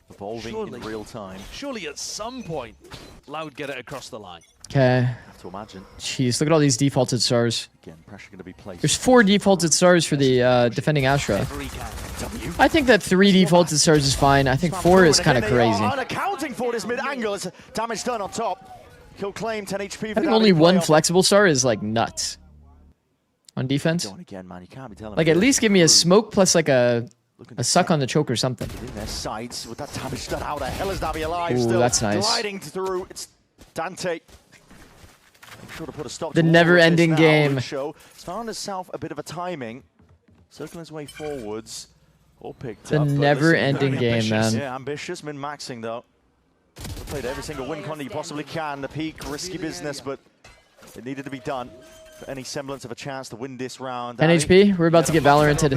Evolving in real time. Surely at some point, Loud get it across the line. Okay. Have to imagine. Jeez, look at all these defaulted stars. Again, pressure going to be placed. There's 4 defaulted stars for the defending Astra. I think that 3 defaulted stars is fine. I think 4 is kind of crazy. Accounting for this mid angle as damage done on top. Kill claim 10 HP. I think only 1 flexible star is like nuts. on defense. Again, man, you can't be telling Like, at least give me a smoke plus like a suck on the choke or something. in their sights with that damage done. How the hell is Davi alive? Ooh, Still that's nice. gliding through. It's Dante. Sure to put a stop The to all never-ending of this now. game. Show has found himself a bit of a timing, circling his way forwards. All picked The up. but never-ending listen, game, man. Yeah, ambitious, min-maxing though. Played every single win con that you possibly can. The peak, risky business, but it needed to be done for any semblance of a chance to win this round. 10 HP. We're about to get Valoranted.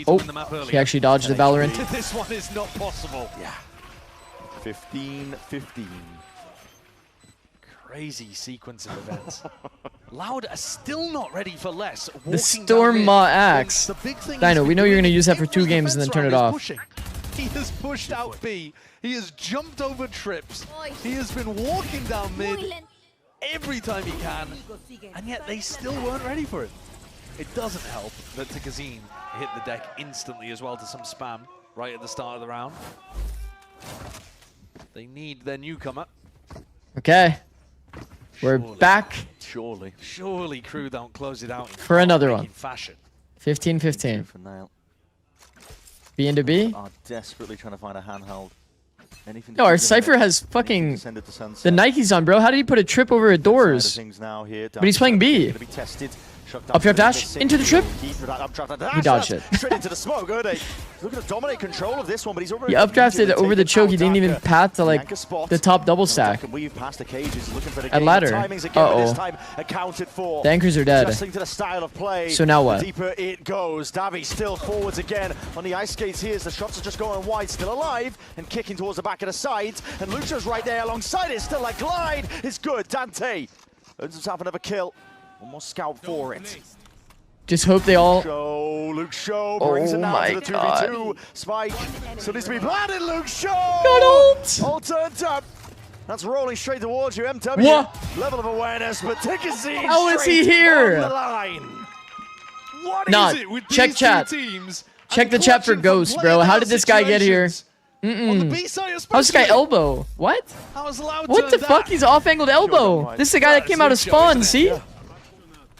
Oh, he actually dodged the Valorant. This one is not possible. Yeah. 15-15. Crazy sequence of events. Loud are still not ready for less. The Storm Maw Axe. Dino, we know you're going to use that for 2 games and then turn it off. He has pushed out B. He has jumped over trips. He has been walking down mid every time he can, and yet they still weren't ready for it. It doesn't help that Tikazine hit the deck instantly as well to some spam right at the start of the round. They need their newcomer. Okay. We're back. Surely crew don't close it out in for another one. Fashion. 15-15. For now. B into B. Are desperately trying to find a handheld. Anything No, our Cypher has fucking the Nikes on, bro. How did he put a trip over a doors? But he's playing B. Updraft dash into the trip. He dodged it. Straight into the smoke. He's looking to dominate control of this one, but he's already He updrafted over the choke. He didn't even path to like the top double stack. At ladder. Uh-oh. The anchors are dead. So now what? Deeper it goes. Davi still forwards again on the ice skates here as the shots are just going wide. Still alive and kicking towards the back of the side. And Lucho's right there alongside it. Still a glide. It's good. Dante earns himself another kill. One more scout for it. Just hope they all. Luke Shaw brings it now to the 2v2. Spike still needs to be planted. Luke Shaw. Got ult. All turned up. That's rolling straight towards you. MW. What? Level of awareness, but Tikazine. How is he here? On the line. What Nah, is it with check these chat. two teams? Check the chat for ghosts, bro. How did this guy get here? How's this guy elbow? What? What the fuck? He's off-angled elbow. This is the guy that came out of spawn, see?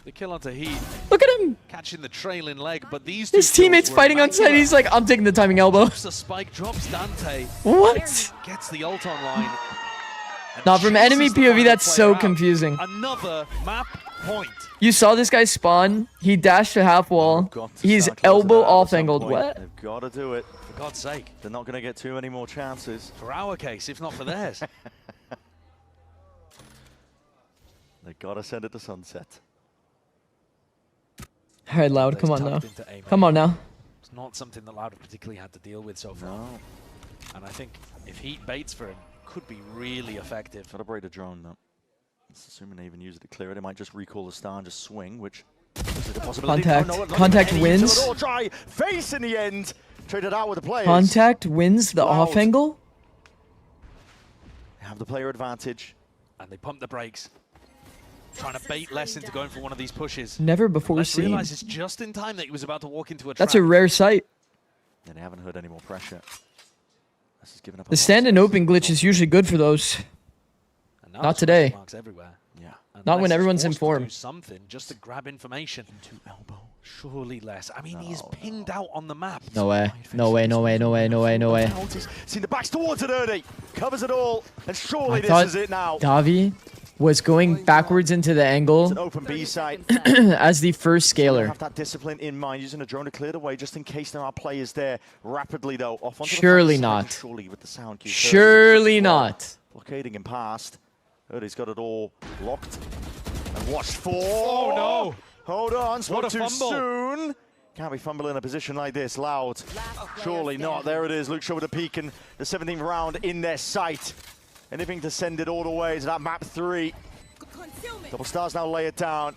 The kill onto Heat. Look at him. Catching the trailing leg, but these His teammates fighting on side. He's like, I'm taking the timing elbow. The spike drops Dante. What? Gets the ult online. Nah, from enemy POV, that's so confusing. Another map point. You saw this guy spawn. He dashed to half wall. He's elbow off-angled. What? They've got to do it. For God's sake. They're not going to get too many more chances. For our case, if not for theirs. They've got to send it to sunset. All right, Loud, come on now. Come on now. It's not something that Loud have particularly had to deal with so far. No. And I think if Heat baits for him, could be really effective. Celebrate a drone, though. Assuming they even use it to clear it, it might just recall the star and just swing, which is a possibility. Contact. Contact wins. Try face in the end. Traded out with the players. Contact wins the off angle. They have the player advantage. And they pump the brakes. Trying to bait Les into going for one of these pushes. Never before seen. Realizes just in time that he was about to walk into a trap. That's a rare sight. Yeah, they haven't heard any more pressure. This is giving up The stand and open glitch is usually good for those. Not today. Yeah. Not when everyone's in form. Do something just to grab information. Into elbow. Surely Les. I mean, he's pinged out on the map. No way. No way. No way. No way. No way. No way. Seen the backs towards it early. Covers it all. And surely I this thought is it now. Davi was going backwards into the angle It's an open B side. as the first scaler. Have that discipline in mind, using a drone to clear the way just in case there are players there. Rapidly though, off onto Surely the not. Surely with the sound cue. Surely not. Blockading him past. He's got it all locked and watched for. Oh no! Hold on, spoke What a too fumble. soon. Can't be fumbling in a position like this. Loud. Surely not. There it is. Luke Shaw with a peek and the 17th round in their sight. Anything to send it all the way to that map 3. Double stars now lay it down.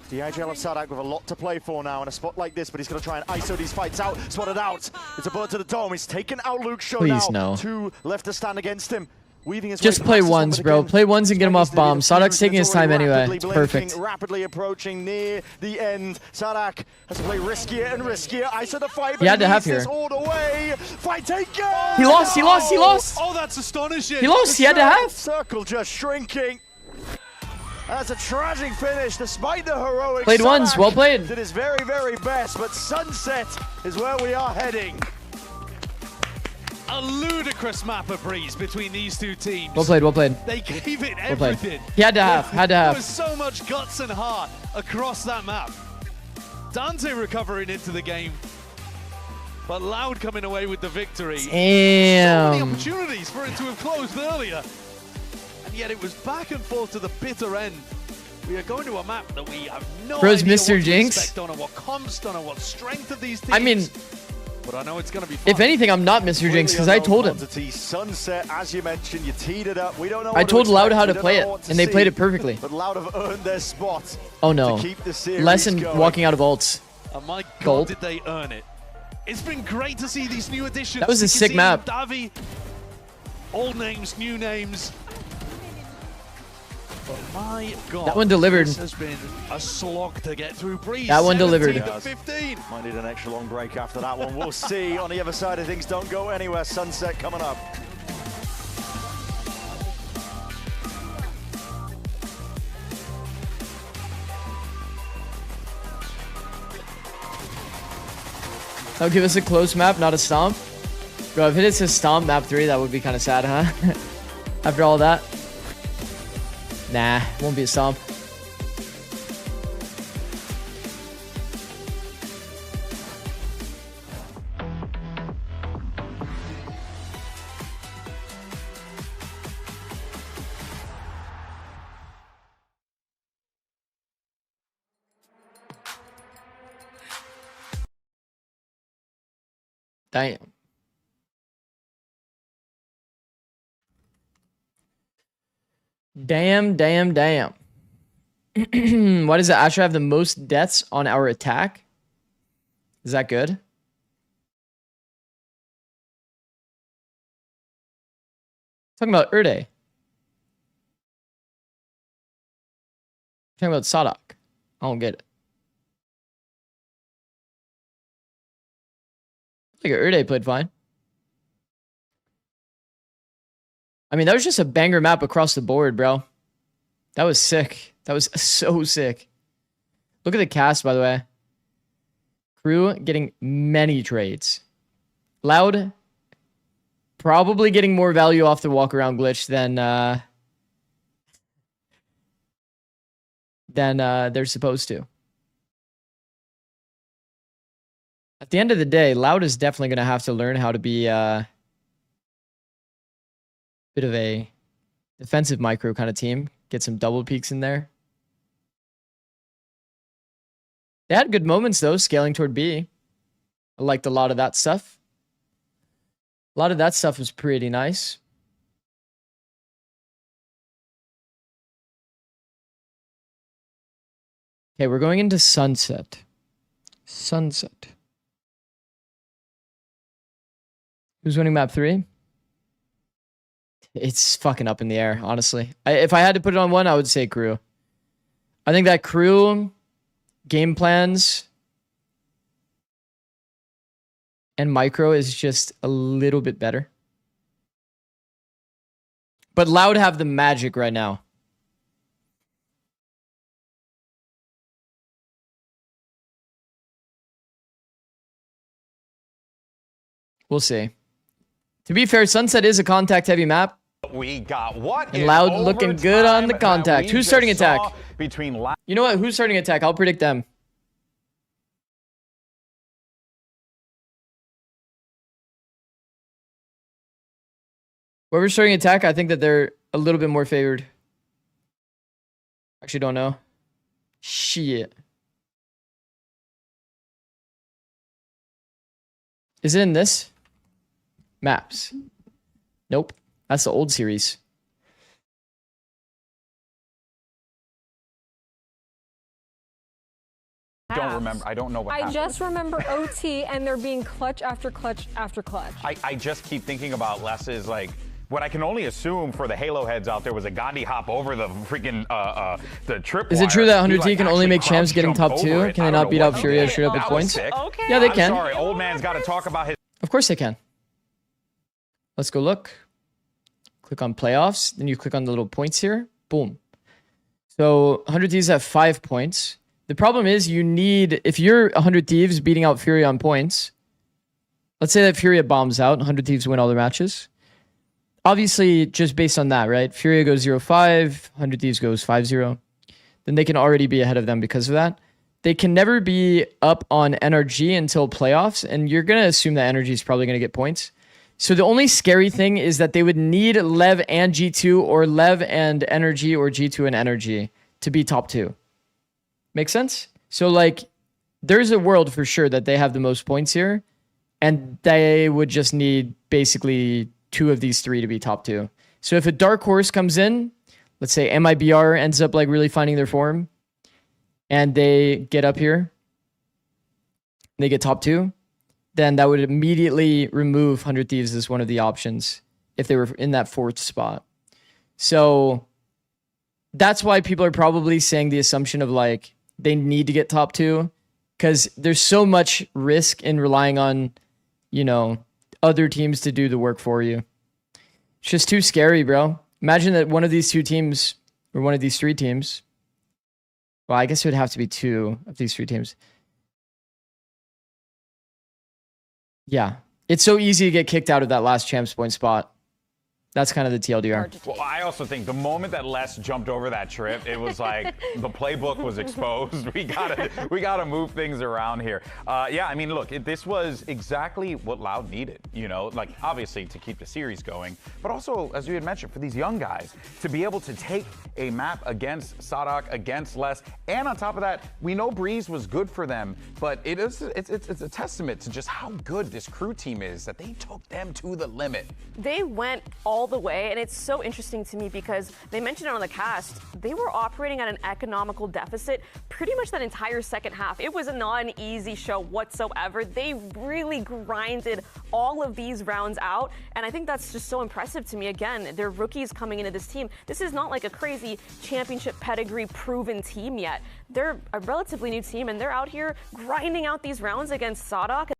The IGL of Sadak with a lot to play for now in a spot like this, but he's going to try and ISO these fights out. Spotted out. It's a bullet to the dome. He's taken out Luke Shaw now. Please no. 2 left to stand against him. Weaving his Just way play past ones, this bro. one, but Play again, ones and get him off bomb. Sadak's taking his time anyway. It's perfect. Rapidly approaching near the end. Sadak has to play riskier and riskier. ISO the fight. He had to have this here. all the way. Fight taken. He lost. He lost. He lost. Oh, that's astonishing. He lost. He had to have. Circle just shrinking. That's a tragic finish, despite the heroic. Played once, well played. Did his very, very best, but Sunset is where we are heading. A ludicrous map of breeze between these two teams. Well played, well played. They gave it Well played. everything. He had to have, There was so much guts and heart across that map. Dante recovering into the game, but Loud coming away with the victory. Damn. So many opportunities for it to have closed earlier. And yet it was back and forth to the bitter end. We are going to a map that we have no Bro's idea Mr. what Jinx. to expect on, or what comps done, or what strength of these teams. I mean, but I know it's going to be fun. if anything, I'm not Mr. Jinx because I told him. Sunset, as you mentioned, you teed it up. We don't know. I told Loud how to play it, and they played it perfectly. But Loud have earned their spot. Oh no. To keep the series Lesson going. walking out of ults. And my God, Gulp. did they earn it. It's been great to see these new additions. That was a sick map. Davi, old names, new names. But my God, That one delivered. This has been a slog to get through. Breeze, That one delivered. 17 to 15. Might need an extra long break after that one. We'll see. On the other side of things, don't go anywhere. Sunset coming up. That'll give us a close map, not a stomp. Bro, if it is a stomp map 3, that would be kind of sad, huh? After all that. Nah, won't be a stomp. Damn. Damn. Why does the Asher have the most deaths on our attack? Is that good? Talking about Erde. Talking about Sadak. I don't get it. I think Erde played fine. I mean, that was just a banger map across the board, bro. That was sick. That was so sick. Look at the cast, by the way. Crew getting many trades. Loud probably getting more value off the walk around glitch than they're supposed to. At the end of the day, Loud is definitely going to have to learn how to be a bit of a defensive micro kind of team. Get some double peaks in there. They had good moments, though, scaling toward B. I liked a lot of that stuff. A lot of that stuff was pretty nice. Okay, we're going into Sunset. Sunset. Who's winning map 3? It's fucking up in the air, honestly. If I had to put it on one, I would say KRU. I think that KRU game plans and micro is just a little bit better. But Loud have the magic right now. We'll see. To be fair, Sunset is a contact-heavy map. We got what? And Loud looking good on the contact. Who's starting attack? You know what? Who's starting attack? I'll predict them. Whoever's starting attack, I think that they're a little bit more favored. Actually, don't know. Shit. Is it in this? Maps. Nope. That's the old series. Don't remember. I don't know what happened. I just remember OT and there being clutch after clutch after clutch. I just keep thinking about Les's, like, what I can only assume for the Halo heads out there was a Gandhi hop over the freaking the trip. Is it true that 100T can only make champs getting top 2? Can they not beat out Furia straight up with points? Okay. Yeah, they can. I'm sorry, old man's got to talk about his. Of course they can. Let's go look. Click on playoffs. Then you click on the little points here. Boom. So 100 Thieves have 5 points. The problem is you need, if you're 100 Thieves beating out Fury on points, let's say that Furia bombs out, 100 Thieves win all their matches. Obviously, just based on that, right? Furia goes 0-5, 100 Thieves goes 5-0. Then they can already be ahead of them because of that. They can never be up on NRG until playoffs, and you're going to assume that NRG is probably going to get points. So the only scary thing is that they would need Lev and G2 or Lev and NRG or G2 and NRG to be top 2. Make sense? So like there's a world for sure that they have the most points here, and they would just need basically 2 of these 3 to be top 2. So if a dark horse comes in, let's say MIBR ends up like really finding their form and they get up here, they get top 2, then that would immediately remove 100 Thieves as one of the options if they were in that 4th spot. So that's why people are probably saying the assumption of like they need to get top 2 because there's so much risk in relying on, you know, other teams to do the work for you. It's just too scary, bro. Imagine that one of these 2 teams or one of these 3 teams. Well, I guess it would have to be 2 of these 3 teams. Yeah. It's so easy to get kicked out of that last champs point spot. That's kind of the TLDR. Well, I also think the moment that Les jumped over that trip, it was like the playbook was exposed. We gotta move things around here. Yeah, I mean, look, this was exactly what Loud needed. You know, like obviously to keep the series going, but also, as you had mentioned, for these young guys to be able to take a map against Sadak, against Les, and on top of that, we know Breeze was good for them, but it's a testament to just how good this crew team is that they took them to the limit. They went all the way, and it's so interesting to me because they mentioned it on the cast. They were operating at an economical deficit pretty much that entire second half. It was not an easy show whatsoever. They really grinded all of these rounds out, and I think that's just so impressive to me. Again, they're rookies coming into this team. This is not like a crazy championship pedigree proven team yet. They're a relatively new team, and they're out here grinding out these rounds against Sadak.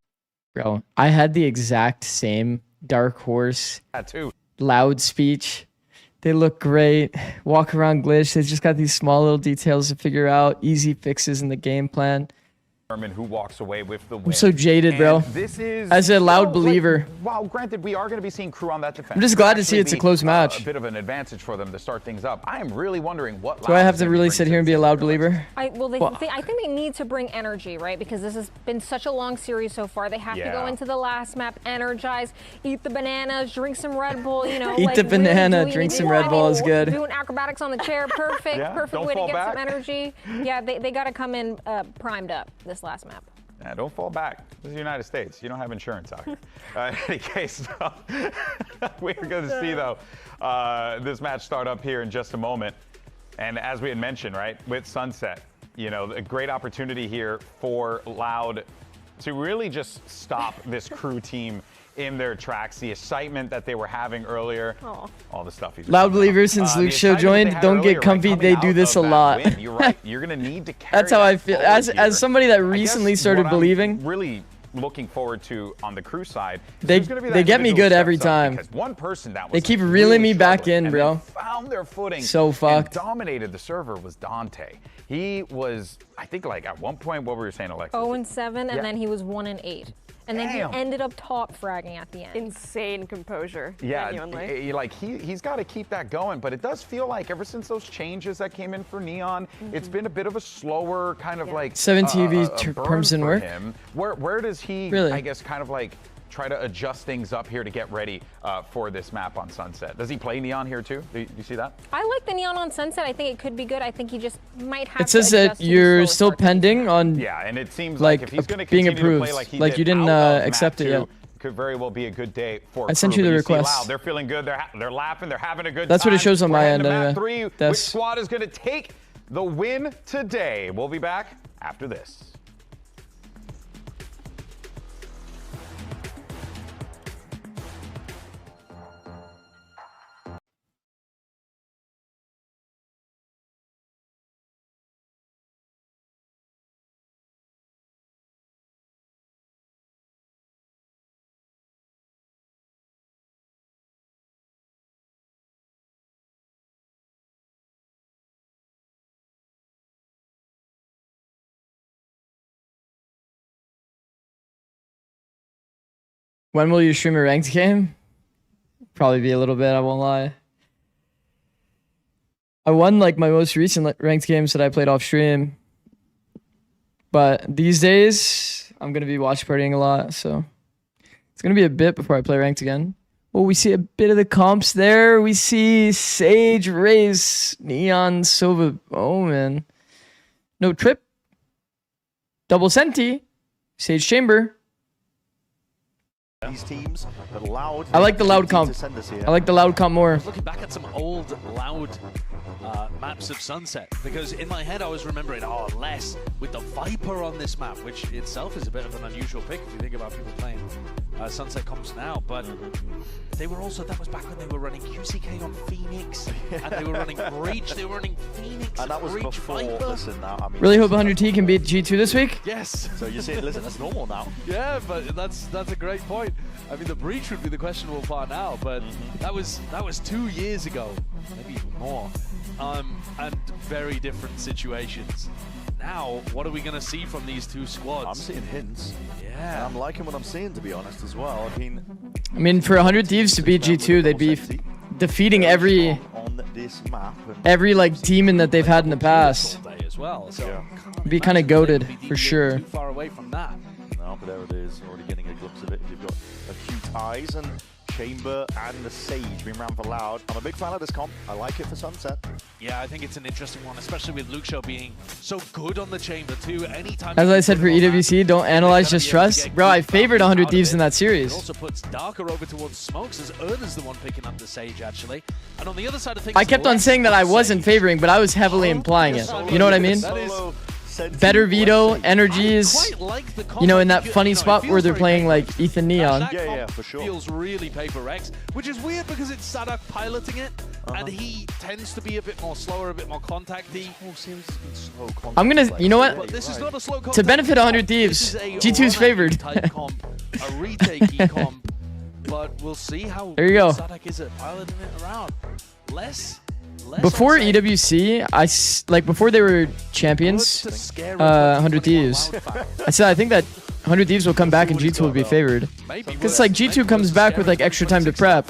Bro, I had the exact same Dark Horse Loud speech. They look great. Walk around glitch. They just got these small little details to figure out. Easy fixes in the game plan. Who walks away with the win. I'm so jaded, bro. This is as a Loud believer. Well, granted, we are going to be seeing crew on that defense. I'm just glad to see it's a close match. A bit of an advantage for them to start things up. I am really wondering what. Do I have to really sit here and be a Loud believer? I think they need to bring energy, right? Because this has been such a long series so far. They have to go into the last map, energize, eat the bananas, drink some Red Bull. You know, eat the banana, drink some Red Bull is good. Doing acrobatics on the chair, perfect, perfect way to get some energy. Yeah, they got to come in primed up this last map. Yeah, don't fall back. This is the United States. You don't have insurance out here. In any case, we're going to see, though, this match start up here in just a moment. And as we had mentioned, right, with Sunset, you know, a great opportunity here for Loud to really just stop this crew team in their tracks. The excitement that they were having earlier, all the stuff he's Loud believers since Luke Show joined, don't get comfy. They do this a lot. You're right. You're going to need to carry That's how I feel. As somebody that recently started believing. Really looking forward to on the crew side. They get me good every time. Because one person that was they keep reeling me back in, bro. Found their footing. So fucked. And dominated the server was Dante. He was, I think, like at one point, what were you saying, Alexis? 0-7, and then he was 1-8. And then he ended up top fragging at the end. Insane composure. Yeah, genuinely. like he's got to keep that going, but it does feel like ever since those changes that came in for Neon, it's been a bit of a slower kind of like 17 perms in work. Him. Where does he, really? I guess, kind of like try to adjust things up here to get ready for this map on Sunset? Does he play Neon here too? Do you see that? I like the Neon on Sunset. I think it could be good. I think he just might have. It says that you're still pending on. Yeah, and it seems like if he's going to being continue approved, to play like he like you didn't accept it yet. Could very well be a good day for. I sent you the request. They're feeling good. They're laughing. They're having a good time. That's what it shows on my end anyway. anyway. 3, which squad is going to take the win today? We'll be back after this. When will you stream a ranked game? Probably be a little bit, I won't lie. I won like my most recent ranked games that I played off stream. But these days, I'm going to be watch partying a lot, so it's going to be a bit before I play ranked again. Well, we see a bit of the comps there. We see Sage, Raze, Neon, Sova, Omen. No Trip. Double Senti. Sage Chamber. These teams, but Loud. I like the Loud comp. I like the Loud comp more. Looking back at some old Loud maps of Sunset, because in my head I was remembering, oh, Les with the Viper on this map, which itself is a bit of an unusual pick if you think about people playing Sunset comps now, but they were also, that was back when they were running QCK on Phoenix, and they were running Breach, they were running Phoenix, and that was Breach before, Viper. listen now, I mean, Really hope 100T can beat G2 this week. Yes. So you see, listen, that's normal now. Yeah, but that's a great point. I mean, the Breach would be the questionable part now, but that was 2 years ago, maybe even more, and very different situations. Now, what are we going to see from these two squads? I'm seeing hints. Yeah. And I'm liking what I'm seeing, to be honest, as well. I mean, for 100 Thieves to beat G2, they'd be defeating every like demon that they've had in the past. As well, so Be kind of goated for sure. too far away from that. No, but there it is, already getting a glimpse of it. You've got a few ties, and Chamber and the Sage being ran for Loud. I'm a big fan of this comp. I like it for Sunset. Yeah, I think it's an interesting one, especially with Luke Show being so good on the Chamber too. Anytime As I said for EWC, don't analyze, just trust. Bro, I favored 100 Thieves in that it series. also puts Darker over towards Smokes, as Erna's the one picking up the Sage actually. And on the other side of things, I kept on saying that I wasn't favoring, but I was heavily implying it. You know what I mean? Better veto, energies, you know, in that funny spot where they're playing like Ethan Neon. Yeah, for sure. Feels really Paper X, which is weird because it's Sadak piloting it, and he tends to be a bit more slower, a bit more contacty. I'm gonna, you know But what? this is not a slow To benefit 100 Thieves, G2's favored. type comp, a retake comp, but we'll see how There you go. Sadak is at piloting it around. Less Before EWC, like before they were champions, 100 Thieves, I said I think that 100 Thieves will come back and G2 will be favored. Because like G2 comes back with like extra time to prep.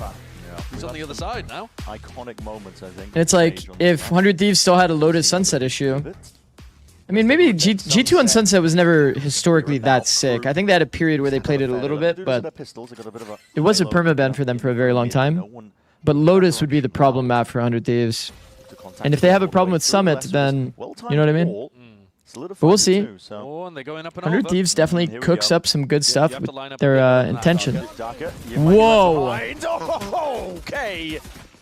He's on the other side now. Iconic moments, I think. And it's like, if 100 Thieves still had a Lotus Sunset issue, I mean, maybe G2 on Sunset was never historically that sick. I think they had a period where they played it a little bit, but it was a permaban for them for a very long time. But Lotus would be the problem map for 100 Thieves. And if they have a problem with Summit, then, you know what I mean? But we'll see. 100 Thieves definitely cooks up some good stuff with their intention. Whoa! Okay.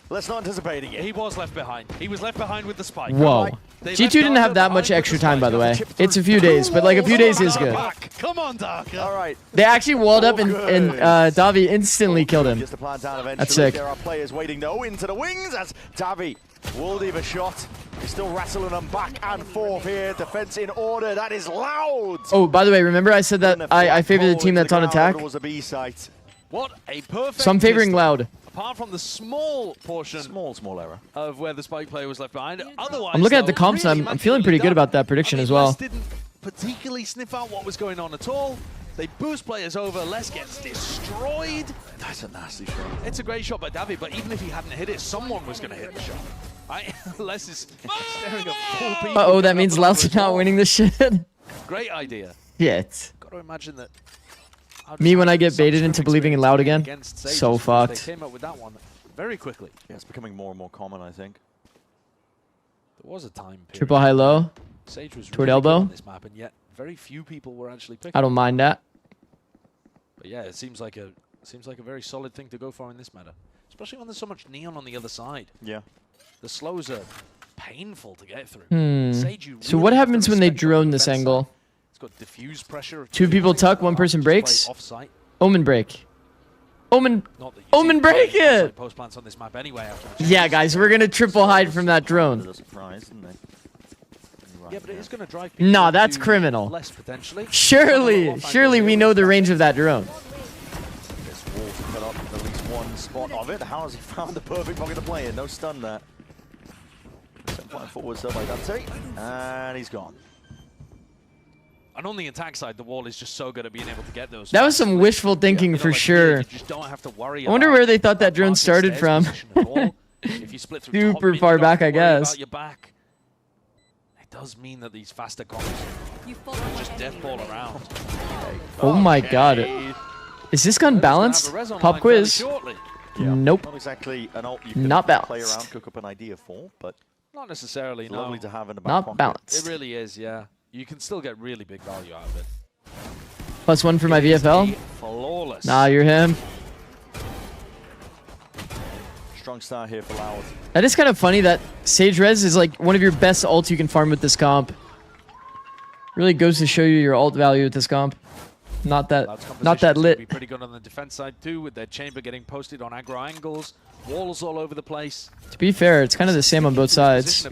Let's not anticipate it. He was left behind. He was left behind with the spike. Whoa. G2 didn't have that much extra time, by the way. It's a few days, but like a few days is good. Come on, Darker. All right. They actually walled up and Davi instantly killed him. Just the plan down eventually. That's sick. There are players waiting though into the wings as Davi will leave a shot. He's still wrestling them back and forth here. Defense in order. That is Loud. Oh, by the way, remember I said that I favor the team that's on attack? Was a B site. What a perfect So I'm favoring pistol. Loud. Apart from the small portion small error of where the spike player was left behind. Otherwise, I'm looking at the though, comps and really I'm feeling pretty good about that prediction as well. Les didn't particularly sniff out what was going on at all. They boost players over. Les gets destroyed. That's a nasty shot. It's a great shot by Davi, but even if he hadn't hit it, someone was going to hit the shot. Right? Les is staring at 4 people. Uh-oh, that means Loud's not winning this shit. Great idea. Shit. Got to imagine that. Me when I get baited into believing in Loud again, so fucked. They came up with that one very quickly. Yeah, it's becoming more and more common, I think. There was a time period. Triple high low. Sage was Toward really good elbow. on this map, and yet very few people were actually picking. I don't mind that. But yeah, it seems like a very solid thing to go for in this meta, especially when there's so much neon on the other side. Yeah. The slows are painful to get through. Sage, you So really what have to happens when they respect your drone this defense angle? side. It's got diffuse pressure. 2 people tuck, 1 person breaks. Offsite. Omen break. Omen Omen break it! Post plants on this map anyway. After Yeah, guys, we're gonna triple hide from that drone. yeah, but it is going to drive people Nah, that's to criminal. less potentially. Surely we know the range of that drone. This wall to cut up at least one spot of it. How has he found the perfect pocket to play in? No stun there. Set point forward, so by Dante, and he's gone. And on the attack side, the wall is just so good at being able to get those. That was some wishful thinking for sure. You just don't have to worry I wonder where they thought that drone started from. If you split through Super far back, I guess. Your back. It does mean that these faster comps just deathball around. Oh my god. Is this gun balanced? Pop quiz. Yeah, nope. Not exactly an ult you can Not balanced. play around, cook up an idea for, but Not necessarily, it's no. lovely to have in the back Not pocket. balanced. It really is, yeah. You can still get really big value out of it. +1 for my VFL. Flawless. Nah, you're him. Strong start here for Loud. That is kind of funny that Sage Res is like one of your best ults you can farm with this comp. Really goes to show you your ult value with this comp. Not that lit. Be pretty good on the defense side too, with their chamber getting posted on aggro angles, walls all over the place. To be fair, it's kind of the same on both sides.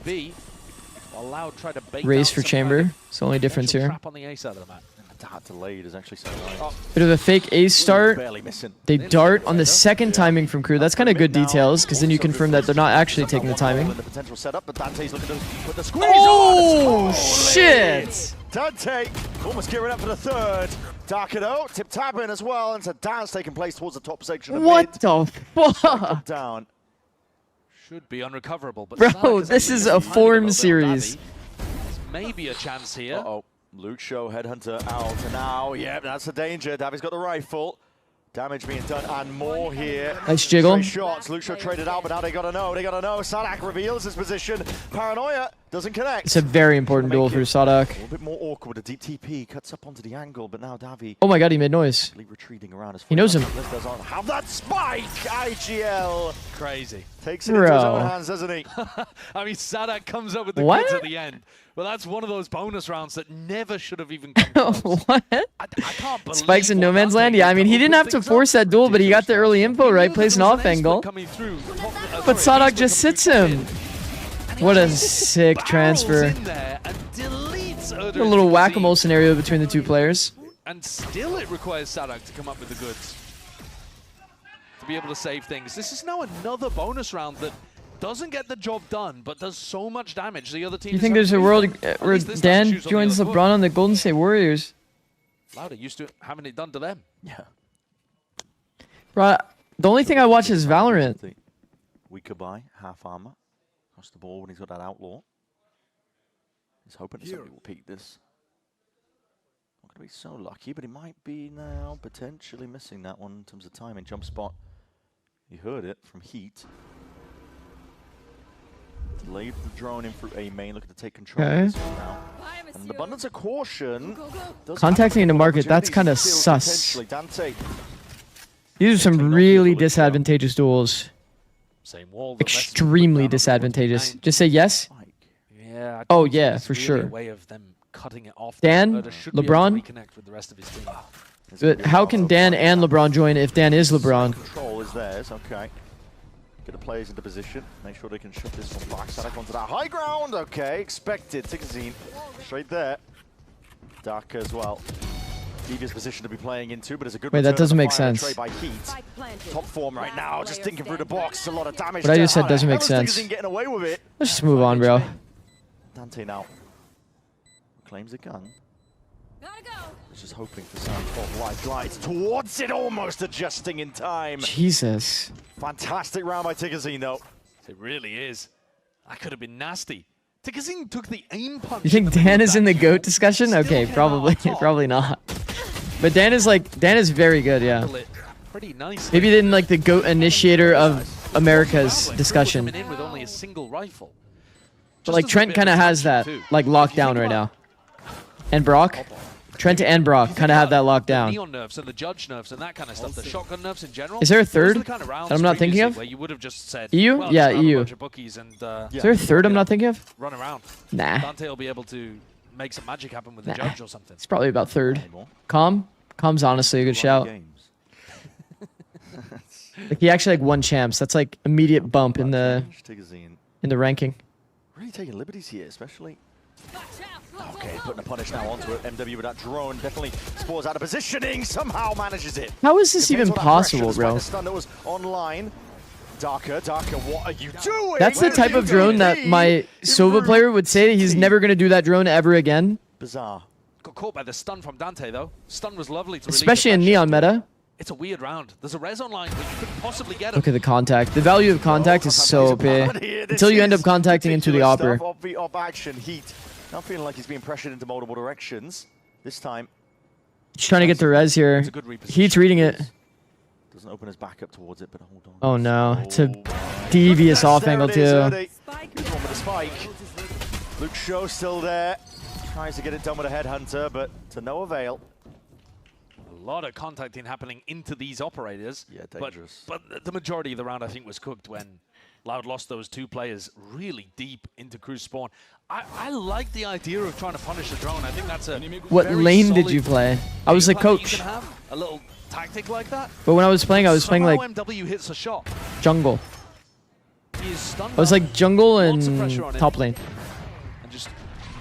Raise for chamber. It's the only difference here. Trap on the A side of the map. Dart delayed is actually so nice. Bit of a fake ace start. Barely missing. They dart on the second timing from crew. That's kind of good details, because then you confirm that they're not actually taking the timing. The potential setup, but Dante's looking to put the squeeze Oh, on. shit! Dante almost gearing up for the third. Darker though, tip tapping as well, and it's a dance taking place towards the top section of What mid. the fuck? Down. Should be unrecoverable, but Bro, this is a form series. Maybe a chance here. Uh-oh. Luke Show, Headhunter out, and now, yeah, that's the danger. Davi's got the rifle. Damage being done, and more here. Nice jiggle. Straight shots. Luke Show traded out, but now they gotta know. Sadak reveals his position. Paranoia doesn't connect. It's a very important duel for Sadak. A little bit more awkward. A deep TP cuts up onto the angle, but now Davi. Oh my god, he made noise. Retreating around as He knows him. Have that spike, IGL. Crazy. Takes it into his own hands, doesn't he? I mean, Sadak comes up with the What? goods at the end. Well, that's one of those bonus rounds that never should have even come close. What? I can't believe Spikes in no man's land? Yeah, I mean, he didn't have to force that duel, but he got the early info, right? Plays an off angle. But Sadak just sits him. What a sick transfer. A little whack-a-mole scenario between the two players. And still it requires Sadak to come up with the goods to be able to save things. This is now another bonus round that doesn't get the job done, but does so much damage. The other team. You think there's a world where Dan joins LeBron on the Golden State Warriors? Louder used to having it done to them. Yeah. Bro, the only thing I watch is Valorant. Weaker by half armor. Across the ball when he's got that outlaw. He's hoping that somebody will peek this. Not going to be so lucky, but he might be now potentially missing that one in terms of timing. Jump spot. He heard it from Heat. Delayed the drone in through A main, looking to take control of this one now. And an abundance of caution. Contacting into market, that's kind of sus. Dante. These are some really disadvantageous duels. Same wall. Extremely disadvantageous. Just say yes. Yeah. Oh yeah, for sure. Way of them cutting it off. Dan, LeBron. With the rest of his team. But how can Dan and LeBron join if Dan is LeBron? Control is theirs. Okay. Get the players into position. Make sure they can shut this one back. Sadak onto that high ground. Okay, expected. Tikazine straight there. Dark as well. Devious position to be playing into, but it's a good. Wait, that doesn't make sense. By Heat. Top form right now. Just thinking through the box. It's a lot of damage. What I just said doesn't make sense. Tikazine getting away with it. Let's just move on, bro. Dante now claims the gun. Just hoping for some 12 light glides towards it, almost adjusting in time. Jesus. Fantastic round by Tikazine, though. It really is. That could have been nasty. Tikazine took the aim punch. You think Dan is in the GOAT discussion? Okay, probably. Probably not. But Dan is very good, yeah. Pretty nice. Maybe then like the GOAT initiator of America's discussion. Coming in with only a single rifle. But like Trent kind of has that like locked down right now. And Brock? Trent and Brock kind of have that locked down. The neon nerfs and the judge nerfs and that kind of stuff. The shotgun nerfs in general. Is there a third that I'm not thinking of? Where you would have just said, EU? well, Yeah, just EU. a bunch of bookies and, Is there a third I'm not thinking of? Run around. Nah. Dante will be able to make some magic happen with the judge or something. It's probably about third. Calm's honestly a good shout. Like he actually like won champs. That's like immediate bump in the ranking. Really taking liberties here, especially. Okay, putting a punish now onto it. MW with that drone definitely spores out of positioning. Somehow manages it. How is this even possible, bro? The stun that was online. Darker, what are you doing? That's the type of drone that my Sova player would say that he's never going to do that drone ever again. Bizarre. Got caught by the stun from Dante, though. Stun was lovely to relieve Especially the in pressure. Neon meta. It's a weird round. There's a res online, but you couldn't possibly get him. Look at the contact. The value of contact is so OP. Until you end up contacting into the Opper. Off action, Heat. Now feeling like he's being pressured into multiple directions. This time. He's trying to get the res here. Heat's reading it. Doesn't open his back up towards it, but hold on. Oh no. It's a devious off angle too. Good one with the spike. Luke Shaw still there. Tries to get it done with a headhunter, but to no avail. A lot of contacting happening into these operators. Yeah, dangerous. But the majority of the round, I think, was cooked when Loud lost those 2 players really deep into Cruise spawn. I like the idea of trying to punish the drone. I think that's a What lane did you play? I was like, coach. You can have a little tactic like that. But when I was playing like MW hits a shot. jungle. He is stunned. I was like jungle Lots of pressure on and him. top lane. And just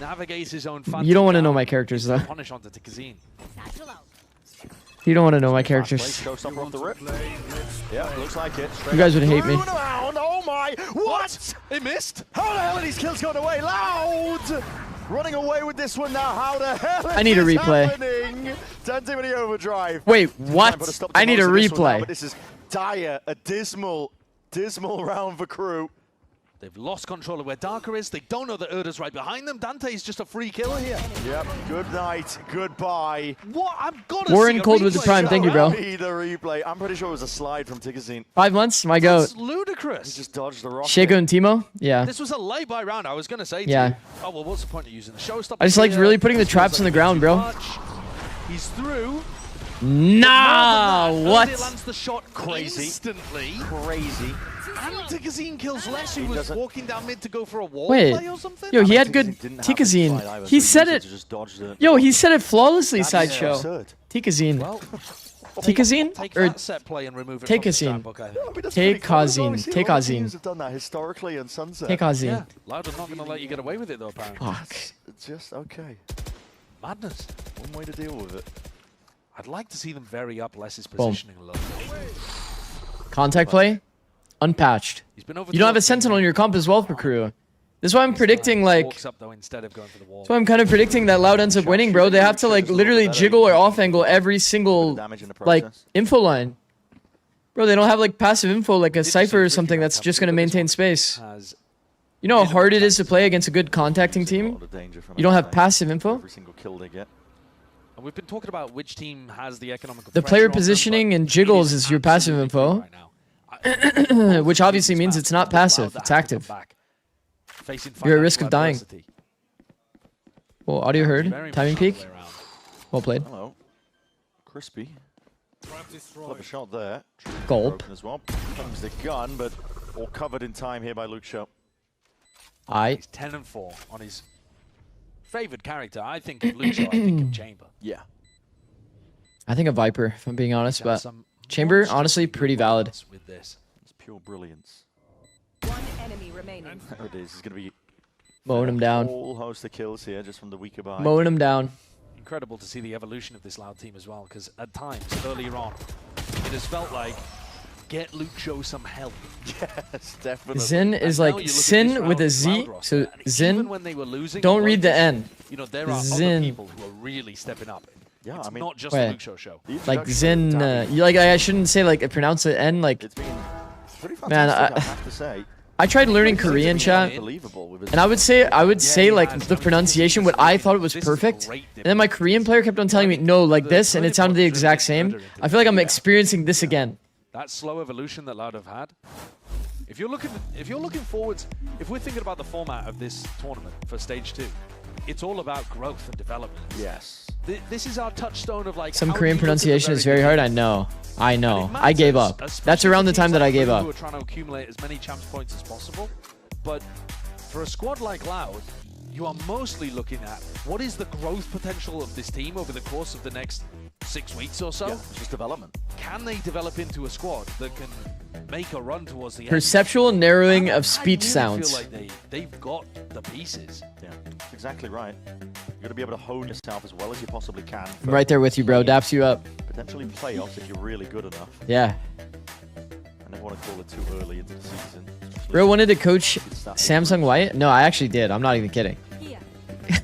navigates his own. You don't want to know my characters though. Punish onto Tikazine. You don't want to know my characters. Showstopper off the rip. Yeah, looks like it. You guys would hate me. Around. Oh my! What? He missed. How the hell are these kills going away? Loud! Running away with this one now. How the hell is I need a this replay. happening? Dante with the overdrive. Wait, what? I need a replay. But this is dire, a dismal round for KRU. They've lost control of where Darker is. They don't know that Urda's right behind them. Dante's just a free killer here. Yep. Good night. Goodbye. What? I've got to Warren see a Cold with the replay. prime. Thank you, bro. Need the replay. I'm pretty sure it was a slide from Tikazine. 5 months, my goat. That's ludicrous. He just dodged the rocket. Shaco and Timo? Yeah. This was a lay-by round. I was going to say Yeah. to you, oh, well, what's the point of using the showstopper? I just like really putting the traps on the ground, bro. He's through. Nah, what? He lands the shot Crazy. instantly. Crazy. And Tikazine kills Lesh, who was walking down mid to go for a wall Wait. play or something. Yo, he had good Tikazine. He said it. Yo, he said it flawlessly, Sideshow. Tikazine. Tikazine? Take Or that set play and remove it from the Tikazine? stat book, I think. Tikazine. Teams Tikazine. have done that historically in Sunset. Tikazine. Yeah, Loudon's not going to let you get away with it, though, apparently. Fuck. It's just okay. Madness. One way to deal with it. I'd like to see them vary up Les's Boom. positioning a little bit. Contact play? Unpatched. He's been You don't have a sentinel in your comp as well for KRU. This is why I'm predicting like. Walks up, though, instead of going for the wall. So I'm kind of predicting that Loud ends up winning, bro. They have to like literally jiggle or off angle every single like info line. Bro, they don't have like passive info like a Cypher or something that's just gonna maintain space. You know how hard it is to play against a good contacting team? You don't have passive info? Every single kill they get. And we've been talking about which team has the economical The pressure player on them, positioning but and jiggles it is your passive absolutely info. right now. Which obviously means it's not passive, it's active. Facing You're at risk financial of dying. adversity. Well, audio Very heard. much Timing the other peak. way around. Well played. Hello. Crispy. Clever shot there. Gulp. Broken as well. Comes the gun, but all covered in time here by Luke Shaw. He's 10 and 4 on his favored character. I think of Lucio, I think of Chamber. Yeah. I think a Viper, if I'm being honest, but Chamber, honestly, pretty valid. With this. It's pure brilliance. One enemy remaining. There it is. It's going to be Mowing him down. a whole host of kills here just from the weaker behind. Mowing him down. Incredible to see the evolution of this Loud team as well, because at times, earlier on, it has felt like, get Lucio some help. Yes, definitely. Zin is like Sin with a Z, so Zin. When they were losing, Don't read the N. You know, there are Zin. other people who are really stepping up. Yeah, it's I mean, not just Wait. the Lucio show. Like Zin, you like I shouldn't say like pronounce the N like. It's been pretty Man, fantastic, I have to say. I tried learning Korean chat, and I would say like the pronunciation, what I thought it was perfect, and then my Korean player kept on telling me no, like this, and it sounded the exact same. I feel like I'm experiencing this again. That slow evolution that Loud have had. If you're looking forwards, if we're thinking about the format of this tournament for Stage 2, it's all about growth and development. Yes. This is our touchstone of like. Some how Korean do you look at the pronunciation is very good hard. teams? I know. I know. And it I gave matters, up. That's especially around the for time teams that I like gave KRU up. Who are trying to accumulate as many champs points as possible, but for a squad like Loud, you are mostly looking at what is the growth potential of this team over the course of the next 6 weeks or so. Yeah, it's just development. Can they develop into a squad that can make a run towards the end? Perceptual narrowing of I speech really sounds. feel like they've got the pieces. Yeah, that's exactly right. You've got to be able to hone yourself as well as you possibly can. I'm right there with you, bro. Daps you up. Potentially playoffs if you're really good enough. Yeah. I never want to call it too early into the season. Bro wanted to coach Samsung White? No, I actually did. I'm not even kidding.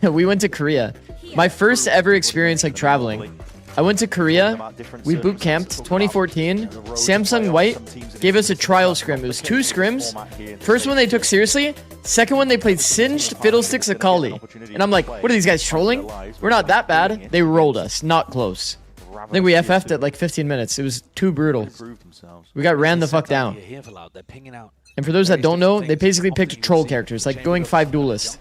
We went to Korea. My first ever experience like traveling. I went to Korea. We boot camped 2014. Samsung White gave us a trial scrim. It was 2 scrims. First one they took seriously. Second one they played Singed, Fiddlesticks, Akali. And I'm like, what are these guys trolling? We're not that bad. They rolled us. Not close. I think we FF'd at like 15 minutes. It was too brutal. We got ran the fuck down. And for those that don't know, they basically picked troll characters, like going 5 duelists.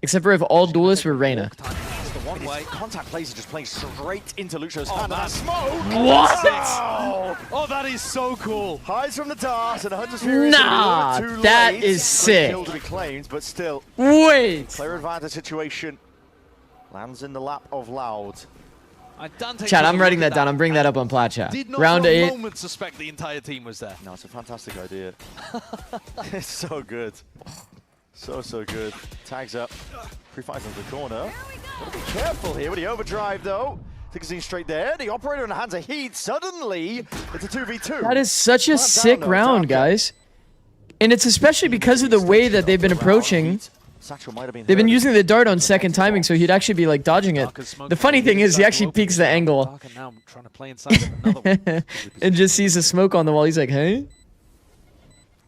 Except for if all duelists were Reyna. Contact plays are just playing straight into Luxio's hand. And smoke! What? Oh, that is so cool. Hides from the dart and Hunter's Fury. Nah, that is sick. Kill to be claimed, but still. Wait. Player advantage situation lands in the lap of Loud. Chat, I'm writing that down. I'm bringing that up on Plat chat. Round 8. Did not for a moment suspect the entire team was there. No, it's a fantastic idea. It's so good. So good. Tags up. Pre-fights into the corner. Gotta be careful here with the overdrive, though. Zikz straight there. The operator in the hands of Heat. Suddenly, it's a 2v2. That is such a sick round, guys. And it's especially because of the way that they've been approaching. They've been using the dart on second timing, so he'd actually be like dodging it. The funny thing is, he actually peeks the angle and just sees the smoke on the wall. He's like, hey?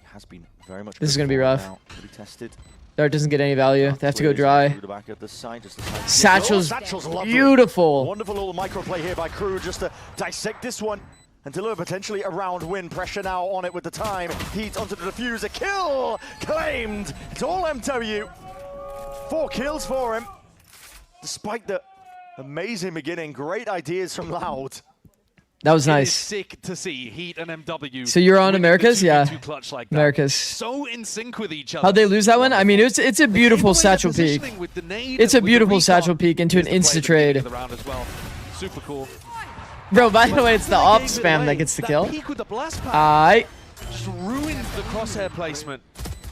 Has been very much. This is gonna be rough. Tested. Dart doesn't get any value. They have to go dry. Satchel's beautiful. Wonderful little micro play here by KRU just to dissect this one and deliver potentially a round win. Pressure now on it with the time. Heat onto the diffuser. Kill claimed. It's all MW. 4 kills for him. Despite the amazing beginning, great ideas from Loud. That was nice. It is sick to see Heat and MW. So you're on Americas? Yeah. Like Americas. So in sync with each other. How'd they lose that one? I mean, it's a beautiful satchel peek. It's a beautiful satchel peek into an insta-trade. Super cool. Bro, by the way, it's the off spam that gets the kill. Aight. Just ruined the crosshair placement.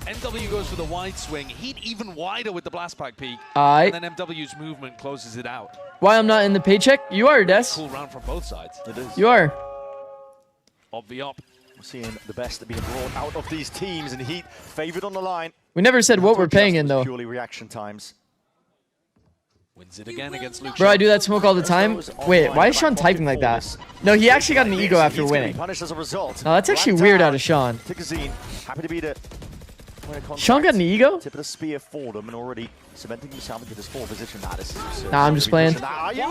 MW goes for the wide swing. Heat even wider with the blast pack peak. Aight. And then MW's movement closes it out. Why I'm not in the paycheck? You are, Des. Cool round from both sides. It is. You are. We're seeing the best being brought out of these teams, and Heat favored on the line. We never said what we're paying in, though. Purely reaction times. Wins it again against Luke. Bro, I do that smoke all the time. Wait, why is Sean typing like that? No, he actually got an ego after winning. No, that's actually weird out of Sean. Happy to be the Sean got an ego? Tip of the spear for them and already cementing himself into this 4th position. Nah, I'm just playing.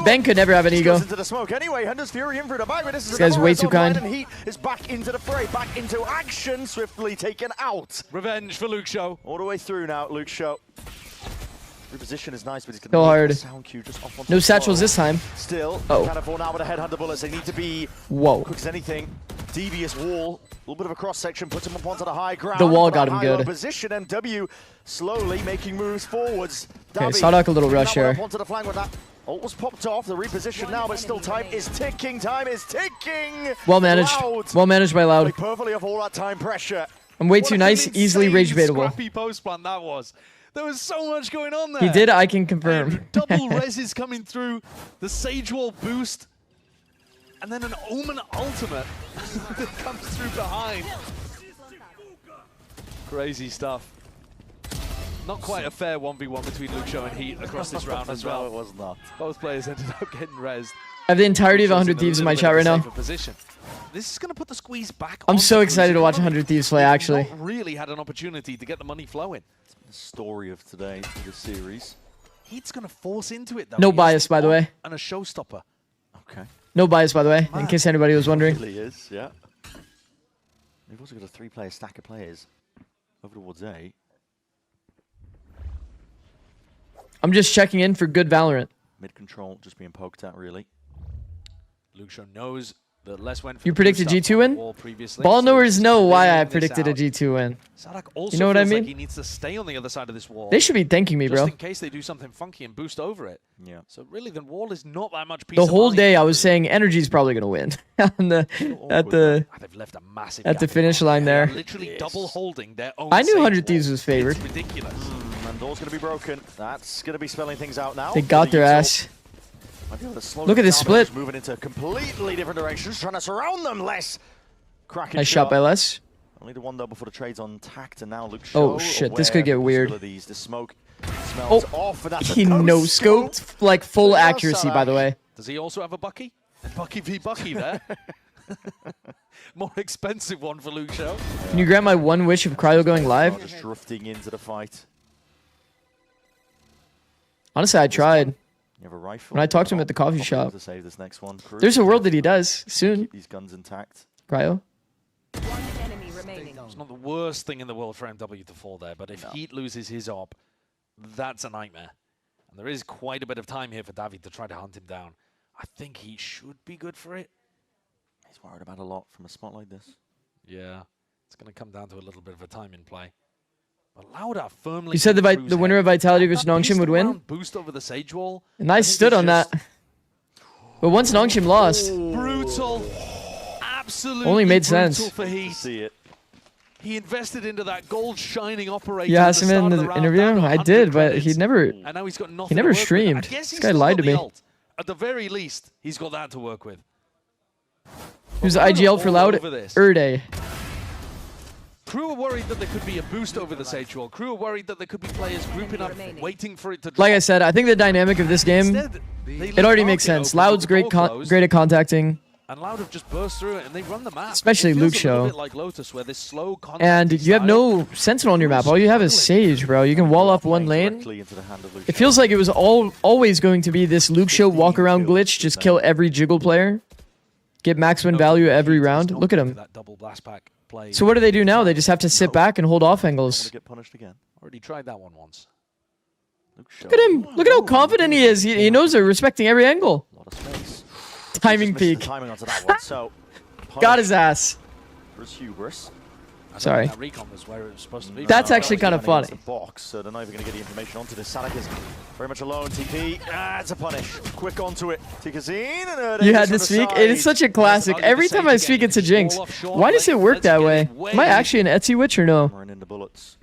Ben could never have an ego. Into the smoke anyway. Hunter's Fury in for the back, but this guy's way too kind. And Heat is back into the fray, back into action, swiftly taken out. Revenge for Luke Show. All the way through now, Luke Show. Reposition is nice, but he's so hard. Sound cue just off no satchels this time. Still, kind of fall out with the headhunter bullets. They need to be quick as anything. Devious wall, a little bit of a cross section, puts him up onto the high ground. The wall got him good. Position, MW slowly making moves forwards. Okay, Sadak a little rush here. Onto the flank with that. Ult was popped off. The reposition now, but still time is ticking. Time is ticking. Well managed. Well managed by Loud. Perfectly off all that time pressure. I'm way too nice. Easily rage baitable. Scrappy post plan that was. There was so much going on there. He did, I can confirm. Double res is coming through. The Sage Wall boost. And then an Omen ultimate that comes through behind. Crazy stuff. Not quite a fair 1v1 between Luke Show and Heat across this round as well. No, it was not. Both players ended up getting rezzed. I have the entirety of 100 Thieves in my chat right now. Position. This is going to put the squeeze back. I'm so excited to watch 100 Thieves play, actually. Not really had an opportunity to get the money flowing. The story of today in this series. Heat's going to force into it, though. No bias, by the way. And a showstopper. Okay. No bias, by the way, in case anybody was wondering. It really is, yeah. We've also got a 3-player stack of players over towards A. I'm just checking in for good Valorant. Mid control just being poked at, really. Luke Show knows that Les went for you predicted G2 win? Ball knowers know why I predicted a G2 win. You know what I mean? Like he needs to stay on the other side of this wall. They should be thanking me, bro. Just in case they do something funky and boost over it. Yeah. So really, the wall is not that much. The whole day I was saying Energy's probably gonna win at the finish line there. Literally double holding their own. I knew 100 Thieves was favored. It's ridiculous. And door's gonna be broken. That's gonna be spelling things out now. They got their ass. Look at this split. Moving into completely different directions, trying to surround them. Less cracking. Nice shot by Les. Only the one though before the trades on tact, and now Luke Show. Oh shit, this could get weird. The smoke smells off, and that's he no-scoped, like full accuracy, by the way. Does he also have a Bucky? Bucky v Bucky there. More expensive one for Luke Show. Can you grant my one wish of Cryo going live? Just drifting into the fight. Honestly, I tried. You have a rifle. When I talked to him at the coffee shop. To save this next one. There's a world that he does soon. Keep these guns intact. Cryo. One enemy remaining. It's not the worst thing in the world for MW to fall there, but if Heat loses his op, that's a nightmare. And there is quite a bit of time here for David to try to hunt him down. I think he should be good for it. He's worried about a lot from a spot like this. Yeah, it's going to come down to a little bit of a time in play. But Lauda firmly. You said the winner of Vitality versus Nongshim would win? Boost over the Sage Wall. And I stood on that. But once Nongshim lost. Brutal. Absolutely only made sense. For Heat. See it. He invested into that gold shining operator. You asked him in the interview? I did, but he never. And now he's got nothing. He never streamed. This guy lied to me. At the very least, he's got that to work with. Who's IGL for Loud? Erde. Crew are worried that there could be a boost over the Sage Wall. Crew are worried that there could be players grouping up, waiting for it to drop. Like I said, I think the dynamic of this game, it already makes sense. Loud's great at contacting. And Loud have just burst through it, and they run the map. Especially Luke Show. Like Lotus, where this slow and you have no Sentinel on your map. All you have is Sage, bro. You can wall off one lane. It feels like it was always going to be this Luke Show walk-around glitch, just kill every Jiggle player, get max win value every round. Look at him. So what do they do now? They just have to sit back and hold off angles. Get punished again. Already tried that one once. Look at him. Look at how confident he is. He knows they're respecting every angle. A lot of space. Timing peak. Timing onto that one, so got his ass. Hubris. Sorry. That recon was where it was supposed to be. That's actually kind of funny. The box, so they're not even going to get the information onto this. Sadak is very much alone. TP, it's a punish. Quick onto it. Tikazine and you had to speak. It is such a classic. Every time I speak, it's a jinx. Why does it work that way? Am I actually an Etsy witch or no? Running into bullets.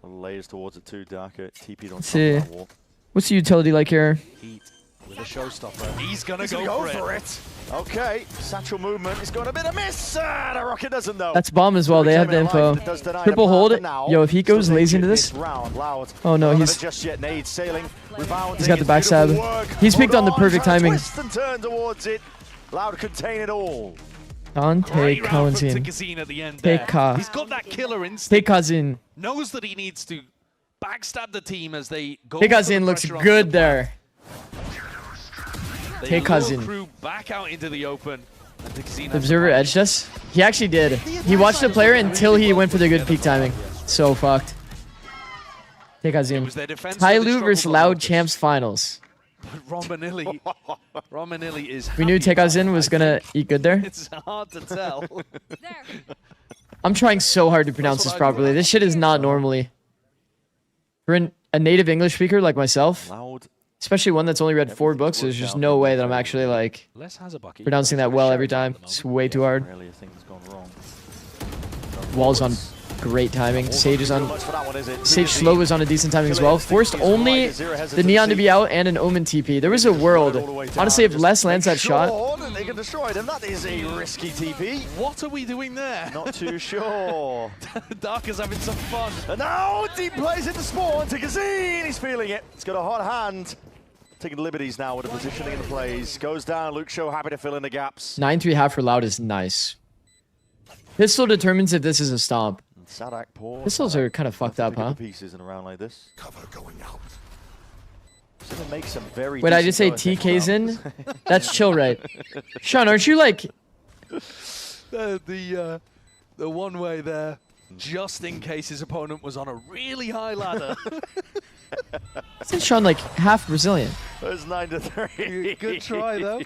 Layers towards it too. Darker. TP'd on Let's see. top of that wall. What's the utility like here? Heat with a showstopper. He's gonna go for it. Okay, satchel movement is going a bit of miss. The rocket doesn't though. That's bomb as well. They have the info. Triple hold. Yo, if he goes lazy into this. Oh no, he's just yet nade sailing. He's got the backstab. He's picked on the perfect timing. Twist and turn towards it. Loud contain it all. Dante Kazin. He's got that killer instinct. Kazin. Knows that he needs to backstab the team as they go. Kazin looks good there. Cousin. Crew back out into the open. The observer edged us. He actually did. He watched the player until he went for the good peak timing. So fucked. Cousin. Tyloo versus Loud Champs Finals. Romanilli is. We knew Tekazin was gonna eat good there. It's hard to tell. I'm trying so hard to pronounce this properly. This shit is not normally. For a native English speaker like myself. Loud. Especially one that's only read 4 books, there's just no way that I'm actually like pronouncing that well every time. It's way too hard. Wall's on great timing. Sage is on. Sage slow is on a decent timing as well. Forced only the Neon to be out and an Omen TP. There was a world. Honestly, if Les lands that shot. They can destroy them. That is a risky TP. What are we doing there? Not too sure. Dark is having some fun. And now deep plays into spawn to Kazin. He's feeling it. He's got a hot hand. Taking liberties now with the positioning and the plays. Goes down. Luke Show happy to fill in the gaps. 9-3 half for Loud is nice. Pistol determines if this is a stomp. Sadak poor. Pistols are kind of fucked up, huh? Pieces in a round like this. Cover going out. Make some very wait, I just say TK's in? That's chill, right? Sean, aren't you like... The one way there, just in case his opponent was on a really high ladder. Isn't Sean like half Brazilian? It was 9-3. Good try, though.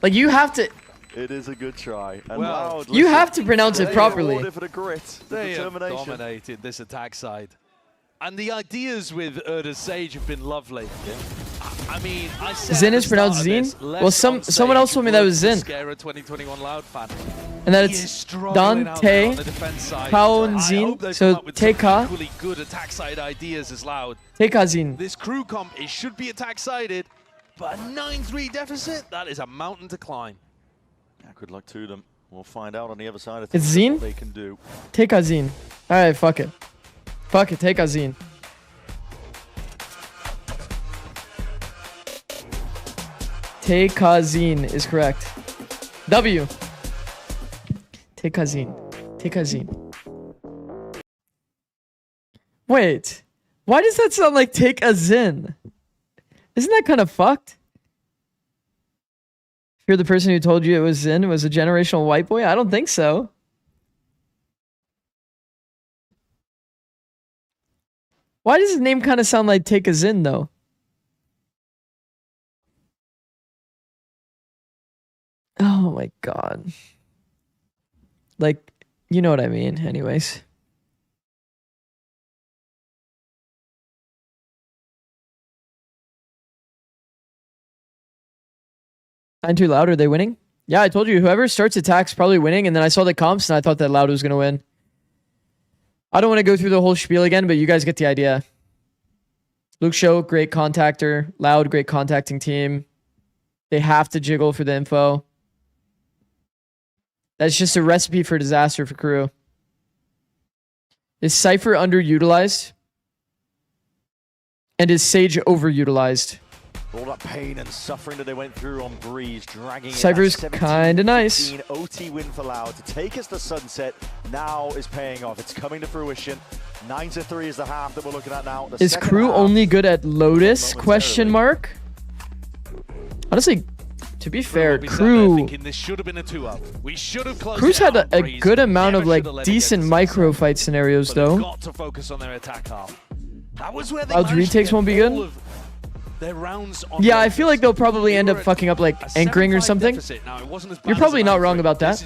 Like, you have to... It is a good try. And well, Loud, you have to pronounce it properly. For the grit, they have determination. dominated this attack side. And the ideas with Erda's Sage have been lovely. Yeah. I mean, I said Zin is pronounced Zin? Well, someone else told me that was Zin. 2021 Loud fan. And that it's Dante, Kao and Zin. So Teka. Equally good attack side ideas as Loud. Teka Zin. This crew comp, it should be attack sided, but a 9-3 deficit, that is a mountain to climb. Yeah, good luck to them. We'll find out on the other side of things Zin? what they can do. Teka Zin. Alright, fuck it. Fuck it, take Azin. Tekazine is correct. W. Tekazine. Tekazine. Wait. Why does that sound like take a zin? Isn't that kind of fucked? If you're the person who told you it was Zin, it was a generational white boy? I don't think so. Why does his name kind of sound like take a Zin though? Oh my god. Like, you know what I mean, anyways. Too loud, are they winning? Yeah, I told you, whoever starts attacks probably winning, and then I saw the comps and I thought that Loud was going to win. I don't want to go through the whole spiel again, but you guys get the idea. Luke Show, great contactor. Loud, great contacting team. They have to jiggle for the info. That's just a recipe for disaster for KRU. Is Cypher underutilized? And is Sage overutilized? All that pain and suffering that they went through on Breeze, dragging Cypher's kind of nice. OT win for Loud to take us to sunset now is paying off. It's coming to fruition. 9-3 is the half that we're looking at now. Is KRU only good at Lotus? Question mark. Honestly, to be fair, KRU. This should have been a 2-0. We should have closed. KRU's had a good amount of like decent micro fight scenarios though. Got to focus on their attack half. That was where they Loud's retakes won't be good. Their rounds on yeah, I feel like they'll probably end up fucking up like anchoring or something. You're probably not wrong about that.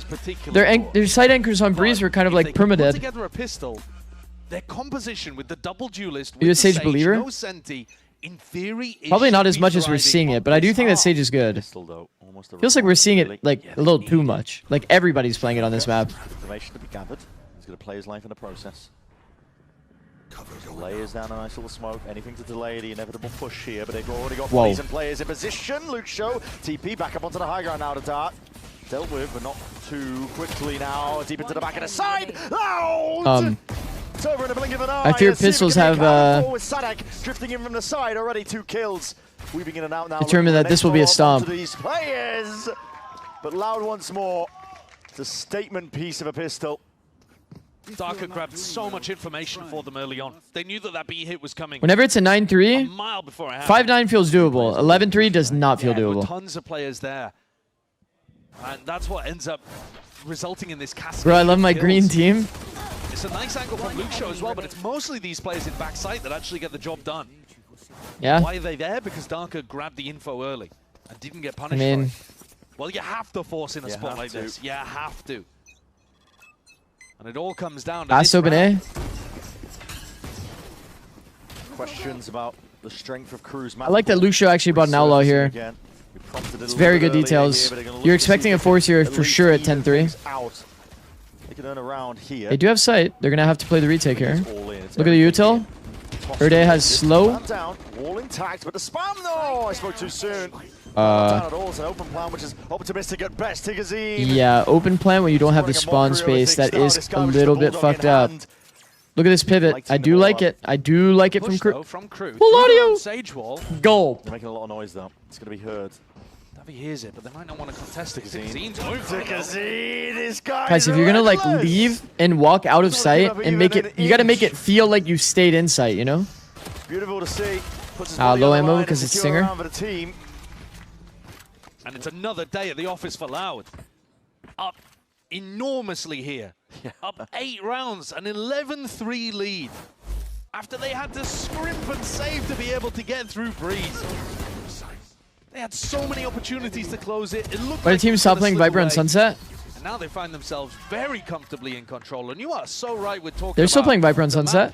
Their side anchors on Breeze were kind of like permadead. Together a pistol, their composition with the double duelist. Are you a Sage believer? No Senti, in theory, probably not as much as we're seeing it, but I do think that Sage is good. Feels like we're seeing it like a little too much. Like everybody's playing it on this map. Information to be gathered. He's going to play his life in the process. Layers down a nice little smoke. Anything to delay the inevitable push here, but they've already got plays and players in position. Luke Show, TP back up onto the high ground now to Dart. Dealt with, but not too quickly now. Deep into the back of the side. Loud! It's over in a blink of an eye. I fear pistols have with Sadak drifting in from the side already. 2 kills. Weaving in and out now. Determined that this will be a stomp. These players. But Loud once more. It's a statement piece of a pistol. Darker grabbed so much information for them early on. They knew that B hit was coming. Whenever it's a 9-3, 5-9 feels doable. 11-3 does not feel doable. Tons of players there. And that's what ends up resulting in this cascade. Bro, I love my green team. It's a nice angle from Luke Show as well, but it's mostly these players in backside that actually get the job done. Yeah. Why are they there? Because Darker grabbed the info early and didn't get punished for it. Well, you have to force in a spot like this. You have to. And it all comes down to last open A. Questions about the strength of KRU's map. I like that Lucio actually bought an outlaw here. It's very good details. You're expecting a force here for sure at 10-3. They can earn around here. They do have sight. They're gonna have to play the retake here. Look at the util. Erde has slow. Wall intact, but the spam, no! I spoke too soon. Down at all. It's an open plan, which is optimistic at best. Yeah, open plan when you don't have the spawn space. That is a little bit fucked up. Look at this pivot. I do like it. I do like it from KRU. Full audio. Sage wall. Goal. They're making a lot of noise though. It's going to be heard. Davi hears it, but they might not want to contest it. Guys, if you're gonna like leave and walk out of sight and make it, you gotta make it feel like you stayed in sight, you know? Beautiful to see. Low ammo because it's Singer. And it's another day at the office for Loud. Up enormously here. Up 8 rounds, an 11-3 lead. After they had to scrimp and save to be able to get through Breeze. They had so many opportunities to close it. It looked But like the team stopped playing Viper on Sunset. And now they find themselves very comfortably in control. And you are so right with talking They're still about playing Viper on Sunset.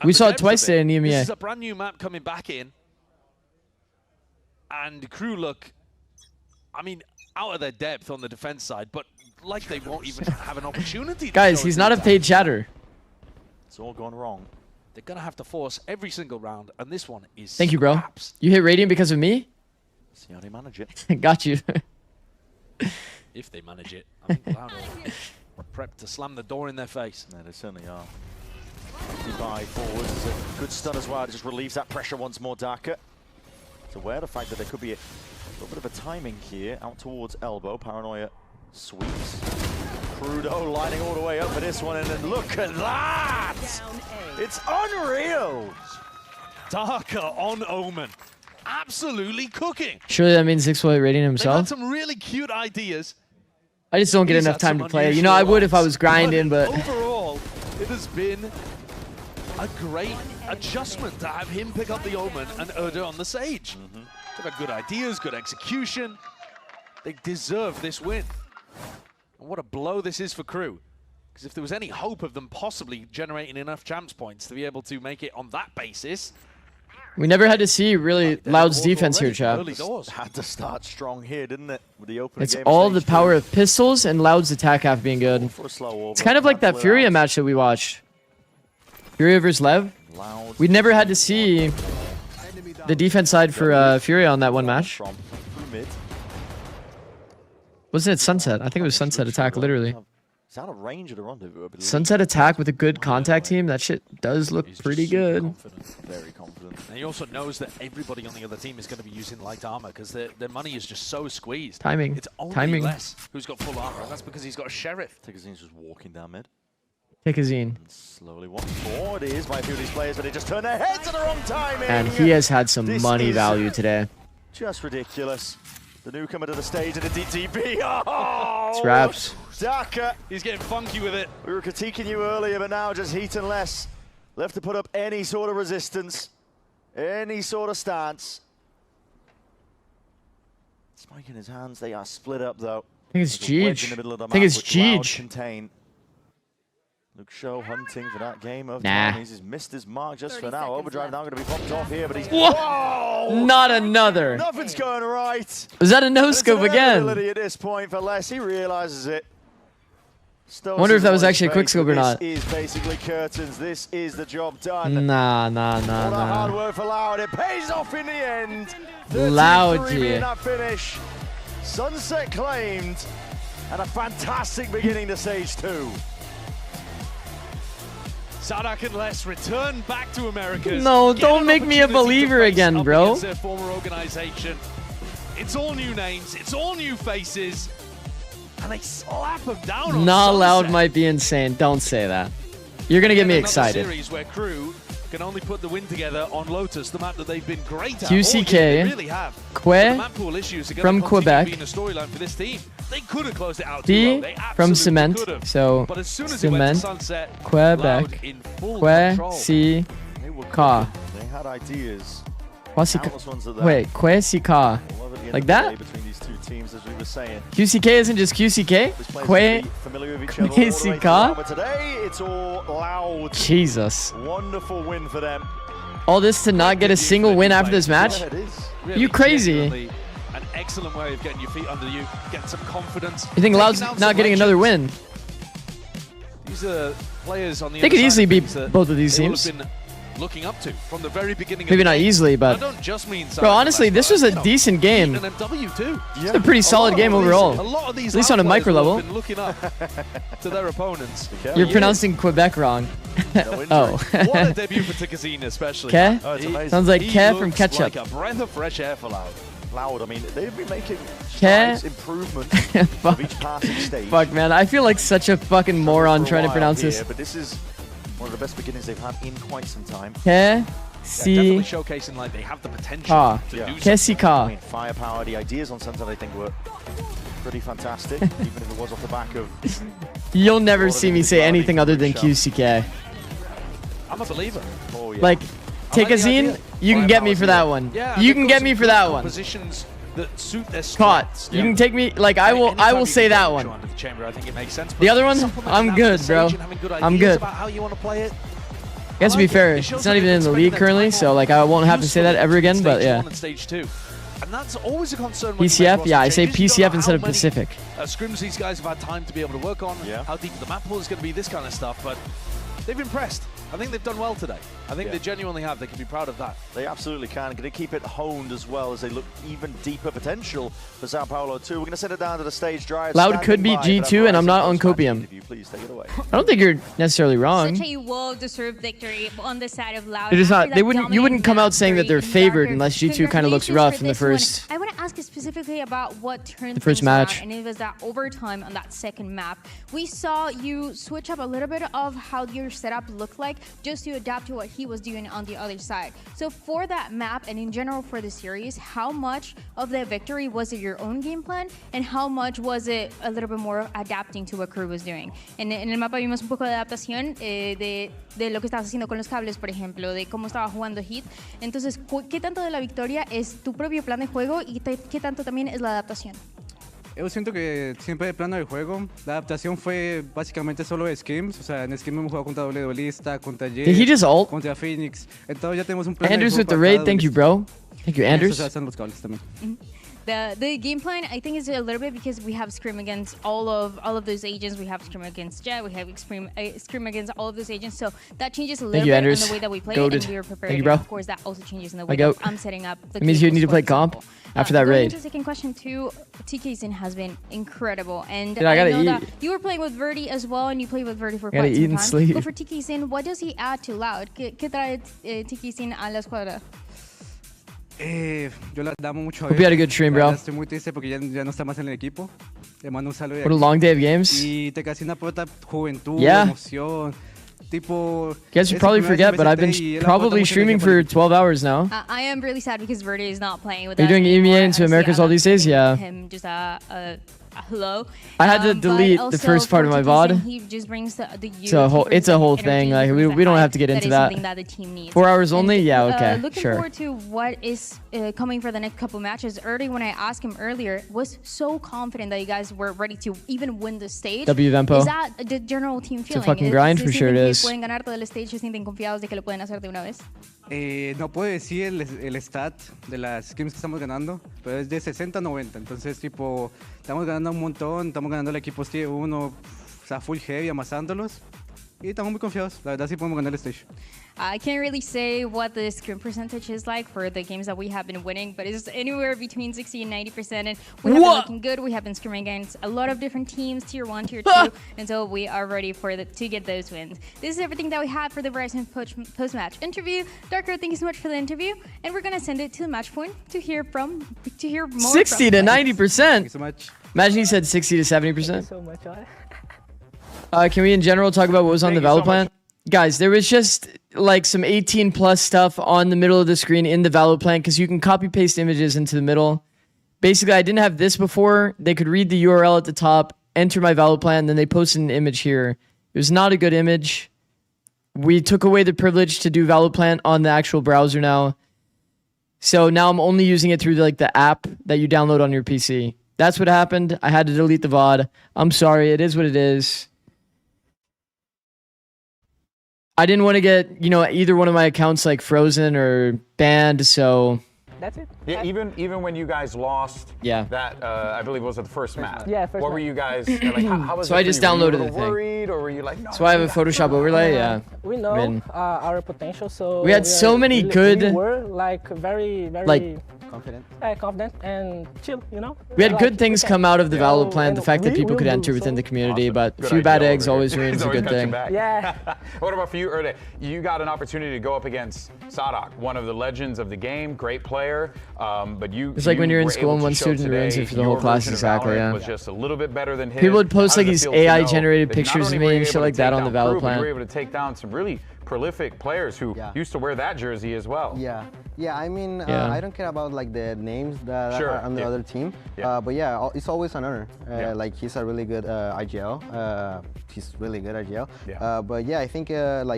We saw it twice today in the EMEA. This is a brand new map coming back in. And KRU look, I mean, out of their depth on the defense side, but like they won't even have an opportunity. Guys, he's not a paid chatter. It's all gone wrong. They're going to have to force every single round, and this one is Thank you, bro. scraps. You hit Radiant because of me? See how they manage it. Got you. If they manage it. I think Loud are prepped to slam the door in their face. No, they certainly are. 55 forwards is a good stun as well. It just relieves that pressure once more, Darker. It's aware of the fact that there could be A little bit of a timing here, out towards elbow. Paranoia sweeps. Crudo lining all the way up for this one, and then look at that! It's unreal! Darker on Omen. Absolutely cooking. Surely that means Zikz will be rating They've had himself. some really cute ideas. I just don't get He's enough had time some to play. You know, I would if I was grinding, but overall, it has been a great adjustment to have him pick up the Omen and Erda on the Sage. They've had good ideas, good execution. They deserve this win. And what a blow this is for KRU. Because if there was any hope of them possibly generating enough champs points to be able to make it on that basis, we never had to see really Loud's defense here, chap. Had to start strong here, didn't it? With the opening It's game all of the Stage power 2. of pistols and Loud's attack half being good. It's kind of like that Furia match that we watched. Furia versus Lev. We never had to see the defense side for Furia on that one match. Wasn't it Sunset? I think it was Sunset attack, literally. It's out of range of the rendezvous, I believe. Sunset attack with a good contact team. That shit does look pretty good. Very confident. and he also knows that everybody on the other team is going to be using light armor because their money is just so squeezed. Timing. It's only Timing. Les who's got full armor, and that's because he's got a sheriff. Tikazine's just walking down mid. Tikazine. Slowly walking forward. It is by a few of these players, but they just turn their heads at the wrong timing. And he has had some This money is value today. Just ridiculous. The newcomer to the stage in the DTB. Oh! It's raps. Daka. He's getting funky with it. We were critiquing you earlier, but now just Heat and less. Left to put up any sort of resistance, any sort of stance. Spike in his hands. They are split up, though. I think it's There's a wedge in Jeej. the middle of the I think map it's which Loud Jeej. contain. Luke Show hunting for that game of Nah. time. He's missed his mark just for now. Overdrive now going to be popped off here, but he's... Whoa! Whoa! Not another. Nothing's going right. Was that a no-scope again? At this point for Les, he realizes it. Wonder if that was actually a quick scope or not. This is basically curtains. This is the job done. Nah. What a hard work for Loud. It pays off in the end. Loud 13-3 here. in that finish. Sunset claimed, and a fantastic beginning to stage 2. Sadak and Les return back to Americas. No, Get don't an make me a opportunity to believer face again, up bro. against their former organization. It's all new names. It's all new faces. And they slap them down on Not Sunset. Loud might be insane. Don't say that. You're gonna get me Another excited. series where KRU can only put the win together on Lotus, the map that they've been great at. QCK, They really have. Kwe The map pool issues are gonna from continue Quebec. being a storyline for this team. They could have closed it out D 2-0. They from absolutely Cement. could have. So But as soon as it went to Cement, Sunset, Quebec, Loud in full control. Que, Si, Ka. They had ideas. Quasi Countless ones of that. Wait, Que, Si, Ka. Love at the end Like of the that? day between these two teams, as we were saying. QCK isn't just QCK? These players Que, will be familiar with each other all Que, the Si, way Ka? throughout, but today it's all Loud. Jesus. Wonderful win for them. All this to not get a single win after this match? Yeah, it is. Really You crazy. genuinely An excellent way of getting your feet under you, getting some confidence. You think taking Loud's down not some getting another legends. win? These are players on the They other could side easily of beat things that both of these they will teams. have been looking up to from the very beginning. Maybe of the not game. easily, but- I don't just mean Bro, honestly, this was a decent game. An MW too. It's a pretty solid game overall. A lot of these At least on a Loud micro players will level. have been looking up to their opponents. You're pronouncing Quebec wrong. Oh. What a debut for Tikazine, especially. Ke? Oh, it's amazing. Sounds like He Ke from looks Ketchup. like a breath of fresh air for Loud. Loud, I mean, they've been making Ke? strides, improvement Fuck. of each passing stage. Fuck, man. I feel like such a fucking moron trying to pronounce here, this. But this is one of the best beginnings they've had in quite some time. Ke, Definitely Si, showcasing like they have the potential Ka. to do Ke, something. Si, I Ka. mean, firepower, the ideas on Sunset, I think, were pretty fantastic, even if it was off the back of... You'll never see me say anything other than QCK. I'm a believer. Oh, yeah. Like, take a I like the zine, idea. you can get me for that one. Yeah, You they've can got get some me for good that one. Positions that suit their Caught. strengths. You can take me, like, I will say that one. Under the chamber, I think it makes sense. The but other one, supplementing I'm that with good, the bro. Sage and having good I'm ideas good. about how you want to play it. I guess to be fair, it's not even in the league currently, so like I won't have to say that ever again, but yeah. Stage 1 and Stage 2. And that's always a concern when you make PCF? roster Yeah, I say changes. You don't PCF know instead how of many, Pacific. scrims these guys have had time to be able to work on, Yeah. how deep the map pool is going to be, this kind of stuff, but they've impressed. I think they've done well today. I think they genuinely have. They can be proud of that. They absolutely can. Going to keep it honed as well as they look even deeper potential for Sao Paulo too. We're going to send it down to the stage drive. Loud could beat G2, and I'm not on copium. Please take it away. I don't think you're necessarily wrong. Such a well-deserved victory on the side of They're Loud. just After not. that They wouldn't. You wouldn't dominant come out saying that they're victory in favored Darker. unless G2 kind of looks Congratulations rough for in the this one. first. I want to ask you specifically specifically about what turned The first things around, match. and it was that overtime on that second map. We saw you switch up a little bit of how your setup looked like just to adapt to what he was doing on the other side. So for that map and in general for the series, how much of the victory was it your own game plan, and how much was it a little bit more adapting to what KRU was doing? En el mapa vimos un poco de adaptación de lo que estabas haciendo con los cables, por ejemplo, de cómo estaba jugando Hit. Entonces, ¿qué tanto de la victoria es tu propio plan de juego y qué tanto también es la adaptación? Yo siento que siempre el plano del juego, la adaptación fue básicamente solo de scrims. O sea, en scrim hemos jugado contra doble duelista, contra Jet, Did he just ult? contra Phoenix. Entonces ya tenemos un plan Anders de with the juego para raid. cada Thank you, duelista. bro. Thank you, Anders. Eso se hacen los cables también. The game plan, I think, is a little bit because we have scrim against all of those agents. We have scrim against Jet. We have scrim against all of those agents. So that changes a little you, bit Anders. in the way that we play Goated. and we are prepared. Thank you, bro. And of course, that also changes in the way goat. that I'm setting up. The It means you cables, need to for play comp example. after that Going raid. into the second question too, TK Sin has been incredible, and Dude, I gotta know that eat. you were playing with Verdi as well, and you played with Verdi for Gotta quite eat some and time. sleep. But for TK Sin, what does he add to Loud? ¿Qué trae TK Sin a la escuadra? Yo le damos mucho a Hope you had a good stream, La bro. verdad, estoy muy triste porque ya no está más en el equipo. Le mando un saludo de What a aquí. long day of games. Y te casi una prota juventud, Yeah. emoción. Tipo, You guys es should probably su primera forget, but I've been VCT y él aporta probably mucho en el streaming equipo. for 12 hours now. I am really sad because Verdi is not playing with Are you us doing anymore. EMEA into Americas all these days? Yeah. Him just a hello. I had to But delete the also first part of for my TK Sin, VOD. He just brings the It's a whole, it's a whole thing. Like we don't have to get into is that. something that the team needs. 4 hours only? And, Yeah. Okay. Looking Sure. forward to what is coming for the next couple matches. Early when I asked him earlier, was so confident that you guys were ready to even win the stage. W Vempo. Is that the general team It's a feeling? fucking grind, for sure it sienten is. que pueden ganar todo el stage, se sienten confiados de que lo pueden hacer de una vez. No puedo decir el stat de las scrims que estamos ganando, pero es de 60 a 90. Entonces, tipo, estamos ganando un montón, estamos ganando el equipo tier 1, o sea, full heavy, amasándolos. Y estamos muy confiados. La verdad, sí podemos ganar el stage. I can't really say what the scrim percentage is like for the games that we have been winning, but it's anywhere between 60 and 90%. And we have been looking good. We have been scrimming against a lot of different teams, tier 1, tier 2, and so we are ready to get those wins. This is everything that we have for the Verizon post-match interview. Darko, thank you so much for the interview, and we're gonna send it to the match point to hear more. 60 to 90%. Thank you so much. Imagine he said 60 to 70%. so much. Can we in general talk about what was on the Valo plan? Guys, there was just like some 18 plus stuff on the middle of the screen in the Valo plan because you can copy paste images into the middle. Basically, I didn't have this before. They could read the URL at the top, enter my Valo plan, then they posted an image here. It was not a good image. We took away the privilege to do Valo plan on the actual browser now. So now I'm only using it through the app that you download on your PC. That's what happened. I had to delete the VOD. I'm sorry. It is what it is. I didn't want to get, either one of my accounts frozen or banned, so That's it. Yeah, even when you guys lost that, I believe it was the first map. Yeah, first What were you guys, how was So it I for just you? Were you a downloaded little the thing. worried, or were you like, no? So I have a Photoshop overlay, yeah. We know I mean, our potential, so we had so many good, we were very confident. Confident and chill, we had good things come out of the Valo plan. The fact that people could enter within the community, but a few bad eggs always ruins a good thing. Yeah. What about for you, Erde? You got an opportunity to go up against Sadak, one of the legends of the game, great player, but you. It's like when you're in were school and able one to show student ruins today it for the whole your class, version of exactly, Valorant yeah. was just a little bit better than his. People would post How does it these feel to AI know generated that pictures not of only me were you and able shit to like that take on the down Valo Crew, but you were plan. able to take down some really prolific players who used to wear that jersey as well. Yeah, I mean, I don't care about the names that are on the other team, but yeah, it's always an honor. He's a really good IGL. He's really good IGL. But yeah, I think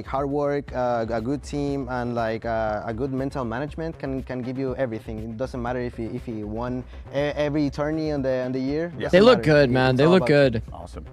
hard work, a good team, and a good mental management can give you everything. It doesn't matter if he won every tourney on the year. They look good, man. They look good. Awesome.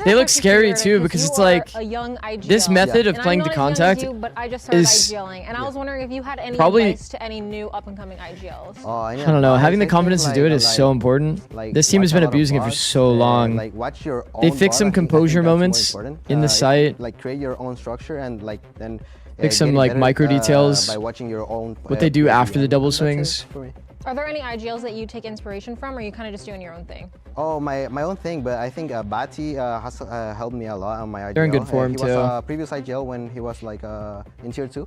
They look scary too because it's a young IGL. this method of And playing I'm to not as young as contact you, but I just started is IGLing, and I was wondering if you had any probably- advice to any new up-and-coming IGLs. I don't know. Having the confidence to do it is so important. This team has been abusing it for so long. Watch your They own fixed some bot, I think composure that's more moments important. in the site. Create your own structure and then Fix some getting better, micro details. by watching your own What they do play, after the and double that's it swings. for me. Are there any IGLs that you take inspiration from, or are you kind of just doing your own thing? Oh, my own thing, but I think Bati has helped me a lot on my IGL. They're in good form, he was a previous IGL when he was like in tier 2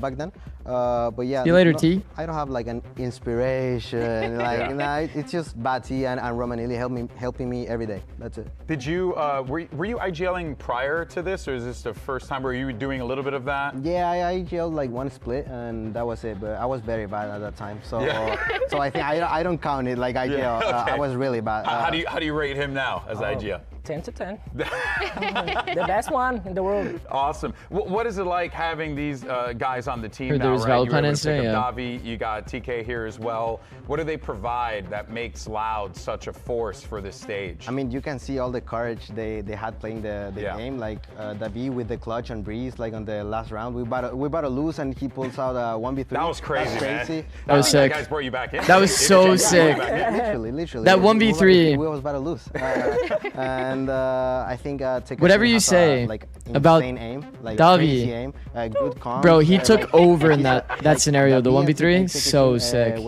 back then. But yeah. See you later, T. I don't have like an inspiration. Like, you know, it's just Bati and Romanelli helping me every day. That's it. Did you, were you IGLing prior to this, or is this the first time where you were doing a little bit of that? Yeah, I IGL'd like one split and that was it, but I was very bad at that time. So, so I think I don't count it like IGL. Yeah, okay. I was really bad. How do you rate him now as IGL? 10 to 10. The best one in the world. Awesome. What is it like having these guys on the team now, there's right? You were able to Valorant pick up Davi, you got TK here as well. What do they provide that makes Loud such a force for this stage? I mean, you can see all the courage they had playing the game. Like Davi with the clutch on Breeze, like on the last round. We about to lose and he pulls out a 1v3. That was crazy, That's crazy. man. That was sick. That guys brought you back in. That was so sick. Literally. That 1v3. We was about to lose. And I think whatever you say like about aim, like Davi, aim, good comms, bro, he took over in that scenario, the 1v3. So sick.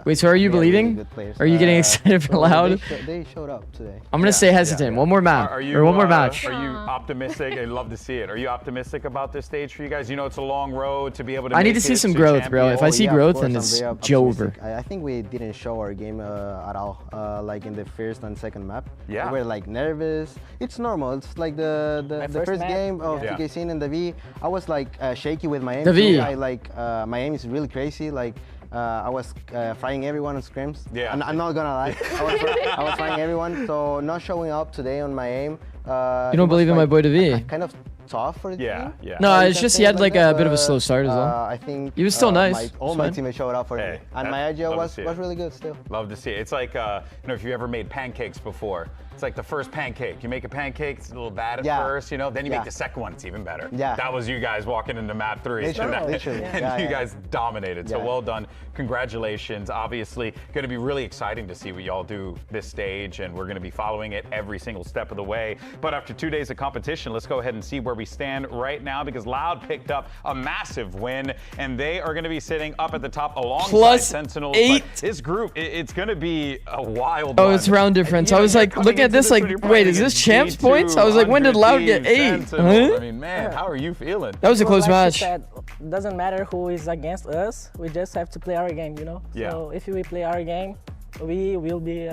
Wait, so are you believing? Are you getting excited for Loud? They showed up today. I'm gonna stay hesitant. One more map or one more match. Are you optimistic? I'd love to see it. Are you optimistic about this stage for you guys? You know, it's a long road to be able to. I need to see some growth, bro. If I see growth, then it's over. I think we didn't show our game at all. Like in the first and second map. Yeah. We were like nervous. It's normal. It's like the first game of TK and Davi. I was like shaky with my aim. Davi. I like my aim is really crazy. Like I was frying everyone on scrims. Yeah. I'm not gonna lie. I was frying everyone. So not showing up today on my aim. You don't believe in my boy Davi? Kind of tough for the team. Yeah. No, it's just he had like a bit of a slow start as well. I think he was still nice. All my teammates showed up for him, and my IGL was really good still. Love to see it. It's like you know, if you ever made pancakes before. It's like the first pancake. You make a pancake, it's a little bad at first, you know. Then you make the second one, it's even better. Yeah. That was you guys walking into map 3. Literally. And you guys dominated. So well done. Congratulations. Obviously, going to be really exciting to see what y'all do this stage, and we're going to be following it every single step of the way. But after 2 days of competition, let's go ahead and see where we stand right now, because Loud picked up a massive win, and they are going to be sitting up at the top alongside Sentinels. +8. But this group, it's going to be a wild Oh, one. it's round difference. I was like looking at this like, wait, is this champs points? I was like, when did Loud get 8? Huh? I mean, man, how are you feeling? That was a close match. Said, doesn't matter who is against us. We just have to play our game, you know? Yeah. So if we play our game, we will be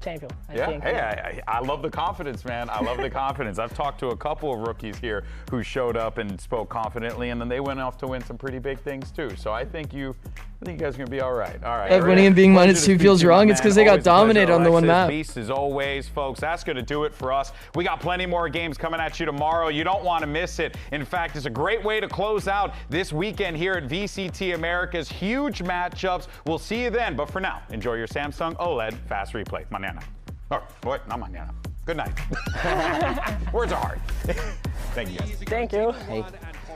champion, I think. Hey, I love the confidence, man. I love the confidence. I've talked to a couple of rookies here who showed up and spoke confidently, and then they went off to win some pretty big things too. So I think you guys are gonna be all right. All right. Winning and being -2 feels wrong. It's because they got dominated on the one map. Beast as always, folks. That's gonna do it for us. We got plenty more games coming at you tomorrow. You don't want to miss it. In fact, it's a great way to close out this weekend here at VCT Americas. Huge matchups. We'll see you then. But for now, enjoy your Samsung OLED fast replay. Mañana. Oh, what? Not mañana. Good night. Words are hard. Thank you, guys. Thank you. Hey.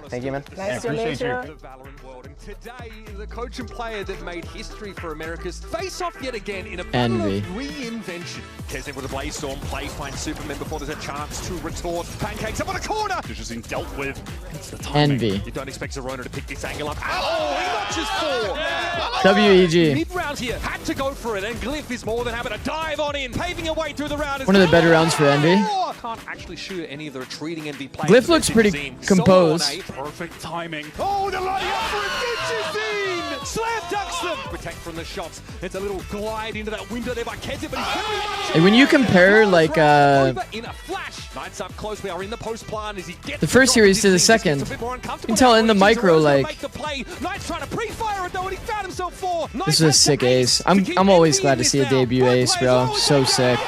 Thank you, man. Nice to meet you. The Valorant world. And today, the coach and player that made history for Americas face off yet again in a battle of reinvention. Kez with a Blaze Storm, plays behind Superman before there's a chance to retort. Pancakes up on a corner. Just been dealt with. It's the timing. Envy. You don't expect Zerona to pick this angle up. Oh, he notches 4. WEG. Mid-round here, had to go for it, and Glyph is more than happy to dive on in, paving a way through the round. One of the better rounds for Envy. Can't actually shoot any of the retreating Envy players. Glyph looks pretty composed. Perfect timing. Oh, the lighting up for Zikz! Slam ducks them! Protect from the shots. It's a little glide into that window there by Kez, but he's And when you compare like in a flash. Knights up close. We are in the post plan as he gets the first series to the second, you can tell in the micro like Knights trying to pre-fire it though, and he found himself 4. this is a sick ace. I'm always glad to see a debut ace, bro. So sick.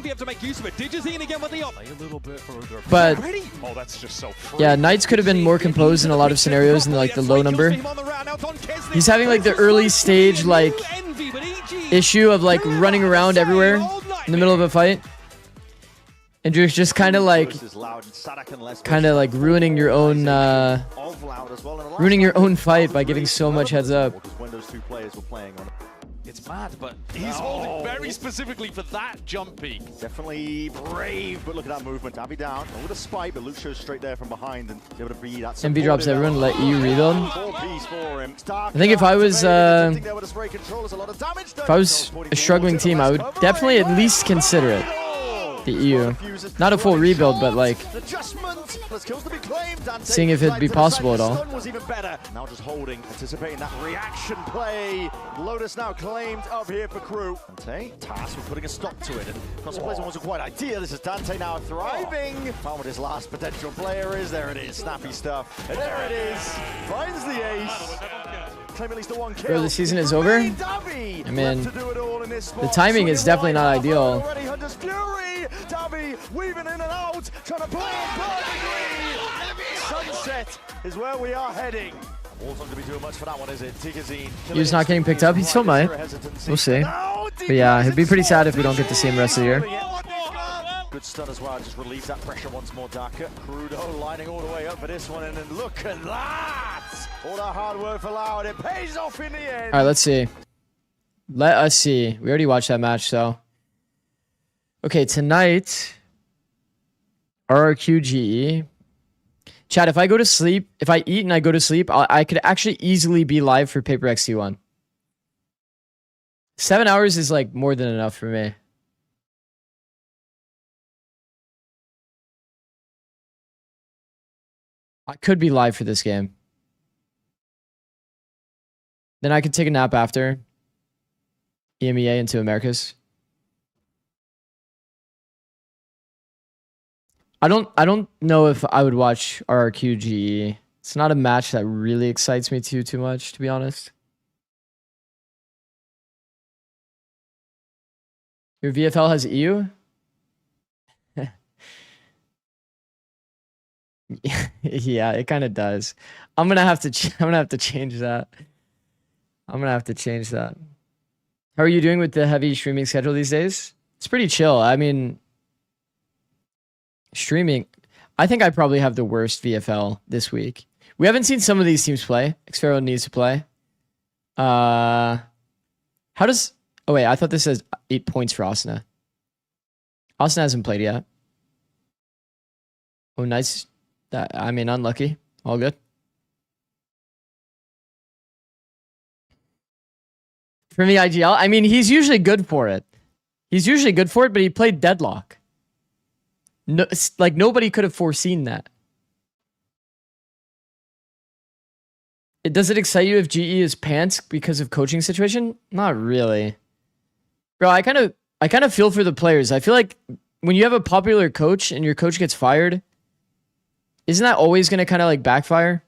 Be able to make use of it. Digizine again with the op. A little bit further. But oh, that's just so yeah, Knights could have been more composed in a lot of scenarios in like the low number. He's having like the early stage like issue of like running around everywhere in the middle of a fight. And you're just kind of like ruining your own fight by giving so much heads up. It's mad, but he's holding very specifically for that jump peak. Definitely brave, but look at that movement. Abby down, with a spike, but Luke shows straight there from behind and able to be that. MB drops everyone, let EU rebuild. I think if I was a struggling team, I would definitely at least consider it. The EU. Not a full rebuild, but like seeing if it'd be possible at all. Now just holding, anticipating that reaction play. Lotus now claimed up here for KRU. Dante, tasked with putting a stop to it. And cross placement wasn't quite ideal. This is Dante now thriving. Found what his last potential player is. There it is, snappy stuff. And there it is. Finds the ace. Claim at least the one kill. Bro, the season is over. I mean, the timing is definitely not ideal. Davi weaving in and out, trying to play on third degree. Sunset is where we are heading. All's not going to be doing much for that one, is it? Tigazine. He's not getting picked up. He still might. We'll see. But yeah, it'd be pretty sad if we don't get to see him the rest of the year. Good stun as well. Just relieves that pressure once more. Daka. Crudo lining all the way up for this one. And then look at that. All that hard work for Loud. It pays off in the end. All right, let's see. Let us see. We already watched that match, so. Okay, tonight, RRQGE. Chat, if I go to sleep, if I eat and I go to sleep, I could actually easily be live for Paper XT1. 7 hours is like more than enough for me. I could be live for this game. Then I could take a nap after. EMEA into Americas. I don't know if I would watch RRQGE. It's not a match that really excites me too much, to be honest. Your VFL has EU? Yeah, it kind of does. I'm gonna have to change that. I'm gonna have to change that. How are you doing with the heavy streaming schedule these days? It's pretty chill. I mean, streaming, I think I probably have the worst VFL this week. We haven't seen some of these teams play. Xfero needs to play. How does... Oh, wait. I thought this says 8 points for Asuna. Asuna hasn't played yet. Oh, nice. I mean, unlucky. All good. For me, IGL, I mean, he's usually good for it. He's usually good for it, but he played Deadlock. No, like nobody could have foreseen that. Does it excite you if GE is pants because of coaching situation? Not really. Bro, I kind of feel for the players. I feel like when you have a popular coach and your coach gets fired, isn't that always going to kind of like backfire?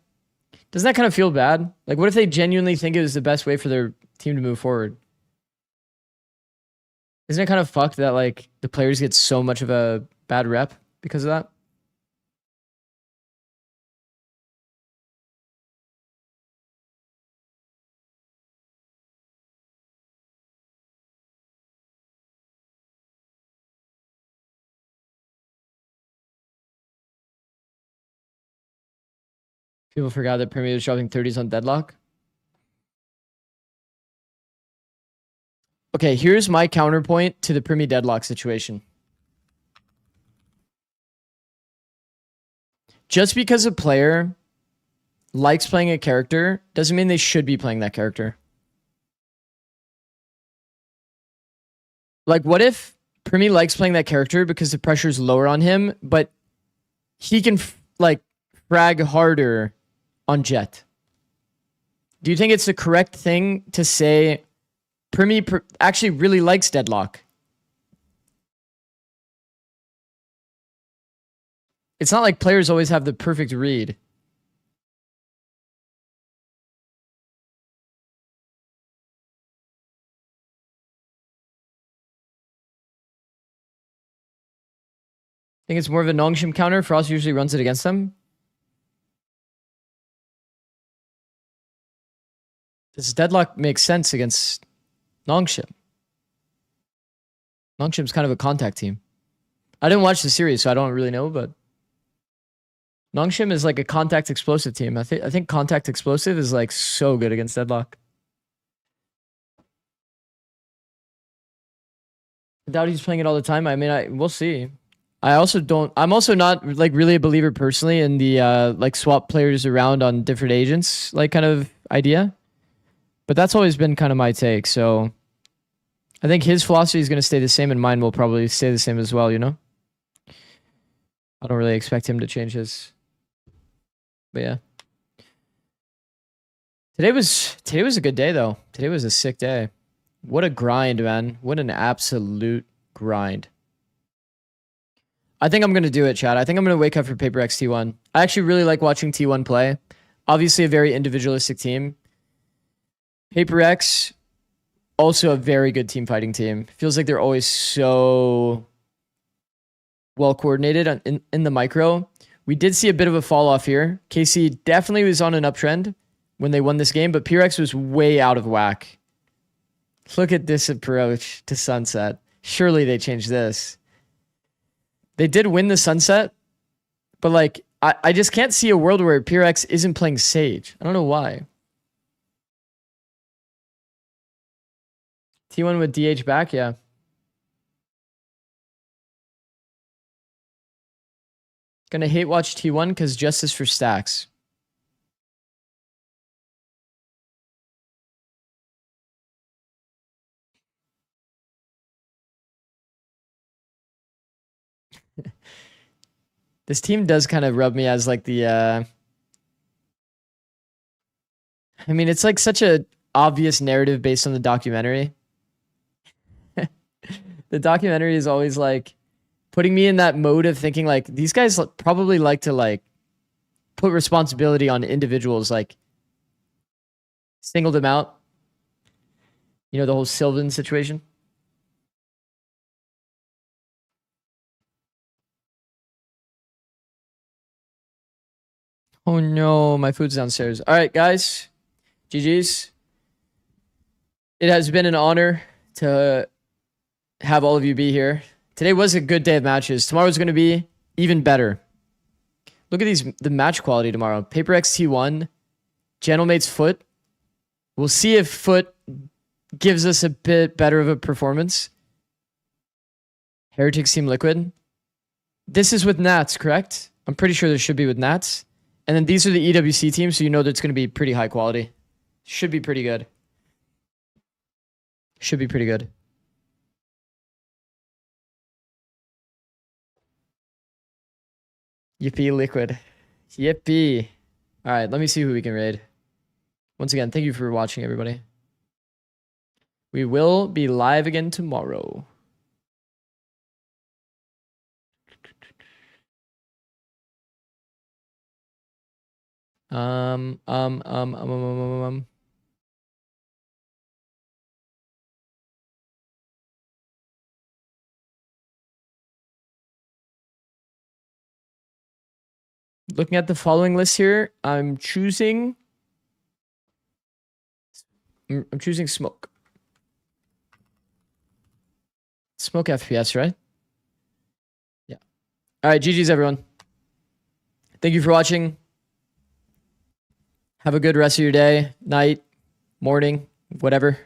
Doesn't that kind of feel bad? Like what if they genuinely think it was the best way for their team to move forward? Isn't it kind of fucked that like the players get so much of a bad rep because of that? People forgot that Premier was dropping 30s on Deadlock. Okay, here's my counterpoint to the Premier Deadlock situation. Just because a player likes playing a character doesn't mean they should be playing that character. Like, what if Primi likes playing that character because the pressure is lower on him, but he can, like, frag harder on Jet? Do you think it's the correct thing to say Primi actually really likes Deadlock? It's not like players always have the perfect read. I think it's more of a Nongshim counter. Frost usually runs it against them. Does Deadlock make sense against Nongshim? Nongshim's kind of a contact team. I didn't watch the series, so I don't really know, but Nongshim is like a contact explosive team. I think contact explosive is like so good against Deadlock. I doubt he's playing it all the time. I mean, we'll see. I'm also not like really a believer personally in the like swap players around on different agents like kind of idea. But that's always been kind of my take. So I think his philosophy is going to stay the same and mine will probably stay the same as well, you know? I don't really expect him to change his. But yeah. Today was a good day though. Today was a sick day. What a grind, man. What an absolute grind. I think I'm going to do it, Chad. I think I'm going to wake up for Paper X T1. I actually really like watching T1 play. Obviously a very individualistic team. Paper X, also a very good team fighting team. Feels like they're always so well coordinated in the micro. We did see a bit of a fall off here. KC definitely was on an uptrend when they won this game, but PRX was way out of whack. Look at this approach to Sunset. Surely they changed this. They did win the Sunset, but like I just can't see a world where PRX isn't playing Sage. I don't know why. T1 with DH back, yeah. Gonna hate watch T1 because justice for stacks. This team does kind of rub me as like the I mean, it's like such a obvious narrative based on the documentary. The documentary is always like putting me in that mode of thinking like these guys probably like to like put responsibility on individuals, like single them out. You know, the whole Sylvan situation. Oh no, my food's downstairs. All right, guys. GG's. It has been an honor to have all of you be here. Today was a good day of matches. Tomorrow's going to be even better. Look at the match quality tomorrow. Paper X T1, Gentlemate's Foot. We'll see if Foot gives us a bit better of a performance. Heretics Team Liquid. This is with Nats, correct? I'm pretty sure this should be with Nats. And then these are the EWC teams, so you know that it's going to be pretty high quality. Should be pretty good. Should be pretty good. Yippee Liquid. Yippee. All right, let me see who we can raid. Once again, thank you for watching, everybody. We will be live again tomorrow. Looking at the following list here, I'm choosing Smoke. Smoke FPS, right? Yeah. All right, GG's everyone. Thank you for watching. Have a good rest of your day, night, morning, whatever.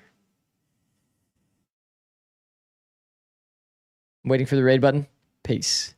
I'm waiting for the raid button. Peace.